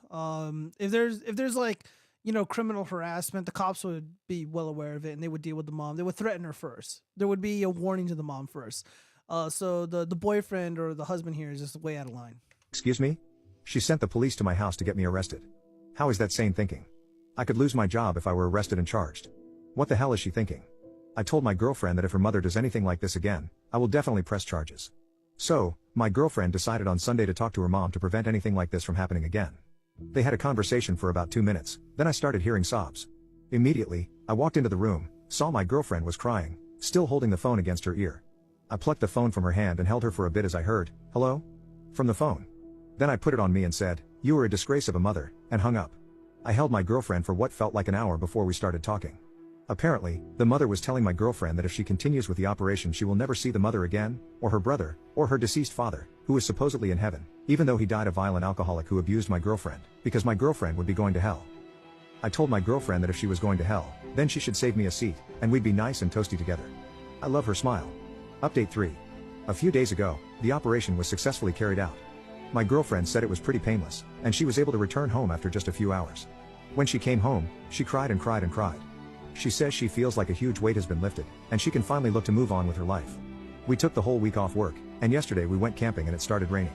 Speaker 1: If there's like, you know, criminal harassment, the cops would be well aware of it and they would deal with the mom. They would threaten her first. There would be a warning to the mom first. So the boyfriend or the husband here is just way out of line.
Speaker 7: Excuse me? She sent the police to my house to get me arrested. How is that sane thinking? I could lose my job if I were arrested and charged. What the hell is she thinking? I told my girlfriend that if her mother does anything like this again, I will definitely press charges. So, my girlfriend decided on Sunday to talk to her mom to prevent anything like this from happening again. They had a conversation for about 2 minutes, then I started hearing sobs. Immediately, I walked into the room, saw my girlfriend was crying, still holding the phone against her ear. I plucked the phone from her hand and held her for a bit as I heard, "Hello?" from the phone. Then I put it on me and said, "You are a disgrace of a mother," and hung up. I held my girlfriend for what felt like an hour before we started talking. Apparently, the mother was telling my girlfriend that if she continues with the operation she will never see the mother again, or her brother, or her deceased father, who is supposedly in heaven, even though he died a violent alcoholic who abused my girlfriend, because my girlfriend would be going to hell. I told my girlfriend that if she was going to hell, then she should save me a seat, and we'd be nice and toasty together. I love her smile. Update 3. A few days ago, the operation was successfully carried out. My girlfriend said it was pretty painless, and she was able to return home after just a few hours. When she came home, she cried and cried and cried. She says she feels like a huge weight has been lifted, and she can finally look to move on with her life. We took the whole week off work, and yesterday we went camping and it started raining.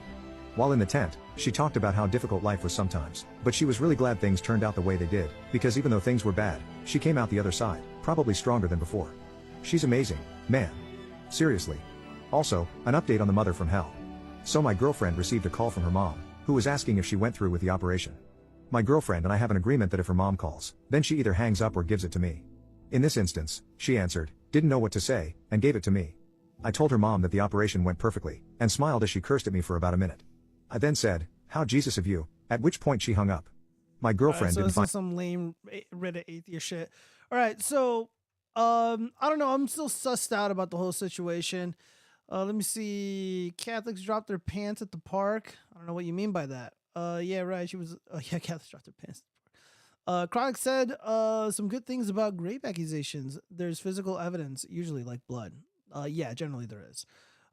Speaker 7: While in the tent, she talked about how difficult life was sometimes, but she was really glad things turned out the way they did, because even though things were bad, she came out the other side, probably stronger than before. She's amazing, man. Seriously. Also, an update on the mother from hell. So my girlfriend received a call from her mom, who was asking if she went through with the operation. My girlfriend and I have an agreement that if her mom calls, then she either hangs up or gives it to me. In this instance, she answered, didn't know what to say, and gave it to me. I told her mom that the operation went perfectly, and smiled as she cursed at me for about a minute. I then said, "How Jesus of you," at which point she hung up. My girlfriend didn't find—
Speaker 1: this is some lame Reddit atheist shit. Alright, so, I don't know, I'm still sussed out about the whole situation. Let me see. Catholics dropped their pants at the park. I don't know what you mean by that. Yeah, right. Catholics dropped their pants at the park. Chronic said some good things about grape accusations. There's physical evidence, usually like blood. Yeah, generally there is.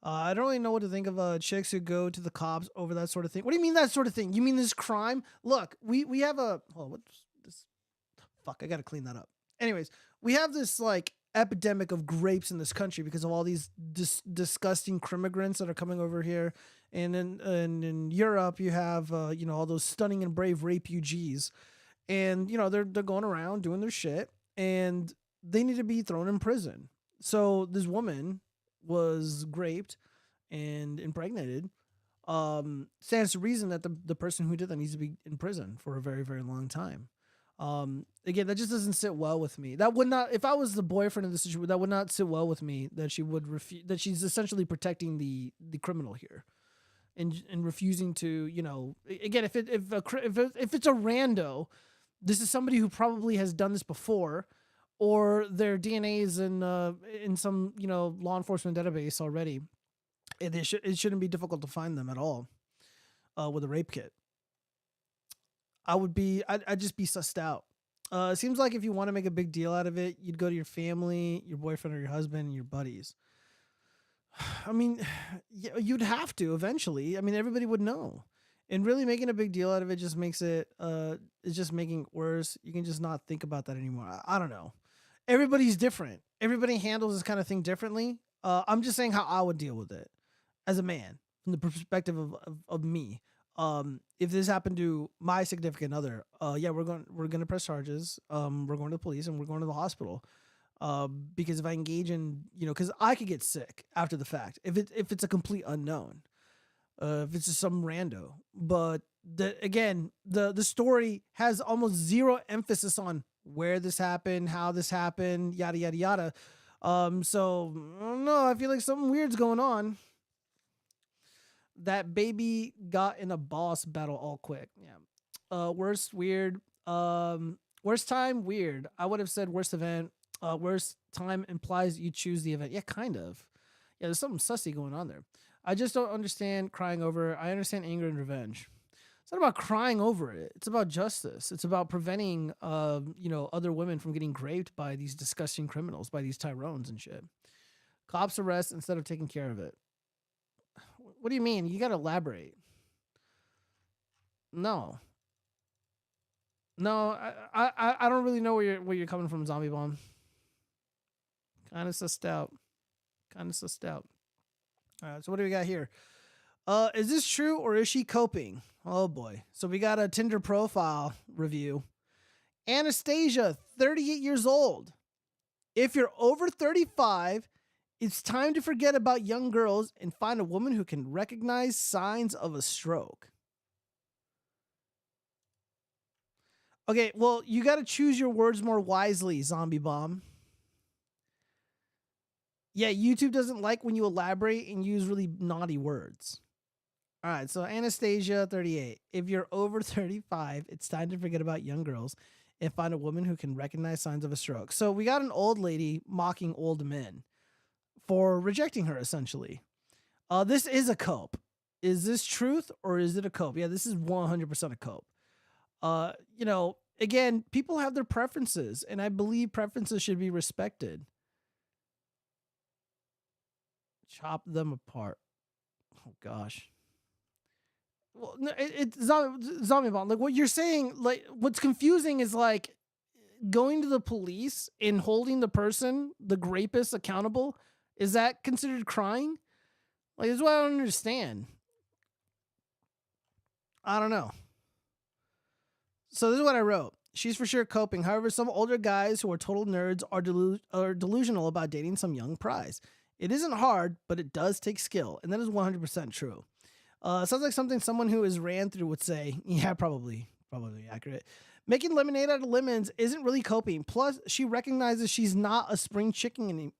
Speaker 1: I don't really know what to think of chicks who go to the cops over that sort of thing. What do you mean that sort of thing? You mean this crime? Look, we have a what's this? Fuck, I gotta clean that up. Anyways, we have this like epidemic of grapes in this country because of all these disgusting crimmigrants that are coming over here, and in Europe you have all those stunning and brave refugees, and they're going around doing their shit, and they need to be thrown in prison. So this woman was raped and impregnated. Stands to reason that the person who did that needs to be in prison for a very, very long time. Again, that just doesn't sit well with me. That would not, if I was the boyfriend of the situation, that would not sit well with me. That she would that she's essentially protecting the criminal here, and refusing to, again, if it's a rando, this is somebody who probably has done this before, or their DNA is in some law enforcement database already. It shouldn't be difficult to find them at all with a rape kit. I'd just be sussed out. It seems like if you want to make a big deal out of it, you'd go to your family, your boyfriend or your husband, and your buddies. I mean, you'd have to eventually. I mean, everybody would know. And really making a big deal out of it just makes it, it's just making it worse. You can just not think about that anymore. I don't know. Everybody's different. Everybody handles this kind of thing differently. I'm just saying how I would deal with it as a man from the perspective of me. If this happened to my significant other, yeah, we're going to press charges. We're going to the police and we're going to the hospital. Because if I engage in, cause I could get sick after the fact if it's a complete unknown, if it's just some rando, but the story has almost zero emphasis on where this happened, how this happened, yada, yada, yada. So I don't know. I feel like something weird's going on. That baby got in a boss battle all quick. Yeah. Worst weird. Worst time weird. I would have said worst event. Worst time implies you choose the event. Yeah, kind of. Yeah, there's something sussy going on there. I just don't understand crying over. I understand anger and revenge. It's not about crying over it. It's about justice. It's about preventing, other women from getting raped by these disgusting criminals, by these Tyrones and shit. Cops arrest instead of taking care of it. What do you mean? You got to elaborate. No, I don't really know where you're coming from, Zombie Bomb. Kind of sussed out. All right, so what do we got here? Is this true or is she coping? Oh boy. So we got a Tinder profile review. Anastasia, 38 years old. If you're over 35, it's time to forget about young girls and find a woman who can recognize signs of a stroke. Okay, well, you got to choose your words more wisely, Zombie Bomb. Yeah, YouTube doesn't like when you elaborate and use really naughty words. All right, so Anastasia, 38. If you're over 35, it's time to forget about young girls and find a woman who can recognize signs of a stroke. So we got an old lady mocking old men for rejecting her, essentially. This is a cope. Is this truth or is it a cope? Yeah, this is 100% a cope. Again, people have their preferences, and I believe preferences should be respected. Chop them apart. Oh gosh. Well, no, it's Zombie Bomb. Like what you're saying, like what's confusing is like going to the police and holding the person, the rapist, accountable. Is that considered crying? Like, this is what I don't understand. I don't know. So this is what I wrote. She's for sure coping. However, some older guys who are total nerds are delusional about dating some young prize. It isn't hard, but it does take skill, and that is 100% true. Sounds like something someone who is ran through would say. Yeah, probably accurate. Making lemonade out of lemons isn't really coping. Plus, she recognizes she's not a spring chicken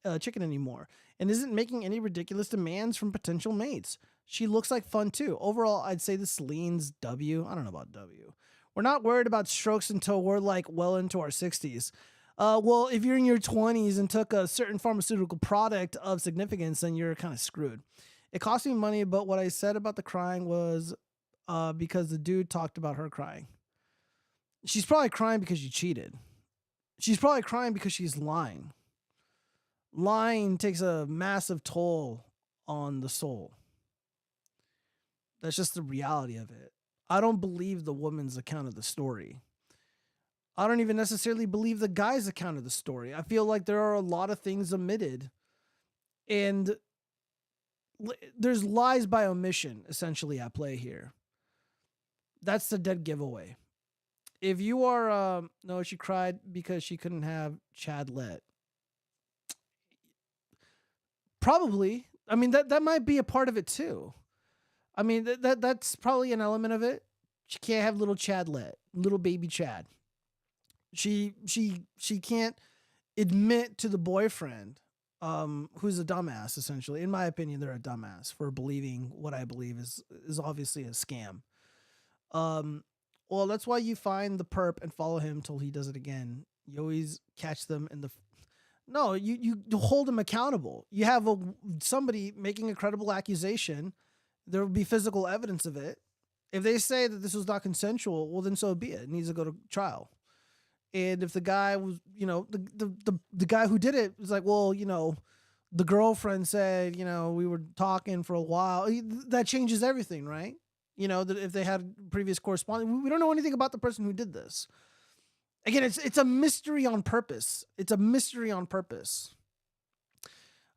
Speaker 1: anymore and isn't making any ridiculous demands from potential mates. She looks like fun too. Overall, I'd say this leans W. I don't know about W. We're not worried about strokes until we're like well into our 60s. Well, if you're in your 20s and took a certain pharmaceutical product of significance, then you're kind of screwed. It cost me money, but what I said about the crying was because the dude talked about her crying. She's probably crying because you cheated. She's probably crying because she's lying. Lying takes a massive toll on the soul. That's just the reality of it. I don't believe the woman's account of the story. I don't even necessarily believe the guy's account of the story. I feel like there are a lot of things omitted, and there's lies by omission essentially at play here. That's the dead giveaway. If you are, no, she cried because she couldn't have Chadlet. Probably. I mean, that might be a part of it too. I mean, that's probably an element of it. She can't have little Chadlet, little baby Chad. She can't admit to the boyfriend, who's a dumbass, essentially. In my opinion, they're a dumbass for believing what I believe is obviously a scam. Well, that's why you find the perp and follow him till he does it again. You always catch them in the... No, you hold them accountable. You have somebody making a credible accusation. There will be physical evidence of it. If they say that this was not consensual, well, then so be it. It needs to go to trial. And if the guy was, the guy who did it was like, well, the girlfriend said, we were talking for a while. That changes everything, right? That if they had previous correspondence, we don't know anything about the person who did this. Again, it's a mystery on purpose. It's a mystery on purpose.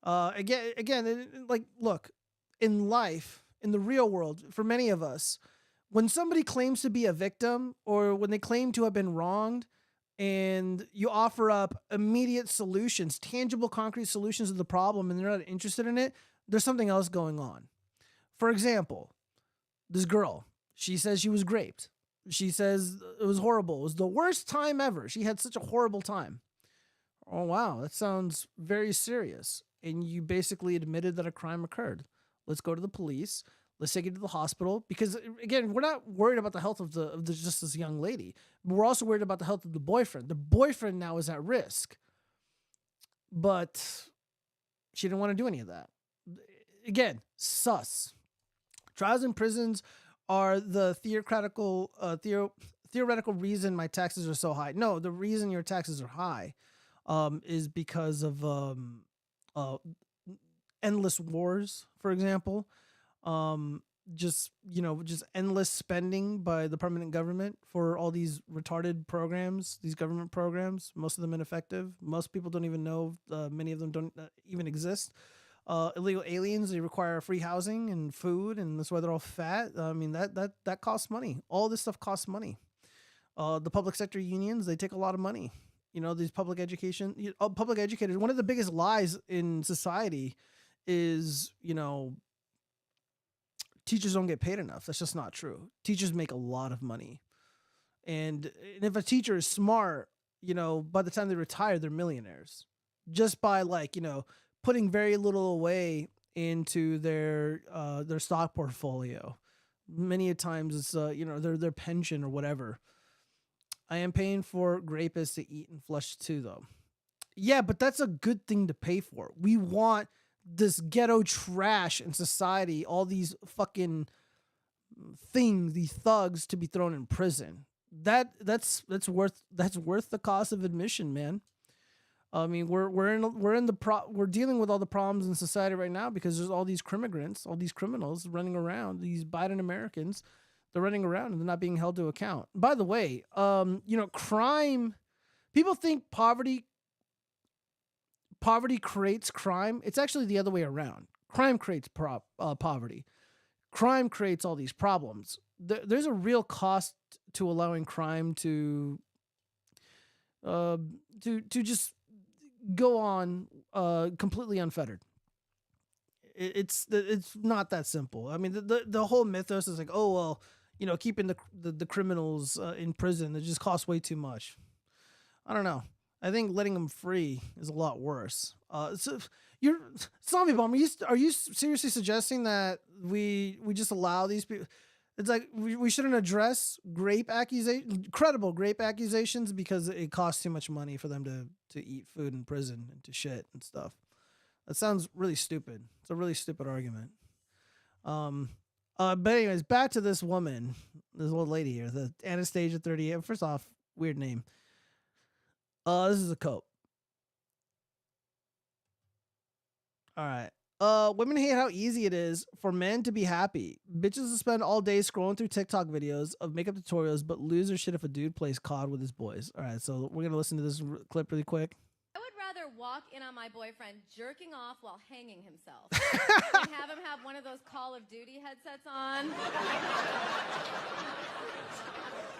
Speaker 1: Look, in life, in the real world, for many of us, when somebody claims to be a victim or when they claim to have been wronged, and you offer up immediate solutions, tangible, concrete solutions to the problem, and they're not interested in it, there's something else going on. For example, this girl, she says she was raped. She says it was horrible. It was the worst time ever. She had such a horrible time. Oh, wow. That sounds very serious. And you basically admitted that a crime occurred. Let's go to the police. Let's take it to the hospital. Because, again, we're not worried about the health of just this young lady. But we're also worried about the health of the boyfriend. The boyfriend now is at risk. But she didn't want to do any of that. Again, sus. Trials in prisons are the theoretical reason my taxes are so high. No, the reason your taxes are high is because of endless wars, for example. Just endless spending by the permanent government for all these retarded programs, these government programs, most of them ineffective. Most people don't even know, many of them don't even exist. Illegal aliens, they require free housing and food, and that's why they're all fat. I mean, that costs money. All this stuff costs money. The public sector unions, they take a lot of money. These public educators, one of the biggest lies in society is, teachers don't get paid enough. That's just not true. Teachers make a lot of money. And if a teacher is smart, by the time they retire, they're millionaires. Just by putting very little away into their stock portfolio. Many a times it's their pension or whatever. I am paying for rapists to eat and flush too, though. Yeah, but that's a good thing to pay for. We want this ghetto trash in society, all these fucking things, these thugs, to be thrown in prison. That's worth the cost of admission, man. I mean, we're dealing with all the problems in society right now because there's all these immigrants, all these criminals running around, these Biden Americans, they're running around and they're not being held to account. By the way, crime, people think poverty creates crime. It's actually the other way around. Crime creates poverty. Crime creates all these problems. There's a real cost to allowing crime to just go on completely unfettered. It's not that simple. I mean, the whole mythos is like, oh well, keeping the criminals in prison, it just costs way too much. I don't know. I think letting them free is a lot worse. So you're Zombie Bomb. Are you seriously suggesting that we just allow these people? It's like we shouldn't address credible grape accusations because it costs too much money for them to eat food in prison and to shit and stuff. That sounds really stupid. It's a really stupid argument. But anyways, back to this woman, this old lady here, the Anastasia 38. First off, weird name. This is a coat. All right. Women hate how easy it is for men to be happy. Bitches will spend all day scrolling through TikTok videos of makeup tutorials, but lose their shit if a dude plays COD with his boys. All right, so we're gonna listen to this clip really quick.
Speaker 10: I would rather walk in on my boyfriend jerking off while hanging himself than have him have one of those Call of Duty headsets on.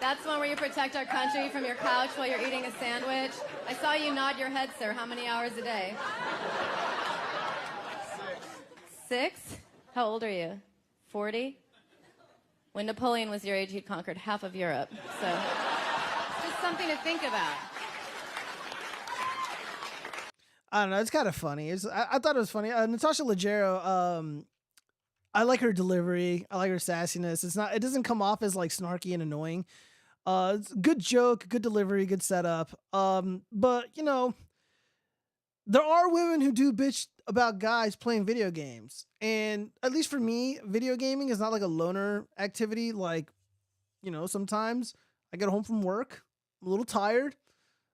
Speaker 10: That's one where you protect our country from your couch while you're eating a sandwich. I saw you nod your head, sir. How many hours a day? 6. How old are you? 40? When Napoleon was your age, he'd conquered half of Europe. So, just something to think about.
Speaker 1: I don't know. It's kind of funny. I thought it was funny. Natasha Leggero. I like her delivery. I like her sassiness. It doesn't come off as like snarky and annoying. It's a good joke, good delivery, good setup. But you know, there are women who do bitch about guys playing video games, and at least for me, video gaming is not like a loner activity. Like, you know, sometimes I get home from work, I'm a little tired.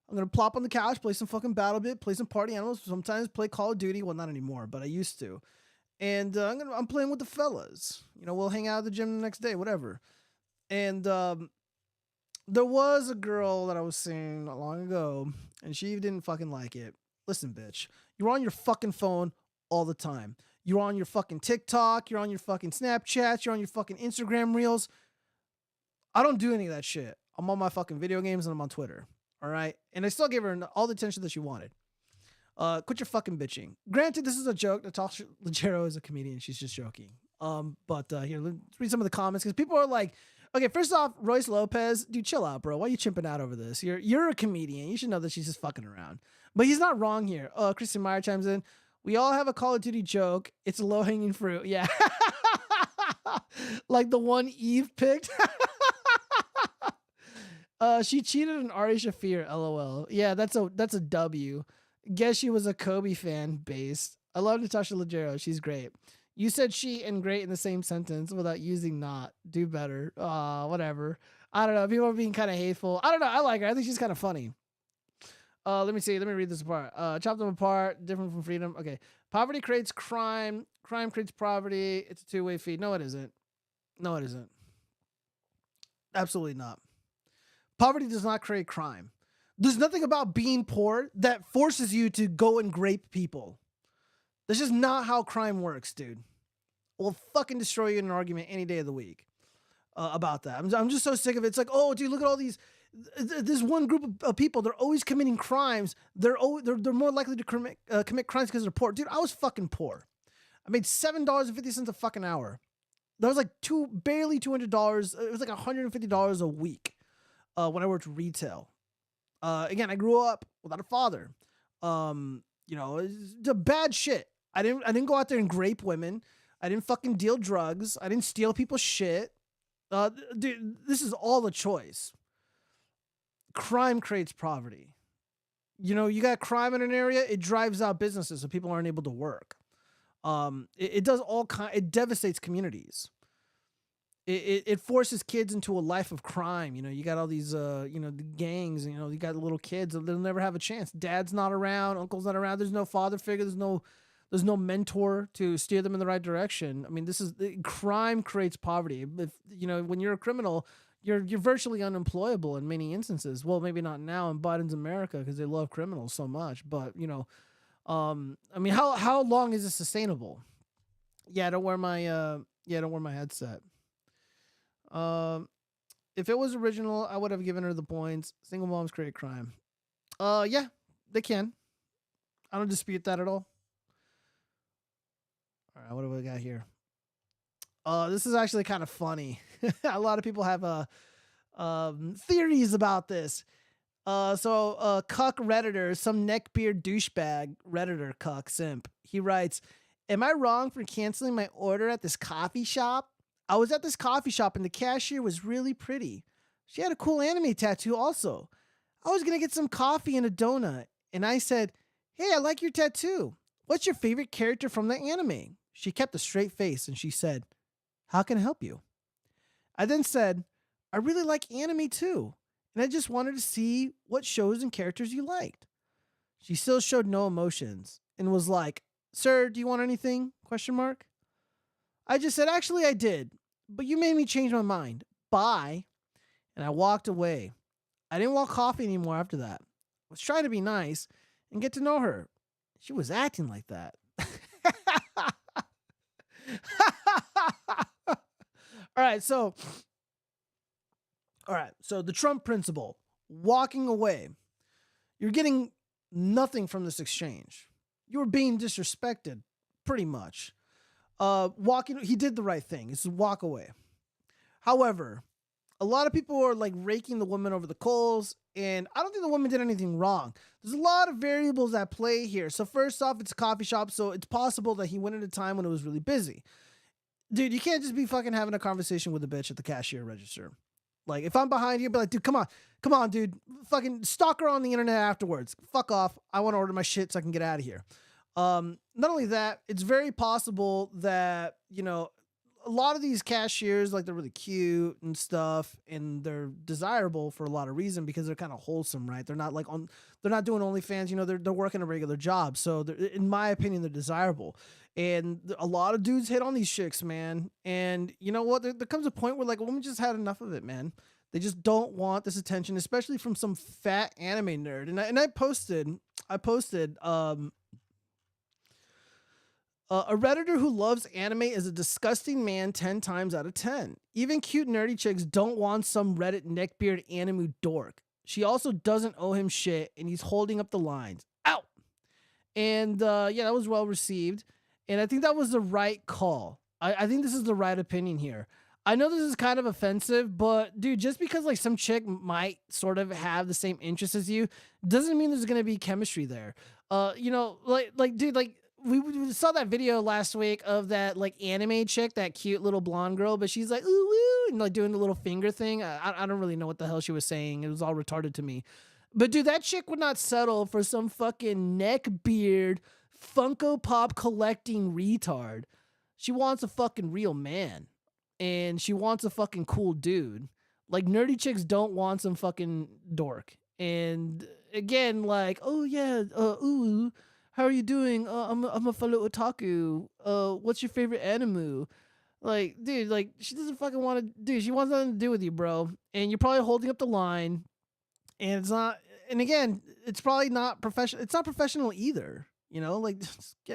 Speaker 1: I'm gonna plop on the couch, play some fucking BattleBit, play some Party Animals. Sometimes play Call of Duty. Well, not anymore, but I used to. And I'm playing with the fellas. You know, we'll hang out at the gym the next day, whatever. And there was a girl that I was seeing not long ago, and she didn't fucking like it. Listen, bitch, you're on your fucking phone all the time. You're on your fucking TikTok. You're on your fucking Snapchat. You're on your fucking Instagram reels. I don't do any of that shit. I'm on my fucking video games and I'm on Twitter. All right. And I still gave her all the attention that she wanted. Quit your fucking bitching. Granted, this is a joke. Natasha Leggero is a comedian. She's just joking. But here, let's read some of the comments because people are like, okay, first off, Royce Lopez, dude, chill out, bro. Why are you chimping out over this? You're a comedian. You should know that she's just fucking around. But he's not wrong here. Christian Meyer chimes in. We all have a Call of Duty joke. It's a low-hanging fruit. Yeah. Like the one Eve picked. She cheated on Ari Shafir, LOL. Yeah, that's a W. Guess she was a Kobe fan based. I love Natasha Leggero. She's great. You said she and great in the same sentence without using not. Do better. Whatever. I don't know. People are being kind of hateful. I don't know. I like her. I think she's kind of funny. Let me see. Let me read this apart. Chop them apart. Different from freedom. Okay. Poverty creates crime. Crime creates poverty. It's a two-way feed. No, it isn't. No, it isn't. Absolutely not. Poverty does not create crime. There's nothing about being poor that forces you to go and grape people. That's just not how crime works, dude. We'll fucking destroy you in an argument any day of the week about that. I'm just so sick of it. It's like, oh, dude, look at all these. This one group of people, they're always committing crimes. They're more likely to commit crimes because they're poor. Dude, I was fucking poor. I made $7.50 a fucking hour. That was like barely $200. It was like $150 a week when I worked retail. Again, I grew up without a father. You know, it's the bad shit. I didn't go out there and grape women. I didn't fucking deal drugs. I didn't steal people's shit. Dude, this is all a choice. Crime creates poverty. You know, you got crime in an area, it drives out businesses so people aren't able to work. It does it devastates communities. It forces kids into a life of crime. You know, you got all these, you know, the gangs, you know, you got little kids, they'll never have a chance. Dad's not around, uncle's not around. There's no father figure. There's no mentor to steer them in the right direction. I mean, crime creates poverty. If, you know, when you're a criminal, you're virtually unemployable in many instances. Well, maybe not now in Biden's America because they love criminals so much, but you know, I mean, how long is this sustainable? Yeah, don't wear my headset. If it was original, I would have given her the points. Single moms create crime. Yeah, they can. I don't dispute that at all. All right, what do we got here? This is actually kind of funny. A lot of people have theories about this. So cuck Redditor, some neckbeard douchebag Redditor cuck simp. He writes, "Am I wrong for canceling my order at this coffee shop? I was at this coffee shop and the cashier was really pretty. She had a cool anime tattoo also. I was going to get some coffee and a donut. And I said, 'Hey, I like your tattoo. What's your favorite character from the anime?' She kept a straight face and she said, 'How can I help you?' I then said, 'I really like anime too. And I just wanted to see what shows and characters you liked.' She still showed no emotions and was like, Sir, do you want anything? Question mark. I just said, actually, I did, but you made me change my mind. Bye. And I walked away. I didn't want coffee anymore after that. I was trying to be nice and get to know her. She was acting like that. All right, so the Trump principle, walking away. You're getting nothing from this exchange. You were being disrespected, pretty much. He did the right thing. It's walk away. However, a lot of people are like raking the woman over the coals, and I don't think the woman did anything wrong. There's a lot of variables at play here. So first off, it's a coffee shop, so it's possible that he went at a time when it was really busy. Dude, you can't just be fucking having a conversation with a bitch at the cashier register. Like, if I'm behind you, be like, dude, come on, dude. Fucking stalk her on the internet afterwards. Fuck off. I want to order my shit so I can get out of here. Not only that, it's very possible that, you know, a lot of these cashiers, like, they're really cute and stuff, and they're desirable for a lot of reason because they're kind of wholesome, right? They're not they're not doing OnlyFans, you know, they're working a regular job. So in my opinion, they're desirable. And a lot of dudes hit on these chicks, man. And you know what? There comes a point where like a woman just had enough of it, man. They just don't want this attention, especially from some fat anime nerd. And I posted a Redditor who loves anime is a disgusting man 10 times out of 10. Even cute nerdy chicks don't want some Reddit neckbeard anime dork. She also doesn't owe him shit, and he's holding up the lines. Out! And yeah, that was well received. And I think that was the right call. I think this is the right opinion here. I know this is kind of offensive, but dude, just because like some chick might sort of have the same interests as you doesn't mean there's going to be chemistry there. You know, like dude, like we saw that video last week of that like anime chick, that cute little blonde girl, but she's like, ooh, woo, and like doing the little finger thing. I don't really know what the hell she was saying. It was all retarded to me. But dude, that chick would not settle for some fucking neckbeard Funko Pop collecting retard. She wants a fucking real man. And she wants a fucking cool dude. Like, nerdy chicks don't want some fucking dork. And again, like, oh yeah, ooh, how are you doing? I'm a fellow otaku. What's your favorite anime? Like, dude, like, she doesn't fucking want to, dude, she wants nothing to do with you, bro. And you're probably holding up the line. And it's not, and again, it's probably not professional. It's not professional either. You know, like, she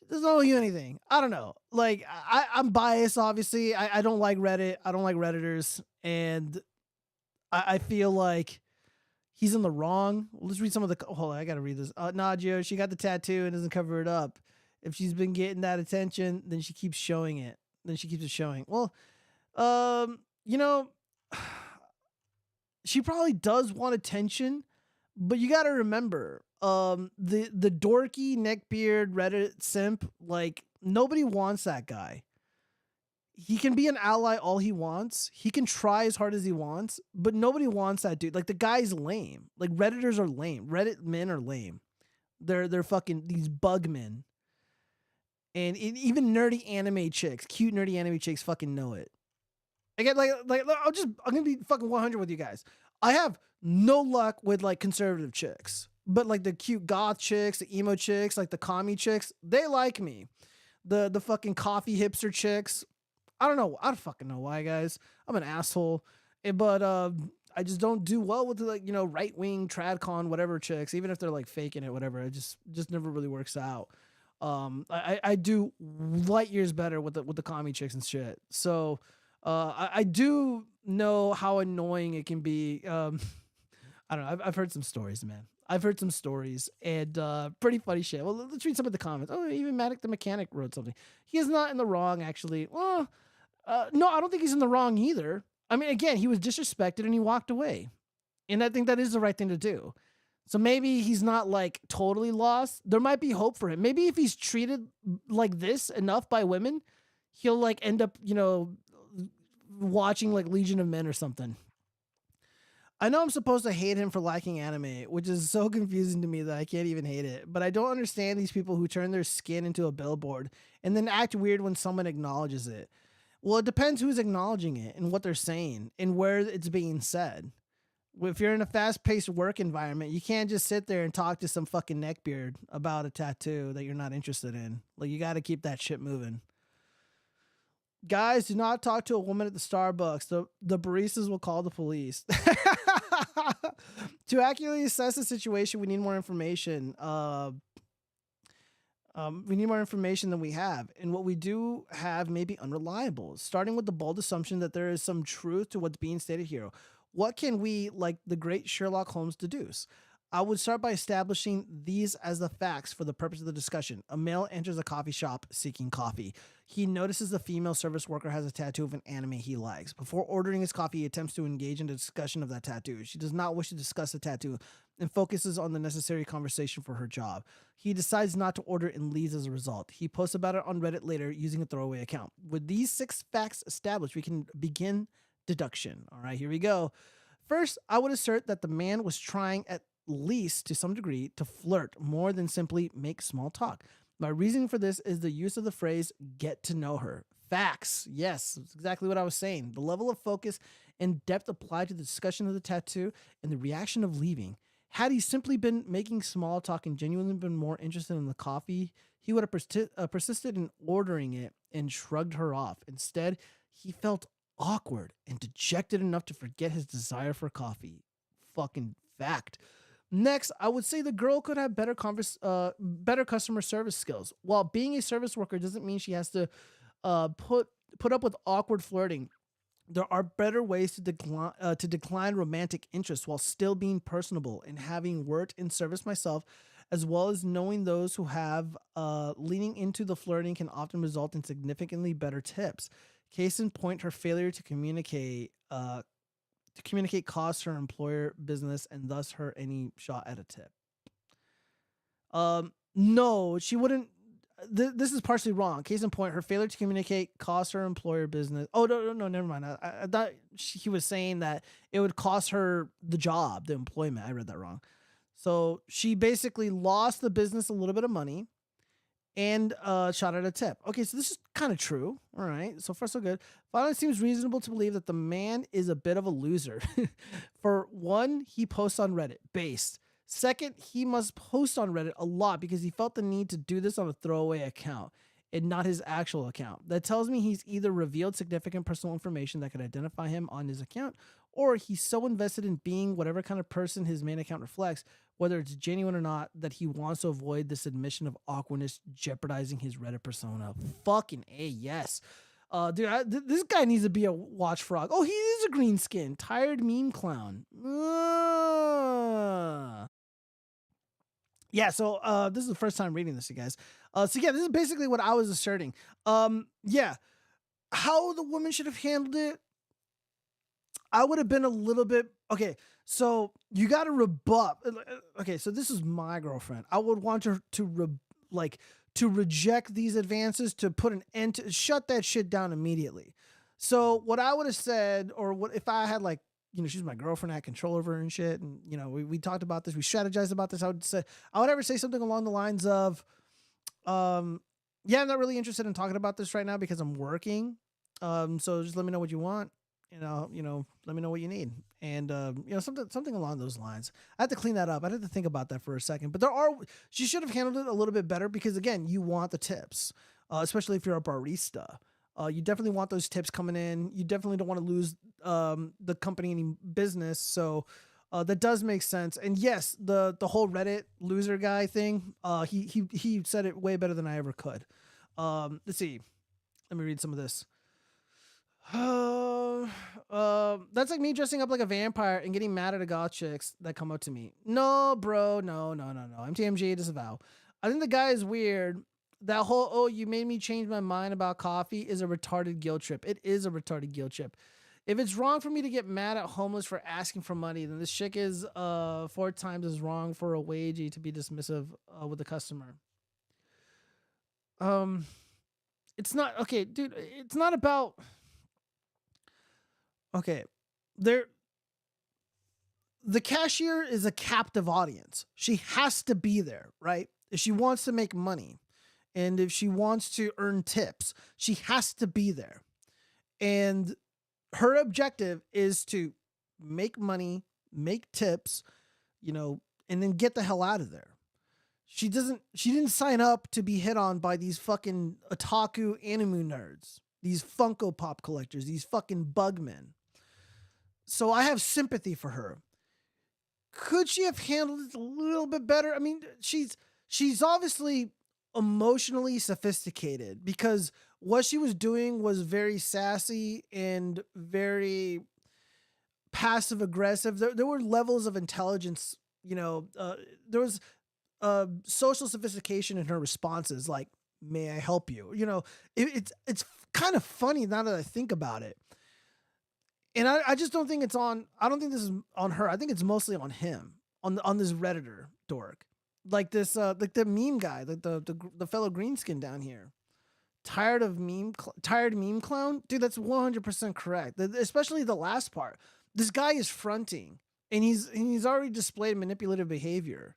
Speaker 1: doesn't owe you anything. I don't know. Like, I'm biased, obviously. I don't like Reddit. I don't like Redditors. And I feel like he's in the wrong. Let's read some of the, hold on, I got to read this. Nadia, she got the tattoo and doesn't cover it up. If she's been getting that attention, then she keeps showing it. Then she keeps it showing. Well, you know, she probably does want attention, but you got to remember, the dorky neckbeard Reddit simp, like, nobody wants that guy. He can be an ally all he wants. He can try as hard as he wants, but nobody wants that dude. Like, the guy's lame. Like, Redditors are lame. Reddit men are lame. They're fucking these bug men. And even nerdy anime chicks, cute nerdy anime chicks fucking know it. Again, like I'm gonna be fucking 100 with you guys. I have no luck with like conservative chicks, but like the cute goth chicks, the emo chicks, like the commie chicks, they like me. The fucking coffee hipster chicks, I don't know. I don't fucking know why, guys. I'm an asshole, but I just don't do well with the, like, you know, right wing tradcon whatever chicks, even if they're like faking it, whatever. It just never really works out. I do light years better with the commie chicks and shit. So I do know how annoying it can be. I don't know. I've heard some stories, man. I've heard some stories and pretty funny shit. Well, let's read some of the comments. Oh, even Matic the Mechanic wrote something. He is not in the wrong, actually. Well, no, I don't think he's in the wrong either. I mean, again, he was disrespected and he walked away. And I think that is the right thing to do. So maybe he's not like totally lost. There might be hope for him. Maybe if he's treated like this enough by women, he'll like end up, you know, watching like Legion of Men or something. I know I'm supposed to hate him for liking anime, which is so confusing to me that I can't even hate it. But I don't understand these people who turn their skin into a billboard and then act weird when someone acknowledges it. Well, it depends who's acknowledging it and what they're saying and where it's being said. If you're in a fast-paced work environment, you can't just sit there and talk to some fucking neckbeard about a tattoo that you're not interested in. Like, you got to keep that shit moving. Guys, do not talk to a woman at the Starbucks. The baristas will call the police. To accurately assess the situation, we need more information. We need more information than we have. And what we do have may be unreliable, starting with the bold assumption that there is some truth to what's being stated here. What can we, like the great Sherlock Holmes, deduce? I would start by establishing these as the facts for the purpose of the discussion. A male enters a coffee shop seeking coffee. He notices the female service worker has a tattoo of an anime he likes. Before ordering his coffee, he attempts to engage in a discussion of that tattoo. She does not wish to discuss the tattoo and focuses on the necessary conversation for her job. He decides not to order and leaves as a result. He posts about it on Reddit later using a throwaway account. With these 6 facts established, we can begin deduction. All right, here we go. First, I would assert that the man was trying at least to some degree to flirt more than simply make small talk. My reasoning for this is the use of the phrase get to know her. Facts. Yes, that's exactly what I was saying. The level of focus and depth applied to the discussion of the tattoo and the reaction of leaving. Had he simply been making small talk and genuinely been more interested in the coffee, he would have persisted in ordering it and shrugged her off. Instead, he felt awkward and dejected enough to forget his desire for coffee. Fucking fact. Next, I would say the girl could have better customer service skills. While being a service worker doesn't mean she has to put up with awkward flirting. There are better ways to decline romantic interest while still being personable. And having worked in service myself, as well as knowing those who have, leaning into the flirting can often result in significantly better tips. Case in point, her failure to communicate costs her employer business and thus her any shot at a tip. No, she wouldn't. This is partially wrong. Case in point, her failure to communicate costs her employer business. Oh, no, never mind. I thought he was saying that it would cost her the job, the employment. I read that wrong. So she basically lost the business a little bit of money and shot at a tip. Okay, so this is kind of true. All right, so far so good. Finally, it seems reasonable to believe that the man is a bit of a loser. For one, he posts on Reddit, based. Second, he must post on Reddit a lot because he felt the need to do this on a throwaway account and not his actual account. That tells me he's either revealed significant personal information that could identify him on his account, or he's so invested in being whatever kind of person his main account reflects, whether it's genuine or not, that he wants to avoid this admission of awkwardness jeopardizing his Reddit persona. Fucking A, yes. Dude, this guy needs to be a watch frog. Oh, he is a green skin. Tired meme clown. Yeah, so this is the first time reading this, you guys. So yeah, this is basically what I was asserting. Yeah, how the woman should have handled it, I would have been a little bit, okay, so you got to rebut. Okay, so this is my girlfriend. I would want her to reject these advances, to put an end to, shut that shit down immediately. So what I would have said, or what if I had, like, you know, she's my girlfriend, I had control over her and shit, and, you know, we talked about this, we strategized about this, I would ever say something along the lines of, yeah, I'm not really interested in talking about this right now because I'm working. So just let me know what you want. You know, let me know what you need. And, you know, something along those lines. I had to clean that up. I had to think about that for a second, but she should have handled it a little bit better because, again, you want the tips, especially if you're a barista. You definitely want those tips coming in. You definitely don't want to lose, the company any business. So, that does make sense. And yes, the whole Reddit loser guy thing, he said it way better than I ever could. Let's see. Let me read some of this. That's like me dressing up like a vampire and getting mad at a goth chicks that come up to me. No, bro, no. MTMG disavow. I think the guy is weird. That whole, oh, you made me change my mind about coffee is a retarded guilt trip. It is a retarded guilt trip. If it's wrong for me to get mad at homeless for asking for money, then this chick is 4 times as wrong for a wagey to be dismissive with the customer. It's not, okay, dude, it's not about... Okay, the cashier is a captive audience. She has to be there, right? If she wants to make money and if she wants to earn tips, she has to be there. And her objective is to make money, make tips, and then get the hell out of there. She didn't sign up to be hit on by these fucking otaku anime nerds, these Funko Pop collectors, these fucking bugmen. So I have sympathy for her. Could she have handled it a little bit better? I mean, she's obviously emotionally sophisticated, because what she was doing was very sassy and very passive aggressive. There were levels of intelligence, there was social sophistication in her responses, like, may I help you? It's kind of funny now that I think about it. And I just don't think I don't think this is on her. I think it's mostly on him, on this Redditor dork. Like this, like the meme guy, like the fellow greenskin down here. Tired meme clown? Dude, that's 100% correct. Especially the last part. This guy is fronting, and he's already displayed manipulative behavior.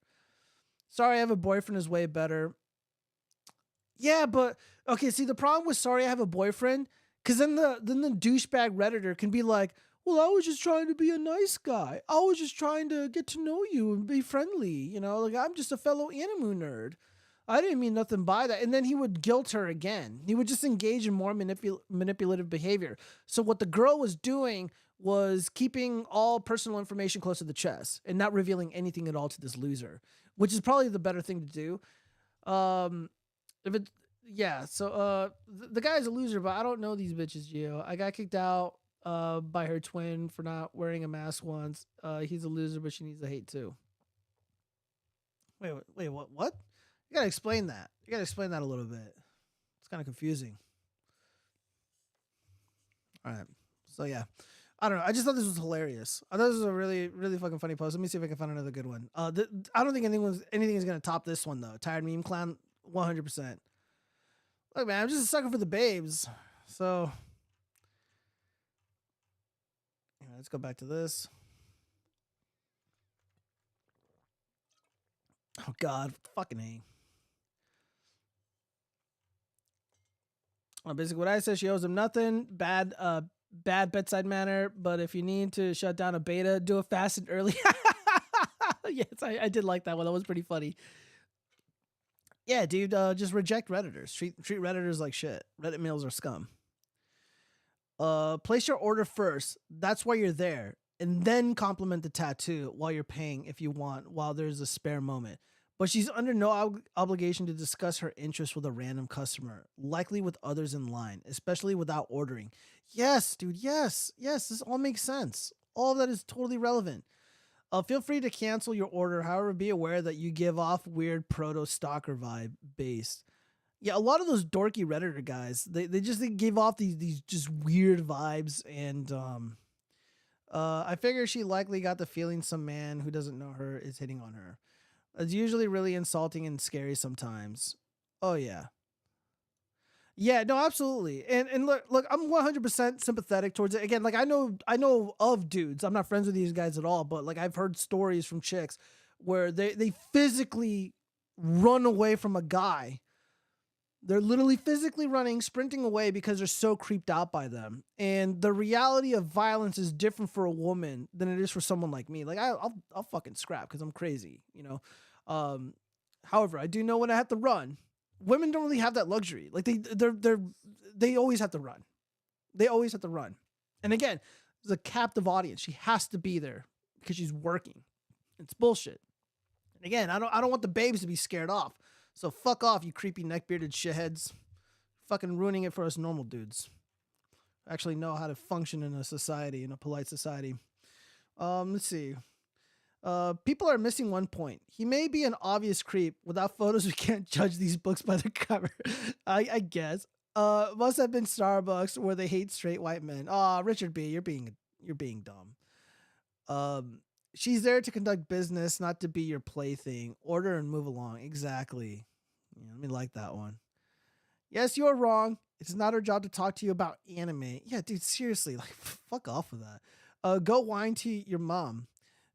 Speaker 1: Sorry, I have a boyfriend is way better. Yeah, but okay, see, the problem with sorry I have a boyfriend, because then the douchebag Redditor can be like, well, I was just trying to be a nice guy. I was just trying to get to know you and be friendly. Like, I'm just a fellow anime nerd. I didn't mean nothing by that. And then he would guilt her again. He would just engage in more manipulative behavior. So what the girl was doing was keeping all personal information close to the chest and not revealing anything at all to this loser, which is probably the better thing to do. The guy's a loser, but I don't know these bitches, Gio. I got kicked out by her twin for not wearing a mask once. He's a loser, but she needs to hate too. Wait, what? You gotta explain that. You gotta explain that a little bit. It's kind of confusing. All right. So yeah, I don't know. I just thought this was hilarious. I thought this was a really, really fucking funny post. Let me see if I can find another good one. I don't think anything is gonna top this one though. Tired meme clown, 100%. Look, man, I'm just a sucker for the babes. So let's go back to this. Oh God, fucking A. Basically, what I said, she owes him nothing. Bad bedside manner. But if you need to shut down a beta, do it fast and early. Yes, I did like that one. That was pretty funny. Yeah, dude, just reject Redditors. Treat Redditors like shit. Reddit males are scum. Place your order first. That's why you're there. And then compliment the tattoo while you're paying if you want, while there's a spare moment. But she's under no obligation to discuss her interest with a random customer, likely with others in line, especially without ordering. Yes, dude, yes, this all makes sense. All of that is totally relevant. Feel free to cancel your order. However, be aware that you give off weird proto-stalker vibe based. Yeah, a lot of those dorky Redditor guys, they give off these just weird vibes, and I figure she likely got the feeling some man who doesn't know her is hitting on her. It's usually really insulting and scary sometimes. Oh yeah. Yeah, no, absolutely. And look, I'm 100% sympathetic towards it. Again, like I know of dudes. I'm not friends with these guys at all, but like I've heard stories from chicks where they physically run away from a guy. They're literally physically running, sprinting away because they're so creeped out by them. And the reality of violence is different for a woman than it is for someone like me. Like I'll fucking scrap because I'm crazy, However, I do know when I have to run. Women don't really have that luxury. Like they always have to run. They always have to run. And again, there's a captive audience. She has to be there because she's working. It's bullshit. And again, I don't want the babes to be scared off. So fuck off, you creepy neck-bearded shitheads. Fucking ruining it for us normal dudes. Actually know how to function in a society, in a polite society. Let's see. People are missing one point. He may be an obvious creep. Without photos, we can't judge these books by the cover. I guess. Must have been Starbucks where they hate straight white men. Aw, Richard B., you're being dumb. She's there to conduct business, not to be your plaything. Order and move along. Exactly. Yeah, let me like that one. Yes, you're wrong. It's not her job to talk to you about anime. Yeah, dude, seriously, like, fuck off with that. Go whine to your mom.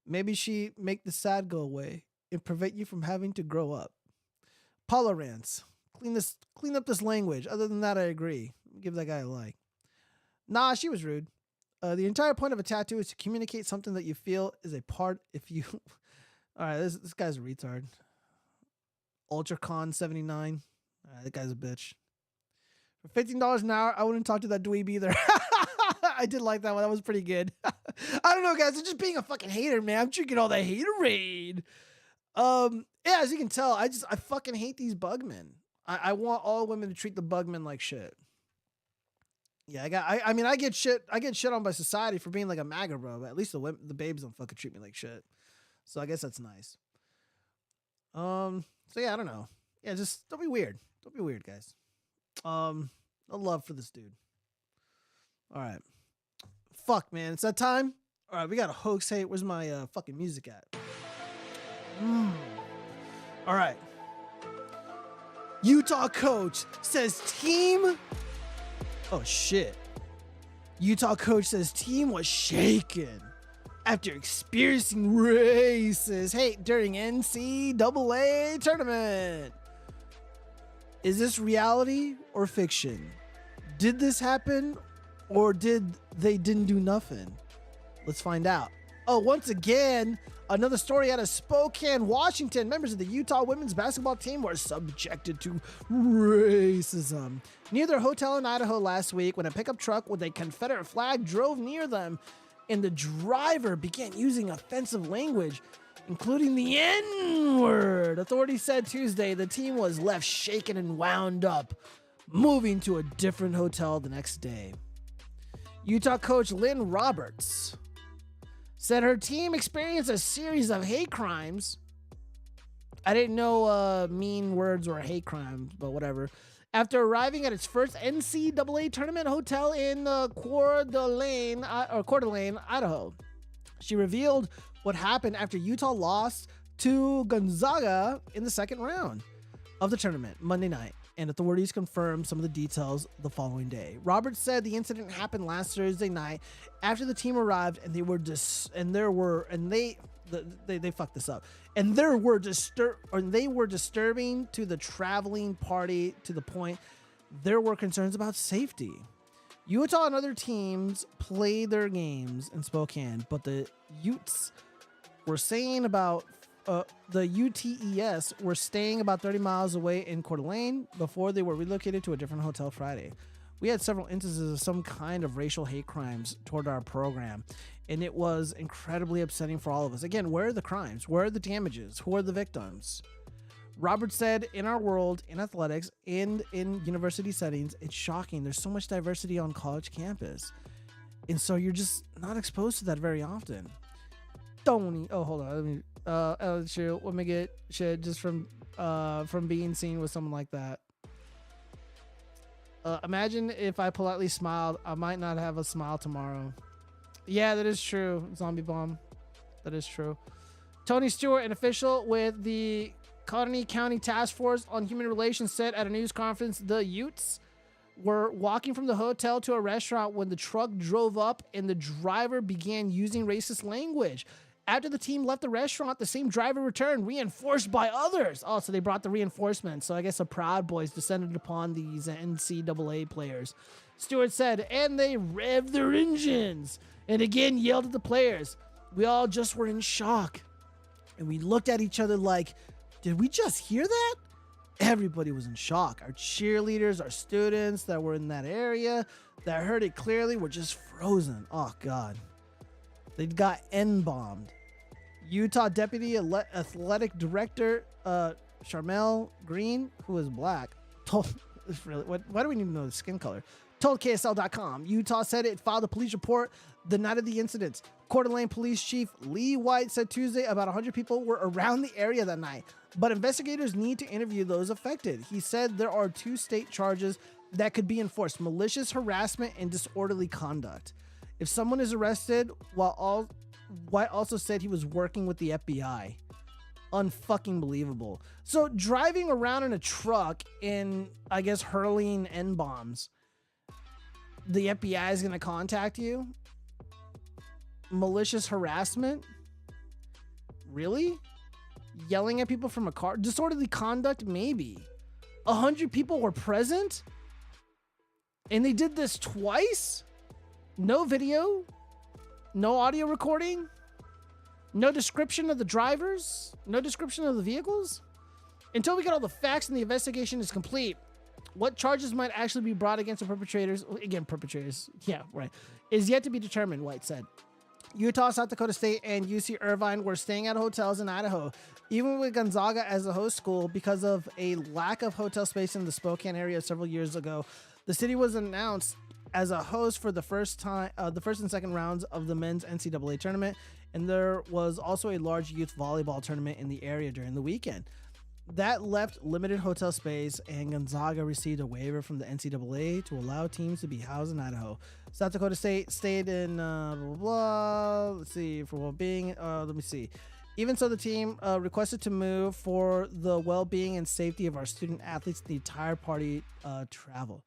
Speaker 1: Maybe she make the sad go away and prevent you from having to grow up. Paula rants. Clean up this language. Other than that, I agree. Give that guy a like. Nah, she was rude. The entire point of a tattoo is to communicate something that you feel is a part. If you, all right, this guy's a retard. UltraCon79. That guy's a bitch. For $15 an hour, I wouldn't talk to that dweeb either. I did like that one. That was pretty good. I don't know, guys. I'm just being a fucking hater, man. I'm drinking all that haterade. Yeah, as you can tell, I fucking hate these bugmen. I want all women to treat the bugmen like shit. Yeah, I mean, I get shit on by society for being like a MAGA bro, but at least the babes don't fucking treat me like shit. So I guess that's nice. So yeah, I don't know. Yeah, just don't be weird. Don't be weird, guys. No love for this dude. All right. Fuck, man. It's that time. All right, we got a hoax hate. Where's my fucking music at? All right. Utah coach says team. Oh shit. Utah coach says team was shaken after experiencing racist hate during NCAA tournament. Is this reality or fiction? Did this happen or didn't do nothing? Let's find out. Oh, once again, another story out of Spokane, Washington. Members of the Utah women's basketball team were subjected to racism near their hotel in Idaho last week when a pickup truck with a Confederate flag drove near them and the driver began using offensive language, including the N-word. Authorities said Tuesday the team was left shaken and wound up, moving to a different hotel the next day. Utah coach Lynn Roberts said her team experienced a series of hate crimes. I didn't know mean words were a hate crime, but whatever. After arriving at its first NCAA tournament hotel in Coeur d'Alene, Idaho. She revealed what happened after Utah lost to Gonzaga in the second round of the tournament Monday night, and authorities confirmed some of the details the following day. Roberts said the incident happened last Thursday night after the team arrived, and they fucked this up. And they were disturbing to the traveling party to the point there were concerns about safety. Utah and other teams played their games in Spokane, but the Utes were saying about the UTES were staying about 30 miles away in Coeur d'Alene before they were relocated to a different hotel Friday. We had several instances of some kind of racial hate crimes toward our program, and it was incredibly upsetting for all of us. Again, where are the crimes? Where are the damages? Who are the victims? Roberts said, in our world, in athletics, and in university settings, it's shocking. There's so much diversity on college campus. And so you're just not exposed to that very often. Tony. Oh, hold on. Let me get shit just from being seen with someone like that. Imagine if I politely smiled, I might not have a smile tomorrow. Yeah, that is true. Zombie bomb. That is true. Tony Stewart, an official with the Colony County Task Force on Human Relations, said at a news conference the Utes were walking from the hotel to a restaurant when the truck drove up and the driver began using racist language. After the team left the restaurant, the same driver returned, reinforced by others. Oh, so they brought the reinforcements. So I guess the Proud Boys descended upon these NCAA players. Stewart said, and they revved their engines and again yelled at the players. We all just were in shock. And we looked at each other like, did we just hear that? Everybody was in shock. Our cheerleaders, our students that were in that area that heard it clearly were just frozen. Oh, God. They got N-bombed. Utah Deputy Athletic Director Charmel Green, who is black, told why do we need to know the skin color? Told KSL.com. Utah said it filed a police report the night of the incidents. Coeur d'Alene Police Chief Lee White said Tuesday about 100 people were around the area that night, but investigators need to interview those affected. He said there are 2 state charges that could be enforced: malicious harassment and disorderly conduct. If someone is arrested, White also said he was working with the FBI. Unfucking believable. So driving around in a truck and I guess hurling N-bombs, the FBI is going to contact you? Malicious harassment? Really? Yelling at people from a car? Disorderly conduct? Maybe. 100 people were present? And they did this twice? No video, no audio recording, no description of the drivers, no description of the vehicles. Until we get all the facts and the investigation is complete, what charges might actually be brought against the perpetrators, again, perpetrators, yeah, right, is yet to be determined, White said. Utah, South Dakota State, and UC Irvine were staying at hotels in Idaho, even with Gonzaga as the host school, because of a lack of hotel space in the Spokane area several years ago. The city was announced as a host for the first and second rounds of the men's NCAA tournament, and there was also a large youth volleyball tournament in the area during the weekend. That left limited hotel space, and Gonzaga received a waiver from the NCAA to allow teams to be housed in Idaho. South Dakota State stayed in blah, blah, blah. Let's see, for well-being. Let me see. Even so, the team requested to move for the well-being and safety of our student athletes. The entire party travel.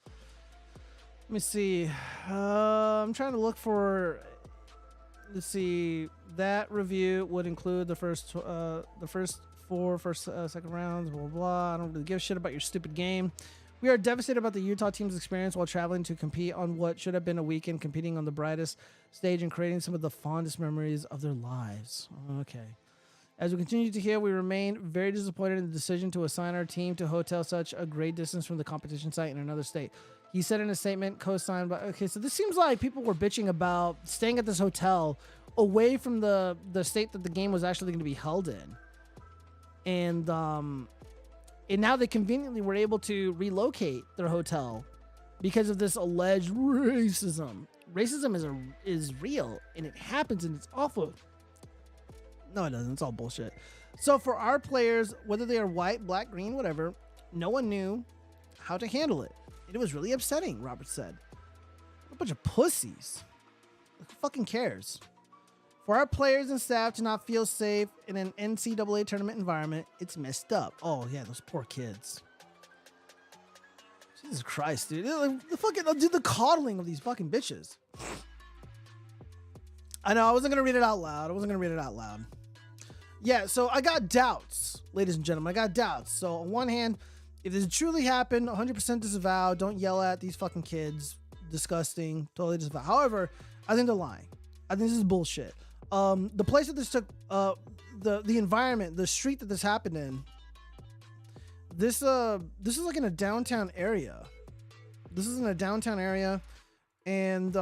Speaker 1: Let me see. I'm trying to look for. Let's see. That review would include the first second rounds, blah, blah, blah. I don't really give a shit about your stupid game. We are devastated about the Utah team's experience while traveling to compete on what should have been a weekend, competing on the brightest stage and creating some of the fondest memories of their lives. Okay. As we continue to hear, we remain very disappointed in the decision to assign our team to hotel such a great distance from the competition site in another state. He said in a statement co-signed by... Okay, so this seems like people were bitching about staying at this hotel away from the state that the game was actually going to be held in. And now they conveniently were able to relocate their hotel because of this alleged racism. Racism is real, and it happens, and it's awful. No, it doesn't. It's all bullshit. So for our players, whether they are white, black, green, whatever, no one knew how to handle it. It was really upsetting, Robert said. What a bunch of pussies. Who fucking cares? For our players and staff to not feel safe in an NCAA tournament environment, it's messed up. Oh, yeah, those poor kids. Jesus Christ, dude. The fucking, I'll do the coddling of these fucking bitches. I know, I wasn't going to read it out loud. Yeah, so I got doubts, ladies and gentlemen. I got doubts. So on one hand, if this truly happened, 100% disavow. Don't yell at these fucking kids. Disgusting. Totally disavow. However, I think they're lying. I think this is bullshit. The place that this took, the environment, the street that this happened in, this is like in a downtown area. This is in a downtown area, and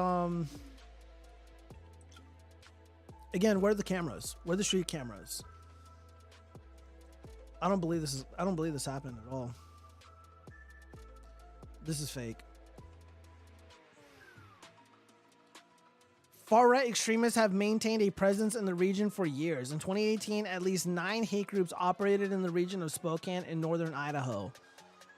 Speaker 1: again, where are the cameras? Where are the street cameras? I don't believe this happened at all. This is fake. Far-right extremists have maintained a presence in the region for years. In 2018, at least 9 hate groups operated in the region of Spokane in northern Idaho,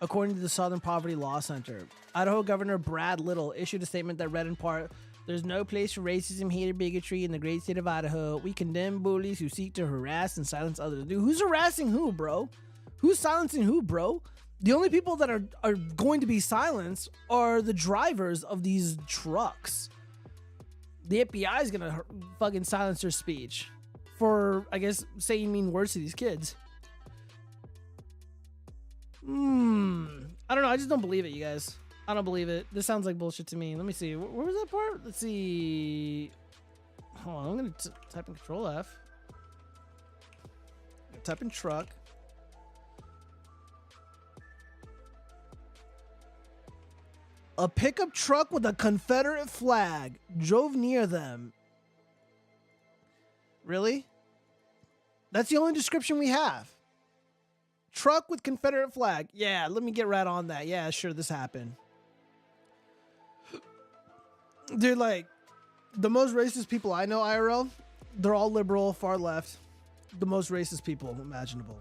Speaker 1: according to the Southern Poverty Law Center. Idaho Governor Brad Little issued a statement that read in part, "There's no place for racism, hate, or bigotry in the great state of Idaho. We condemn bullies who seek to harass and silence others." Dude, who's harassing who, bro? Who's silencing who, bro? The only people that are going to be silenced are the drivers of these trucks. The FBI is gonna fucking silence their speech for, I guess, saying mean words to these kids. I don't know. I just don't believe it, you guys. I don't believe it. This sounds like bullshit to me. Let me see. Where was that part? Let's see. Hold on. I'm gonna type in Control F. Type in truck. A pickup truck with a Confederate flag drove near them. Really? That's the only description we have. Truck with Confederate flag. Yeah, let me get right on that. Yeah, sure, this happened. Dude, like, the most racist people I know, IRL, they're all liberal, far left. The most racist people imaginable.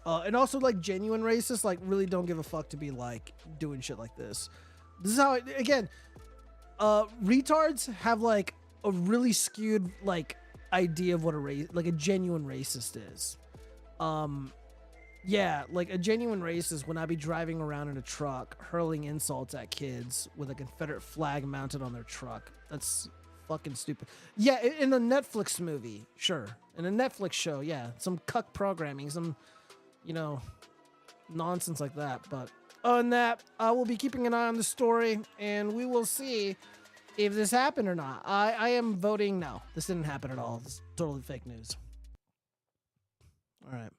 Speaker 1: And also, like, genuine racists, like, really don't give a fuck to be, like, doing shit like this. This is how, again, retards have, like, a really skewed, like, idea of what a genuine racist is. Yeah, like, a genuine racist would not be driving around in a truck hurling insults at kids with a Confederate flag mounted on their truck. That's fucking stupid. Yeah, in a Netflix movie, sure. In a Netflix show, yeah. Some cuck programming, some, you know, nonsense like that, but... On that, I will be keeping an eye on the story, and we will see if this happened or not. I am voting no. This didn't happen at all. This is totally fake news. All right.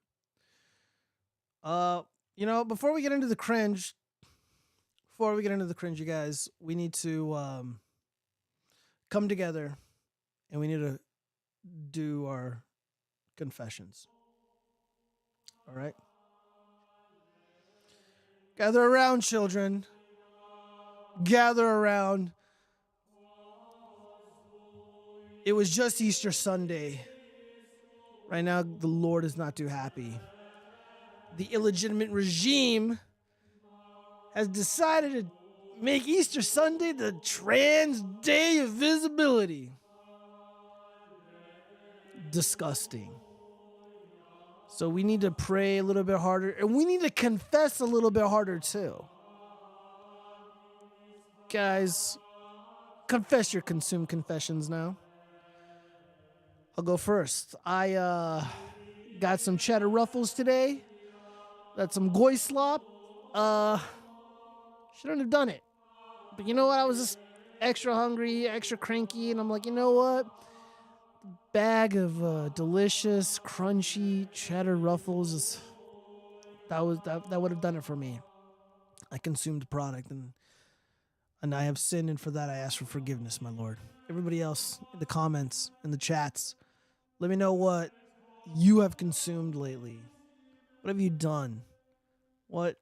Speaker 1: Before we get into the cringe, you guys, we need to come together and we need to do our confessions. All right? Gather around, children. Gather around. It was just Easter Sunday. Right now, the Lord is not too happy. The illegitimate regime has decided to make Easter Sunday the trans day of visibility. Disgusting. So we need to pray a little bit harder, and we need to confess a little bit harder too. Guys, confess your consumed confessions now. I'll go first. I got some cheddar ruffles today. Got some goy slop. Shouldn't have done it. But you know what? I was just extra hungry, extra cranky, and I'm like, you know what? Bag of delicious, crunchy cheddar ruffles that would have done it for me. I consumed the product and I have sinned, and for that I ask for forgiveness, my Lord. Everybody else in the comments, in the chats, let me know what you have consumed lately. What have you done? What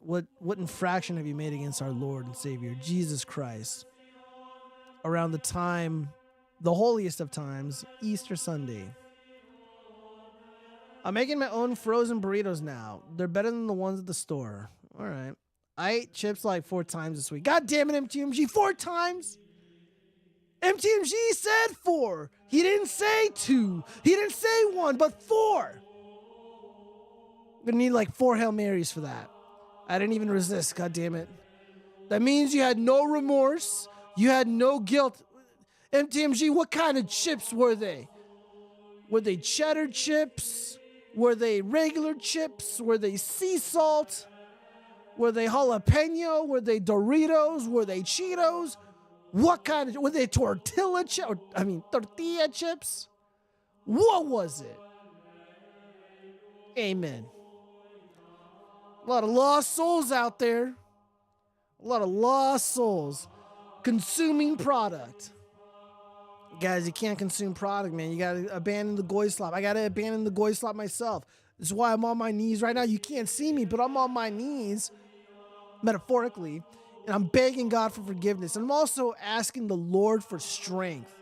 Speaker 1: infraction have you made against our Lord and Savior, Jesus Christ, around the time, the holiest of times, Easter Sunday? I'm making my own frozen burritos now. They're better than the ones at the store. All right. I ate chips like 4 times this week. God damn it, MTMG, 4 times? MTMG said 4. He didn't say 2. He didn't say 1, but 4. I'm gonna need like 4 Hail Marys for that. I didn't even resist, god damn it. That means you had no remorse. You had no guilt. MTMG, what kind of chips were they? Were they cheddar chips? Were they regular chips? Were they sea salt? Were they jalapeno? Were they Doritos? Were they Cheetos? What kind of, were they tortilla chips? What was it? Amen. A lot of lost souls out there. A lot of lost souls consuming product. Guys, you can't consume product, man. You gotta abandon the goy slop. I gotta abandon the goy slop myself. This is why I'm on my knees right now. You can't see me, but I'm on my knees, metaphorically, and I'm begging God for forgiveness. And I'm also asking the Lord for strength.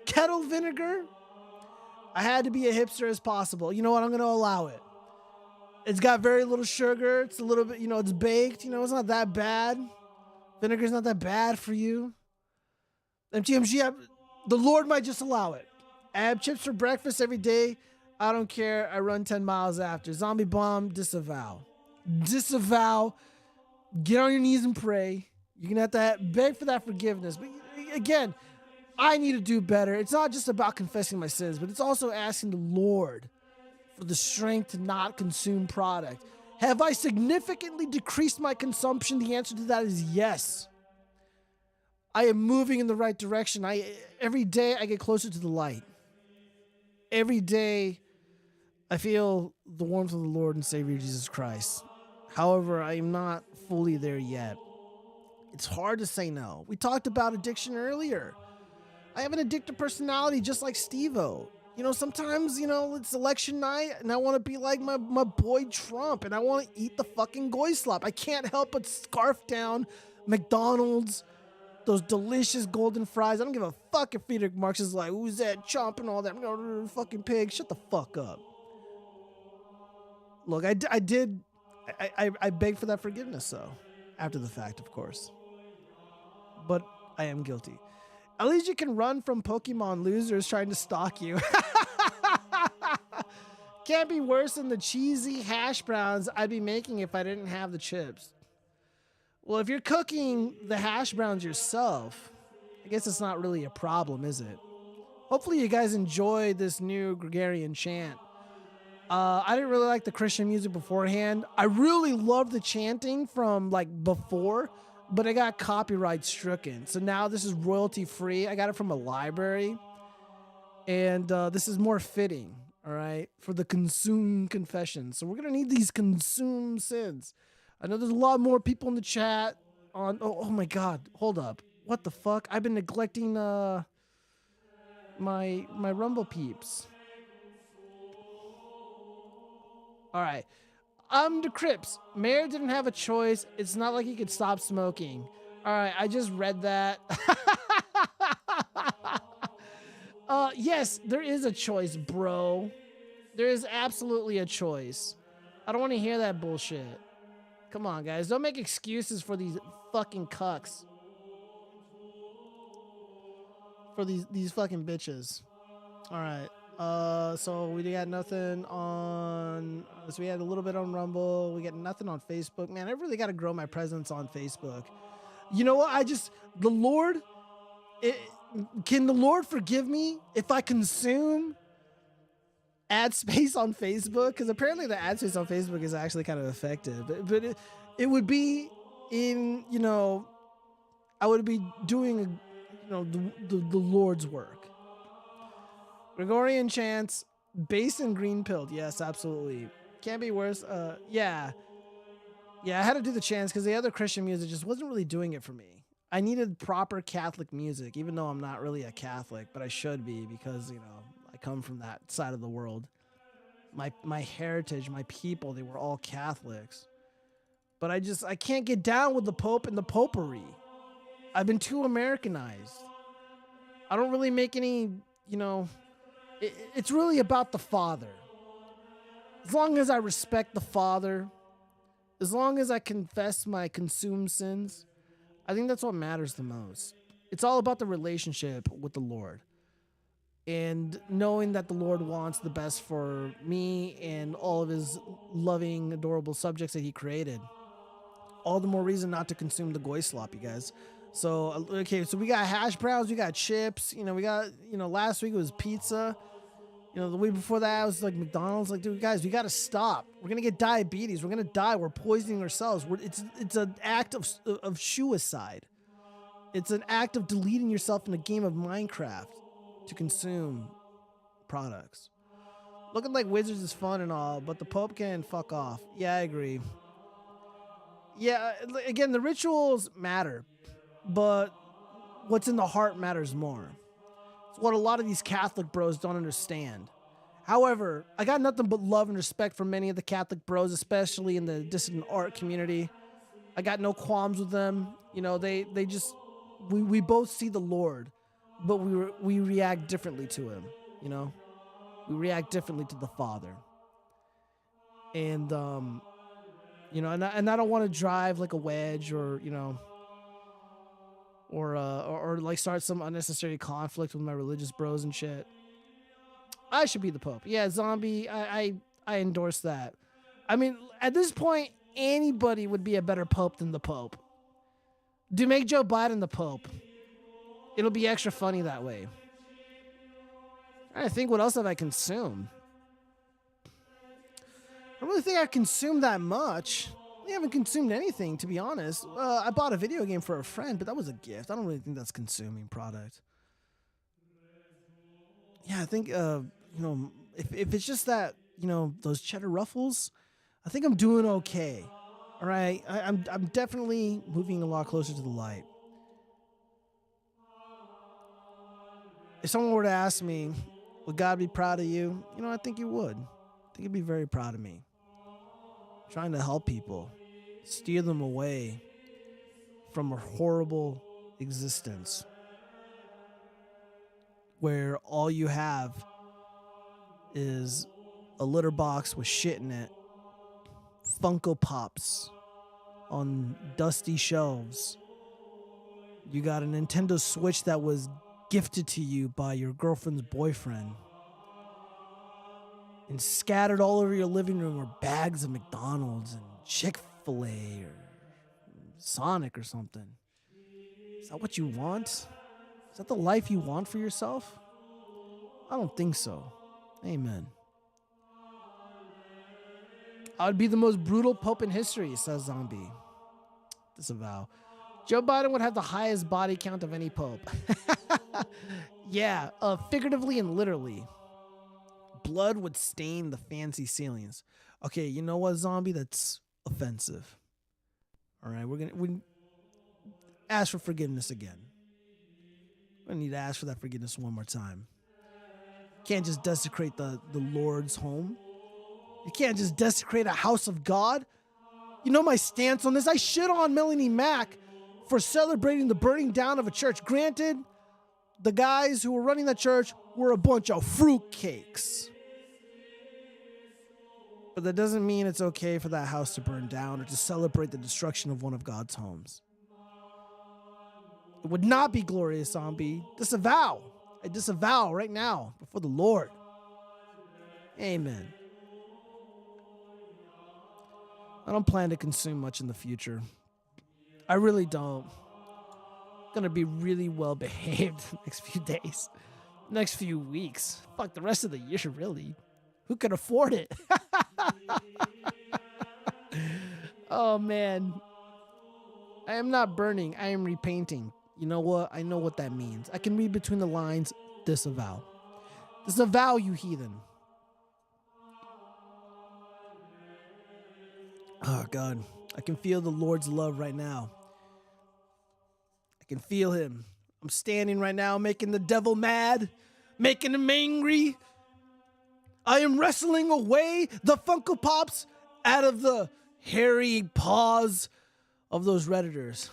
Speaker 1: Kettle vinegar, I had to be a hipster as possible. You know what? I'm gonna allow it. It's got very little sugar. It's a little bit, it's baked. It's not that bad. Vinegar's not that bad for you. MTMG, the Lord might just allow it. I have chips for breakfast every day. I don't care. I run 10 miles after. Zombie bomb, disavow. Disavow. Get on your knees and pray. You're going to have to beg for that forgiveness. But again, I need to do better. It's not just about confessing my sins, but it's also asking the Lord for the strength to not consume product. Have I significantly decreased my consumption? The answer to that is yes. I am moving in the right direction. Every day I get closer to the light. Every day I feel the warmth of the Lord and Savior Jesus Christ. However, I am not fully there yet. It's hard to say no. We talked about addiction earlier. I have an addictive personality just like Steve-O. Sometimes, it's election night and I want to be like my boy Trump and I want to eat the fucking goy slop. I can't help but scarf down McDonald's, those delicious golden fries. I don't give a fuck if Friedrich Marx is like, who's that chomp and all that. Fucking pig. Shut the fuck up. Look, I begged for that forgiveness, though. After the fact, of course. But I am guilty. At least you can run from Pokemon losers trying to stalk you. Can't be worse than the cheesy hash browns I'd be making if I didn't have the chips. Well, if you're cooking the hash browns yourself, I guess it's not really a problem, is it? Hopefully you guys enjoy this new Gregorian chant. I didn't really like the Christian music beforehand. I really loved the chanting from before. but I got copyright stricken. So now this is royalty free. I got it from a library. And this is more fitting, all right, for the consume confession. So we're going to need these consume sins. I know there's a lot more people in the chat on. Oh my God. Hold up. What the fuck? I've been neglecting my Rumble peeps. All right. The Crips. Mayor didn't have a choice. It's not like he could stop smoking. All right. I just read that. Yes, there is a choice, bro. There is absolutely a choice. I don't want to hear that bullshit. Come on, guys. Don't make excuses for these fucking cucks. For these fucking bitches. All right. So we got nothing on. So we had a little bit on Rumble. We got nothing on Facebook. Man, I really got to grow my presence on Facebook. You know what? The Lord. Can the Lord forgive me if I consume ad space on Facebook? Because apparently the ad space on Facebook is actually kind of effective. But it would be in, I would be doing, the Lord's work. Gregorian chants, base and green pilled. Yes, absolutely. Can't be worse. Yeah, I had to do the chants because the other Christian music just wasn't really doing it for me. I needed proper Catholic music, even though I'm not really a Catholic, but I should be because, I come from that side of the world. My heritage, my people, they were all Catholics. But I can't get down with the Pope and the Popery. I've been too Americanized. I don't really make any, it's really about the Father. As long as I respect the Father, as long as I confess my consumed sins, I think that's what matters the most. It's all about the relationship with the Lord. And knowing that the Lord wants the best for me and all of his loving, adorable subjects that he created. All the more reason not to consume the goy slop, you guys. So, okay, so we got hash browns, we got chips, we got, last week it was pizza. The week before that it was like McDonald's. Like, dude, guys, we got to stop. We're going to get diabetes. We're going to die. We're poisoning ourselves. It's an act of suicide. It's an act of deleting yourself in a game of Minecraft to consume products. Looking like wizards is fun and all, but the Pope can fuck off. Yeah, I agree. Yeah, again, the rituals matter, but what's in the heart matters more. It's what a lot of these Catholic bros don't understand. However, I got nothing but love and respect for many of the Catholic bros, especially in the dissident art community. I got no qualms with them. They just, we both see the Lord, but we react differently to him. We react differently to the Father. And, and I don't want to drive like a wedge or, or like start some unnecessary conflict with my religious bros and shit. I should be the Pope. Yeah, zombie, I endorse that. I mean, at this point, anybody would be a better Pope than the Pope. Do make Joe Biden the Pope. It'll be extra funny that way. I think, what else have I consumed? I don't really think I've consumed that much. I haven't consumed anything, to be honest. I bought a video game for a friend, but that was a gift. I don't really think that's consuming product. Yeah, I think, if it's just that, those cheddar ruffles, I think I'm doing okay. All right, I'm definitely moving a lot closer to the light. If someone were to ask me, would God be proud of you? I think he would. I think he'd be very proud of me. I'm trying to help people, steer them away from a horrible existence where all you have is a litter box with shit in it, Funko Pops on dusty shelves. You got a Nintendo Switch that was gifted to you by your girlfriend's boyfriend. And scattered all over your living room are bags of McDonald's and Chick-fil-A or Sonic or something. Is that what you want? Is that the life you want for yourself? I don't think so. Amen. I would be the most brutal Pope in history, says Zombie. Disavow. Joe Biden would have the highest body count of any pope. Yeah, figuratively and literally. Blood would stain the fancy ceilings. Okay, you know what, zombie? That's offensive. All right, we ask for forgiveness again. We're gonna need to ask for that forgiveness one more time. Can't just desecrate the Lord's home. You can't just desecrate a house of God. You know my stance on this. I shit on Melanie Mack for celebrating the burning down of a church. Granted, the guys who were running that church were a bunch of fruitcakes. But that doesn't mean it's okay for that house to burn down or to celebrate the destruction of one of God's homes. It would not be glorious, zombie. Disavow. I disavow right now before the Lord. Amen. I don't plan to consume much in the future. I really don't. Gonna be really well behaved the next few days. Next few weeks. Fuck, the rest of the year, really. Who can afford it? Oh, man. I am not burning. I am repainting. You know what? I know what that means. I can read between the lines. Disavow. Disavow, you heathen. Oh, God. I can feel the Lord's love right now. I can feel him. I'm standing right now making the devil mad, making him angry. I am wrestling away the Funko Pops out of the hairy paws of those Redditors.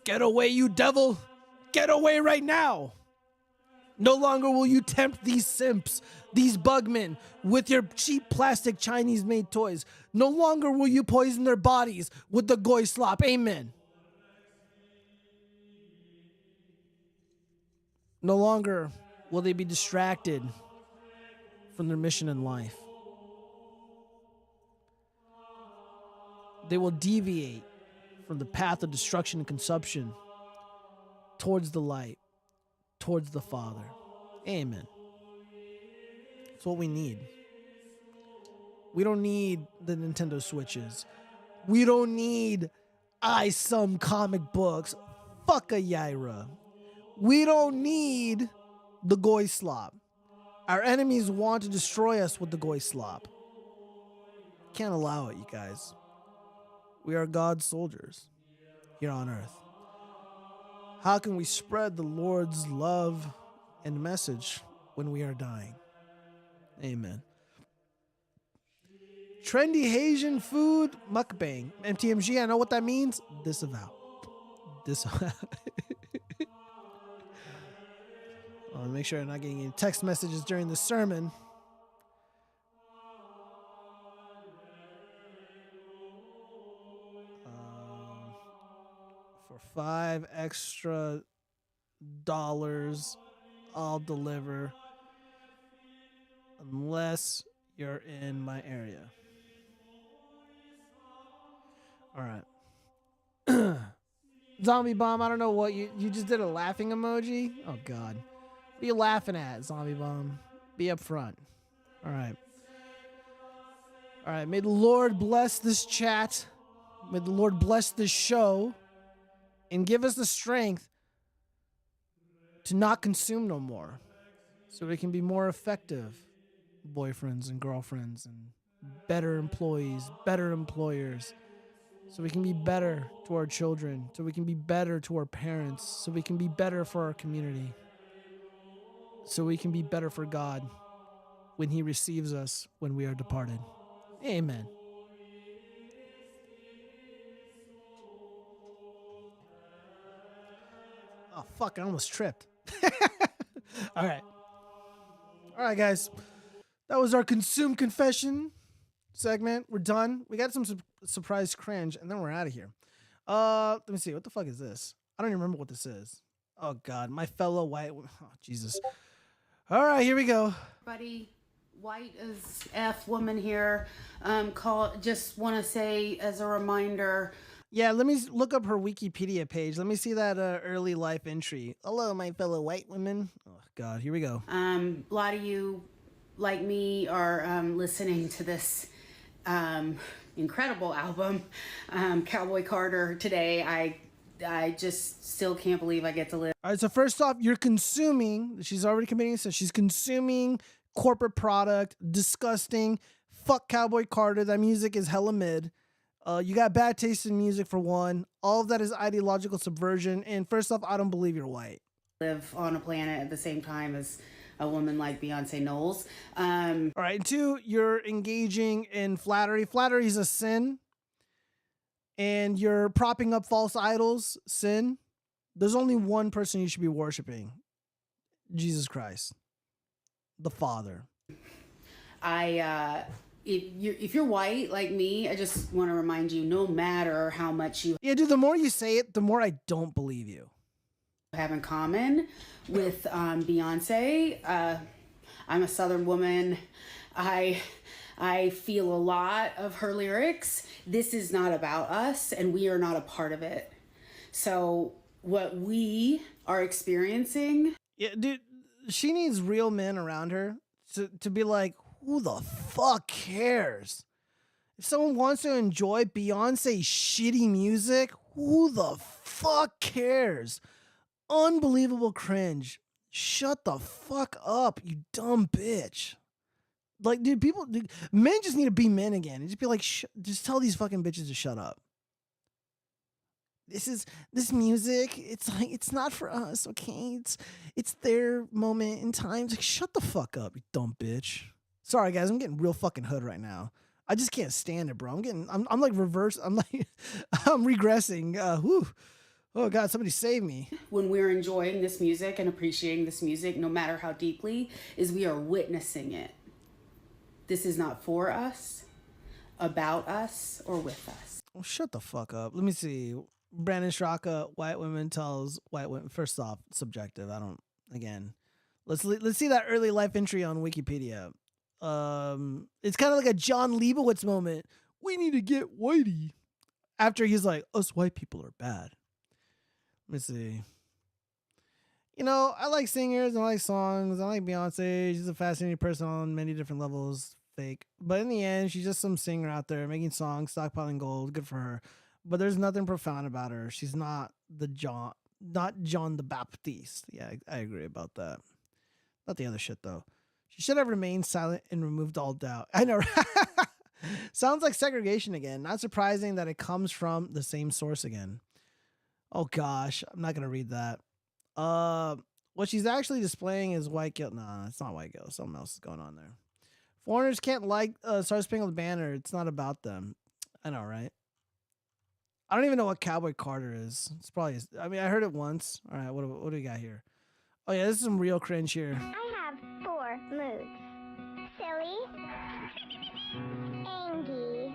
Speaker 1: Get away, you devil. Get away right now. No longer will you tempt these simps, these bugmen, with your cheap plastic Chinese-made toys. No longer will you poison their bodies with the goy slop. Amen. No longer will they be distracted from their mission in life. They will deviate from the path of destruction and consumption towards the light, towards the Father. Amen. That's what we need. We don't need the Nintendo Switches. We don't need some comic books. Fuck a Yaira. We don't need the goy slop. Our enemies want to destroy us with the goy slop. Can't allow it, you guys. We are God's soldiers here on earth. How can we spread the Lord's love and message when we are dying? Amen. Trendy Asian food mukbang. MTMG, I know what that means. Disavow. Disavow. I'll make sure I'm not getting any text messages during the sermon. For $5 extra, I'll deliver. Unless you're in my area. All right. Zombie Bomb, I don't know what you just did a laughing emoji? Oh, God. What are you laughing at, Zombie Bomb? Be up front. All right. All right. May the Lord bless this chat. May the Lord bless this show. And give us the strength to not consume no more. So we can be more effective boyfriends and girlfriends and better employees, better employers. So we can be better to our children. So we can be better to our parents. So we can be better for our community. So we can be better for God when he receives us when we are departed. Amen. Oh, fuck, I almost tripped. All right. All right, guys. That was our Consume Confession segment. We're done. We got some surprise cringe, and then we're out of here. Let me see. What the fuck is this? I don't even remember what this is. Oh, God. My fellow white... Oh, Jesus. All right, here we go.
Speaker 11: Buddy, white as F woman here. Just want to say as a reminder...
Speaker 1: Yeah, let me look up her Wikipedia page. Let me see that early life entry. Hello, my fellow white women. Oh, God, here we go.
Speaker 11: A lot of you, like me, are listening to this, incredible album, Cowboy Carter, today. I just still can't believe I get to live.
Speaker 1: All right, so first off, you're consuming, she's already committing, so she's consuming corporate product, disgusting. Fuck Cowboy Carter, that music is hella mid. You got bad taste in music for one. All of that is ideological subversion. And first off, I don't believe you're white.
Speaker 11: Live on a planet at the same time as a woman like Beyonce Knowles.
Speaker 1: All right, and two, you're engaging in flattery. Flattery is a sin. And you're propping up false idols, sin. There's only one person you should be worshiping. Jesus Christ. The Father.
Speaker 11: If you're white like me, I just want to remind you, no matter how much you
Speaker 1: dude, the more you say it, the more I don't believe you.
Speaker 11: Have in common with Beyonce. I'm a Southern woman. I feel a lot of her lyrics. This is not about us, and we are not a part of it. So what we are experiencing...
Speaker 1: Yeah, dude, she needs real men around her to be like, who the fuck cares? If someone wants to enjoy Beyonce's shitty music, who the fuck cares? Unbelievable cringe. Shut the fuck up, you dumb bitch. Like, dude, men just need to be men again. And just be like, just tell these fucking bitches to shut up. This music, it's like, it's not for us, okay? It's their moment in time. It's like, shut the fuck up, you dumb bitch. Sorry, guys, I'm getting real fucking hood right now. I just can't stand it, bro. I'm like reverse. I'm regressing. Whew. Oh God, somebody save me.
Speaker 11: When we're enjoying this music and appreciating this music, no matter how deeply, is we are witnessing it. This is not for us, about us, or with us.
Speaker 1: Oh, shut the fuck up. Let me see. Brandon Straka, white women tells white women. First off, subjective. I don't. Again, let's see that early life entry on Wikipedia. It's kind of like a John Leibowitz moment. We need to get whitey. After he's like, us white people are bad. Let me see. You know, I like singers, I like songs, I like Beyonce. She's a fascinating person on many different levels. Fake. But in the end, she's just some singer out there making songs, stockpiling gold. Good for her. But there's nothing profound about her. She's not John the Baptist. Yeah, I agree about that. Not the other shit, though. She should have remained silent and removed all doubt. I know. Sounds like segregation again. Not surprising that it comes from the same source again. Oh, gosh. I'm not going to read that. What she's actually displaying is white guilt. Nah, it's not white guilt. Something else is going on there. Foreigners can't like Star Spangled Banner. It's not about them. I know, right? I don't even know what Cowboy Carter is. It's probably, I mean, I heard it once. All right, what do we got here? Oh, yeah, this is some real cringe here.
Speaker 12: I have 4 moods. Silly, angry,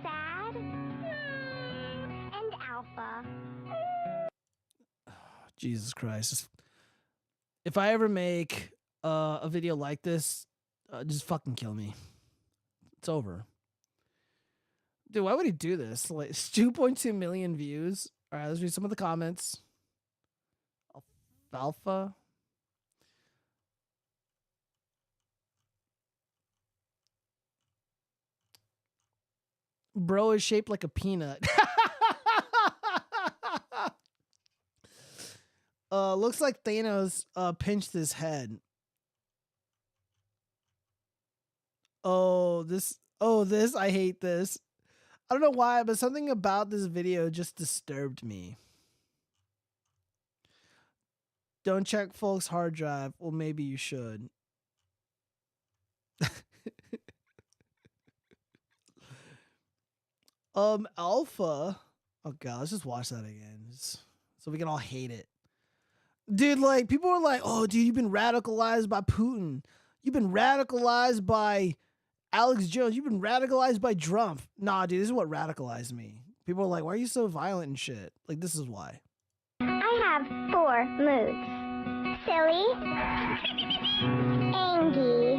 Speaker 12: sad, and alpha.
Speaker 1: Jesus Christ. If I ever make a video like this, just fucking kill me. It's over. Dude, why would he do this? Like, it's 2.2 million views. All right, let's read some of the comments. Alpha. Bro is shaped like a peanut. Looks like Thanos pinched his head. This, I hate this. I don't know why, but something about this video just disturbed me. Don't check folks' hard drive. Well, maybe you should. Alpha. Oh God, let's just watch that again, so we can all hate it. Dude, like, people are like, oh, dude, you've been radicalized by Putin. You've been radicalized by Alex Jones. You've been radicalized by Trump. Nah, dude, this is what radicalized me. People are like, why are you so violent and shit? Like, this is why.
Speaker 12: I have 4 moods. Silly, angry,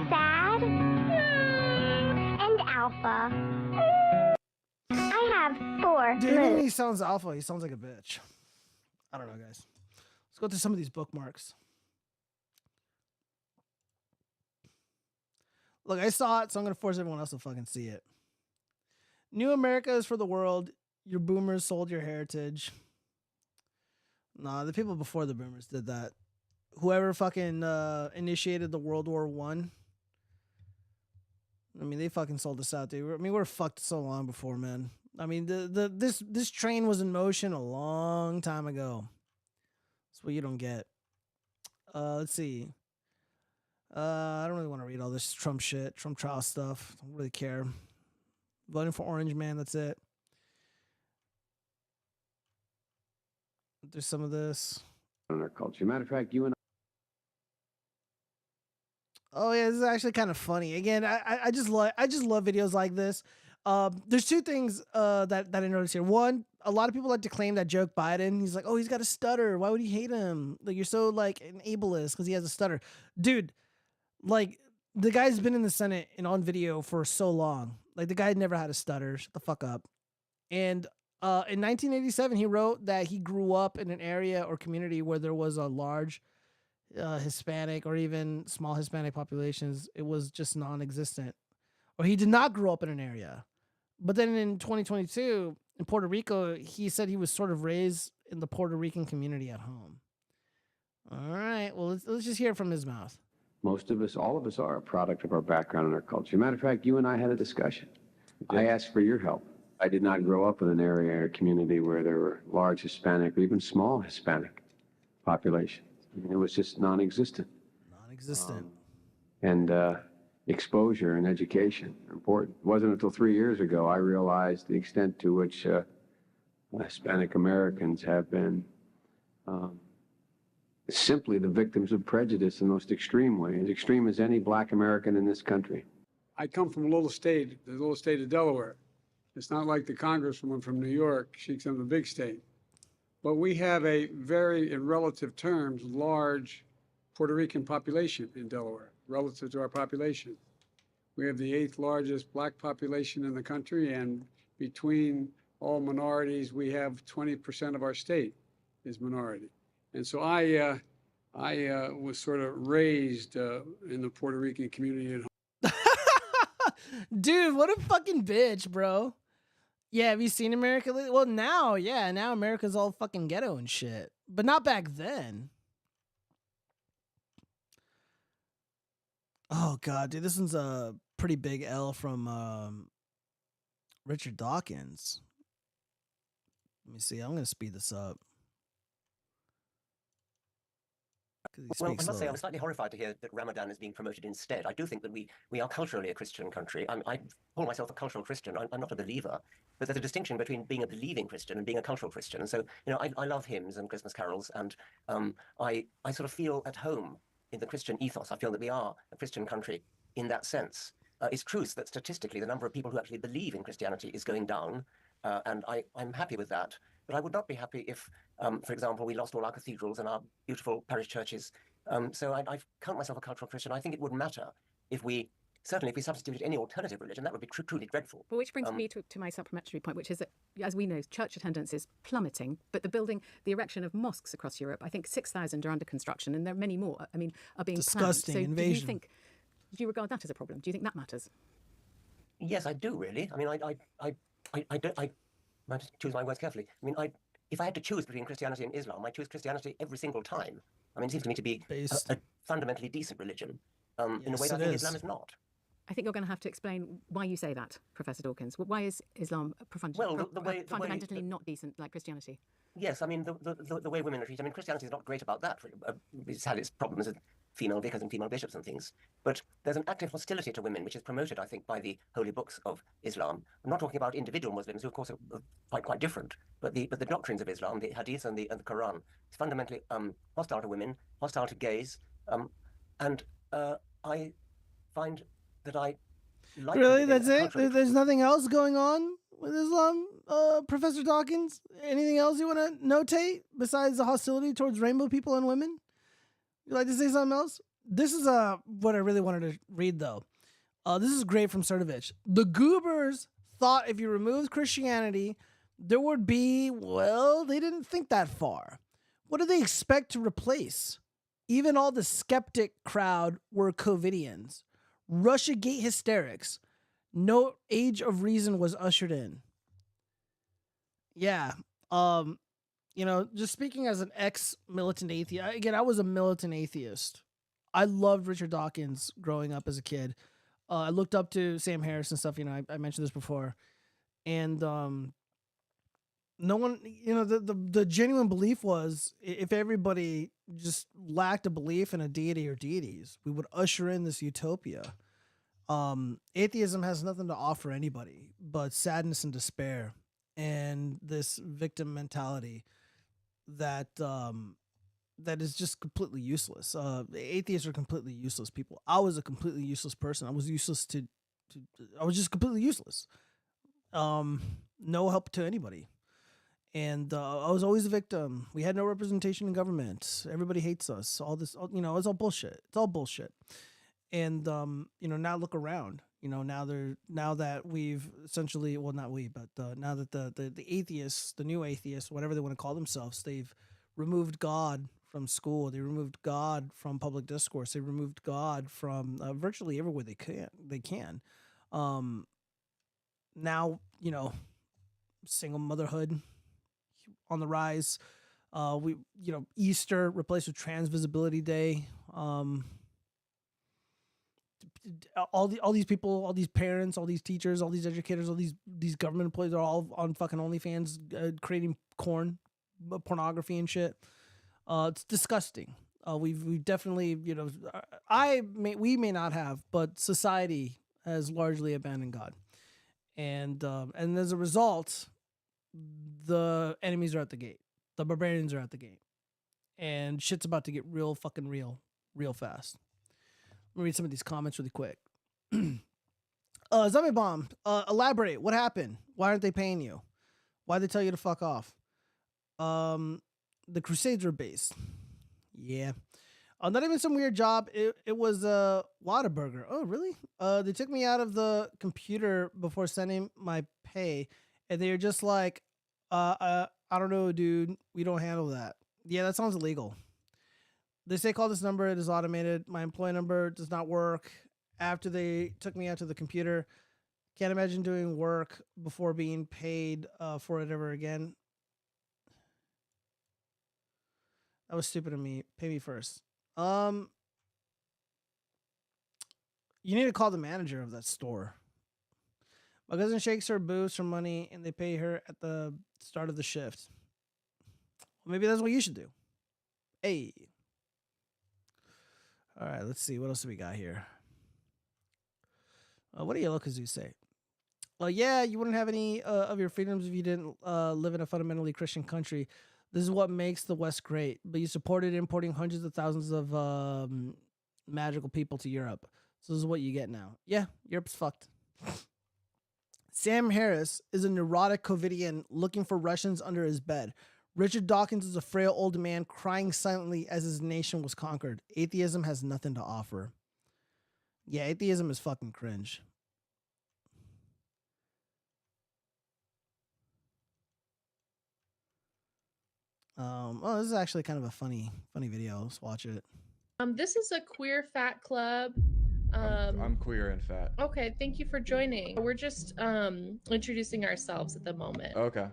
Speaker 12: sad, and alpha. I have 4
Speaker 1: Dude, even when he
Speaker 12: moods.
Speaker 1: sounds alpha, he sounds like a bitch. I don't know, guys. Let's go through some of these bookmarks. Look, I saw it, so I'm gonna force everyone else to fucking see it. New America is for the world. Your boomers sold your heritage. Nah, the people before the boomers did that. Whoever fucking initiated the World War One. I mean, they fucking sold us out, dude. I mean, we're fucked so long before, man. I mean, this train was in motion a long time ago. That's what you don't get. Let's see. I don't really want to read all this Trump shit, Trump trial stuff. Don't really care. Voting for Orange Man, that's it. There's some of this.
Speaker 13: On our culture. Matter of fact, you and
Speaker 1: Oh yeah, this is actually kind of funny. Again, I just love videos like this. There's two things that I noticed here. One, a lot of people like to claim that joke Biden. He's like, oh, he's got a stutter. Why would you hate him? Like, you're so like an ableist because he has a stutter, dude. Like, the guy's been in the Senate and on video for so long. Like, the guy never had a stutter. Shut the fuck up. And in 1987, he wrote that he grew up in an area or community where there was a large Hispanic or even small Hispanic populations. It was just non-existent. Or he did not grow up in an area. But then in 2022, in Puerto Rico, he said he was sort of raised in the Puerto Rican community at home. All right, well, let's just hear it from his mouth.
Speaker 13: most of us, all of us are a product of our background and our culture. Matter of fact, you and I had a discussion. I asked for your help. I did not grow up in an area or community where there were large Hispanic or even small Hispanic populations. I mean, it was just non-existent.
Speaker 1: Non-existent.
Speaker 13: And exposure and education are important. It wasn't until 3 years ago I realized the extent to which Hispanic Americans have been simply the victims of prejudice in the most extreme way, as extreme as any black American in this country.
Speaker 14: I come from a little state, the little state of Delaware. It's not like the congresswoman from New York. She's from the big state. But we have a very, in relative terms, large Puerto Rican population in Delaware, relative to our population. We have the 8th largest black population in the country, and between all minorities, we have 20% of our state is minority. And so I was sort of raised in the Puerto Rican community at home.
Speaker 1: Dude, what a fucking bitch, bro. Yeah, have you seen America lately? Well, now, yeah, now America's all fucking ghetto and shit. But not back then. Oh, God, dude, this one's a pretty big L from Richard Dawkins. Let me see. I'm going to speed this up.
Speaker 15: Well, I must say I was slightly horrified to hear that Ramadan is being promoted instead. I do think that we are culturally a Christian country. I call myself a cultural Christian. I'm not a believer. But there's a distinction between being a believing Christian and being a cultural Christian. And so, you know, I love hymns and Christmas carols, and I sort of feel at home in the Christian ethos. I feel that we are a Christian country in that sense. It's true that statistically the number of people who actually believe in Christianity is going down, and I'm happy with that. But I would not be happy if, for example, we lost all our cathedrals and our beautiful parish churches. So I count myself a cultural Christian. I think it would matter if we substituted any alternative religion. That would be truly dreadful.
Speaker 16: Well, which brings me to my supplementary point, which is that, as we know, church attendance is plummeting, but the erection of mosques across Europe, I think 6,000 are under construction, and there are many more, I mean, are being
Speaker 1: disgusting
Speaker 16: planned. So
Speaker 1: invasion.
Speaker 16: Do you regard that as a problem? Do you think that matters?
Speaker 15: Yes, I do, really. I mean, I might choose my words carefully. I mean, if I had to choose between Christianity and Islam, I choose Christianity every single time. I mean, it seems to me to be a fundamentally decent religion in a way that I think Islam is not.
Speaker 16: I think you're going to have to explain why you say that, Professor Dawkins. Why is Islam fundamentally not decent like Christianity?
Speaker 15: Yes, I mean, the way women are treated. I mean, Christianity is not great about that. It's had its problems with female vicars and female bishops and things. But there's an active hostility to women, which is promoted, I think, by the holy books of Islam. I'm not talking about individual Muslims, who, of course, are quite different. But the doctrines of Islam, the Hadith and the Quran, is fundamentally hostile to women, hostile to gays. And I find that I like...
Speaker 1: Really? That's it? There's nothing else going on with Islam, Professor Dawkins? Anything else you want to notate besides the hostility towards rainbow people and women? You'd like to say something else? This is what I really wanted to read, though. This is great from Cernovich. The Goobers thought if you removed Christianity, there would be, well, they didn't think that far. What do they expect to replace? Even all the skeptic crowd were COVIDians. Russiagate hysterics. No age of reason was ushered in. Yeah. Just speaking as an ex-militant atheist, again, I was a militant atheist. I loved Richard Dawkins growing up as a kid. I looked up to Sam Harris and stuff. I mentioned this before, and no one, the genuine belief was if everybody just lacked a belief in a deity or deities, we would usher in this utopia. Atheism has nothing to offer anybody but sadness and despair and this victim mentality that is just completely useless. Atheists are completely useless people. I was a completely useless person. I was useless I was just completely useless. No help to anybody. And I was always a victim. We had no representation in government. Everybody hates us. All this, it's all bullshit. It's all bullshit. And now look around. Now that we've essentially, well, not we, but now that the atheists, the new atheists, whatever they want to call themselves, they've removed God from school. They removed God from public discourse. They removed God from virtually everywhere they can. Now, single motherhood on the rise. Easter replaced with Trans Visibility Day. All these people, all these parents, all these teachers, all these educators, all these government employees are all on fucking OnlyFans creating pornography and shit. It's disgusting. We've definitely, we may not have, but society has largely abandoned God, and as a result, the enemies are at the gate. The barbarians are at the gate, and shit's about to get real fucking real fast. Let me read some of these comments really quick. Zombie Bomb, elaborate. What happened? Why aren't they paying you? Why'd they tell you to fuck off? The Crusades were based. Yeah. Not even some weird job. It was a Whataburger. Oh, really? They took me out of the computer before sending my pay, and they were just like, I don't know, dude. We don't handle that. Yeah, that sounds illegal. They say call this number. It is automated. My employee number does not work. After they took me out to the computer, can't imagine doing work before being paid for it ever again. That was stupid of me. Pay me first. You need to call the manager of that store. My cousin shakes her boobs for money, and they pay her at the start of the shift. Well, maybe that's what you should do. Hey. All right, let's see. What else do we got here? What do Yellow Kazoo say? Yeah, you wouldn't have any of your freedoms if you didn't live in a fundamentally Christian country. This is what makes the West great. But you supported importing hundreds of thousands of magical people to Europe. So this is what you get now. Yeah, Europe's fucked. Sam Harris is a neurotic COVIDian looking for Russians under his bed. Richard Dawkins is a frail old man crying silently as his nation was conquered. Atheism has nothing to offer. Yeah, atheism is fucking cringe. Oh, this is actually kind of a funny video. Let's watch it.
Speaker 17: This is a queer fat club.
Speaker 18: I'm queer and fat.
Speaker 17: Okay, thank you for joining. We're just introducing ourselves at the moment.
Speaker 18: Okay.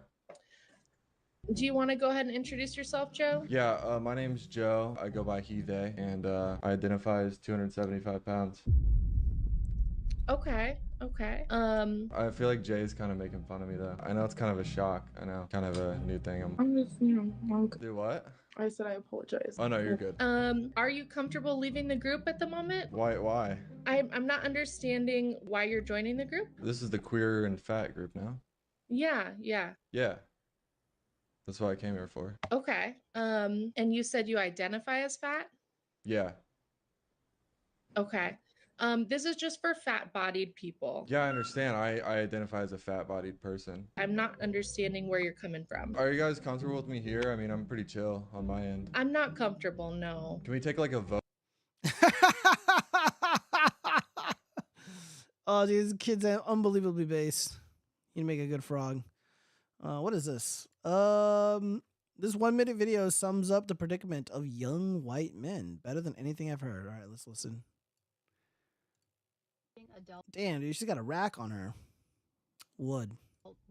Speaker 17: Do you want to go ahead and introduce yourself, Joe?
Speaker 18: Yeah, my name's Joe. I go by he, they, and I identify as 275 pounds.
Speaker 17: Okay.
Speaker 18: I feel like Jay's kind of making fun of me, though. I know it's kind of a shock. I know. Kind of a new thing.
Speaker 17: I'm just,
Speaker 18: Do what?
Speaker 17: I said I apologize.
Speaker 18: Oh, no, you're good.
Speaker 17: Are you comfortable leaving the group at the moment?
Speaker 18: Why?
Speaker 17: I'm not understanding why you're joining the group.
Speaker 18: This is the queer and fat group now.
Speaker 17: Yeah.
Speaker 18: Yeah. That's what I came here for.
Speaker 17: Okay. And you said you identify as fat?
Speaker 18: Yeah.
Speaker 17: Okay. This is just for fat-bodied people.
Speaker 18: Yeah, I understand. I identify as a fat-bodied person.
Speaker 17: I'm not understanding where you're coming from.
Speaker 18: Are you guys comfortable with me here? I mean, I'm pretty chill on my end.
Speaker 17: I'm not comfortable, no.
Speaker 18: Can we take like a vote?
Speaker 1: Oh, these kids are unbelievably based. You make a good frog. What is this? This 1 minute video sums up the predicament of young white men better than anything I've heard. All right, let's listen.
Speaker 9: adult
Speaker 1: Damn, dude, she's got a rack on her. Wood.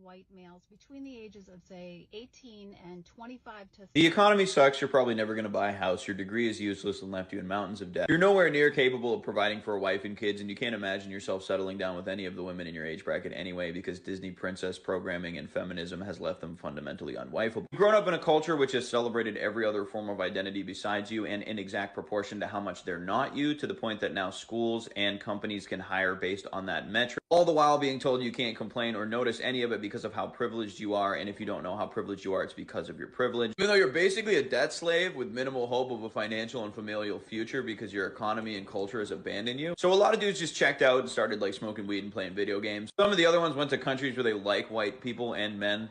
Speaker 9: white males between the ages of, say, 18 and 25 to...
Speaker 19: The economy sucks. You're probably never going to buy a house. Your degree is useless and left you in mountains of debt. You're nowhere near capable of providing for a wife and kids, and you can't imagine yourself settling down with any of the women in your age bracket anyway, because Disney princess programming and feminism has left them fundamentally unwifeable. You've grown up in a culture which has celebrated every other form of identity besides you, and in exact proportion to how much they're not you, to the point that now schools and companies can hire based on that metric, all the while being told you can't complain or notice any of it because of how privileged you are, and if you don't know how privileged you are, it's because of your privilege. Even though you're basically a debt slave with minimal hope of a financial and familial future because your economy and culture has abandoned you. So a lot of dudes just checked out and started like smoking weed and playing video games. Some of the other ones went to countries where they like white people and men,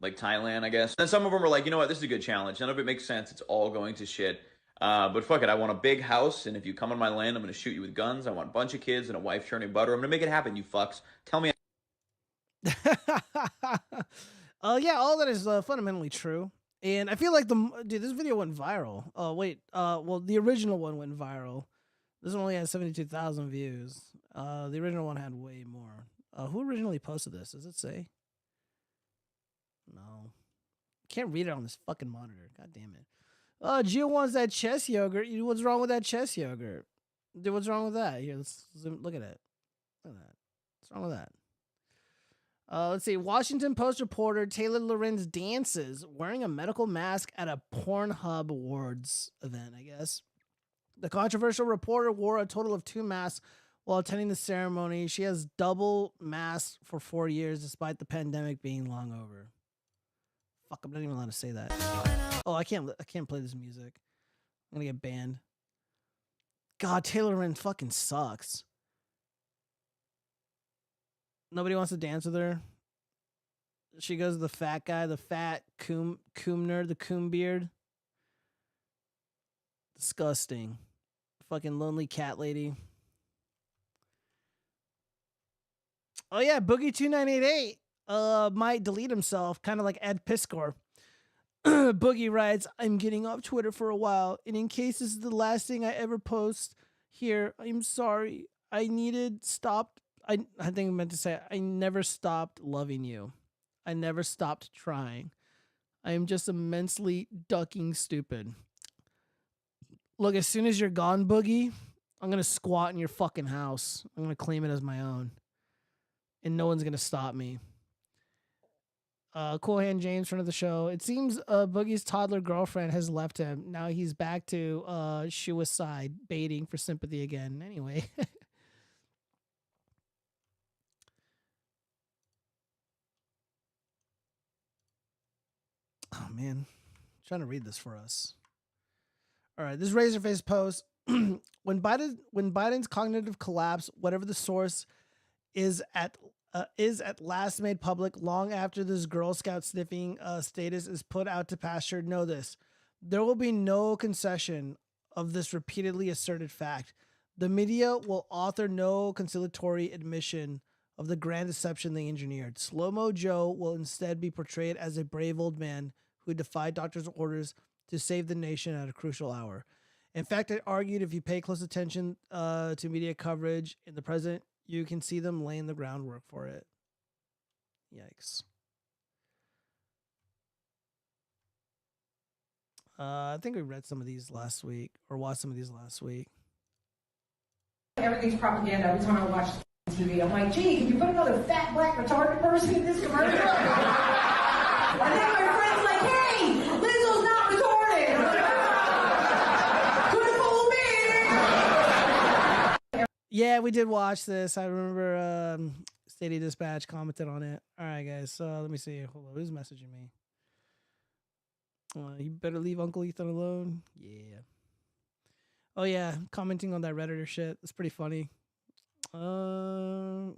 Speaker 19: like Thailand, I guess. And some of them were like, you know what, this is a good challenge. None of it makes sense. It's all going to shit. But fuck it, I want a big house, and if you come on my land, I'm going to shoot you with guns. I want a bunch of kids and a wife churning butter. I'm going to make it happen, you fucks. Tell me.
Speaker 1: Yeah, all that is fundamentally true, and I feel like dude, this video went viral. Oh wait, well, the original one went viral. This one only had 72,000 views. The original one had way more. Who originally posted this? Does it say? No, can't read it on this fucking monitor. God damn it. Gio wants that chess yogurt. What's wrong with that chess yogurt? Dude, what's wrong with that? Here, let's look at it. Look at that. What's wrong with that? Let's see. Washington Post reporter Taylor Lorenz dances wearing a medical mask at a Pornhub Awards event, I guess. The controversial reporter wore a total of 2 masks while attending the ceremony. She has double masks for 4 years despite the pandemic being long over. Fuck, I'm not even allowed to say that. Oh, I can't play this music. I'm gonna get banned. God, Taylor Lorenz fucking sucks. Nobody wants to dance with her. She goes to the fat guy, the fat coomner, the coom beard. Disgusting. Fucking lonely cat lady. Oh yeah, Boogie2988 might delete himself, kind of like Ed Piskor. Boogie writes, I'm getting off Twitter for a while, and in case this is the last thing I ever post here, I'm sorry. I think I meant to say, I never stopped loving you. I never stopped trying. I am just immensely ducking stupid. Look, as soon as you're gone, Boogie, I'm going to squat in your fucking house. I'm going to claim it as my own. And no one's going to stop me. Cool Hand James, friend of the show. It seems Boogie's toddler girlfriend has left him. Now he's back to suicide, baiting for sympathy again. Anyway. Oh, man. I'm trying to read this for us. All right. This Razorface post. When Biden's cognitive collapse, whatever the source, is at last made public long after this Girl Scout sniffing status is put out to pasture, know this. There will be no concession of this repeatedly asserted fact. The media will author no conciliatory admission of the grand deception they engineered. Slow-Mo Joe will instead be portrayed as a brave old man who defied doctors' orders to save the nation at a crucial hour. In fact, I argued if you pay close attention to media coverage in the present, you can see them laying the groundwork for it. Yikes. I think we read some of these last week, or watched some of these last week.
Speaker 20: Everything's propaganda. Every time I watch TV, I'm like, gee, can you put another fat, black, retarded person in this commercial? And then my friend's like, hey, Lizzo's not retarded. Couldn't fool me.
Speaker 1: Yeah, we did watch this. I remember Stady Dispatch commented on it. All right, guys. So let me see. Hold on. Who's messaging me? You better leave Uncle Ethan alone. Yeah. Oh, yeah. Commenting on that Redditor shit. It's pretty funny. Gonna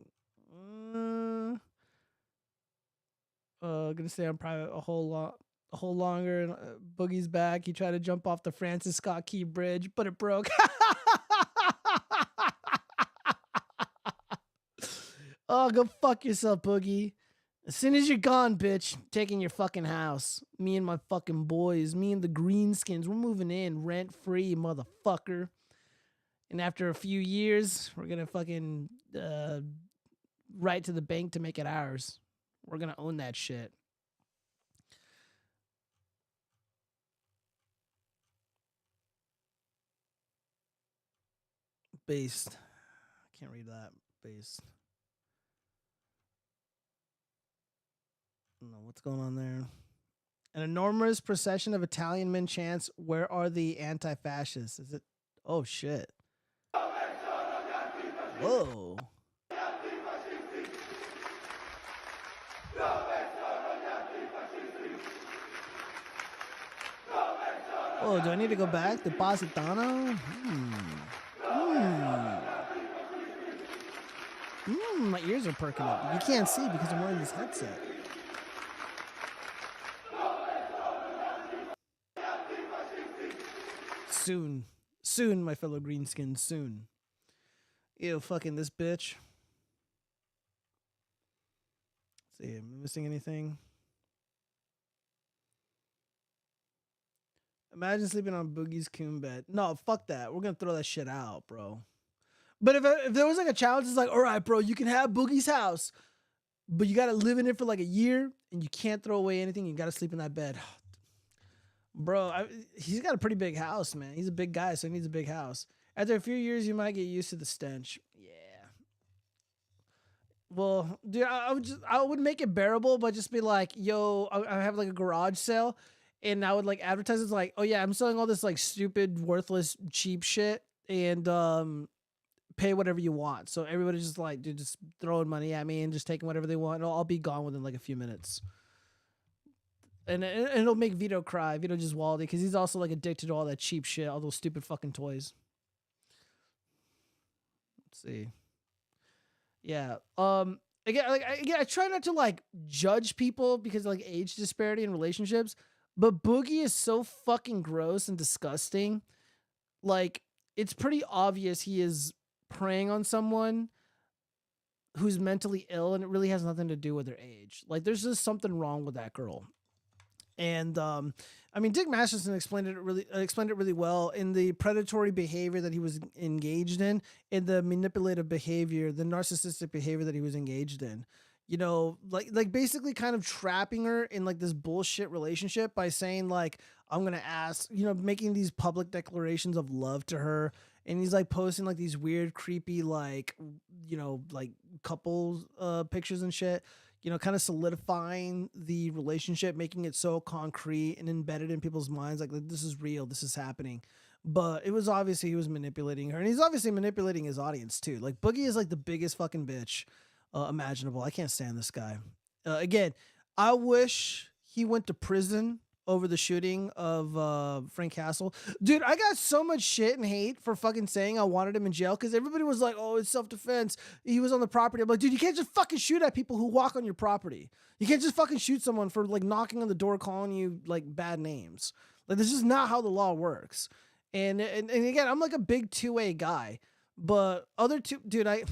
Speaker 1: stay on private a whole longer. And Boogie's back. He tried to jump off the Francis Scott Key Bridge, but it broke. Oh, go fuck yourself, Boogie. As soon as you're gone, bitch, taking your fucking house. Me and my fucking boys, me and the Greenskins, we're moving in rent-free, motherfucker. And after a few years, we're gonna fucking write to the bank to make it ours. We're gonna own that shit. Based. I can't read that. Based. No, what's going on there? An enormous procession of Italian men chants, "Where are the anti-fascists?" Is it? Oh shit. Whoa. Oh, do I need to go back to Positano? My ears are perking up. You can't see because I'm wearing this headset. Soon. Soon, my fellow greenskins, soon. Ew, fucking this bitch. Let's see, am I missing anything? Imagine sleeping on Boogie's coon bed. No, fuck that. We're gonna throw that shit out, bro. But if there was like a challenge, it's like, all right, bro, you can have Boogie's house, but you gotta live in it for like a year, and you can't throw away anything. You gotta sleep in that bed. Bro, he's got a pretty big house, man. He's a big guy, so he needs a big house. After a few years, you might get used to the stench. Yeah. Well, dude, I would make it bearable, but just be like, yo, I have like a garage sale, and I would like advertise it like, oh yeah, I'm selling all this like stupid, worthless, cheap shit, and pay whatever you want. So everybody's just like, dude, just throwing money at me and just taking whatever they want. And I'll be gone within like a few minutes. And it'll make Vito cry, Vito Giswaldi, because he's also like addicted to all that cheap shit, all those stupid fucking toys. Let's see. Yeah. Again, I try not to like judge people because of, like age disparity in relationships, but Boogie is so fucking gross and disgusting. Like, it's pretty obvious he is preying on someone who's mentally ill, and it really has nothing to do with their age. Like, there's just something wrong with that girl. And I mean, Dick Masterson explained it really well in the predatory behavior that he was engaged in the manipulative behavior, the narcissistic behavior that he was engaged in. You know, like basically kind of trapping her in like this bullshit relationship by saying like, I'm gonna ask, you know, making these public declarations of love to her, and he's like posting like these weird, creepy, like, you know, like couples pictures and shit. You know, kind of solidifying the relationship, making it so concrete and embedded in people's minds, like this is real, this is happening. But it was obviously he was manipulating her, and he's obviously manipulating his audience too. Like Boogie is like the biggest fucking bitch imaginable. I can't stand this guy. Again, I wish he went to prison over the shooting of Frank Castle. Dude, I got so much shit and hate for fucking saying I wanted him in jail because everybody was like, oh, it's self-defense. He was on the property. I'm like, dude, you can't just fucking shoot at people who walk on your property. You can't just fucking shoot someone for like knocking on the door, calling you like bad names. Like, this is not how the law works. And again, I'm like a big 2A guy, but other two, dude, I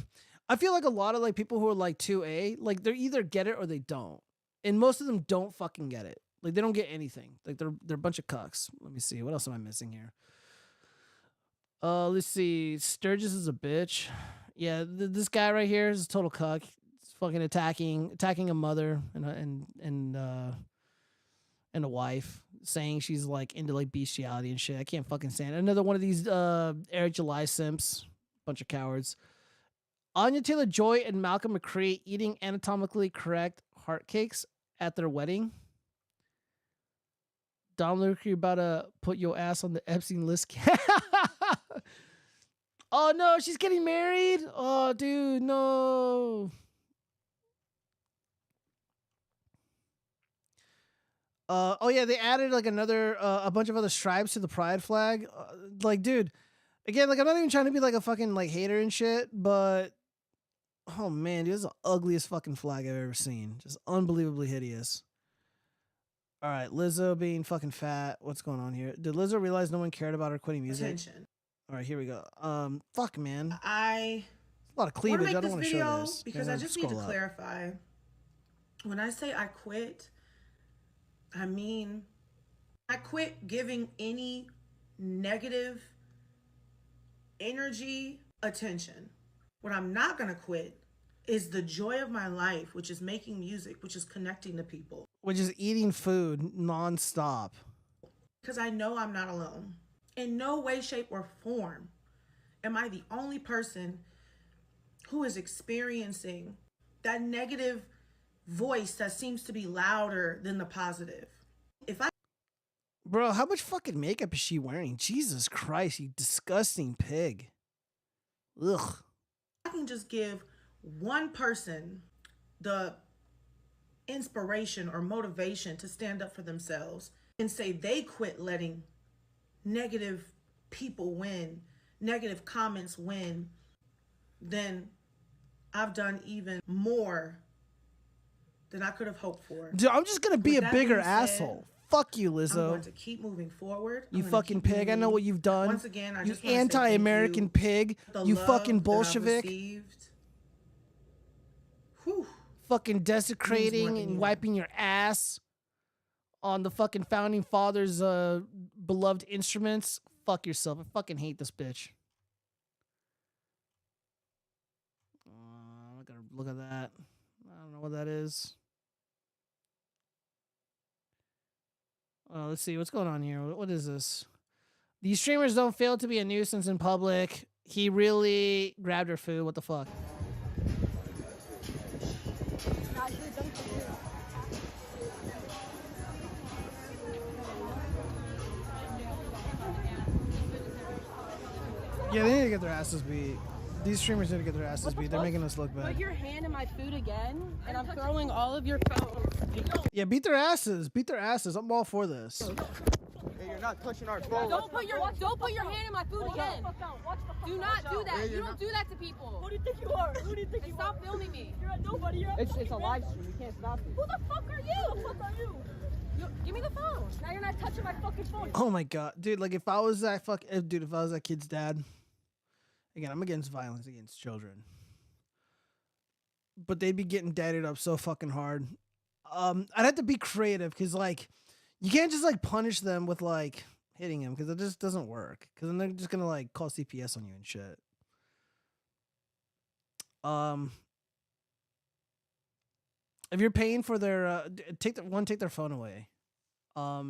Speaker 1: feel like a lot of like people who are like 2A, like they either get it or they don't. And most of them don't fucking get it. Like, they don't get anything. Like, they're a bunch of cucks. Let me see. What else am I missing here? Let's see. Sturgis is a bitch. Yeah, this guy right here is a total cuck. He's fucking attacking a mother and a wife, saying she's like into like bestiality and shit. I can't fucking stand it. Another one of these Eric July simps. Bunch of cowards. Anya Taylor-Joy and Malcolm McCree eating anatomically correct heart cakes at their wedding. Dom Luke, you're about to put your ass on the Epstein list. Oh no, she's getting married. Oh dude, no. Oh yeah, they added like a bunch of other stripes to the pride flag. Like, dude, again, like I'm not even trying to be like a fucking like hater and shit, but oh man, dude, this is the ugliest fucking flag I've ever seen. Just unbelievably hideous. All right, Lizzo being fucking fat. What's going on here? Did Lizzo realize no one cared about her quitting music?
Speaker 21: Attention.
Speaker 1: All right, here we go. Fuck, man.
Speaker 21: I
Speaker 1: a lot of cleavage. I don't want to show this
Speaker 21: because I just need to clarify. When I say I quit, I mean I quit giving any negative energy, attention. What I'm not going to quit is the joy of my life, which is making music, which is connecting to people.
Speaker 1: Which is eating food nonstop.
Speaker 21: Because I know I'm not alone. In no way, shape, or form am I the only person who is experiencing that negative voice that seems to be louder than the positive.
Speaker 1: Bro, how much fucking makeup is she wearing? Jesus Christ, you disgusting pig. Ugh.
Speaker 21: I can just give one person the inspiration or motivation to stand up for themselves and say they quit letting negative people win, negative comments win, then I've done even more than I could have hoped for.
Speaker 1: Dude, I'm just gonna be a bigger asshole. Fuck you, Lizzo.
Speaker 21: I'm going to keep moving forward.
Speaker 1: You fucking pig. I know what you've done.
Speaker 21: Once again, I
Speaker 1: you
Speaker 21: just want to say
Speaker 1: anti-American
Speaker 21: thank
Speaker 1: pig.
Speaker 21: The
Speaker 1: You
Speaker 21: love
Speaker 1: fucking
Speaker 21: that I've
Speaker 1: Bolshevik.
Speaker 21: received. Whew.
Speaker 1: Fucking desecrating
Speaker 21: Means more than
Speaker 1: and
Speaker 21: you
Speaker 1: wiping your ass on the fucking founding fathers' beloved instruments. Fuck yourself. I fucking hate this bitch. I gotta look at that. I don't know what that is. Let's see what's going on here. What is this? These streamers don't fail to be a nuisance in public. He really grabbed her food. What the fuck? Yeah, they need to get their asses beat. These streamers need to get their asses beat. They're making us look bad.
Speaker 2: Put your hand in my food again, and I'm throwing all of your phones.
Speaker 1: Yeah, beat their asses. Beat their asses. I'm all for this.
Speaker 2: Hey, you're not touching our phone. Don't put your hand in my food again. Do not do that. You don't do that to people. Who do you think you are? Who do you think you are? Stop filming me. You're a nobody. It's a live stream. You can't stop it. Who the fuck are you? Who the fuck are you? Give me the phone. Now you're not touching my fucking phone.
Speaker 1: Oh my god, dude! Like if I was that if I was that kid's dad. Again, I'm against violence against children, but they'd be getting dadded up so fucking hard. I'd have to be creative because like you can't just like punish them with like hitting him because it just doesn't work. Because then they're just gonna like call CPS on you and shit. If you're paying for their take their phone away.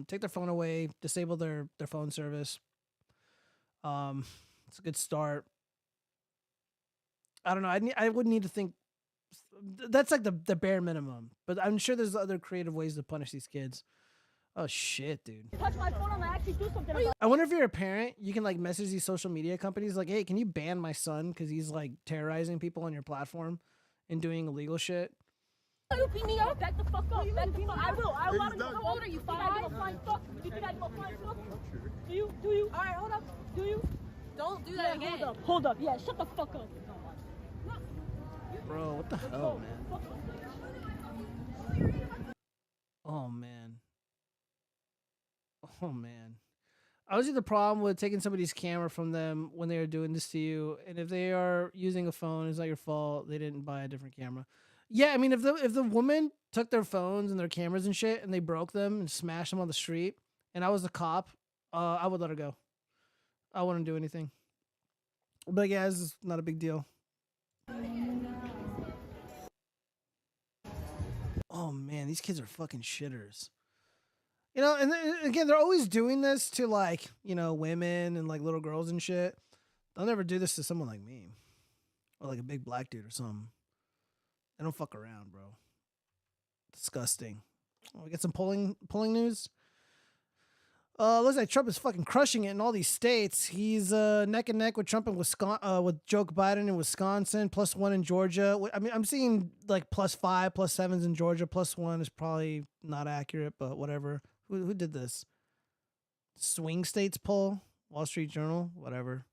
Speaker 1: Take their phone away. Disable their phone service. It's a good start. I don't know. I would need to think. That's like the bare minimum. But I'm sure there's other creative ways to punish these kids. Oh shit, dude.
Speaker 2: Touch my phone, I'm gonna actually do something.
Speaker 1: I wonder if you're a parent, you can like message these social media companies like, hey, can you ban my son because he's like terrorizing people on your platform and doing illegal shit?
Speaker 2: You beat me up? Back the fuck up. Back the fuck. I will. How old are you? 5? I give a flying fuck. Do you think I give a flying fuck? Do you? All right, hold up. Do you? Don't do that again. Hold up. Yeah, shut the fuck up.
Speaker 1: Bro, what the hell, man? Oh, man. Oh, man. I was the problem with taking somebody's camera from them when they are doing this to you. And if they are using a phone, it's not your fault. They didn't buy a different camera. Yeah, I mean, if the woman took their phones and their cameras and shit and they broke them and smashed them on the street and I was a cop, I would let her go. I wouldn't do anything. But yeah, this is not a big deal. Oh man, these kids are fucking shitters. You know, and again, they're always doing this to like, you know, women and like little girls and shit. They'll never do this to someone like me. Or like a big black dude or something. They don't fuck around, bro. Disgusting. Oh, we get some polling news. Looks like Trump is fucking crushing it in all these states. He's neck and neck with Trump in Wisconsin, with Joe Biden in Wisconsin, +1 in Georgia. I mean, I'm seeing like +5, +7s in Georgia. +1 is probably not accurate, but whatever. Who did this? Swing States poll, Wall Street Journal, whatever.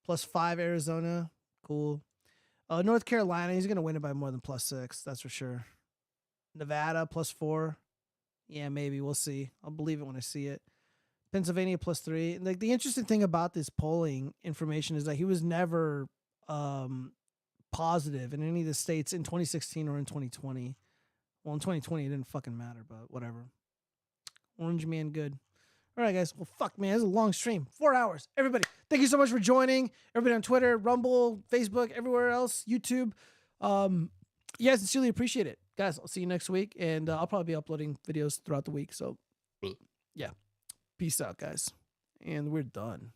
Speaker 1: +5 Arizona, cool. North Carolina, he's gonna win it by more than +6, that's for sure. Nevada +4, yeah, maybe we'll see. I'll believe it when I see it. Pennsylvania +3. Like the interesting thing about this polling information is that he was never positive in any of the states in 2016 or in 2020. Well, in 2020 it didn't fucking matter, but whatever. Orange man good. All right, guys. Well, fuck, man. This is a long stream. 4 hours. Everybody, thank you so much for joining. Everybody on Twitter, Rumble, Facebook, everywhere else, YouTube. Yeah, sincerely appreciate it. Guys, I'll see you next week. And I'll probably be uploading videos throughout the week. So, yeah. Peace out, guys. And we're done.